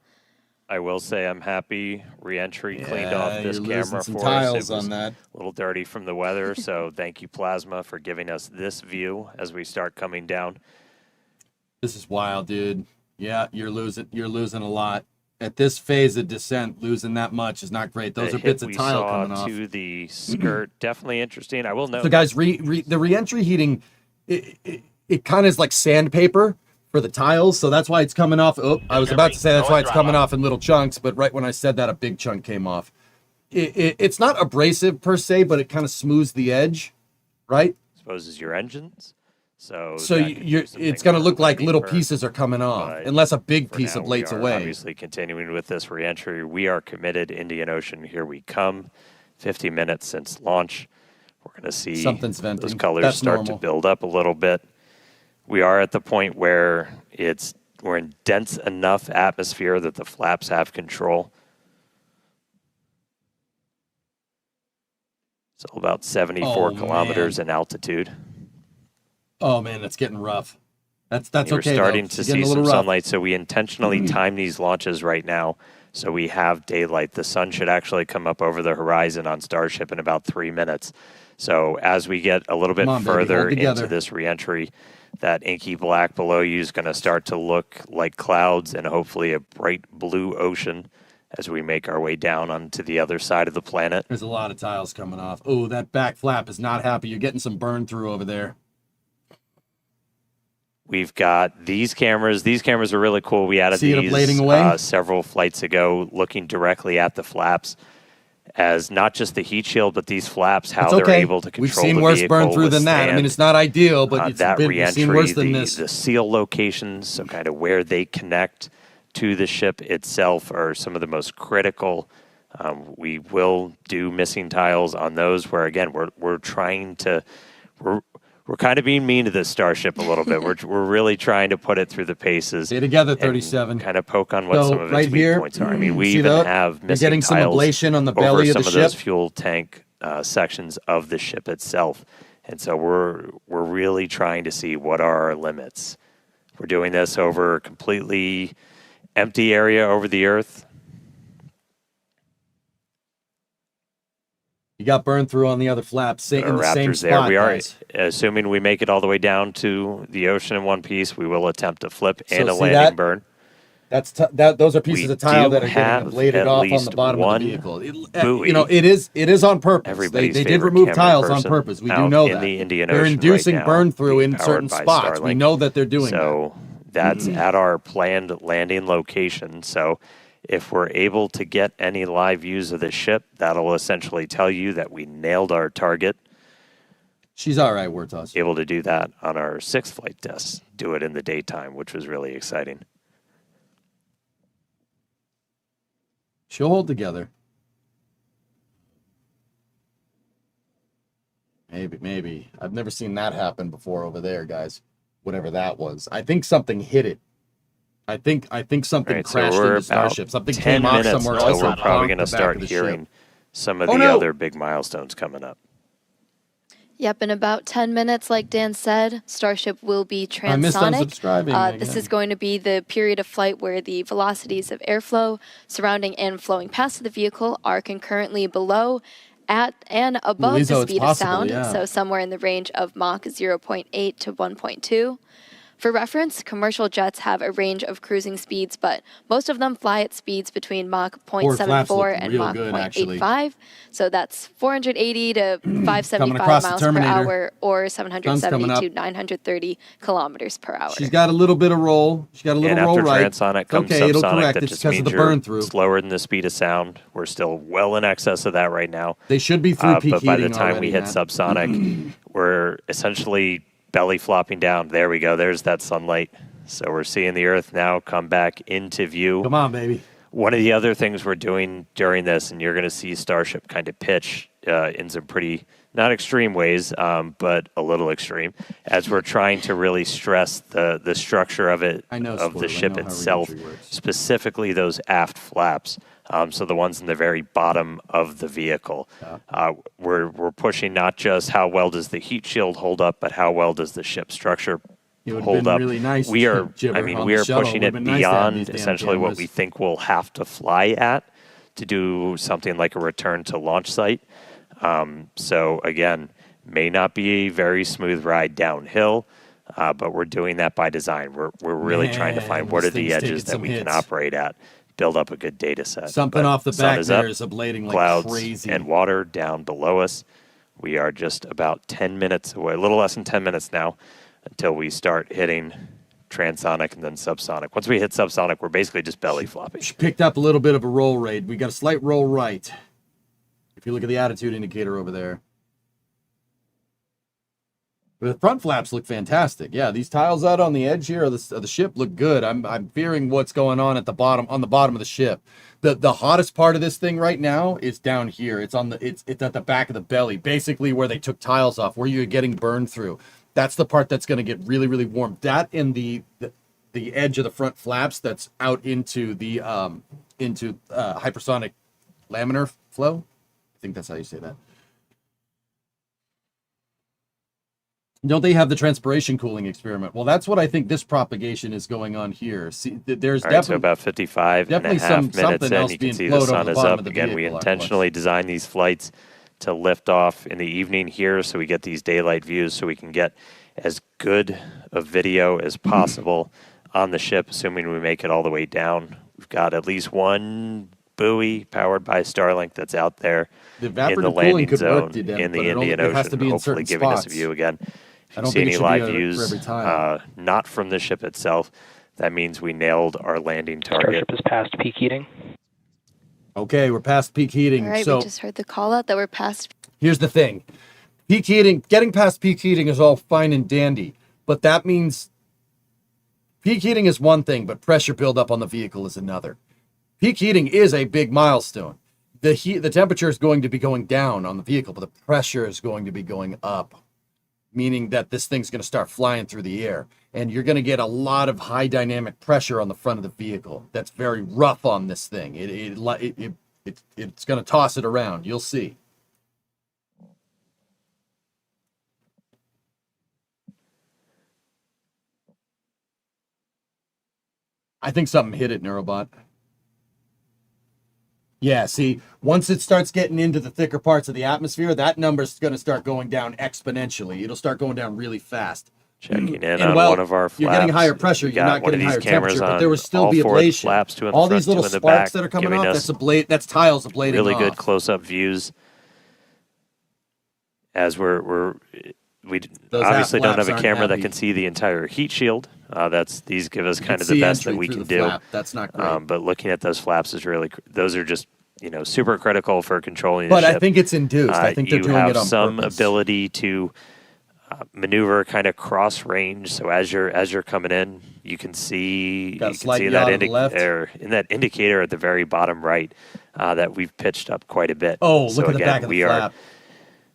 I will say I'm happy re-entry cleaned off this you're losing camera some for us. tiles It was on that. a little dirty from the weather, so thank you, Plasma, for giving us this view as we start coming down. This is wild, dude. Yeah, you're losing a lot. At this phase of descent, losing that much is not great. Those The are bits hit of we tile saw coming off. to the skirt, definitely interesting. I will note. So guys, the re-entry heating, it kind of is like sandpaper for the tiles, so that's why it's coming off. Oh, I was about to say that's why it's coming off in little chunks, but right when I said that, a big chunk came off. It's not abrasive per se, but it kind of smooths the edge, right? Supposes your engines. So it's going to look like little pieces are coming off, but unless a big for piece now, ablates we are away. Obviously, continuing with this re-entry, we are committed. Indian Ocean, here we come. 50 minutes since launch. We're going to see Something's venting. those colors That's start normal. to build up a little bit. We are at the point where we're in dense enough atmosphere that the flaps have control. So about 74 kilometers in altitude. Oh man, that's getting rough. That's You're okay. starting though. to It's getting see a little some rough. sunlight, so we intentionally time these launches right now so we have daylight. The sun should actually come up over the horizon on Starship in about 3 minutes. So as we get a little bit Come on, baby, further hold together. into this reentry, that inky black below you is going to start to look like clouds and hopefully a bright blue ocean as we make our way down onto the other side of the planet. There's a lot of tiles coming off. Oh, that back flap is not happy. You're getting some burn through over there. We've got these cameras. These cameras are really cool. We added See it these ablating away? several flights ago, looking directly at the flaps as not just the heat shield, but these flaps, how It's they're okay. able to control We've seen the worse vehicle, burn through than that. I mean, it's not ideal, but it's that we've re-entry, seen worse than this. the seal locations, so kind of where they connect to the ship itself are some of the most critical. We will do missing tiles on those where, again, we're trying to... We're kind of being mean to this Starship a little bit. We're really trying to put it through the paces. Stay together, 37. Kind of poke on what some of its right weak here, points are. I mean, we see even that? have You're missing getting some tiles ablation on the over belly of some the of those ship. fuel tank sections of the ship itself. And so we're really trying to see what are our limits. We're doing this over a completely empty area over the Earth. You got burn through on the other flaps, in the same Raptors spot, there. We are, guys. assuming we make it all the way down to the ocean in one piece, we will attempt to flip and a see landing that? burn. Those are pieces We of tile do that are getting have ablated at off on the least bottom of one the vehicle. buoy. You know, it is on purpose. Everybody's They did favorite remove camera tiles on person purpose. We do out know in that. the Indian They're Ocean inducing right now, burn through being in certain powered by spots. We Starlink. know that they're doing So that's at our planned landing location. So if we're able to get any live views of the ship, that'll essentially tell you that we nailed our target. She's all right, Wertos. Able to do that on our 6th flight test. Do it in the daytime, which was really exciting. She'll hold together. Maybe. I've never seen that happen before over there, guys. Whatever that was. I think something hit it. I think something Right, so crashed we're into about Starship. Something 10 came off minutes somewhere until else. we're and probably bonked going to the back start of the hearing ship. some of Oh, the no! other big milestones coming up. Yep, in about 10 minutes, like Dan said, Starship will be I missed transonic. unsubscribing This again. is going to be the period of flight where the velocities of airflow surrounding and flowing past the vehicle are concurrently below, at, and above Lizzo, the it's speed possible, of sound, yeah. so somewhere in the range of Mach 0.8 to 1.2. For reference, commercial jets have a range of cruising speeds, but most of them fly at speeds between Mach Forward flaps look 0.74 and real Mach good, actually. 0.85. So that's 480 to Coming 575 across the miles per Terminator. hour, or Sun's 770 coming to up. 930 kilometers per hour. She's got a little bit of roll. She's got a little And roll after right. transonic It's comes okay, it'll subsonic. correct. That It's just because of means the you're burn through. slower than the speed of sound. We're still well in excess of that right now. They should be through peak But by the heating time already, we hit Matt. subsonic, we're essentially belly flopping down. There we go. There's that sunlight. So we're seeing the Earth now come back into view. Come on, baby. One of the other things we're doing during this, and you're going to see Starship kind of pitch in some pretty, not extreme ways, but a little extreme, as we're trying to really stress the structure of it, of the ship itself, specifically those aft flaps. So the ones in the very bottom of the vehicle. We're pushing not just how well does the heat shield hold up, but how well does the ship structure It would've hold been up. really nice We are, Jibber I mean, on we the are shuttle. pushing Would've it been nice to have beyond these damn essentially what cameras. we think we'll have to fly at to do something like a return to launch site. So again, may not be a very smooth ride downhill, but we're doing that by design. We're really trying to find what this are the thing's taking edges that some we can hits. operate at, build up a good data set. Something But off the sun back is there up, is ablating like clouds crazy. and water down below us. We are just about 10 minutes away, a little less than 10 minutes now, until we start hitting transonic and then subsonic. Once we hit subsonic, we're basically just belly flopping. She picked up a little bit of a roll rate. We got a slight roll right. If you look at the attitude indicator over there. The front flaps look fantastic. Yeah, these tiles out on the edge here of the ship look good. I'm fearing what's going on at the bottom, on the bottom of the ship. The hottest part of this thing right now is down here. It's at the back of the belly, basically where they took tiles off, where you're getting burned through. That's the part that's going to get really, really warm. That and the edge of the front flaps that's out into the hypersonic laminar flow. I think that's how you say that. Don't they have the transpiration cooling experiment? Well, that's what I think this propagation is going on here. See, there's All right, so definitely about 55 and a definitely half minutes something in, else you being can see the flowed over sun the is bottom up. of the Again, we vehicle, intentionally designed these flights to lift off in the evening here so we get these daylight views so we can get as good a video as possible on the ship, assuming we make it all the way down. We've got at least one buoy powered by Starlink that's out there The in the evaporative cooling landing could work, zone Dan, in but the it only- Indian it has to Ocean, be in hopefully certain giving us a spots. view again. If I you don't see think it any should be live for views, every time. not from the ship itself, that means we nailed our landing target. Starship is past peak heating. Okay, we're past peak heating. All right, so we just heard the call out that we're past. here's the thing. Peak heating, getting past peak heating is all fine and dandy, but that means peak heating is one thing, but pressure buildup on the vehicle is another. Peak heating is a big milestone. The temperature is going to be going down on the vehicle, but the pressure is going to be going up, meaning that this thing's going to start flying through the air, and you're going to get a lot of high dynamic pressure on the front of the vehicle. That's very rough on this thing. It's going to toss it around. You'll see. I think something hit it, Neurobot. Yeah, see, once it starts getting into the thicker parts of the atmosphere, that number's going to start going down exponentially. It'll start going down really fast. Checking in And on well, one of our flaps. you're getting higher pressure, We you're got not one of getting these higher cameras temperature, but on there will still all be four of the ablation. flaps, two in the All front, these little two in the sparks back, that are coming giving off, us that's tiles ablating really off. good close-up views as we Those obviously half don't have flaps a aren't camera that happy. can see the entire heat shield. These give us You kind can of the see best that entry we through can the do. flap. That's not great. But looking at those flaps is really, those are just, super critical for controlling But the ship. I think it's induced. I think they're doing it on You have some purpose. ability to maneuver kind of cross range. So as you're coming in, you can see, Got a slight in yaw that, to the left. in that indicator at the very bottom right that we've pitched up quite a bit. Oh, so look at the again, back of the flap.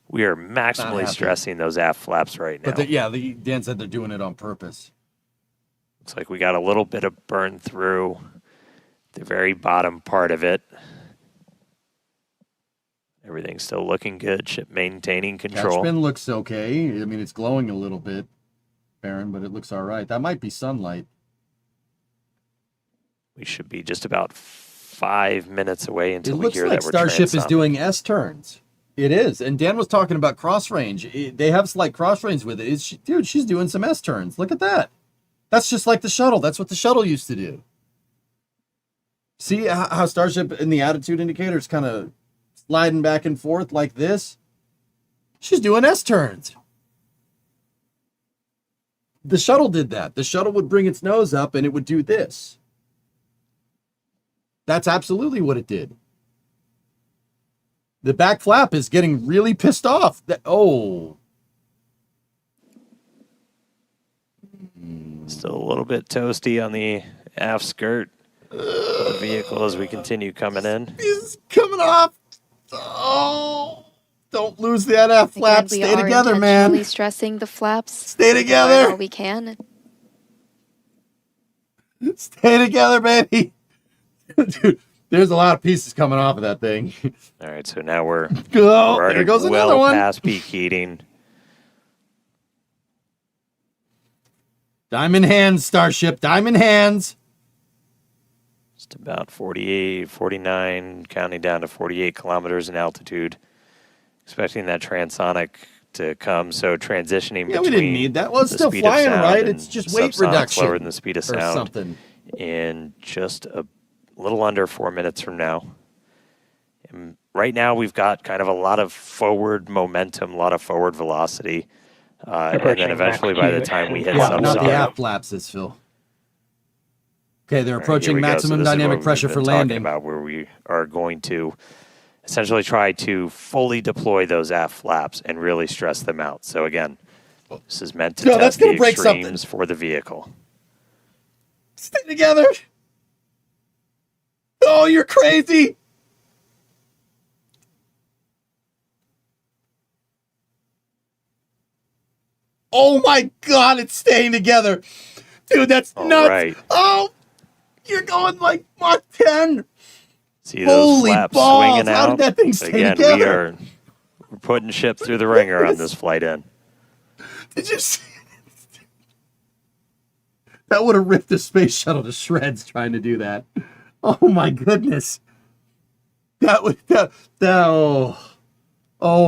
We are Not maximally happy. stressing those aft flaps right now. But Dan said they're doing it on purpose. Looks like we got a little bit of burn through the very bottom part of it. Everything's still looking good. Ship maintaining control. Catchpin looks okay. I mean, it's glowing a little bit, Baron, but it looks all right. That might be sunlight. We should be just about 5 minutes away until we hear It looks that like we're Starship is transonic. doing S turns. It is. And Dan was talking about cross range. They have slight cross range with it. Dude, she's doing some S turns. Look at that. That's just like the shuttle. That's what the shuttle used to do. See how Starship in the attitude indicator is kind of sliding back and forth like this? She's doing S turns. The shuttle did that. The shuttle would bring its nose up and it would do this. That's absolutely what it did. The back flap is getting really pissed off. Still a little bit toasty on the aft skirt of the vehicle as we continue coming in. He's coming off. Oh, don't lose that aft flap. Again, we Stay are together, man. intentionally stressing the flaps. Stay together. All we can. Stay together, baby. Dude, there's a lot of pieces coming off of that thing. All right, so now we're There goes another well one. past peak heating. Diamond hands, Starship. Diamond hands. Just about 48, 49, counting down to 48 kilometers in altitude. Expecting that transonic to come, so transitioning Yeah, between we didn't need that. Well, it's the still speed of flying, sound right? and It's just weight subsonic reduction slower than the speed of or sound. something. In just a little under 4 minutes from now. And right now, we've got kind of a lot of forward momentum, a lot of forward velocity. And then eventually, by the time we hit not the subsonic, aft flaps, it's Phil. Okay, they're All right, approaching here we go. So maximum this is dynamic what pressure we've for been talking landing. about, where we are going to essentially try to fully deploy those aft flaps and really stress them out. So again, this is meant to No, that's test the gonna break something. extremes for the vehicle. Stay together. Oh, you're crazy. Oh my God, it's staying together. Dude, that's All nuts. right. Oh, you're going like Mach 10. See those Holy flaps balls, swinging how out? did that thing stay Again, together? we're putting ship through the ringer on this flight in. Did you see? That would have ripped the space shuttle to shreds trying to do that. Oh my goodness. Oh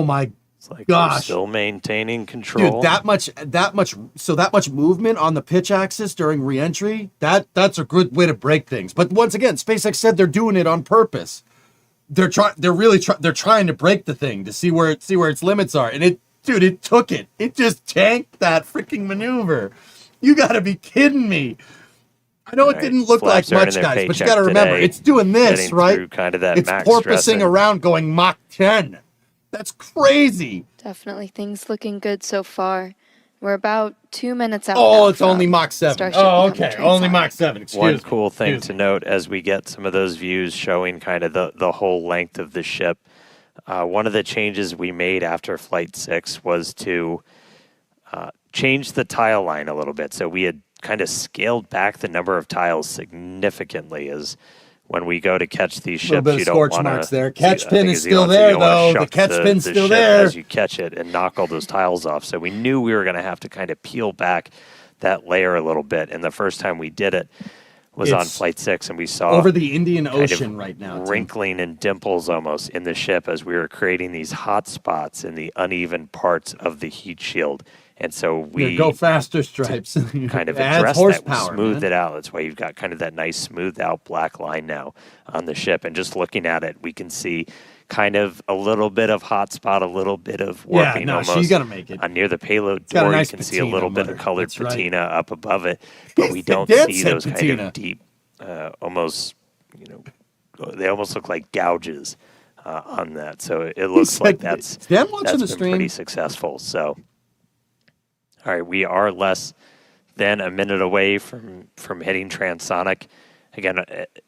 my It's like gosh. we're still maintaining control. Dude, that much movement on the pitch axis during reentry, that's a good way to break things. But once again, SpaceX said they're doing it on purpose. They're trying to break the thing to see where its limits are. And it took it. It just tanked that freaking maneuver. You got to be kidding me. I know it didn't look like much, guys, but you got to remember, it's doing this, getting right? through kind of that It's max porpoising stressing. around going Mach 10. That's crazy. Definitely things looking good so far. We're about 2 minutes out. Oh, now it's only from Mach 7. Starship Oh, becoming okay. Only transonic. Mach 7. Excuse One me. cool thing Excuse to me. note as we get some of those views showing kind of the whole length of the ship, one of the changes we made after Flight 6 was to change the tile line a little bit. So we had kind of scaled back the number of tiles significantly, as when we go to catch these ships, Little bit of you don't scorch want to. marks there. Catch pin is still there, though. The catch pin's still ship there. as you catch it and knock all those tiles off. So we knew we were going to have to kind of peel back that layer a little bit. And the first time we did it was on It's Flight 6, and we saw over the Indian kind of Ocean right now, Tim. wrinkling and dimples almost in the ship as we were creating these hot spots in the uneven parts of the heat shield. And so we Go faster stripes. kind of Adds addressed that, horsepower, we smoothed man. it out. That's why you've got kind of that nice smoothed out black line now on the ship. And just looking at it, we can see kind of a little bit of hot spot, a little bit of warping no, almost. she's gotta make it. Near the payload It's got a door, nice you can see a patina, little bit Mother. of colored That's right. patina up above it, but we don't Dad see said those kind patina. of deep, almost, they almost look like gouges on that. So it looks like that's Dan watching that's the been stream? pretty successful. So, all right, we are less than a minute away from hitting transonic. Again,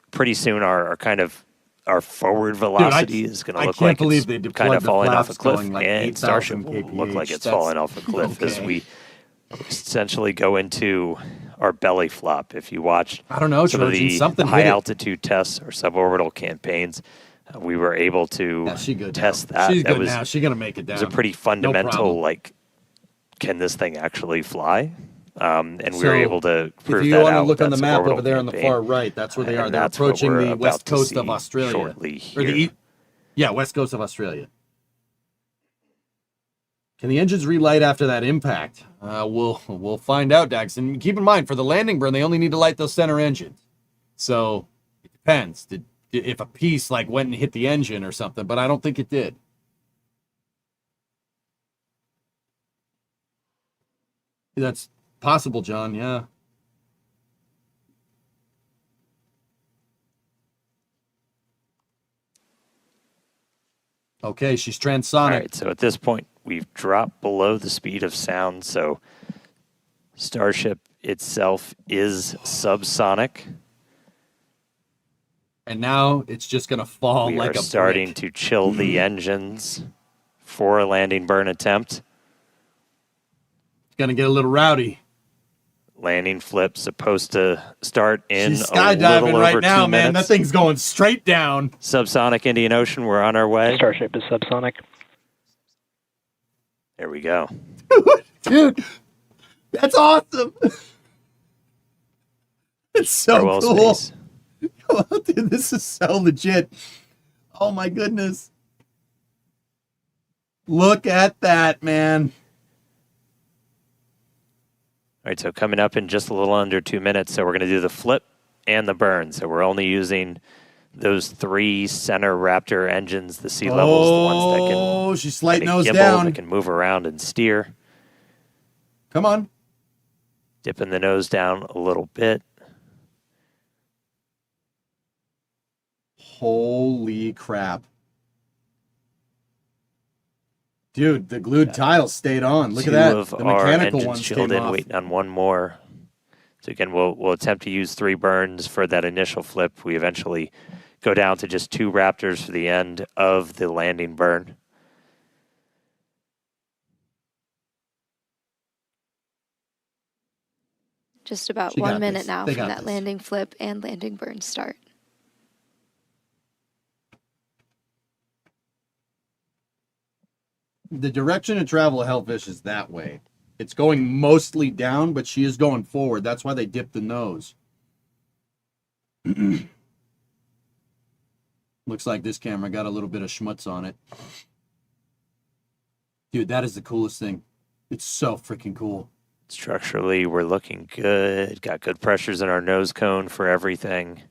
pretty soon our kind of our forward velocity is going to look like believe they it's deployed kind of the falling off a flaps cliff, going like and 8,000 Starship will look like kph. it's That's falling off a cliff as okay. we essentially go into our belly flop. If you watched I don't know, some of Trojan, the something high hit it. altitude tests or suborbital campaigns, we were able to test that. She's That good was, now. She's gonna make it down. It was a pretty No fundamental, problem. like, can this thing actually fly? And we So, were able to prove if you that want to out look with on the that map suborbital over there on the campaign. far right, that's where they are. And They're that's what approaching we're the about west to coast of see Australia. shortly Or the here. yeah, west coast of Australia. Can the engines relight after that impact? We'll find out, Dax. And keep in mind, for the landing burn, they only need to light those center engines. So it depends. If a piece like went and hit the engine or something, but I don't think it did. That's possible, John. Yeah. Okay, she's transonic. All right, so at this point, we've dropped below the speed of sound, so Starship itself is subsonic. And now it's just going to fall We like are a starting brick. to chill the engines for a landing burn attempt. It's going to get a little rowdy. Landing flip supposed to start in She's a little skydiving over right 2 now, man. minutes. That thing's going straight down. Subsonic Indian Ocean, we're on our way. Starship is subsonic. There we go. Dude, that's awesome. It's so Farewell, cool. space. Dude, this is so legit. Oh my goodness. Look at that, man. All right, so coming up in just a little under 2 minutes, so we're going to do the flip and the burn. So we're only using those 3 center Raptor engines, the sea levels, the ones that can Oh, she's slight kinda nose gimbal, down. that can move around and steer. Come on. Dipping the nose down a little bit. Holy crap. Dude, the glued tiles stayed on. Look at that. Two of The our mechanical engines ones chilled came in, off. waiting on one more. So again, we'll attempt to use 3 burns for that initial flip. We eventually go down to just 2 Raptors for the end of the landing burn. Just about She got 1 minute this. now They from got that this. landing flip and landing burn start. The direction of travel of Hellfish is that way. It's going mostly down, but she is going forward. That's why they dipped the nose. Looks like this camera got a little bit of schmutz on it. Dude, that is the coolest thing. It's so freaking cool. Structurally, we're looking good. Got good pressures in our nose cone for everything.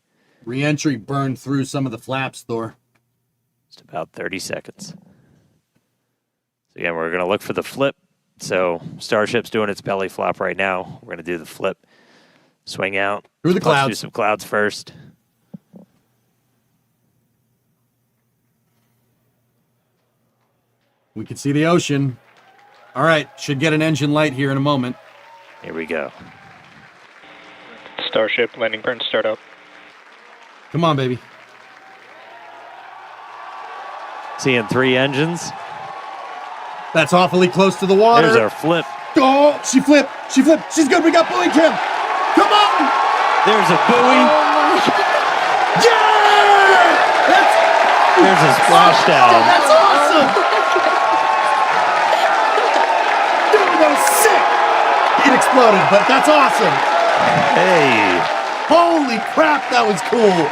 Reentry burned through some of the flaps, Thor. Just about 30 seconds. So again, we're going to look for the flip. So Starship's doing its belly flop right now. We're going to do the flip. Swing out. Through the Punch clouds. through some clouds first. We can see the ocean. All right, should get an engine light here in a moment. Here we go. Starship landing burn startup. Come on, baby. Seeing 3 engines. That's awfully close to the water. There's our flip. Oh, she flipped. She flipped. She's good. We got buoy cam. Come on. There's a buoy. Yeah! There's a splashdown. That's awesome. Dude, that was sick. It exploded, but that's awesome. Hey. Holy crap, that was cool.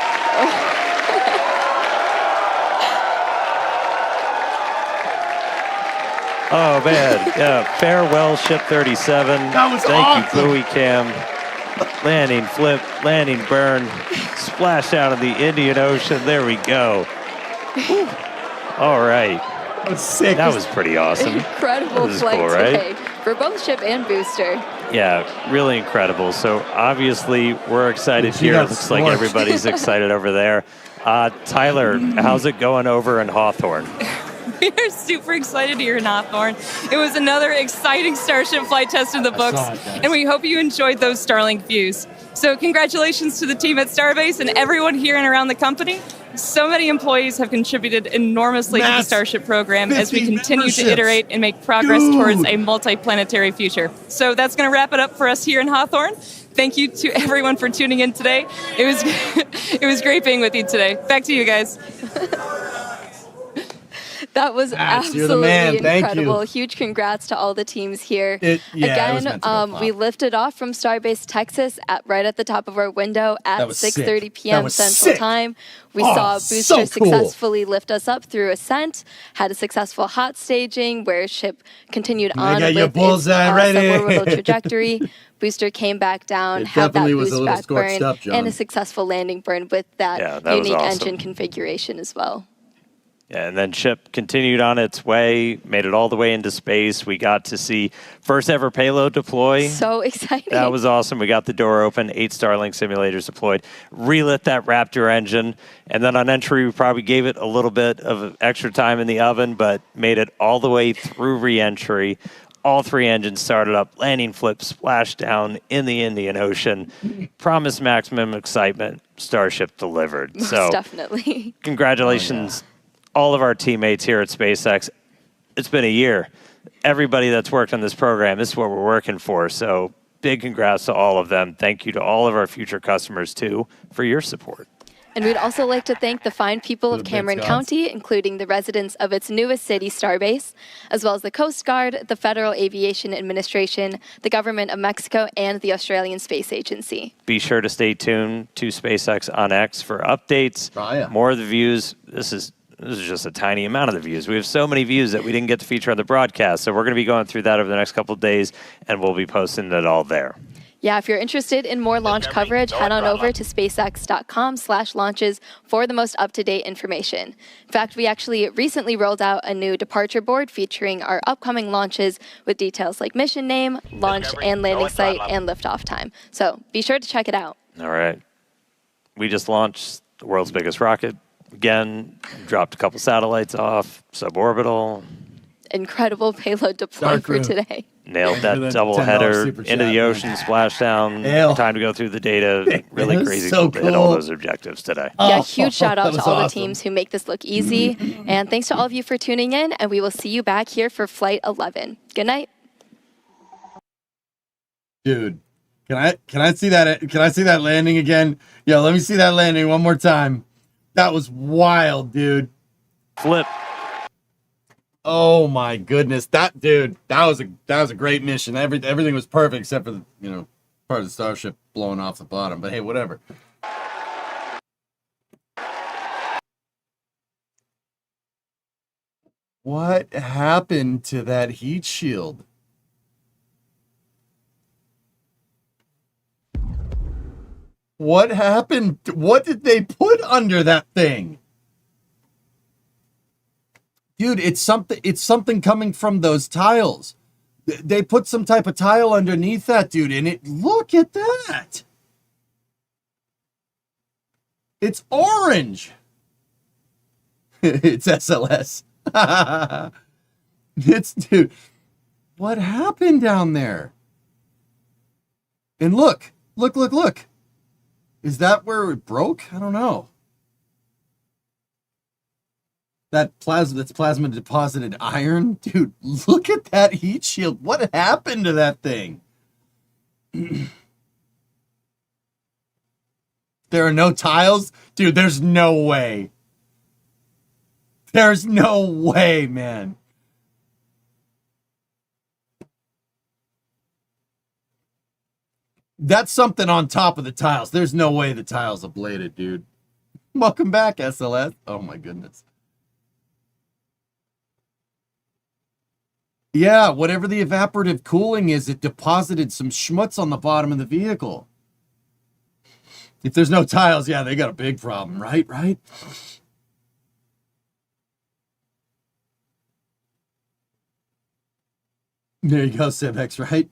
Oh, man. Yeah. Farewell, Ship 37. That was Thank awesome. you, buoy cam. Landing flip, landing burn, splash out of the Indian Ocean. There we go. All right. That was sick. That was pretty awesome. Incredible This is flight cool, right? today for both ship and booster. Yeah, really incredible. So obviously we're excited She here. got Looks like scorched. everybody's excited over there. Tyler, how's it going over in Hawthorne? We are super excited here in Hawthorne. It was another exciting Starship flight test in the books, saw it, guys. and we hope you enjoyed those Starlink views. So congratulations to the team at Starbase and everyone here and around the company. So many employees have contributed enormously to the Mass Starship program as we 50 continue memberships. to iterate and make progress Dude. towards a multi-planetary future. So that's going to wrap it up for us here in Hawthorne. Thank you to everyone for tuning in today. It was it was great being with you today. Back to you guys. That was You're the absolutely man. Thank incredible. you. Huge congrats to all the teams here. It was Again, meant to go pop. we lifted off from Starbase, Texas, right at the top of our window at That was sick. 6:30 That p.m. was Central sick. Time. We Oh, saw so Booster cool. successfully lift us up through ascent, had a successful hot staging where ship continued I on got with your its bullseye ready. suborbital trajectory. Booster came back down, It had that definitely was a boost little back scorched burn, up, John. and a successful landing burn with that, Yeah, that was unique awesome. engine configuration as well. Yeah, and then ship continued on its way, made it all the way into space. We got to see first ever payload deploy. So exciting. That was awesome. We got the door open, 8 Starlink simulators deployed, relit that Raptor engine, and then on entry, we probably gave it a little bit of extra time in the oven, but made it all the way through reentry. All 3 engines started up, landing flip, splashdown in the Indian Ocean. Promised maximum excitement. Starship delivered. Most So definitely. congratulations, all of our teammates here at SpaceX. It's been a year. Everybody that's worked on this program, this is what we're working for. So big congrats to all of them. Thank you to all of our future customers, too, for your support. And we'd also like to thank the fine people of The big Cameron gods. County, including the residents of its newest city, Starbase, as well as the Coast Guard, the Federal Aviation Administration, the Government of Mexico, and the Australian Space Agency. Be sure to stay tuned to SpaceX on X for updates. More of the views. This is just a tiny amount of the views. We have so many views that we didn't get to feature on the broadcast. So we're going to be going through that over the next couple of days, and we'll be posting it all there. Yeah, if you're interested in more launch coverage, head on over to spacex.com/launches for the most up-to-date information. In fact, we actually recently rolled out a new departure board featuring our upcoming launches with details like mission name, launch and landing site, and liftoff time. So be sure to check it out. All right. We just launched the world's biggest rocket. Again, dropped a couple satellites off, suborbital. Incredible payload deploy Dark for room. today. Nailed that $10 double header super into chat, the ocean, splashdown, Hail. time to go through the data. Really That was crazy so to hit all cool. those objectives today. Yeah, huge shout out that to was all the awesome. teams who make this look easy. And thanks to all of you for tuning in, and we will see you back here for Flight 11. Good night. Dude, can I see that? Can I see that landing again? Yeah, let me see that landing one more time. That was wild, dude. Flip. Oh my goodness, that was a great mission. Everything was perfect except for the part of the Starship blowing off the bottom. But hey, whatever. What happened to that heat shield? What happened? What did they put under that thing? Dude, it's something coming from those tiles. They put some type of tile underneath that, dude, and look at that. It's orange. It's SLS. Dude, what happened down there? And look. Is that where it broke? I don't know. That's plasma deposited iron. Dude, look at that heat shield. What happened to that thing? There are no tiles? Dude, there's no way. There's no way, man. That's something on top of the tiles. There's no way the tiles ablated, dude. Welcome back, SLS. Oh my goodness. Yeah, whatever the evaporative cooling is, it deposited some schmutz on the bottom of the vehicle. If there's no tiles, yeah, they got a big problem, right? There you go, Cimex, right?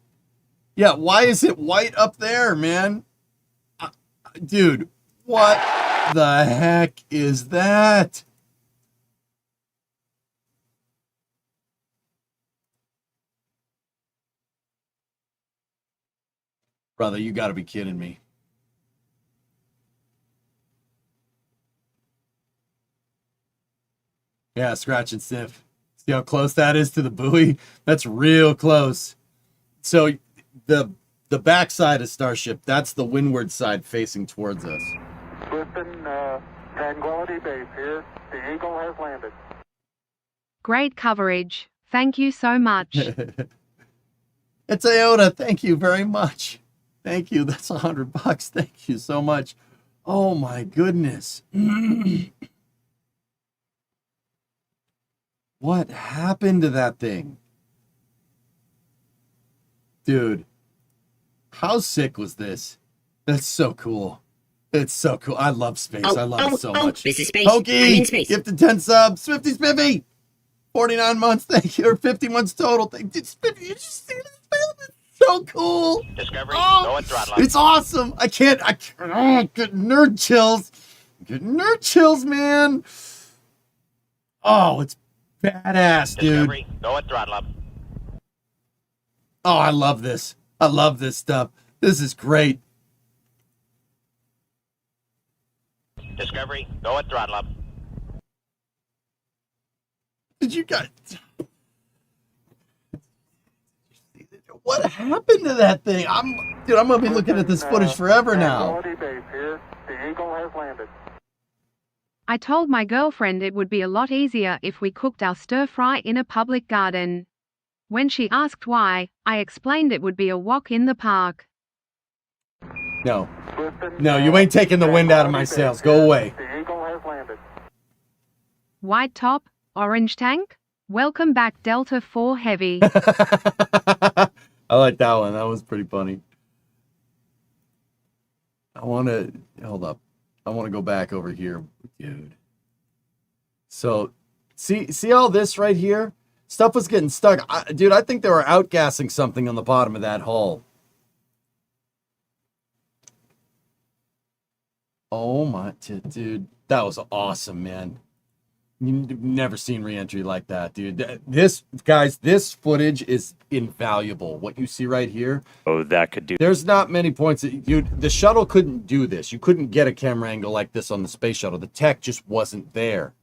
Yeah, why is it white up there, man? Dude, what the heck is that? Brother, you gotta be kidding me. Yeah, scratch and sniff. See how close that is to the buoy? That's real close. So the the backside of Starship. That's the windward side facing towards us. Listen, Tranquility Base here. The Eagle has landed. Great coverage. Thank you so much. It's Iota. Thank you very much. Thank you. That's $100. Thank you so much. Oh my goodness. What happened to that thing? Dude, how sick was this? That's so cool. It's so cool. I love space. I love it so much. This is space. Pokey, I'm in space. gifted 10 subs. Swifty Spiffy, 49 months. Thank you. Or 50 months total. Thank you. Spiffy, you just see this film? It's so cool. Discovery, Oh, go and throttle up. it's awesome. I can't. Get nerd chills. Get nerd chills, man. Oh, it's badass, dude. Discovery, go and throttle up. Oh, I love this. I love this stuff. This is great. Discovery, go and throttle up. Did you guys... What happened to that thing? I'm gonna be looking at this footage forever now. Tranquility Base here. The Eagle has landed. I told my girlfriend it would be a lot easier if we cooked our stir-fry in a public garden. When she asked why, I explained it would be a walk in the park. No. No, you ain't taking the wind out of my sails. Go away. The Eagle has landed. White top, orange tank? Welcome back Delta 4 Heavy. I like that one. That was pretty funny. Hold up. I want to go back over here, dude. So, see all this right here? Stuff was getting stuck. Dude, I think they were outgassing something on the bottom of that hull. Oh my, dude. That was awesome, man. You've never seen Reentry like that, dude. This footage is invaluable. What you see right here. Oh, that could do. There's not many points that the shuttle couldn't do this. You couldn't get a camera angle like this on the space shuttle. The tech just wasn't there.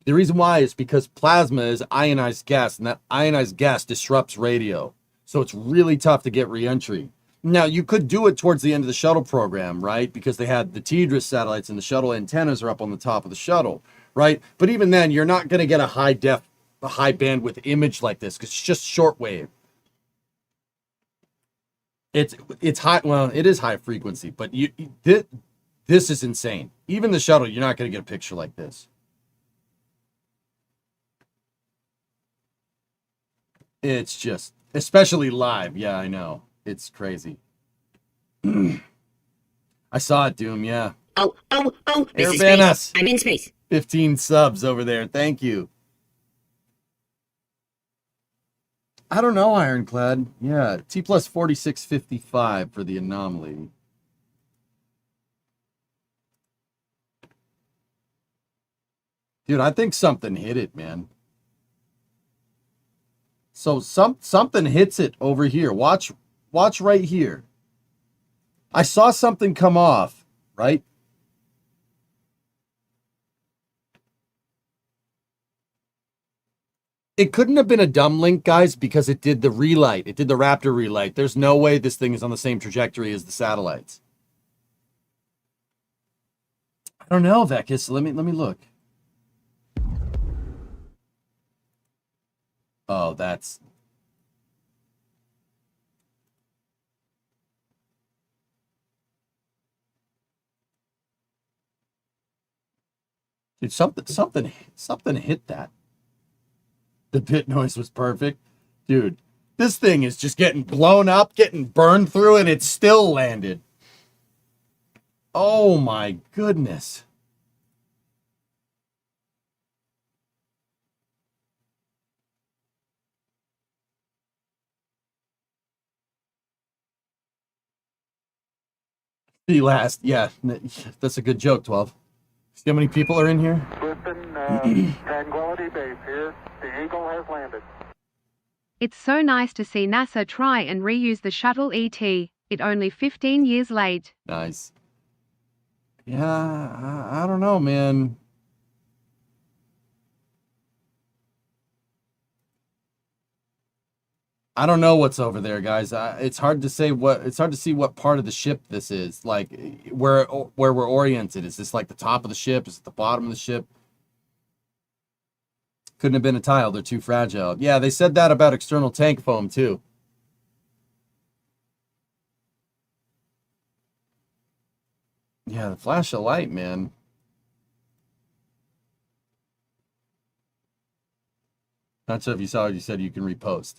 The reason why is because plasma is ionized gas, and that ionized gas disrupts radio. So it's really tough to get reentry. Now, you could do it towards the end of the shuttle program, right? Because they had the TDRS satellites and the shuttle antennas are up on the top of the shuttle, right? But even then, you're not going to get a high bandwidth image like this because it's just shortwave. It's high. Well, it is high frequency, but this is insane. Even the shuttle, you're not going to get a picture like this. It's just, especially live. Yeah, I know. It's crazy. I saw it, Doom. Yeah. Oh, this is Airban space. us. I'm in space. 15 subs over there. Thank you. I don't know, Ironclad. Yeah, T plus 4655 for the anomaly. Dude, I think something hit it, man. So something hits it over here. Watch right here. I saw something come off, right? It couldn't have been a dumb link, guys, because it did the relight. It did the Raptor relight. There's no way this thing is on the same trajectory as the satellites. I don't know, Vekis. Let me look. Oh, that's... Dude, something hit that. The pit noise was perfect. Dude, this thing is just getting blown up, getting burned through, and it still landed. Oh my goodness. The last, yeah, that's a good joke, 12. See how many people are in here? Listen, Tranquility Base here. The Eagle has landed. It's so nice to see NASA try and reuse the shuttle ET. It only 15 years late. Nice. Yeah, I don't know, man. I don't know what's over there, guys. It's hard to say what. It's hard to see what part of the ship this is. Like where we're oriented. Is this like the top of the ship? Is it the bottom of the ship? Couldn't have been a tile. They're too fragile. Yeah, they said that about external tank foam too. Yeah, the flash of light, man. Not sure if you saw what you said. You can repost.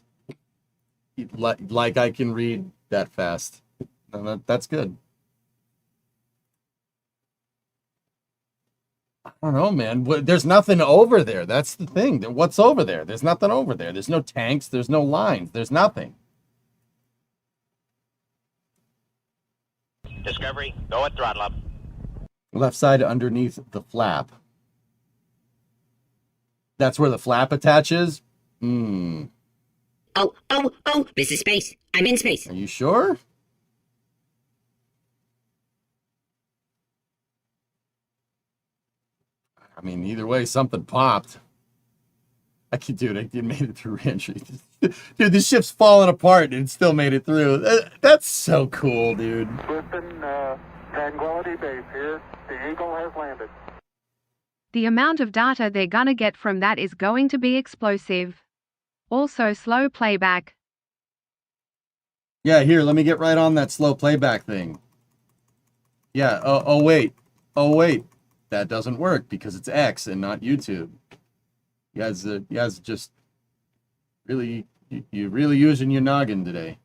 Like I can read that fast. That's good. I don't know, man. There's nothing over there. That's the thing. What's over there? There's nothing over there. There's no tanks. There's no lines. There's nothing. Discovery, go at throttle up. Left side underneath the flap. That's where the flap attaches? Oh, this is space. I'm in space. Are you sure? I mean, either way, something popped. Dude, I made it through reentry. Dude, this ship's falling apart and it still made it through. That's so cool, dude. Listen, Tranquility Base here. The Eagle has landed. The amount of data they're gonna get from that is going to be explosive. Also slow playback. Yeah, here, let me get right on that slow playback thing. Yeah, oh wait. That doesn't work because it's X and not YouTube. You guys just really, you're really using your noggin today.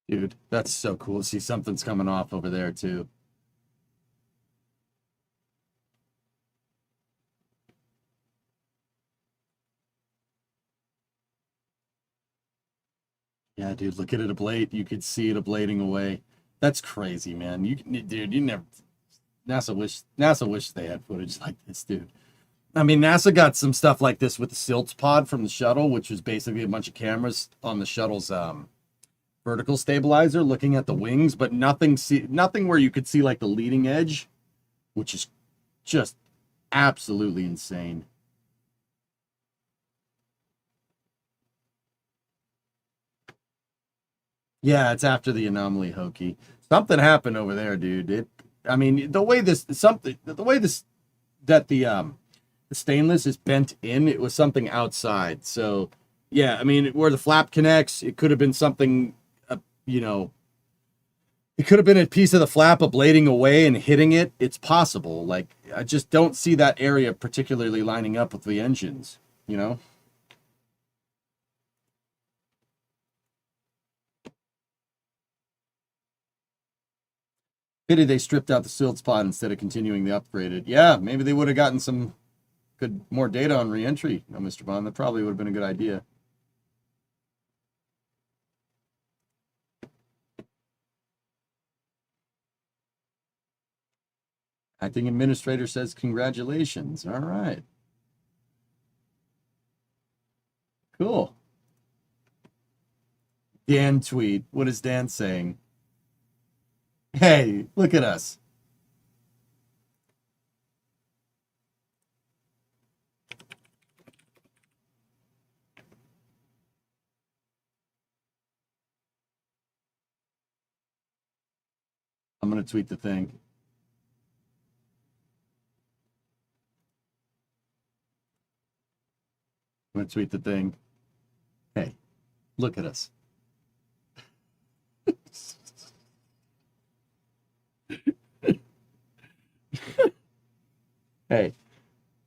Dude, that's so cool. See, something's coming off over there, too. Yeah, dude, look at it ablate. You could see it ablating away. That's crazy, man. Dude, you never... NASA wish they had footage like this, dude. I mean, NASA got some stuff like this with the Silts pod from the shuttle, which was basically a bunch of cameras on the shuttle's vertical stabilizer looking at the wings, but nothing where you could see like the leading edge, which is just absolutely insane. Yeah, it's after the anomaly, Hokey. Something happened over there, dude. I mean, the stainless is bent in, it was something outside. So, yeah, I mean, where the flap connects, it could have been something, it could have been a piece of the flap ablating away and hitting it. It's possible. Like, I just don't see that area particularly lining up with the engines, you know? Pity they stripped out the Silts pod instead of continuing the upgraded. Yeah, maybe they would have gotten some more data on reentry, Mr. Bond. That probably would have been a good idea. Acting administrator says congratulations. All right. Cool. Dan tweet. What is Dan saying? Hey, look at us. I'm going to tweet the thing. I'm going to tweet the thing. Hey, look at us. Hey,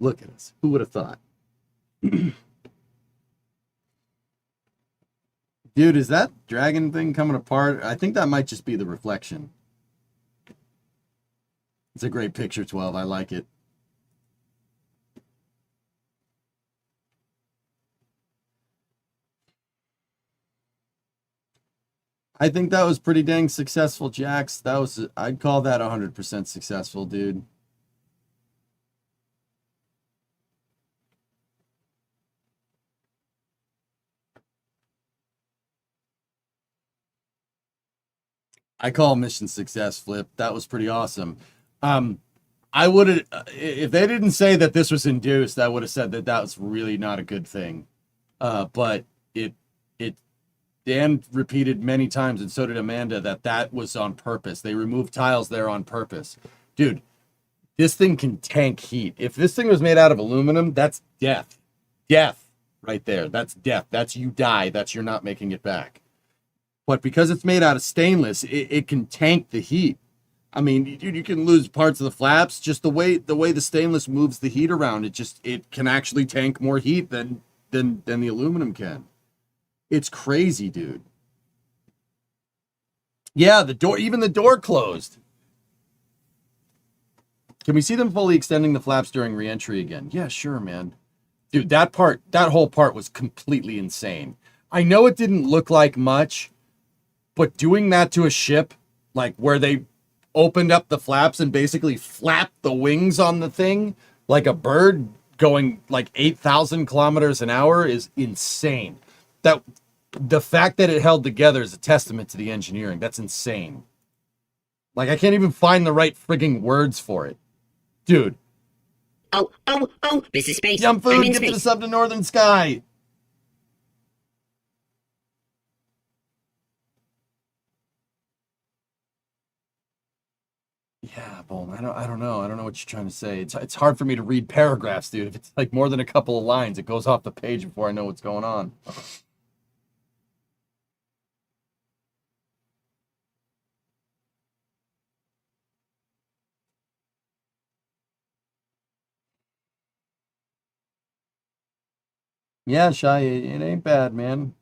look at us. Who would have thought? Dude, is that dragon thing coming apart? I think that might just be the reflection. It's a great picture, 12. I like it. I think that was pretty dang successful, Jax. I'd call that 100% successful, dude. I call mission success, Flip. That was pretty awesome. I would have, if they didn't say that this was induced, I would have said that that was really not a good thing. But Dan repeated many times, and so did Amanda, that was on purpose. They removed tiles there on purpose. Dude, this thing can tank heat. If this thing was made out of aluminum, that's death. Death right there. That's death. That's you die. That's you're not making it back. But because it's made out of stainless, it can tank the heat. I mean, dude, you can lose parts of the flaps. Just the way the stainless moves the heat around, it can actually tank more heat than the aluminum can. It's crazy, dude. Yeah, even the door closed. Can we see them fully extending the flaps during reentry again? Yeah, sure, man. Dude, that whole part was completely insane. I know it didn't look like much, but doing that to a ship, like where they opened up the flaps and basically flapped the wings on the thing like a bird going like 8,000 kilometers an hour is insane. That the fact that it held together is a testament to the engineering. That's insane. Like, I can't even find the right frigging words for it. Dude. Oh, this is Space. Yum I'm food, in get to space. the sub to Northern Sky. Yeah, Bolton, I don't know. I don't know what you're trying to say. It's hard for me to read paragraphs, dude. If it's like more than a couple of lines, it goes off the page before I know what's going on. Yeah, Shy, it ain't bad, man.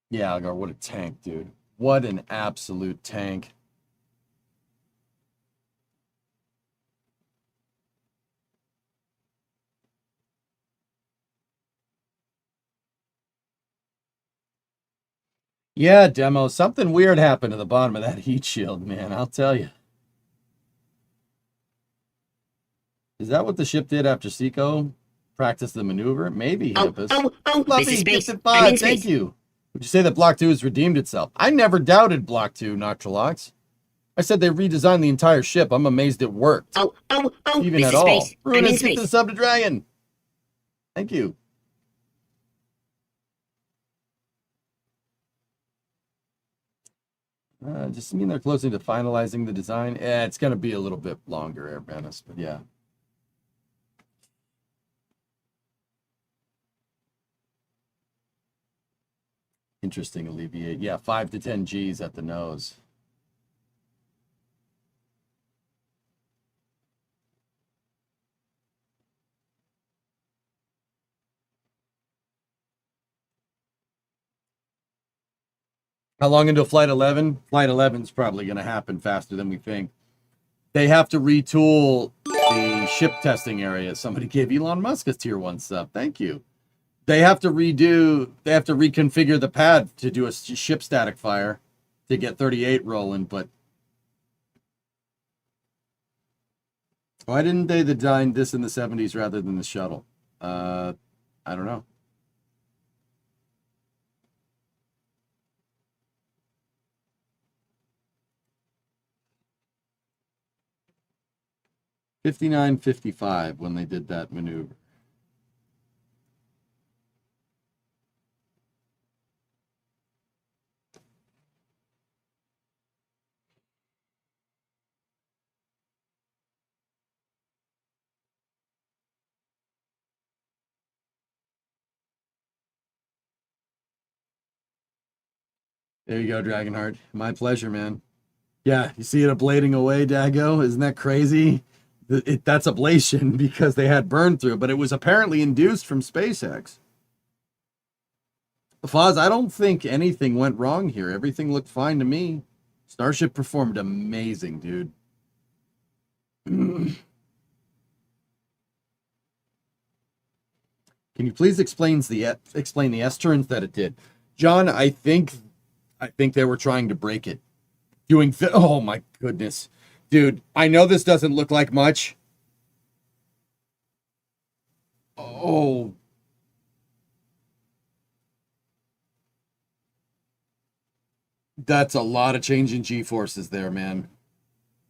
Yeah, Algar, what a tank, dude. What an absolute tank. Yeah, Demo, something weird happened to the bottom of that heat shield, man, I'll tell you. Is that what the ship did after Seco practiced the maneuver? Maybe, Hampus. This is Space. Gifted I'm in five, thank space. you. Would you say that Block 2 has redeemed itself? I never doubted Block 2, Noctrilox. I said they redesigned the entire ship. I'm amazed it worked. Even this at is all. Space. I'm in Ruinous, get space. the sub to Dragon. Thank you. Just mean they're closing to finalizing the design. It's going to be a little bit longer, Air Menace, but yeah. Interesting, alleviate. Yeah, 5 to 10 G's at the nose. How long into Flight 11? Flight 11 is probably going to happen faster than we think. They have to retool the ship testing area. Somebody gave Elon Musk a tier 1 sub. Thank you. They have to reconfigure the pad to do a ship static fire to get 38 rolling, but why didn't they design this in the 70s rather than the shuttle? I don't know. $59.55 when they did that maneuver. There you go, Dragonheart. My pleasure, man. Yeah, you see it ablating away, Dago? Isn't that crazy? That's ablation because they had burn through, but it was apparently induced from Spacex. Foz, I don't think anything went wrong here. Everything looked fine to me. Starship performed amazing, dude. Can you please explain the S turns that it did? John, I think they were trying to break it. Oh my goodness. Dude, I know this doesn't look like much, Oh. That's a lot of change in G-forces there, man.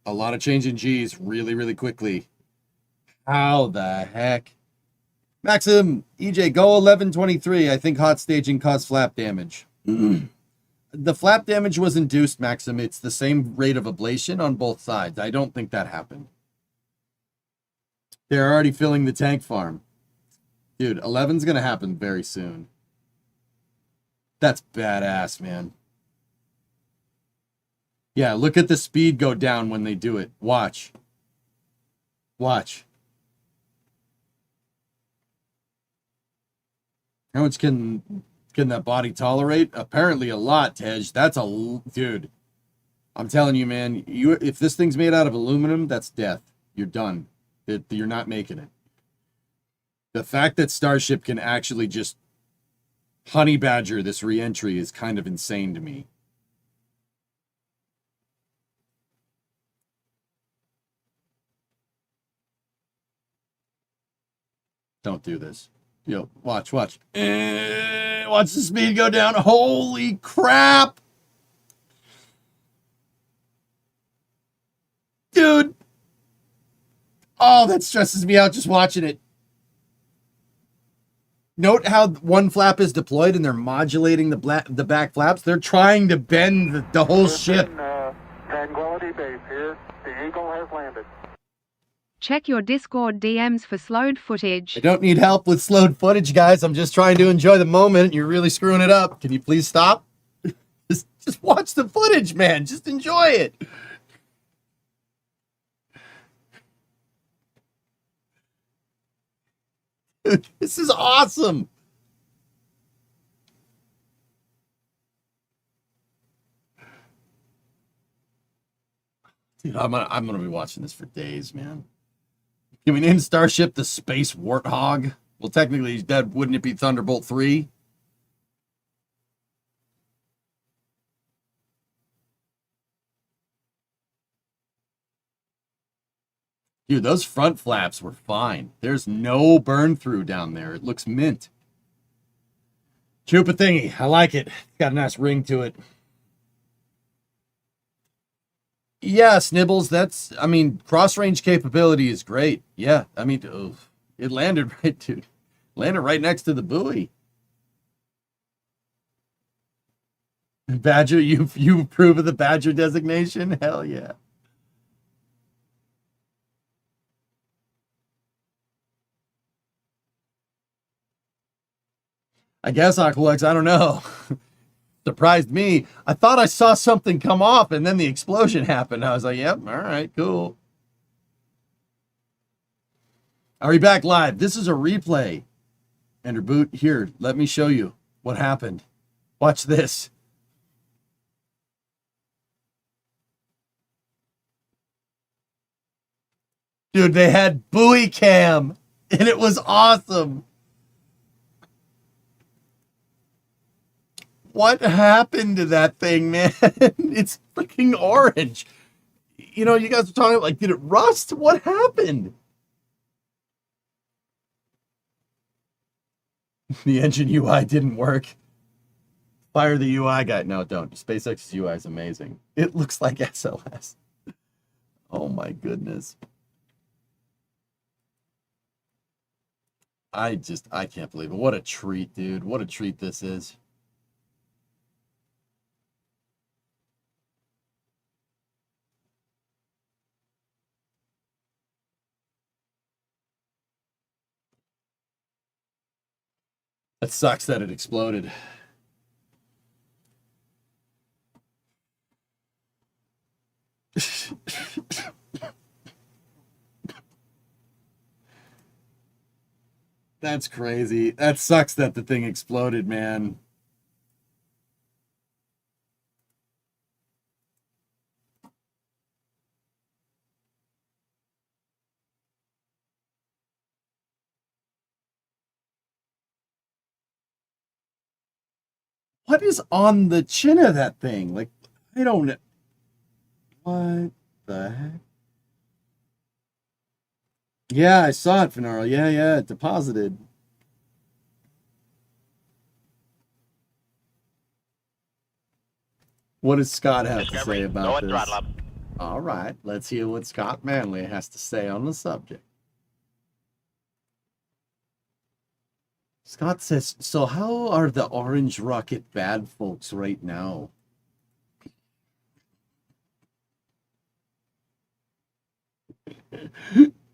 A lot of change in G's really, really quickly. How the heck? Maxim, EJ, go 1123. I think hot staging caused flap damage. The flap damage was induced, Maxim. It's the same rate of ablation on both sides. I don't think that happened. They're already filling the tank farm. Dude, 11's going to happen very soon. That's badass, man. Yeah, look at the speed go down when they do it. Watch. Watch. How much can that body tolerate? Apparently a lot, Tej. That's a... Dude. I'm telling you, man. If this thing's made out of aluminum, that's death. You're done. You're not making it. The fact that Starship can actually just honey badger this reentry is kind of insane to me. Don't do this. Yo, watch. Watch the speed go down. Holy crap! Dude! Oh, that stresses me out just watching it. Note how one flap is deployed and they're modulating the back flaps. They're trying to bend the whole ship. Tranquility Base here. The Eagle has landed. Check your Discord DMs for slowed footage. I don't need help with slowed footage, guys. I'm just trying to enjoy the moment. You're really screwing it up. Can you please stop? Just watch the footage, man. Just enjoy it. Dude, this is awesome. Dude, I'm gonna be watching this for days, man. Can we name Starship the Space Warthog? Well, technically he's dead. Wouldn't it be Thunderbolt 3? Dude, those front flaps were fine. There's no burn through down there. It looks mint. Chupa thingy. I like it. It's got a nice ring to it. Yeah, Snibbles, I mean, cross-range capability is great. Yeah, I mean, it landed right, dude. Landed right next to the buoy. Badger, you approve of the Badger designation? Hell yeah. I guess, Aqualex, I don't know. Surprised me. I thought I saw something come off and then the explosion happened. I was like, yep, all right, cool. Are we back live? This is a replay. Ender Boot, here, let me show you what happened. Watch this. Dude, they had buoy cam and it was awesome. What happened to that thing, man? It's freaking orange. You know, you guys were talking like, did it rust? What happened? The engine UI didn't work. Fire the UI guy. No, don't. SpaceX's UI is amazing. It looks like SLS. Oh my goodness. I can't believe it. What a treat, dude. What a treat this is. It sucks that it exploded. That's crazy. That sucks that the thing exploded, man. What is on the chin of that thing? Like, I don't know. What the heck? Yeah, I saw it, Finaro. Yeah, it deposited. What does Scott have to say about this? All right, let's hear what Scott Manley has to say on the subject. Scott says, so how are the Orange Rocket bad folks right now?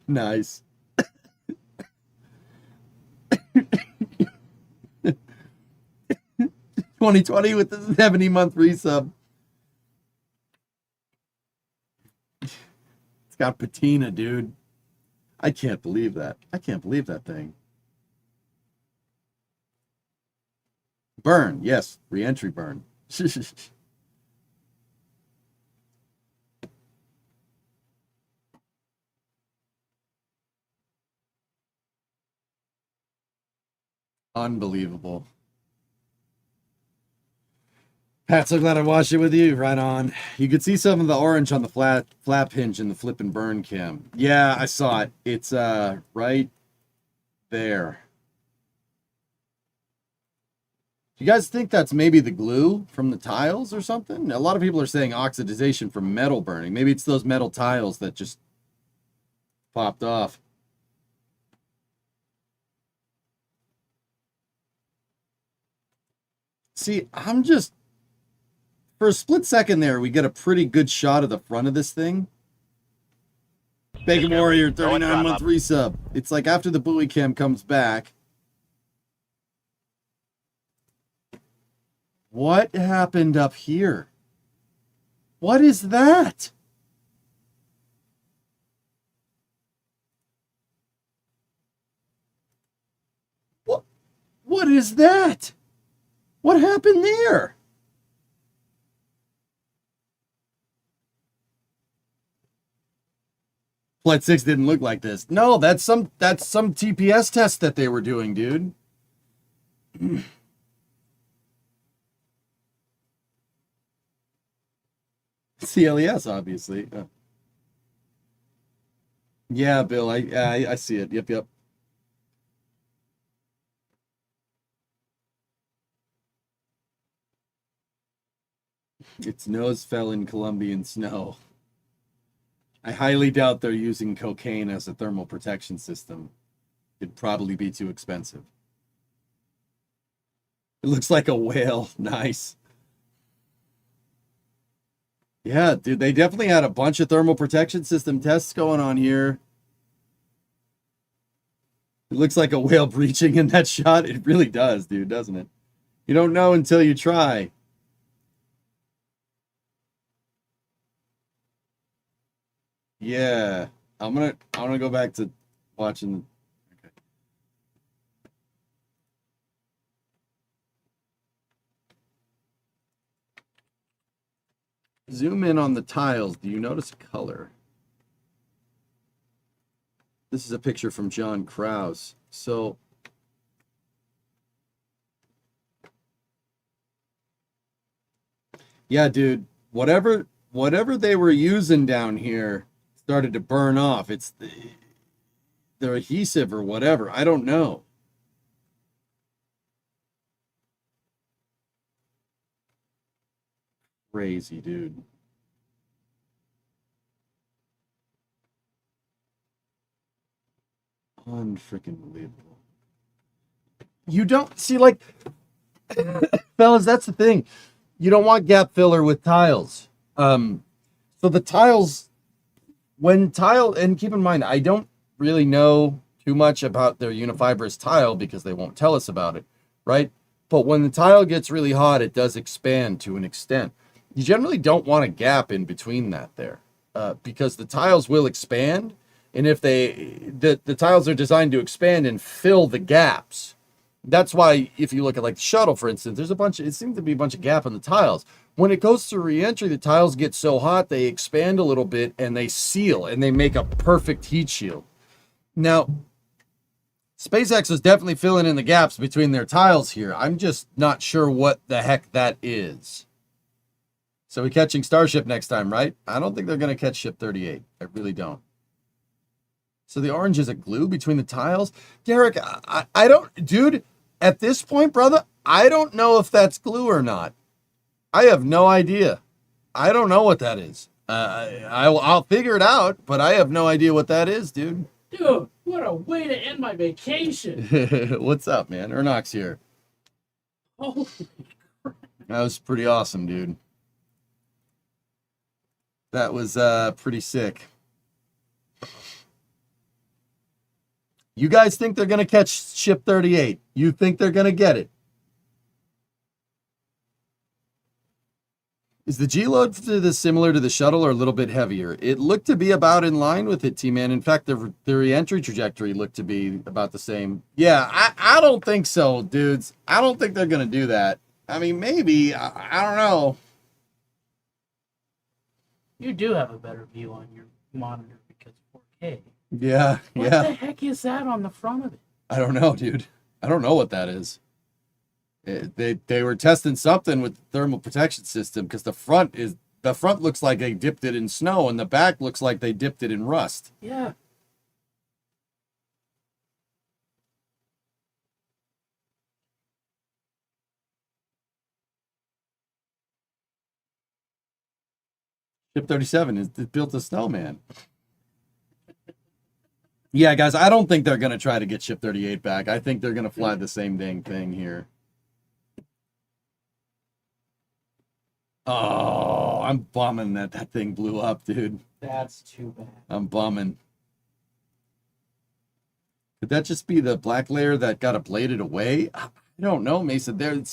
Nice. 2020 with the 70-month resub. It's got patina, dude. I can't believe that. I can't believe that thing. Burn, yes. Reentry burn. Unbelievable. Pat, so glad I watched it with you. Right on. You could see some of the orange on the flap hinge in the flip and burn cam. Yeah, I saw it. It's right there. Do you guys think that's maybe the glue from the tiles or something? A lot of people are saying oxidization from metal burning. Maybe it's those metal tiles that just popped off. See, I'm just... For a split second there, we get a pretty good shot of the front of this thing. Bacon Warrior, 39-month resub. It's like after the buoy cam comes back. What happened up here? What is that? What is that? What happened there? Flight 6 didn't look like this. No, that's some TPS test that they were doing, dude. CLES, obviously. Yeah, Bill, I see it. Yep. Its nose fell in Colombian snow. I highly doubt they're using cocaine as a thermal protection system. It'd probably be too expensive. It looks like a whale. Nice. Yeah, dude, they definitely had a bunch of thermal protection system tests going on here. It looks like a whale breaching in that shot. It really does, dude, doesn't it? You don't know until you try. Yeah, I'm gonna go back to watching. Okay. Zoom in on the tiles. Do you notice color? This is a picture from John Krause. So yeah, dude, whatever they were using down here started to burn off. It's their adhesive or whatever. I don't know. Crazy, dude. Unfreaking believable. You don't see, like, fellas, that's the thing. You don't want gap filler with tiles. So the tiles, and keep in mind, I don't really know too much about their unifibrous tile because they won't tell us about it, right? But when the tile gets really hot, it does expand to an extent. You generally don't want a gap in between that there, because the tiles will expand, and if the tiles are designed to expand and fill the gaps. That's why if you look at like the shuttle, for instance, it seems to be a bunch of gap in the tiles. When it goes to reentry, the tiles get so hot, they expand a little bit and they seal and they make a perfect heat shield. Now, SpaceX is definitely filling in the gaps between their tiles here. I'm just not sure what the heck that is. So we're catching Starship next time, right? I don't think they're going to catch Ship 38. I really don't. So the orange is a glue between the tiles? Derek, I don't... Dude, at this point, brother, I don't know if that's glue or not. I have no idea. I don't know what that is. I'll figure it out, but I have no idea what that is, dude. Dude, what a way to end my vacation. What's up, man? Ernox here. Holy crap. That was pretty awesome, dude. That was pretty sick. You guys think they're going to catch Ship 38? You think they're going to get it? Is the G-load similar to the shuttle or a little bit heavier? It looked to be about in line with it, T-Man. In fact, the re-entry trajectory looked to be about the same. Yeah, I don't think so, dudes. I don't think they're going to do that. I mean, maybe. I don't know. You do have a better view on your monitor because of 4K. Yeah, What the heck is that on the front of it? I don't know, dude. I don't know what that is. They were testing something with the thermal protection system because the front looks like they dipped it in snow and the back looks like they dipped it in rust. Yeah. Ship 37 is built a snowman. Yeah, guys, I don't think they're going to try to get Ship 38 back. I think they're going to fly the same dang thing here. Oh, I'm bumming that thing blew up, dude. That's too bad. I'm bumming. Could that just be the black layer that got ablated away? I don't know, Mason. There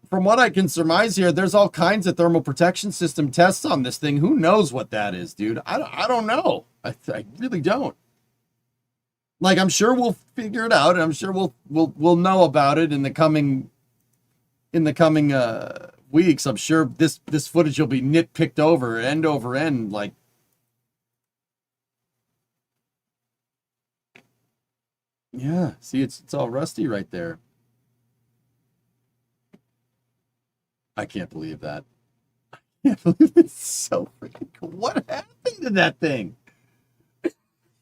from what I can surmise here, there's all kinds of thermal protection system tests on this thing. Who knows what that is, dude? I don't know. I really don't. Like, I'm sure we'll figure it out, and I'm sure we'll know about it in the coming weeks. I'm sure this footage will be nitpicked over end. Like, yeah, see, it's all rusty right there. I can't believe that. I can't believe it's so freaking cool. What happened to that thing?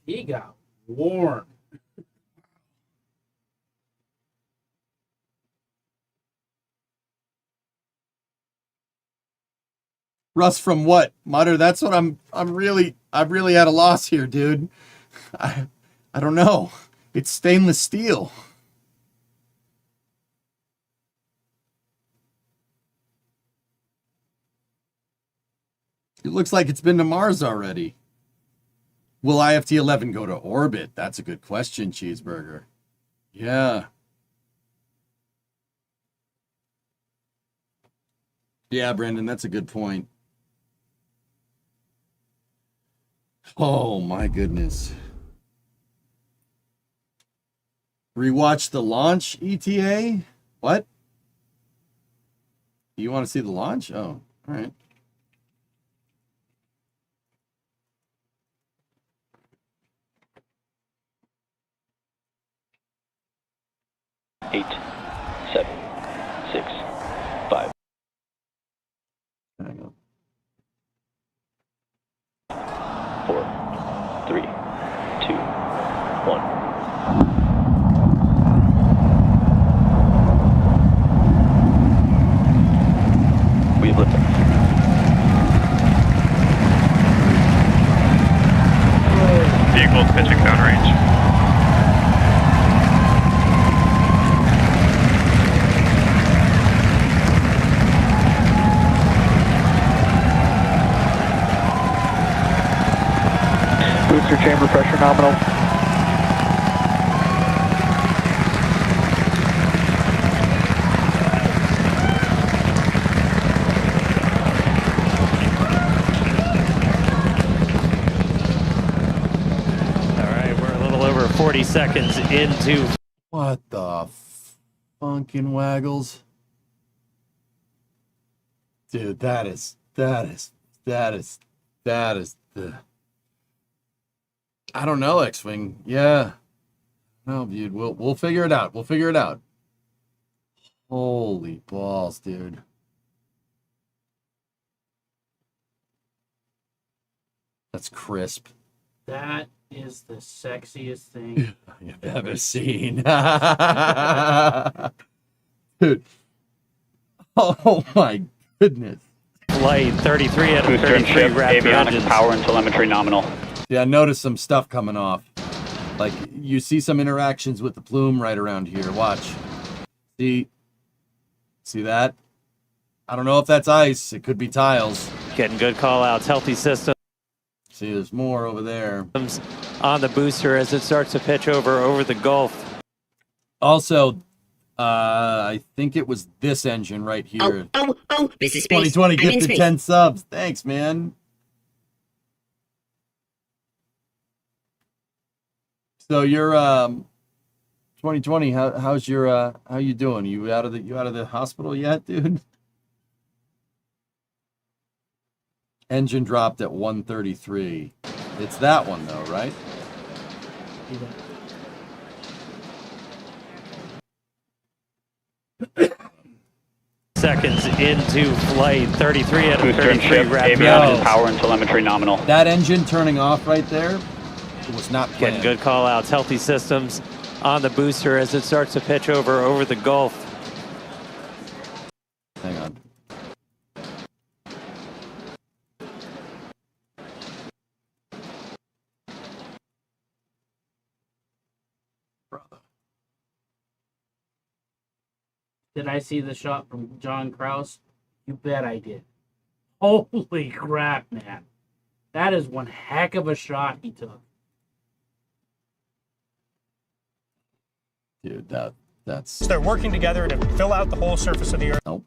He got warm. Rust from what? Mutter, that's what I've really at a loss here, dude. I don't know. It's stainless steel. It looks like it's been to Mars already. Will IFT-11 go to orbit? That's a good question, Cheeseburger. Yeah. Yeah, Brandon, that's a good point. Oh, my goodness. Rewatch the launch, ETA? What? You want to see the launch? Oh, all right. Eight, 7, 6, 5. Hang on. 4, 3, 2, 1. We have liftoff. Vehicles pitching downrange. Booster chamber pressure nominal. All right, we're a little over 40 seconds into. What the funkin' waggles? Dude, that is the... I don't know, X-Wing. Yeah. No, dude, we'll figure it out. We'll figure it out. Holy balls, dude. That's crisp. That is the sexiest thing I've ever seen. Dude. Oh my goodness. Flight 33 out of Booster and 33 ship, Raptor avionics, engines. power and telemetry nominal. Yeah, I noticed some stuff coming off. Like, you see some interactions with the plume right around here. Watch. See that? I don't know if that's ice. It could be tiles. Getting good call-outs, healthy systems. See, there's more over there. On the booster as it starts to pitch over the Gulf. Also, I think it was this engine right here. Oh, this is space. 2020 I'm in gifted space. 10 subs. Thanks, man. So you're 2020. How's your how you doing? You out of the hospital yet, dude? Engine dropped at 133. It's that one though, right? Seconds into flight, 33 out of Booster and 33 ship, Raptor avionics, engines. power and telemetry nominal. That engine turning off right there was not planned. Getting good call-outs, healthy systems on the booster as it starts to pitch over the Gulf. Hang on. Did I see the shot from John Krause? You bet I did. Holy crap, man. That is one heck of a shot he took. Dude, that's... So they're working together to fill out the whole surface of the Earth. Nope.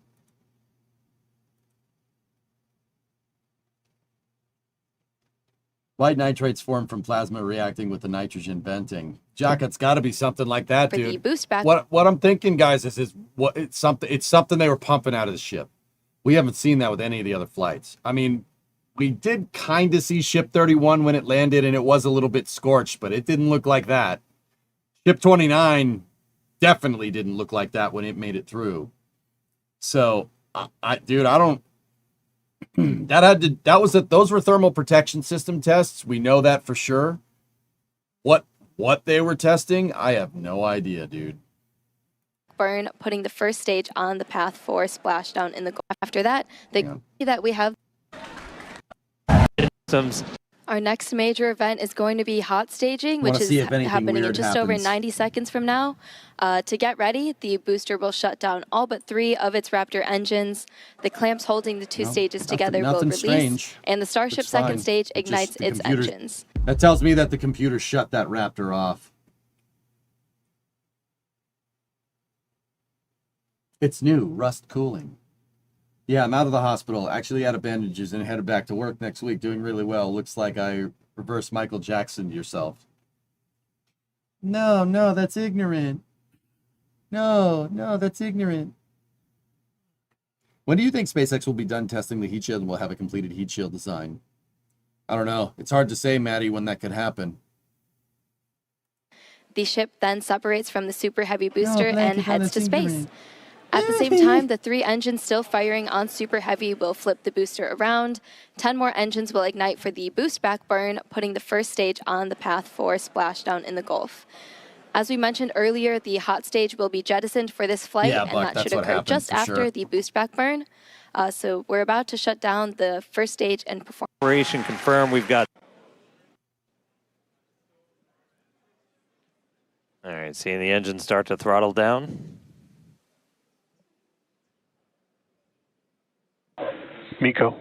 White nitrates form from plasma reacting with the nitrogen venting. Jack, it's got to be something like that, For dude. the boost back. What I'm thinking, guys, is what it's something they were pumping out of the ship. We haven't seen that with any of the other flights. I mean, we did kind of see Ship 31 when it landed, and it was a little bit scorched, but it didn't look like that. Ship 29 definitely didn't look like that when it made it through. So, dude, I don't. Those were thermal protection system tests. We know that for sure. What they were testing, I have no idea, dude. Burn, putting the first stage on the path for splashdown in the Gulf. After that, we have our next major event is going to be hot staging, which is happening in just over 90 seconds from now. To get ready, the booster will shut down all but 3 of its Raptor engines. The clamps holding the two stages together will release, and the Starship second stage ignites its engines. That tells me that the computer shut that Raptor off. It's new, rust cooling. Yeah, I'm out of the hospital. Actually out of bandages and headed back to work next week. Doing really well. Looks like I reversed Michael Jackson yourself. No, that's ignorant. No, that's ignorant. When do you think SpaceX will be done testing the heat shield and will have a completed heat shield design? I don't know. It's hard to say, Maddie, when that could happen. The ship then separates from the Super Heavy booster and heads to space. At the same time, the 3 engines still firing on Super Heavy will flip the booster around. 10 more engines will ignite for the boost back burn, putting the first stage on the path for splashdown in the Gulf. As we mentioned earlier, the hot stage will be jettisoned for this flight, and that should occur just after the boost back burn. So we're about to shut down the first stage and perform. Operation confirmed. We've got. All right, seeing the engine start to throttle down. Miko.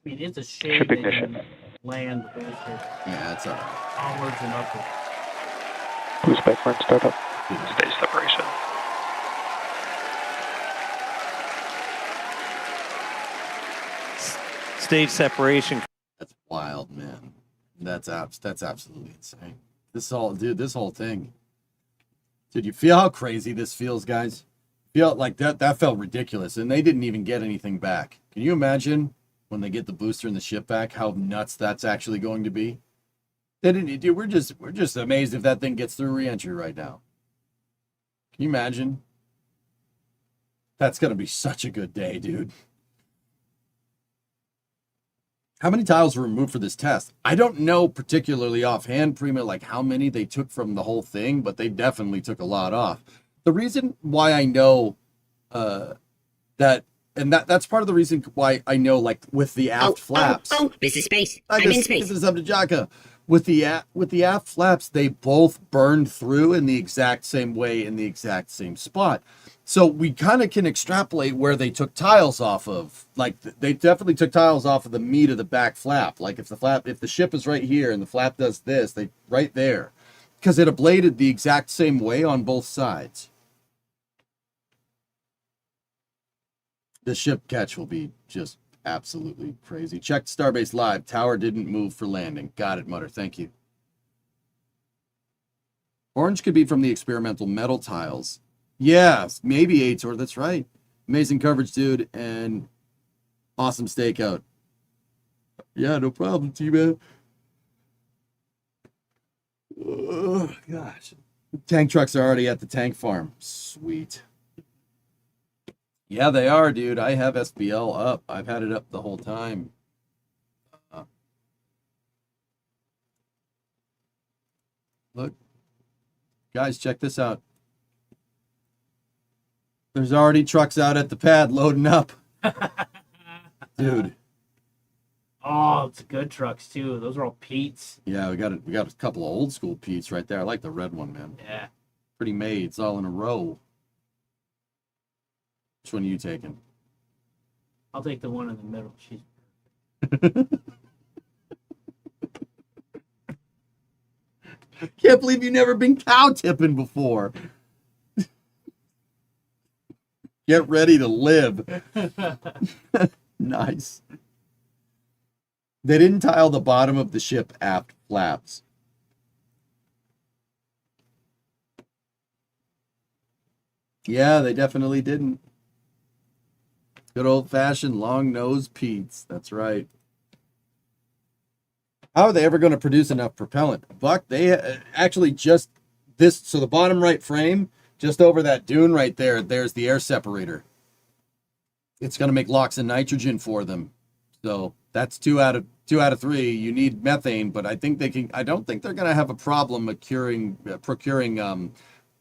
I mean, it's a shame Ship that ignition. you land the booster. Yeah, it's all right. Onwards and upwards. Boost back burn startup. Stage separation. Stage separation. That's wild, man. That's absolutely insane. This whole thing. Dude, you feel how crazy this feels, guys? Feel like that felt ridiculous, and they didn't even get anything back. Can you imagine when they get the booster and the ship back, how nuts that's actually going to be? They didn't, dude. We're just amazed if that thing gets through reentry right now. Can you imagine? That's gonna be such a good day, dude. How many tiles were removed for this test? I don't know particularly offhand, Prima, like how many they took from the whole thing, but they definitely took a lot off. The reason why I know that's part of the reason why I know, like, with the aft flaps. This is space. I'm in space. This is up to Jaka. With the aft flaps, they both burned through in the exact same way in the exact same spot. So we kind of can extrapolate where they took tiles off of. Like, they definitely took tiles off of the meat of the back flap. Like, if the ship is right here and the flap does this, they right there, because it ablated the exact same way on both sides. The ship catch will be just absolutely crazy. Checked Starbase Live. Tower didn't move for landing. Got it, Mutter. Thank you. Orange could be from the experimental metal tiles. Yeah, maybe Aitor. That's right. Amazing coverage, dude, and awesome stakeout. Yeah, no problem, T-Man. Oh, gosh. Tank trucks are already at the tank farm. Sweet. Yeah, they are, dude. I have SBL up. I've had it up the whole time. Look. Guys, check this out. There's already trucks out at the pad loading up. Dude. Oh, it's good trucks too. Those are all Pete's. Yeah, we got a couple of old school Pete's right there. I like the red one, man. Yeah. Pretty made. It's all in a row. Which one are you taking? I'll take the one in the middle. She's Can't believe you've never been cow tipping before. Get ready to live. Nice. They didn't tile the bottom of the ship aft flaps. Yeah, they definitely didn't. Good old-fashioned long-nosed Pete's. That's right. How are they ever going to produce enough propellant? Buck, they actually just this. So the bottom right frame, just over that dune right there, there's the air separator. It's going to make LOX and nitrogen for them. So that's two out of 3. You need methane, but I think they can. I don't think they're going to have a problem procuring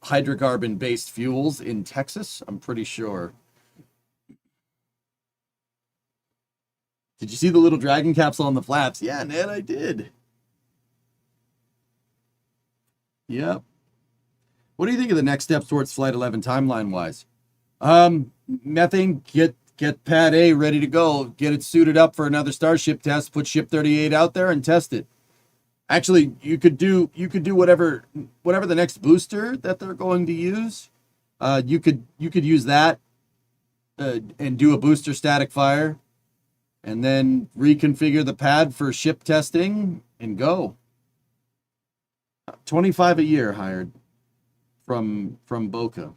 hydrocarbon-based fuels in Texas. I'm pretty sure. Did you see the little dragon capsule on the flaps? Yeah, Ned, I did. Yep. What do you think of the next steps towards Flight 11 timeline-wise? Methane, get Pad A ready to go. Get it suited up for another Starship test. Put Ship 38 out there and test it. Actually, you could do whatever the next booster that they're going to use. You could use that and do a booster static fire. And then reconfigure the pad for ship testing and go. 25 a year hired from Boca.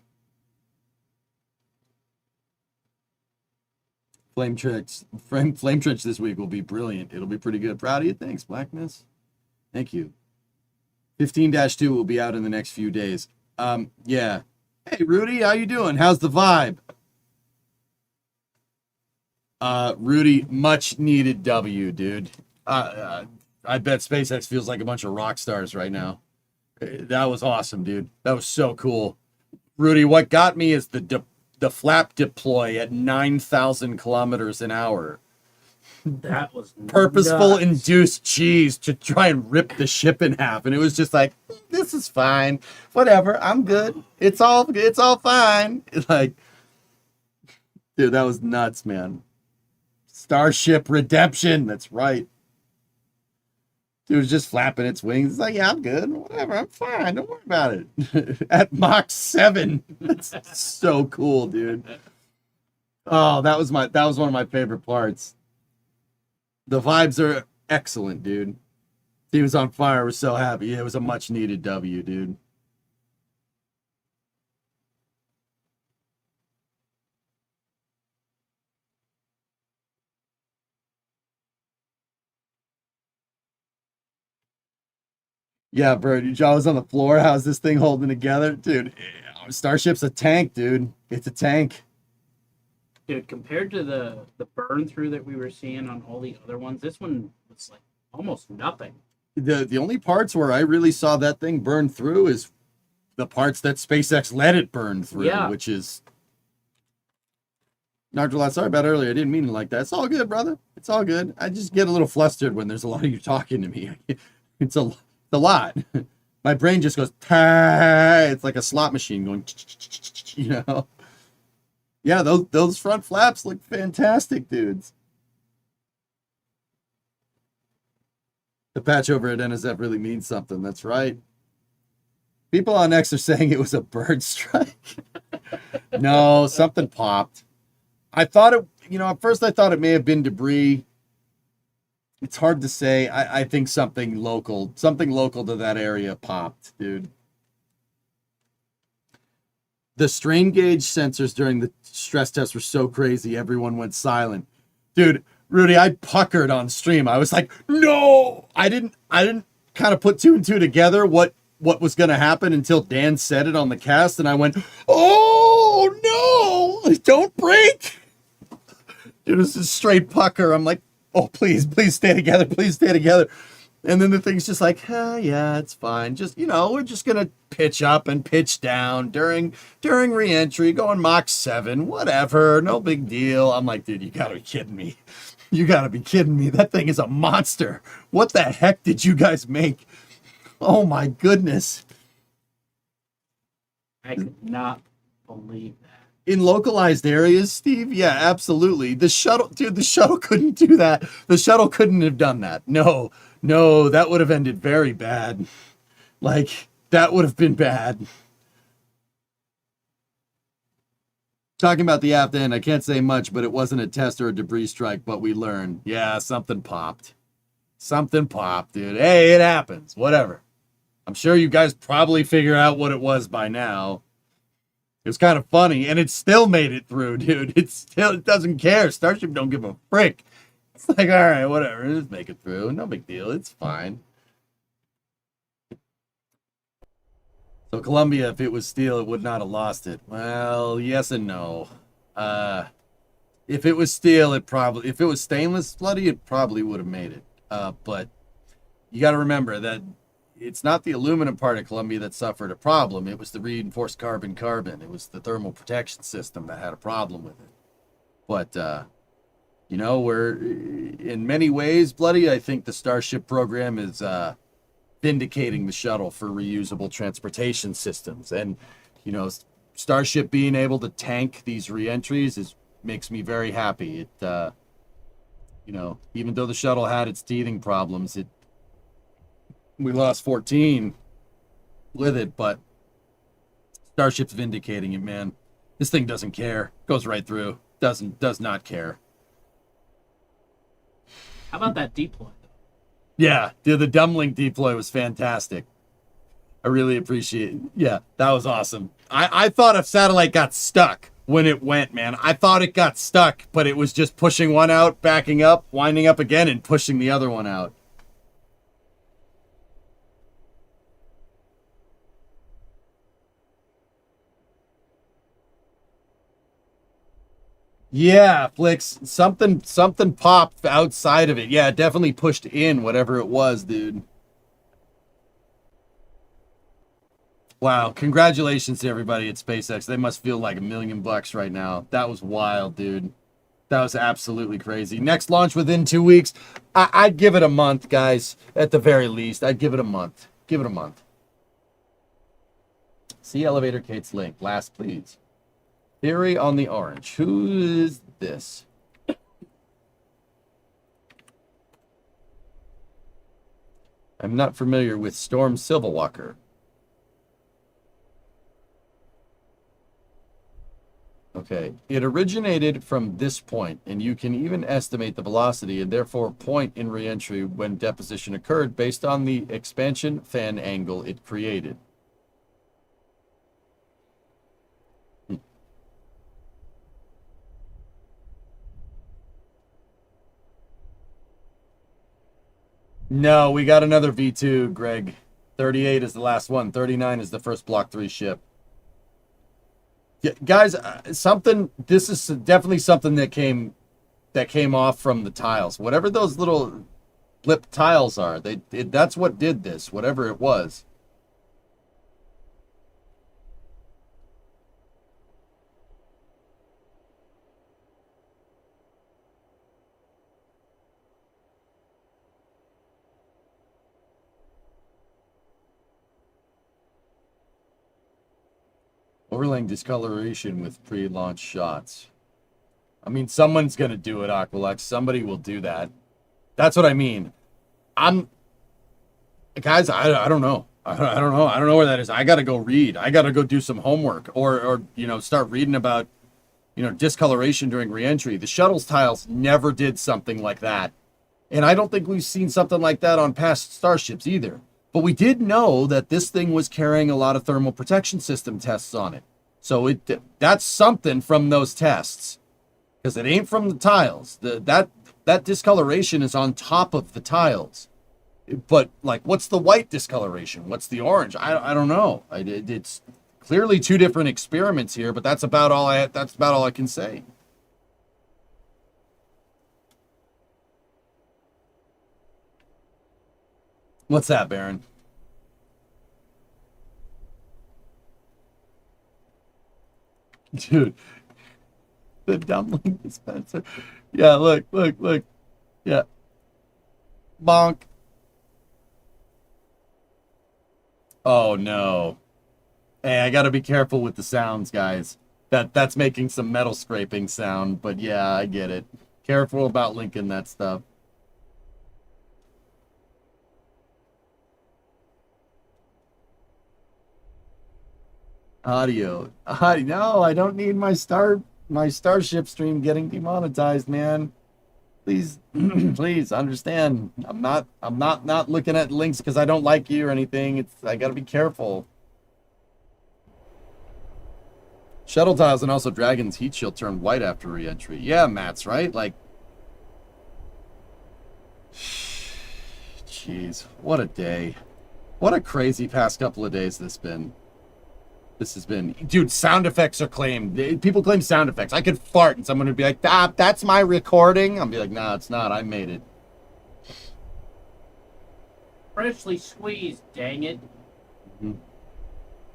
Flame Trench this week will be brilliant. It'll be pretty good. Proud of you. Thanks, Blackness. Thank you. 15-2 will be out in the next few days. Yeah. Hey, Rudy, how you doing? How's the vibe? Rudy, much needed W, dude. I bet SpaceX feels like a bunch of rock stars right now. That was awesome, dude. That was so cool. Rudy, what got me is the flap deploy at 9,000 kilometers an hour. That was purposeful nuts. Induced cheese to try and rip the ship in half, and it was just like, this is fine. Whatever, I'm good. It's all fine. Like, dude, that was nuts, man. Starship Redemption. That's right. Dude was just flapping its wings. It's like, yeah, I'm good. Whatever. I'm fine. Don't worry about it. At Mach 7. That's so cool, dude. Oh, that was one of my favorite parts. The vibes are excellent, dude. He was on fire. We're so happy. It was a much needed W, dude. Yeah, bro, your jaw was on the floor. How's this thing holding together? Dude, Starship's a tank, dude. It's a tank. Dude, compared to the burn through that we were seeing on all the other ones, this one was like almost nothing. The only parts where I really saw that thing burn through is the parts that SpaceX let it burn through, which is... Nardrolot, sorry about earlier. I didn't mean it like that. It's all good, brother. It's all good. I just get a little flustered when there's a lot of you talking to me. It's a lot. My brain just goes, it's like a slot machine going, you know? Yeah, those front flaps look fantastic, dudes. The patch over at NSF really means something. That's right. People on X are saying it was a bird strike. No, something popped. I thought it, at first I thought it may have been debris. It's hard to say. I think something local to that area popped, dude. The strain gauge sensors during the stress test were so crazy, everyone went silent. Dude, Rudy, I puckered on stream. I was like, no! I didn't kind of put two and two together what was going to happen until Dan said it on the cast, and I went, oh, no! Don't break! It was a straight pucker. I'm like, oh, please stay together. Please stay together. And then the thing's just like, yeah, it's fine. Just, we're just going to pitch up and pitch down during reentry, going Mach 7, whatever. No big deal. I'm like, dude, you got to be kidding me. You got to be kidding me. That thing is a monster. What the heck did you guys make? Oh, my goodness. I could not believe that. In localized areas, Steve? Yeah, absolutely. The shuttle couldn't do that. The shuttle couldn't have done that. No, that would have ended very bad. Like, that would have been bad. Talking about the aft end, I can't say much, but it wasn't a test or a debris strike, but we learned. Yeah, something popped. Something popped, dude. Hey, it happens. Whatever. I'm sure you guys probably figure out what it was by now. It was kind of funny, and it still made it through, dude. It doesn't care. Starship don't give a frick. It's like, all right, whatever. Just make it through. No big deal. It's fine. So Columbia, if it was steel, it would not have lost it. Well, yes and no. If it was steel, if it was stainless, bloody, it probably would have made it. But you got to remember that it's not the aluminum part of Columbia that suffered a problem. It was the reinforced carbon-carbon. It was the thermal protection system that had a problem with it. But, we're, in many ways, bloody, I think the Starship program is vindicating the shuttle for reusable transportation systems. And, Starship being able to tank these reentries makes me very happy. It, even though the shuttle had its teething problems, we lost 14 with it, but Starship's vindicating it, man. This thing doesn't care. Goes right through. Does not care. How about that deploy? Yeah, dude, the Dumbling deploy was fantastic. I really appreciate it. Yeah, that was awesome. I thought a satellite got stuck when it went, man. I thought it got stuck, but it was just pushing one out, backing up, winding up again, and pushing the other one out. Yeah, Flix, something popped outside of it. Yeah, it definitely pushed in whatever it was, dude. Wow, congratulations to everybody at SpaceX. They must feel like $1 million right now. That was wild, dude. That was absolutely crazy. Next launch within 2 weeks. I'd give it a month, guys. At the very least, I'd give it a month. Give it a month. See elevator Kate's link. Last, please. Theory on the orange. Who is this? I'm not familiar with Storm Silverwalker. Okay. It originated from this point, and you can even estimate the velocity and therefore point in reentry when deposition occurred based on the expansion fan angle it created. No, we got another V2, Greg. 38 is the last one. 39 is the first Block 3 ship. Yeah, guys, something. This is definitely something that came off from the tiles. Whatever those little blip tiles are, that's what did this. Whatever it was. Overlaying discoloration with pre-launch shots. I mean, someone's gonna do it, Aqualex. Somebody will do that. That's what I mean. Guys, I don't know. I don't know. I don't know where that is. I gotta go read. I gotta go do some homework, or start reading about discoloration during reentry. The shuttle's tiles never did something like that, and I don't think we've seen something like that on past starships either. But we did know that this thing was carrying a lot of thermal protection system tests on it. So that's something from those tests. Because it ain't from the tiles. That discoloration is on top of the tiles. But, like, what's the white discoloration? What's the orange? I don't know. It's clearly two different experiments here, but that's about all I can say. What's that, Baron? Dude, the dumpling dispenser. Yeah, look. Yeah. Bonk. Oh, no. Hey, I gotta be careful with the sounds, guys. That's making some metal scraping sound, but yeah, I get it. Careful about linking that stuff. Audio. No, I don't need my Starship stream getting demonetized, man. Please, please understand. I'm not looking at links because I don't like you or anything. I gotta be careful. Shuttle tiles and also Dragon's heat shield turn white after re-entry. Yeah, Matt's right. Like, jeez, what a day. What a crazy past couple of days this has been. Dude, sound effects are claimed. People claim sound effects. I could fart and someone would be like, that's my recording. I'll be like, nah, it's not. I made it. Freshly squeezed, dang it. Mm-hmm.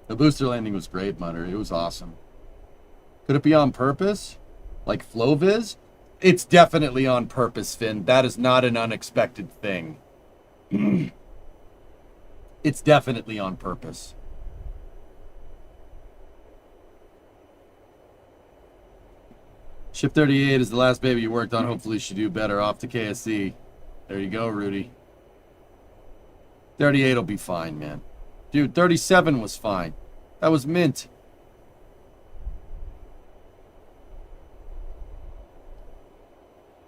The booster landing was great, Mutter. It was awesome. Could it be on purpose? Like FlowViz? It's definitely on purpose, Finn. That is not an unexpected thing. It's definitely on purpose. Ship 38 is the last baby you worked on. Hopefully she do better. Off to KSC. There you go, Rudy. 38 will be fine, man. Dude, 37 was fine. That was mint.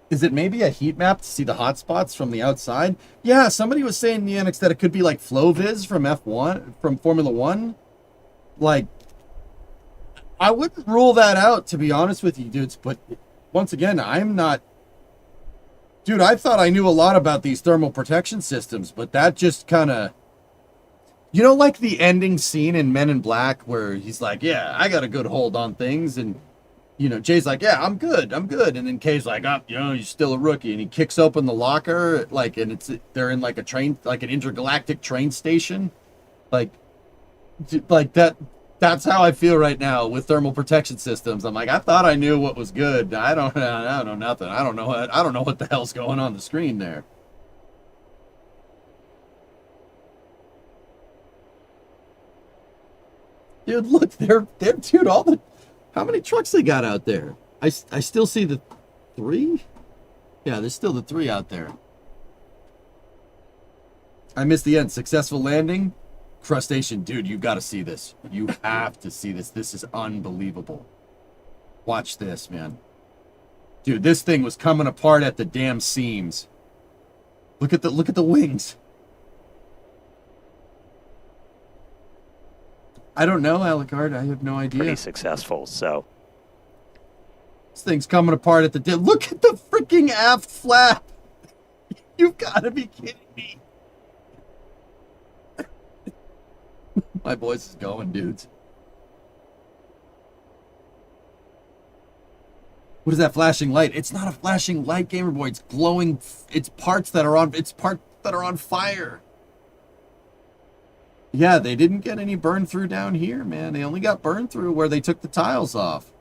Is it maybe a heat map to see the hotspots from the outside? Yeah, somebody was saying in the annex that it could be like FlowViz from F1, from Formula 1. Like, I wouldn't rule that out, to be honest with you, dudes. But once again, I'm not... Dude, I thought I knew a lot about these thermal protection systems, but that just kind of... You know, like the ending scene in Men in Black where he's like, yeah, I got a good hold on things. And, you know, Jay's like, yeah, I'm good. And then Kay's like, oh, you know, you're still a rookie. And he kicks open the locker, like, and they're in like a train, like an intergalactic train station. Like that... That's how I feel right now with thermal protection systems. I'm like, I thought I knew what was good. I don't know nothing. I don't know what the hell's going on the screen there. Dude, look, they're dude, how many trucks they got out there? I still see the 3? Yeah, there's still the 3 out there. I missed the end. Successful landing. Crustacean, dude, you got to see this. You have to see this. This is unbelievable. Watch this, man. Dude, this thing was coming apart at the damn seams. Look at the wings. I don't know, Alucard. I have no idea. Pretty successful, so. This thing's coming apart at the... Look at the freaking aft flap. You've got to be kidding me. My voice is going, dudes. What is that flashing light? It's not a flashing light, Gamer Boy. It's glowing. It's parts that are on fire. Yeah, they didn't get any burn through down here, man. They only got burn through where they took the tiles off.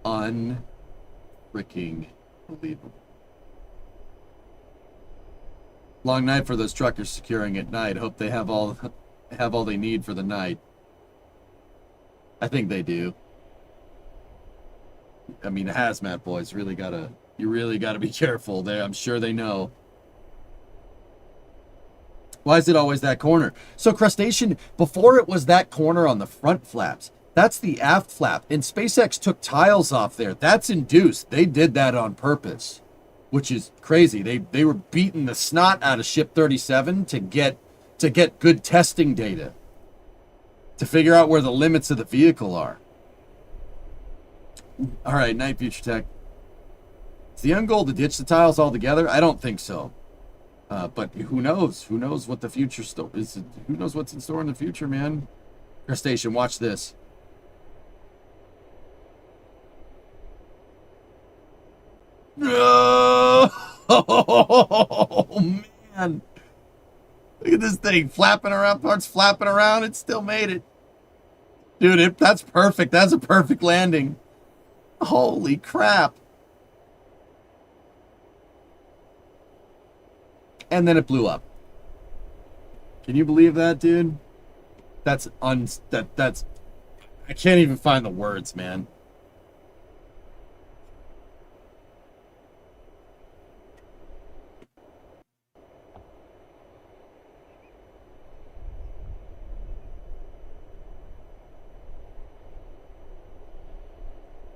Unfreaking believable. Long night for those truckers securing at night. Hope they have all they need for the night. I think they do. I mean, the hazmat boys you really gotta be careful there. I'm sure they know. Why is it always that corner? So Crustacean, before it was that corner on the front flaps. That's the aft flap. And SpaceX took tiles off there. That's induced. They did that on purpose, which is crazy. They were beating the snot out of Ship 37 to get good testing data, to figure out where the limits of the vehicle are. All right, Night Future Tech. Is the end goal to ditch the tiles altogether? I don't think so. But who knows? Who knows what the future is? Who knows what's in store in the future, man? Crustacean, watch this. Oh, man. Look at this thing flapping around, parts flapping around. It still made it. Dude, that's perfect. That's a perfect landing. Holy crap. And then it blew up. Can you believe that, dude? That's I can't even find the words, man.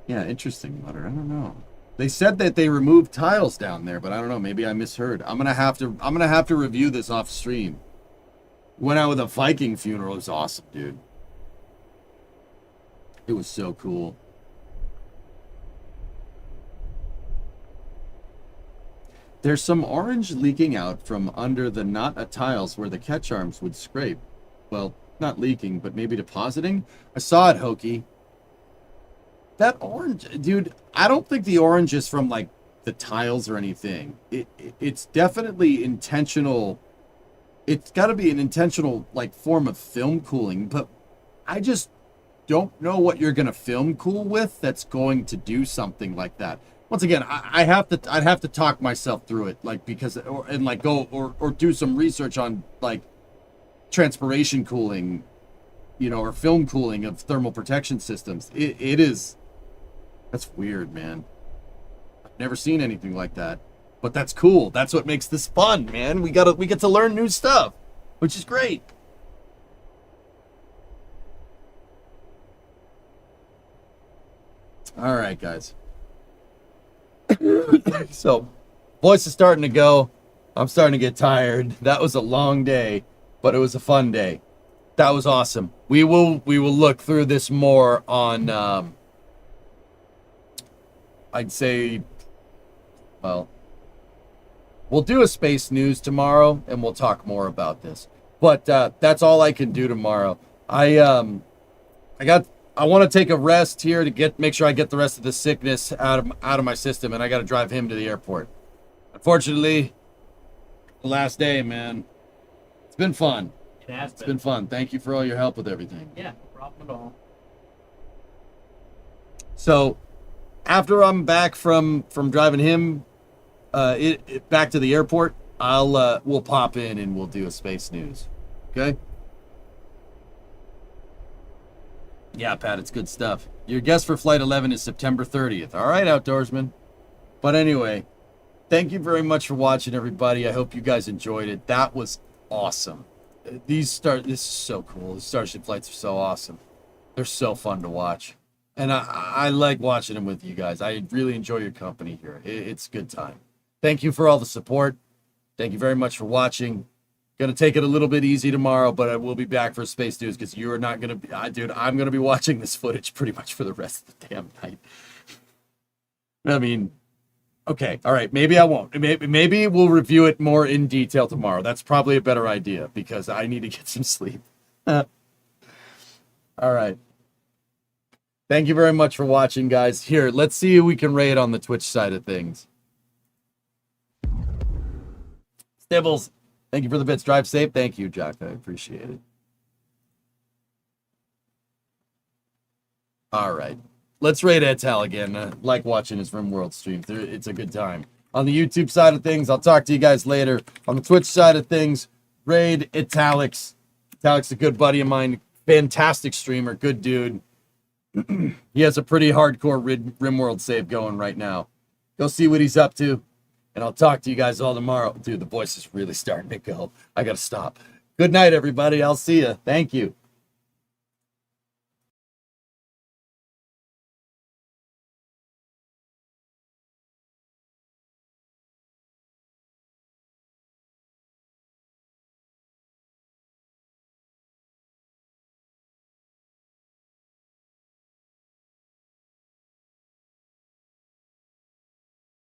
Yeah, interesting, Mutter. I don't know. They said that they removed tiles down there, but I don't know. Maybe I misheard. I'm gonna have to review this off stream. Went out with a Viking funeral. It was awesome, dude. It was so cool. There's some orange leaking out from under the not tiles where the catch arms would scrape. Well, not leaking, but maybe depositing. I saw it, Hokey. That orange, dude, I don't think the orange is from, like, the tiles or anything. It's definitely intentional. It's got to be an intentional, like, form of film cooling, but I just don't know what you're going to film cool with that's going to do something like that. Once again, I'd have to talk myself through it, like, because, or do some research on, like, transpiration cooling, you know, or film cooling of thermal protection systems. It is... That's weird, man. I've never seen anything like that. But that's cool. That's what makes this fun, man. We get to learn new stuff, which is great. All right, guys. So, voice is starting to go. I'm starting to get tired. That was a long day, but it was a fun day. That was awesome. We will look through this more on I'd say, well, we'll do a space news tomorrow and we'll talk more about this. But that's all I can do tomorrow. I want to take a rest here to make sure I get the rest of the sickness out of my system, and I got to drive him to the airport. Unfortunately, the last day, man. It's been fun. It's been fun. Thank you for all your help with everything. Yeah, no problem at all. So, after I'm back from driving him back to the airport, we'll pop in and we'll do a space news. Okay? Yeah, Pat, it's good stuff. Your guest for Flight 11 is September 30th. All right, outdoorsman. But anyway, thank you very much for watching, everybody. I hope you guys enjoyed it. That was awesome. This is so cool. The Starship flights are so awesome. They're so fun to watch. And I like watching them with you guys. I really enjoy your company here. It's a good time. Thank you for all the support. Thank you very much for watching. Gonna take it a little bit easy tomorrow, but I will be back for Space News because you are not gonna be... dude, I'm gonna be watching this footage pretty much for the rest of the damn night. I mean, okay, all right, maybe I won't. Maybe we'll review it more in detail tomorrow. That's probably a better idea because I need to get some sleep. All right. Thank you very much for watching, guys. Here, let's see who we can raid on the Twitch side of things. Stibbles, thank you for the bits. Drive safe. Thank you, Jack. I appreciate it. All right. Let's raid Etal again. Like watching his RimWorld streams. It's a good time. On the YouTube side of things, I'll talk to you guys later. On the Twitch side of things, raid Italix. Italix, a good buddy of mine. Fantastic streamer. Good dude. He has a pretty hardcore RimWorld save going right now. Go see what he's up to. And I'll talk to you guys all tomorrow. Dude, the voice is really starting to go. I got to stop. Good night, everybody. I'll see you. Thank you.